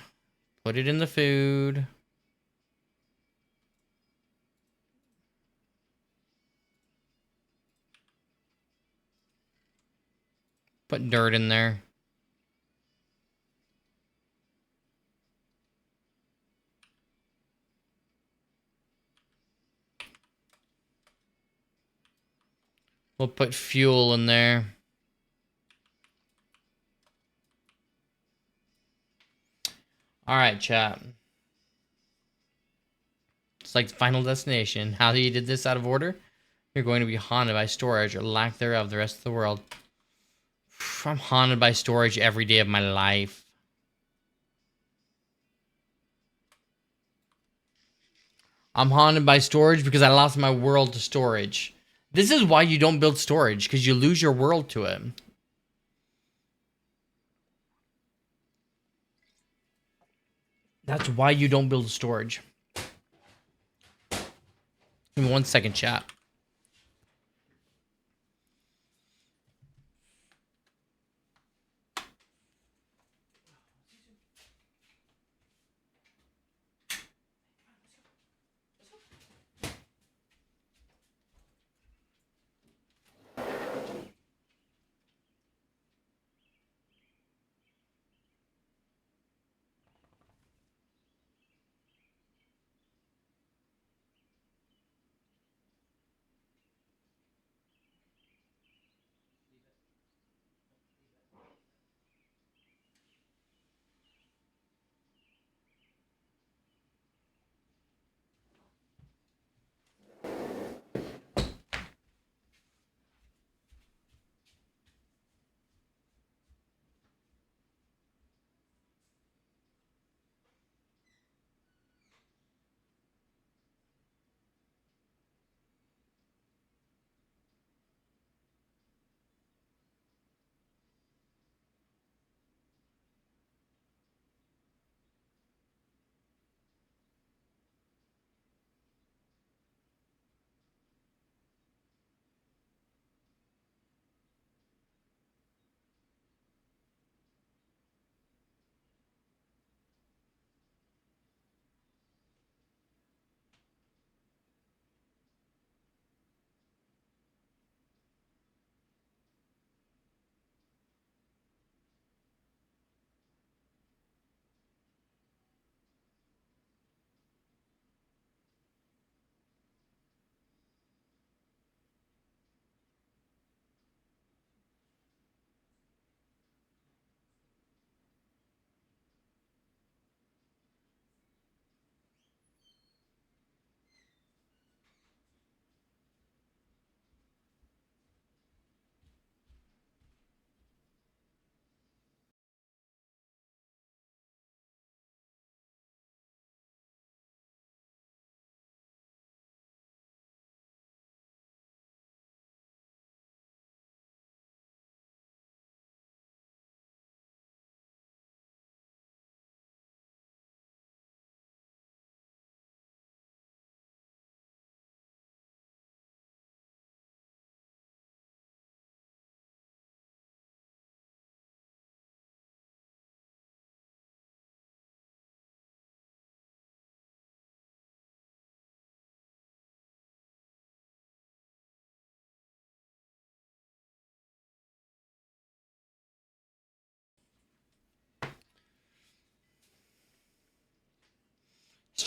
Put it in the food. Put dirt in there. We'll put fuel in there. Alright, chat. It's like the final destination. How you did this out of order? You're going to be haunted by storage or lack thereof the rest of the world. I'm haunted by storage every day of my life. I'm haunted by storage because I lost my world to storage. This is why you don't build storage, because you lose your world to it. That's why you don't build storage. Give me 1 second, chat.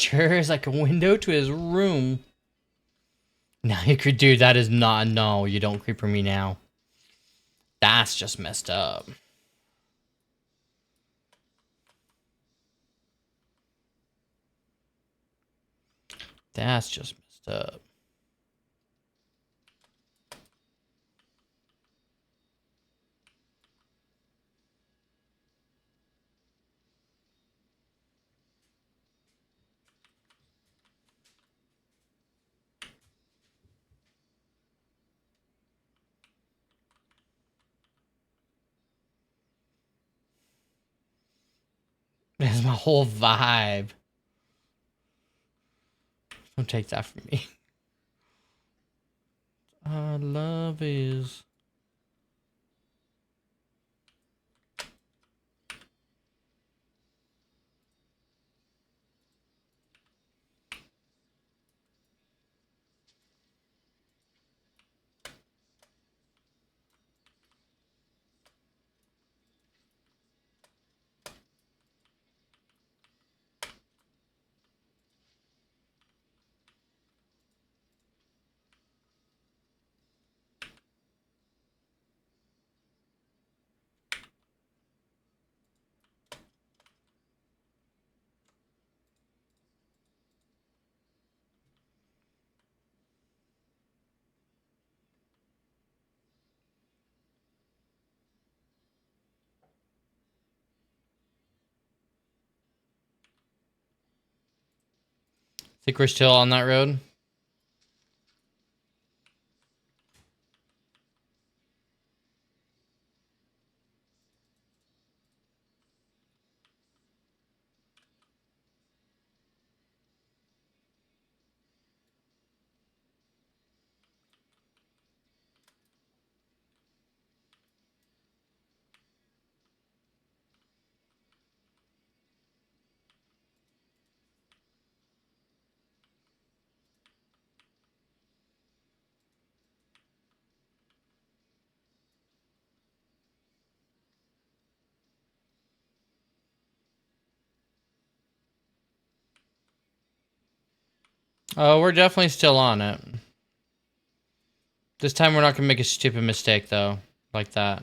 sure is like a window to his room. Now you could, dude. That is not. No, you don't creeper me now. That's just messed up. That's just messed up. That's my whole vibe. Don't take that from me. Our love is. Think we're still on that road? Oh, we're definitely still on it. This time we're not gonna make a stupid mistake though, like that.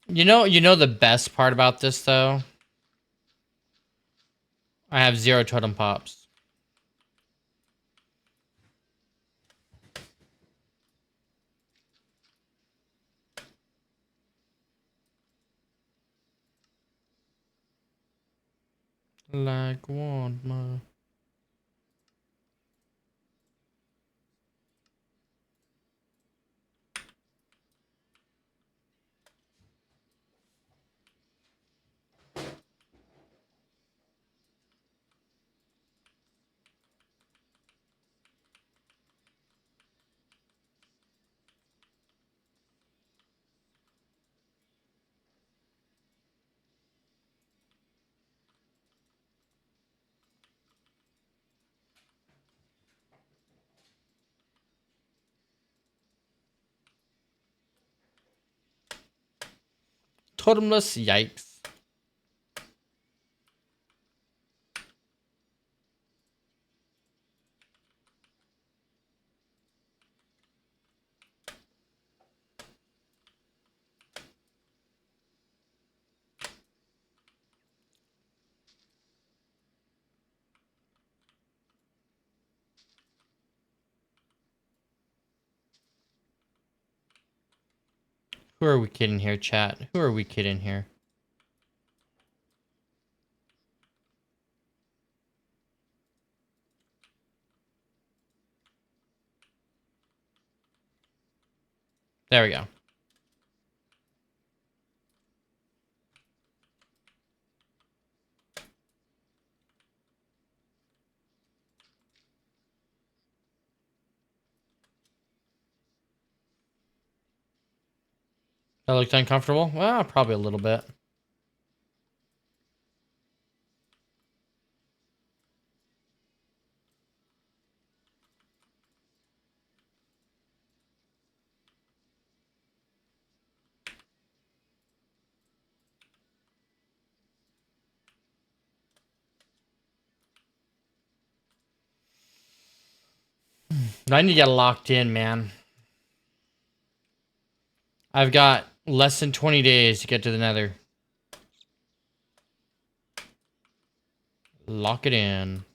You know the best part about this though? I have 0 totem pops. Like what, my? Totemless, yikes. Who are we kidding here, chat? Who are we kidding here? There we go. That looked uncomfortable? Well, probably a little bit. I need to get locked in, man. I've got less than 20 days to get to the nether. Lock it in.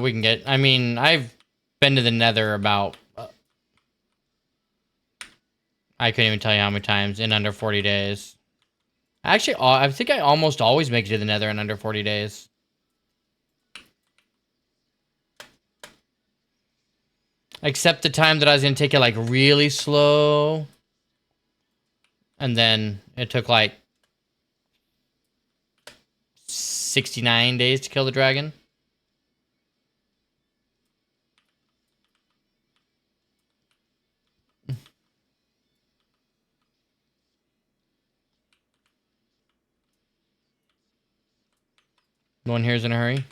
We can get... I mean, I've been to the nether about... I couldn't even tell you how many times in under 40 days. Actually, I think I almost always make it to the nether in under 40 days. Except the time that I was going to take it, like, really slow. And then it took, like, 69 days to kill the dragon. No one here is in a hurry.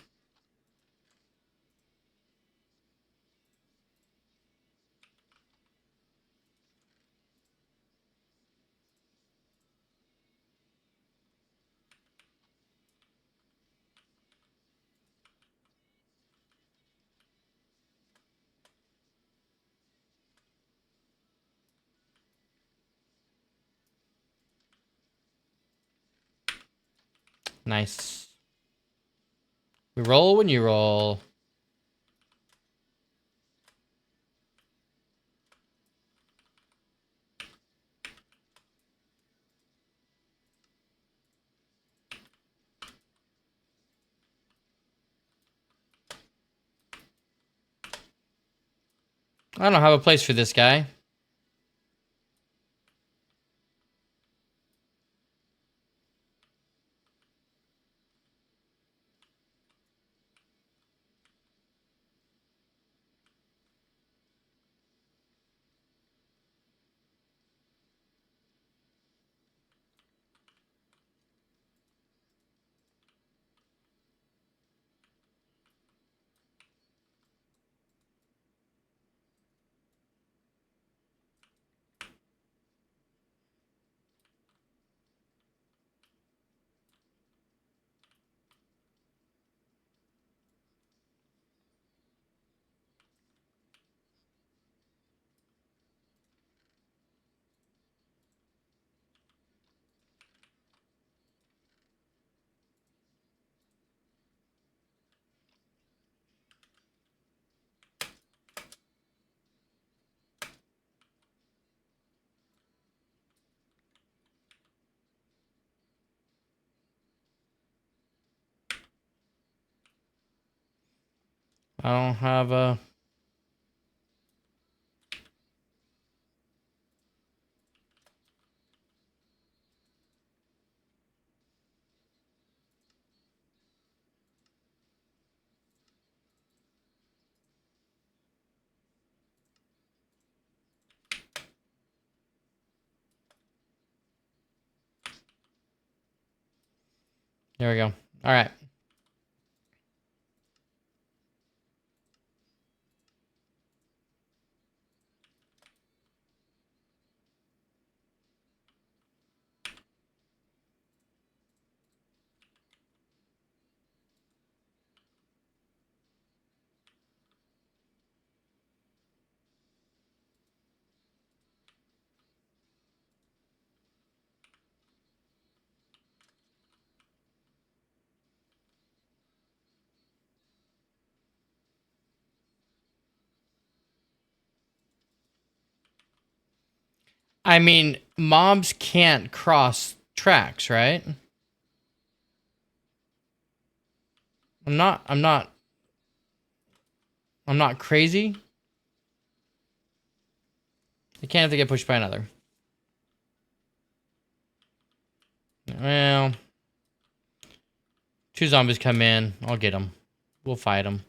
Nice. We roll when you roll. I don't have a place for this guy. I don't have a... There we go. All right. I mean, mobs can't cross tracks, right? I'm not crazy. They can't if they get pushed by another. Well, two zombies come in. I'll get them. We'll fight them.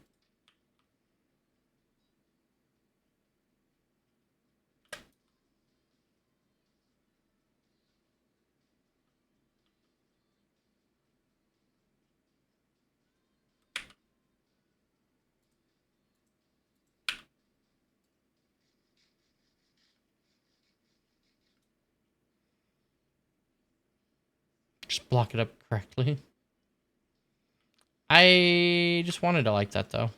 Just block it up correctly. I just wanted to like that though.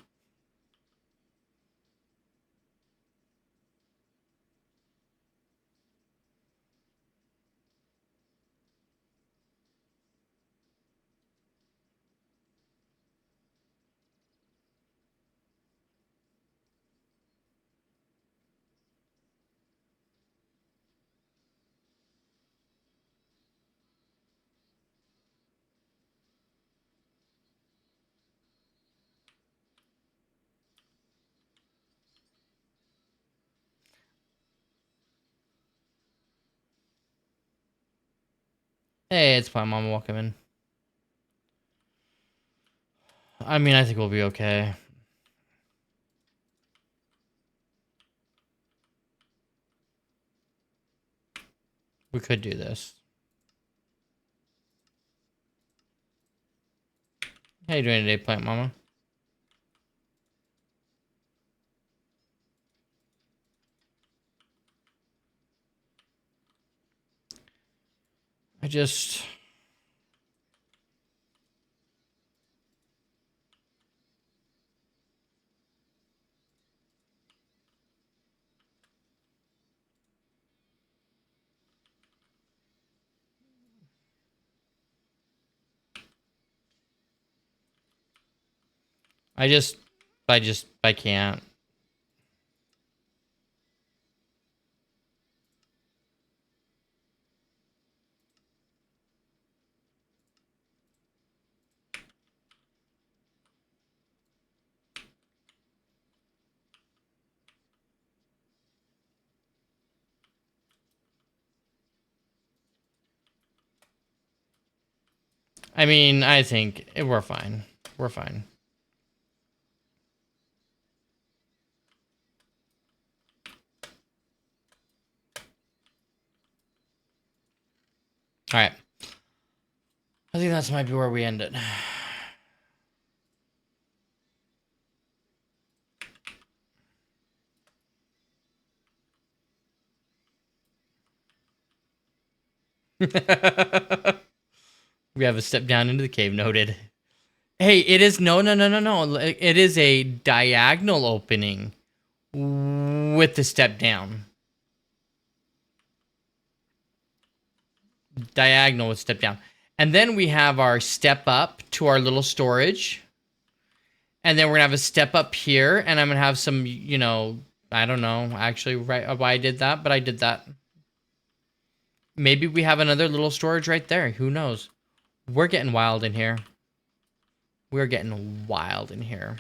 Hey, it's fine, Mama. Welcome in. I mean, I think we'll be okay. We could do this. How you doing today, Plant Mama? I can't. I mean, I think we're fine. We're fine. All right. I think that's might be where we end it. We have a step down into the cave. Noted. Hey, it is no. It is a diagonal opening with the step down. Diagonal with step down. And then we have our step up to our little storage. And then we're going to have a step up here. And I'm going to have some, you know, I don't know actually right why I did that, but I did that. Maybe we have another little storage right there. Who knows? We're getting wild in here. We're getting wild in here.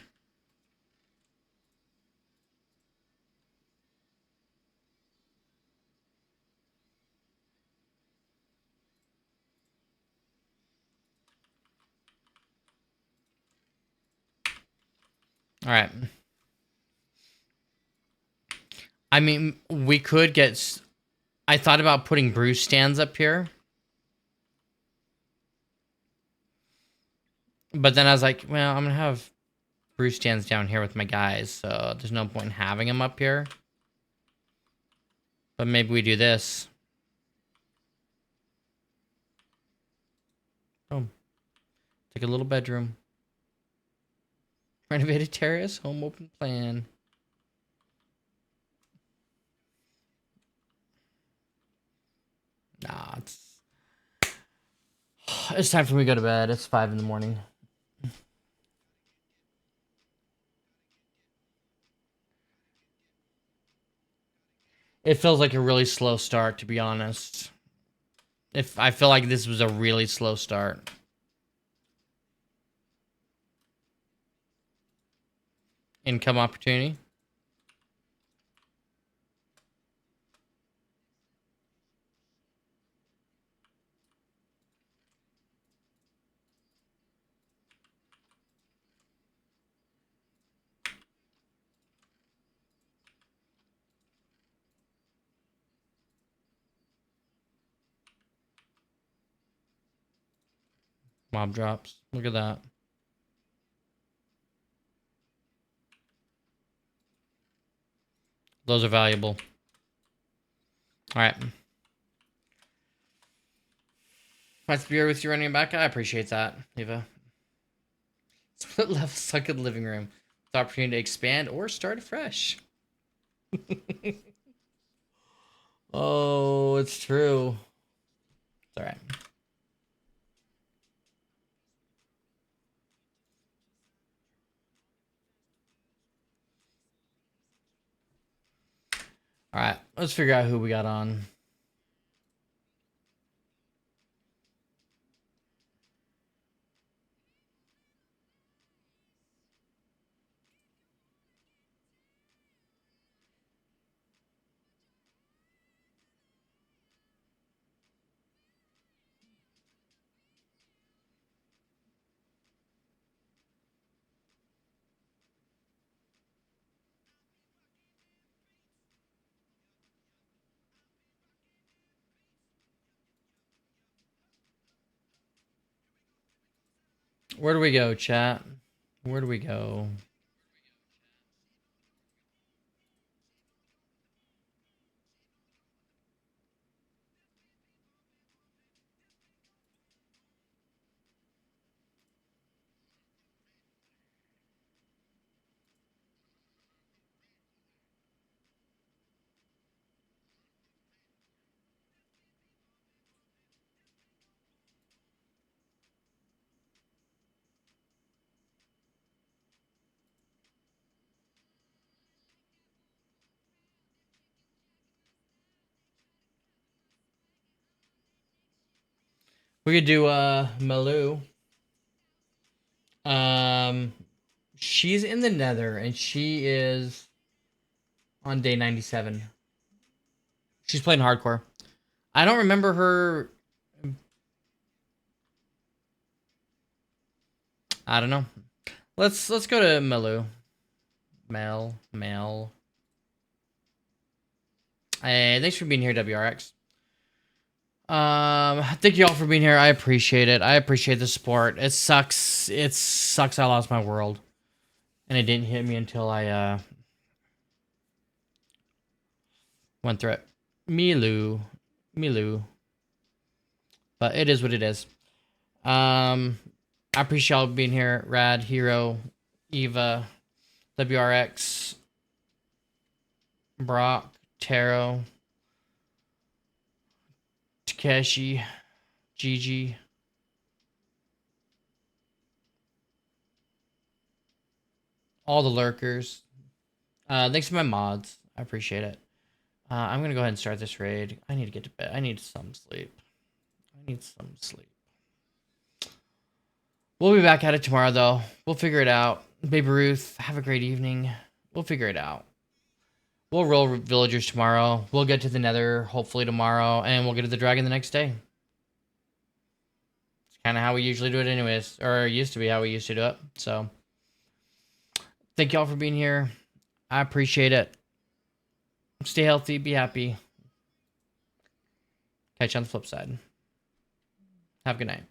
All right. I mean, we could get... I thought about putting Bruce stands up here. But then I was like, well, I'm going to have Bruce stands down here with my guys, so there's no point in having him up here. But maybe we do this. Boom. Take a little bedroom. Renovated terrace, home open plan. Nah, it's time for me to go to bed. It's 5 in the morning. It feels like a really slow start, to be honest. I feel like this was a really slow start. Income opportunity. Mob drops. Look at that. Those are valuable. All right. Nice to be here with you running back. I appreciate that, Eva. Split level stuck in the living room. The opportunity to expand or start afresh. Oh, it's true. It's alright. Alright, let's figure out who we got on. Where do we go, chat? Where do we go? We could do Malou. She's in the Nether and she is on day 97. She's playing hardcore. I don't remember her. I don't know. Let's go to Malou. Mel. Hey, thanks for being here, WRX. Thank you all for being here. I appreciate it. I appreciate the support. It sucks. It sucks I lost my world. And it didn't hit me until I went through it. Milu. But it is what it is. I appreciate y'all being here. Rad, Hero, Eva, WRX, Brock, Taro, Takeshi, Gigi. All the lurkers. Thanks to my mods. I appreciate it. I'm gonna go ahead and start this raid. I need to get to bed. I need some sleep. We'll be back at it tomorrow, though. We'll figure it out. Baby Ruth, have a great evening. We'll figure it out. We'll roll villagers tomorrow. We'll get to the Nether hopefully tomorrow, and we'll get to the dragon the next day. It's kind of how we usually do it, anyways, or used to be how we used to do it. So, thank y'all for being here. I appreciate it. Stay healthy. Be happy. Catch you on the flip side. Have a good night.